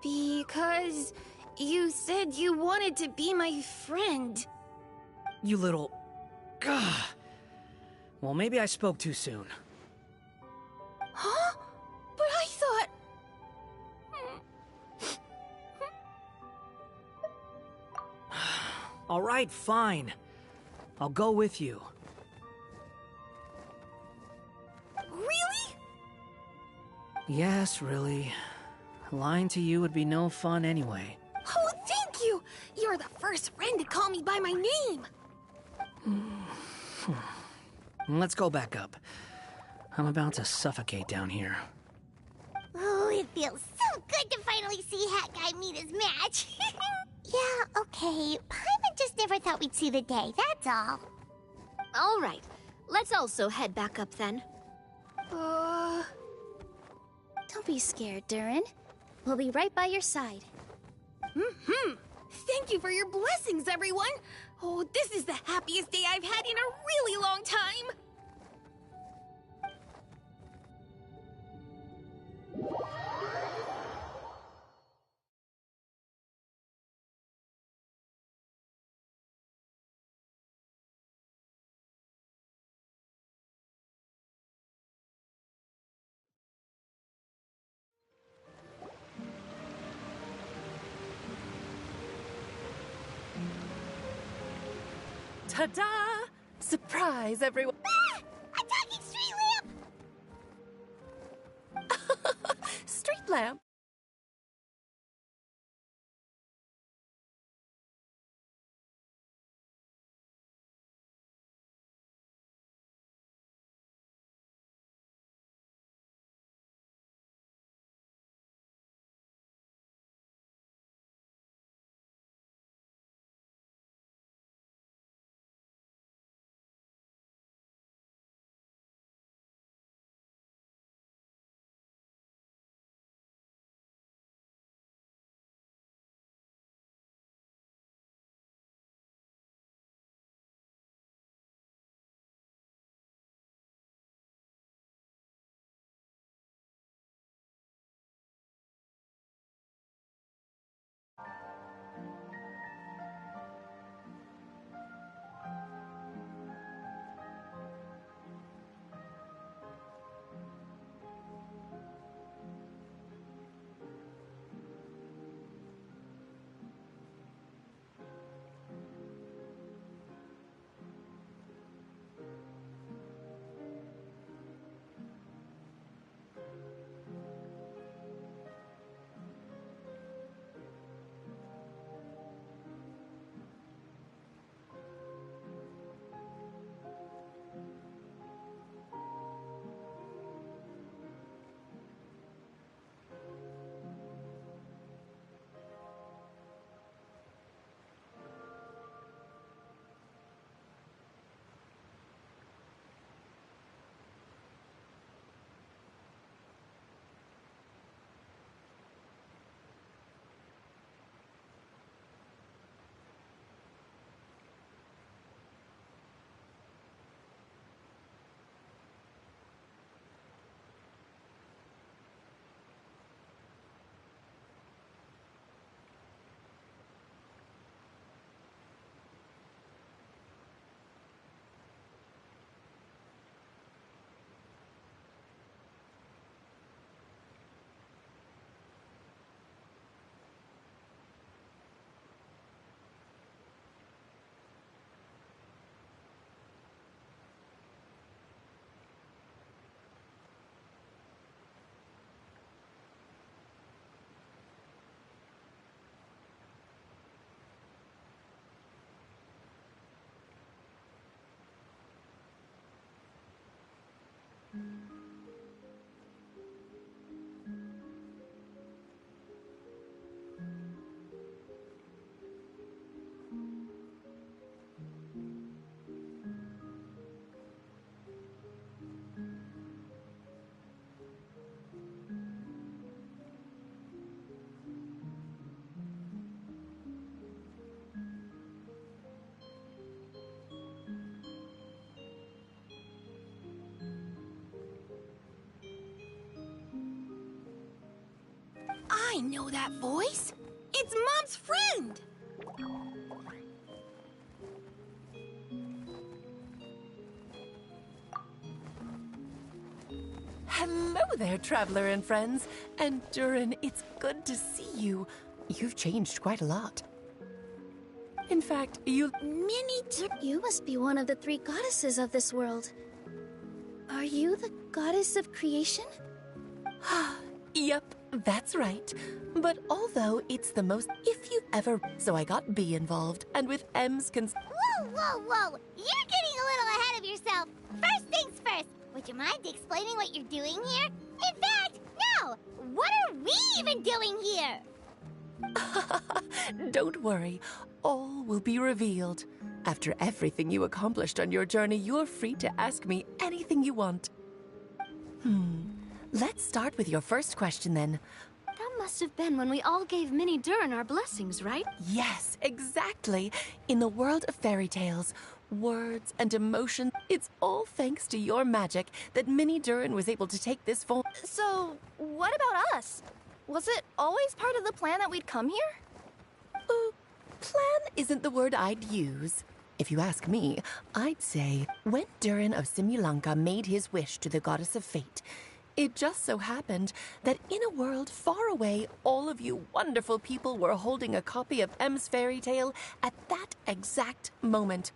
Because you said you wanted to be my friend. You little... Gah. Well, maybe I spoke too soon. Huh? But I thought... All right, fine. I'll go with you. Really? Yes, really. Lying to you would be no fun anyway. Oh, thank you! You're the first friend to call me by my name! Let's go back up. I'm about to suffocate down here. Oh, it feels so good to finally see Hat Guy meet his match. Yeah, okay. Paimon just never thought we'd see the day, that's all. All right, let's also head back up then. Don't be scared, Durin. We'll be right by your side. Thank you for your blessings, everyone! Oh, this is the happiest day I've had in a really long time! Ta-da! Surprise, everyone! Ah! A talking street lamp! Street lamp? I know that voice. It's Mom's friend. Hello there, traveler and friends. And Durin, it's good to see you. You've changed quite a lot. In fact, you must be one of the 3 goddesses of this world. Are you the goddess of creation? Yep, that's right. But although it's the most if you've ever... So I got B involved, and with M's Whoa, whoa, whoa! You're getting a little ahead of yourself. First things first, would you mind explaining what you're doing here? In fact, no! What are we even doing here? Don't worry, all will be revealed. After everything you accomplished on your journey, you're free to ask me anything you want. Let's start with your first question then. That must have been when we all gave Minnie Durin our blessings, right? Yes, exactly. In the world of fairy tales, words and emotion, it's all thanks to your magic that Minnie Durin was able to take this form. So, what about us? Was it always part of the plan that we'd come here? Plan isn't the word I'd use. If you ask me, I'd say when Durin of Simulanka made his wish to the goddess of fate, it just so happened that in a world far away, all of you wonderful people were holding a copy of M's fairy tale at that exact moment.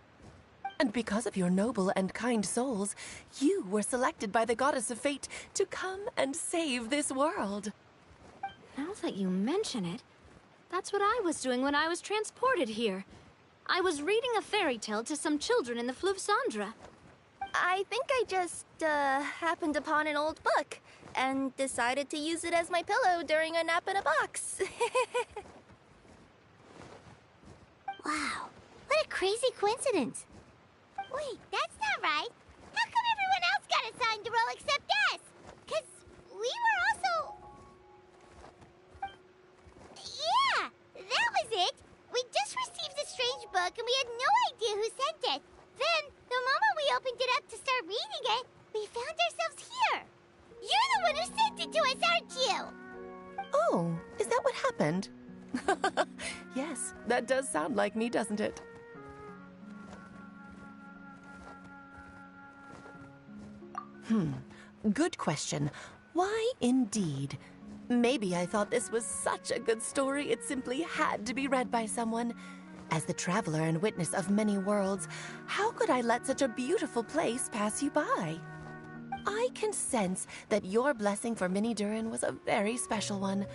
And because of your noble and kind souls, you were selected by the goddess of fate to come and save this world. Now that you mention it, that's what I was doing when I was transported here. I was reading a fairy tale to some children in the Fluvsandra. I think I just, happened upon an old book and decided to use it as my pillow during a nap in a box. Wow, what a crazy coincidence. Wait, that's not right. How come everyone else got assigned to roll except us? 'Cause we were also... Yeah, that was it. We just received a strange book and we had no idea who sent it. Then, the moment we opened it up to start reading it, we found ourselves here. You're the one who sent it to us, aren't you? Oh, is that what happened? Yes, that does sound like me, doesn't it? Good question. Why indeed? Maybe I thought this was such a good story it simply had to be read by someone. As the traveler and witness of many worlds, how could I let such a beautiful place pass you by? I can sense that your blessing for Minnie Durin was a very special one.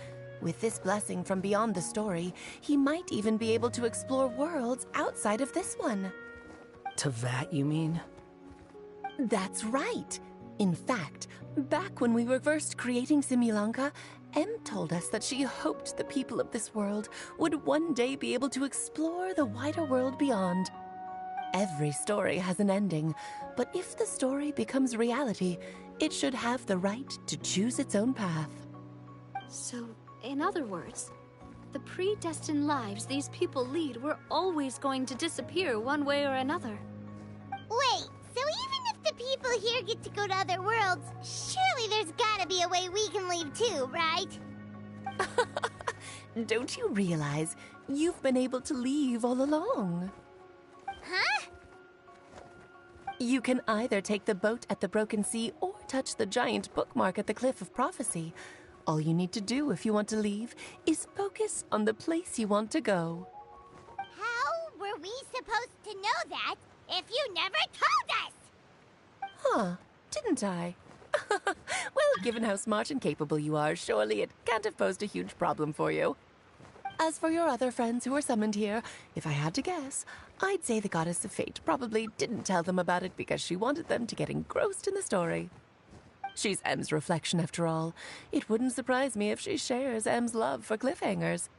With this blessing from beyond the story, he might even be able to explore worlds outside of this one. Teyvat, you mean? That's right. In fact, back when we were first creating Simulanka, Em told us that she hoped the people of this world would one day be able to explore the wider world beyond. Every story has an ending, but if the story becomes reality, it should have the right to choose its own path. So, in other words, the predestined lives these people lead were always going to disappear one way or another. Wait, so even if the people here get to go to other worlds, surely there's gotta be a way we can leave too, right? Don't you realize you've been able to leave all along? Huh? You can either take the boat at the Broken Sea or touch the giant bookmark at the Cliff of Prophecy. All you need to do if you want to leave is focus on the place you want to go. How were we supposed to know that if you never told us? Huh, didn't I? Well, given how smart and capable you are, surely it can't have posed a huge problem for you. As for your other friends who were summoned here, if I had to guess, I'd say the Goddess of Fate probably didn't tell them about it because she wanted them to get engrossed in the story. She's Em's reflection, after all. It wouldn't surprise me if she shares Em's love for cliffhangers.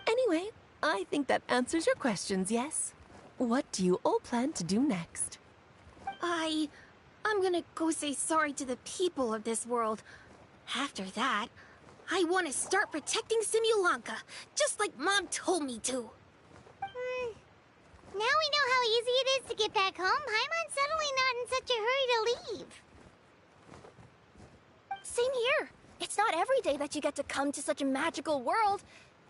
Anyway, I think that answers your questions, yes? What do you all plan to do next? I'm gonna go say sorry to the people of this world. After that, I want to start protecting Simulanka, just like Mom told me to. Now we know how easy it is to get back home. Paimon's suddenly not in such a hurry to leave. Same here. It's not every day that you get to come to such a magical world.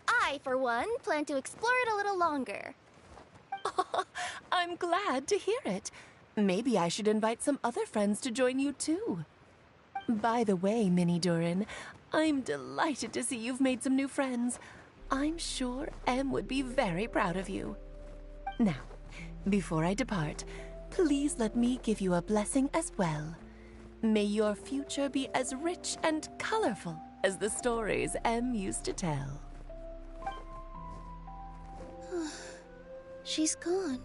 I, for one, plan to explore it a little longer. I'm glad to hear it. Maybe I should invite some other friends to join you too. By the way, Minnie Durin, I'm delighted to see you've made some new friends. I'm sure Em would be very proud of you. Now, before I depart, please let me give you a blessing as well. May your future be as rich and colorful as the stories Em used to tell. She's gone.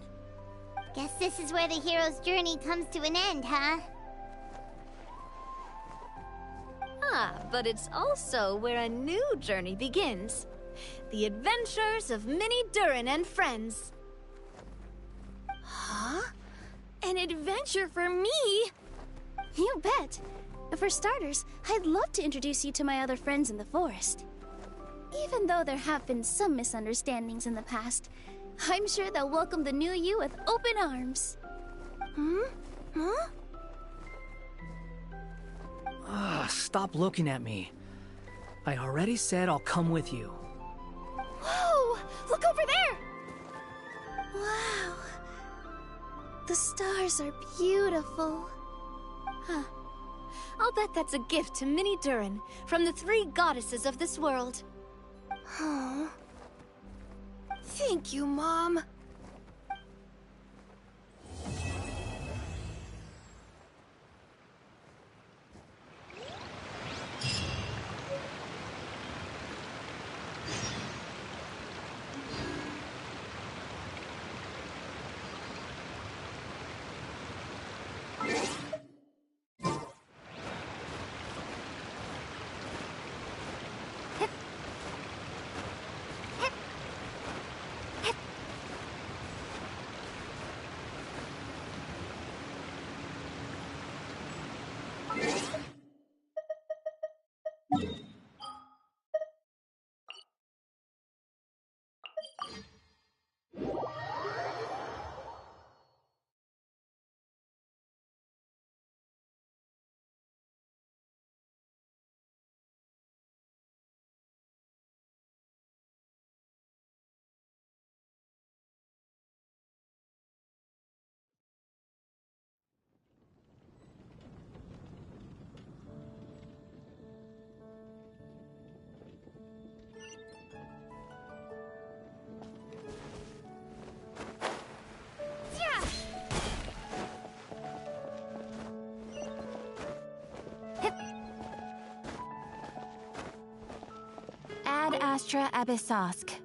Guess this is where the hero's journey comes to an end, huh? Ah, but it's also where a new journey begins. The adventures of Minnie Durin and friends. Huh? An adventure for me? You bet. For starters, I'd love to introduce you to my other friends in the forest. Even though there have been some misunderstandings in the past, I'm sure they'll welcome the new you with open arms. Huh? Stop looking at me. I already said I'll come with you. Whoa! Look over there! Wow. The stars are beautiful. Huh. I'll bet that's a gift to Minnie Durin from the 3 goddesses of this world. Oh. Thank you, Mom. Ad Astra Abyssosk.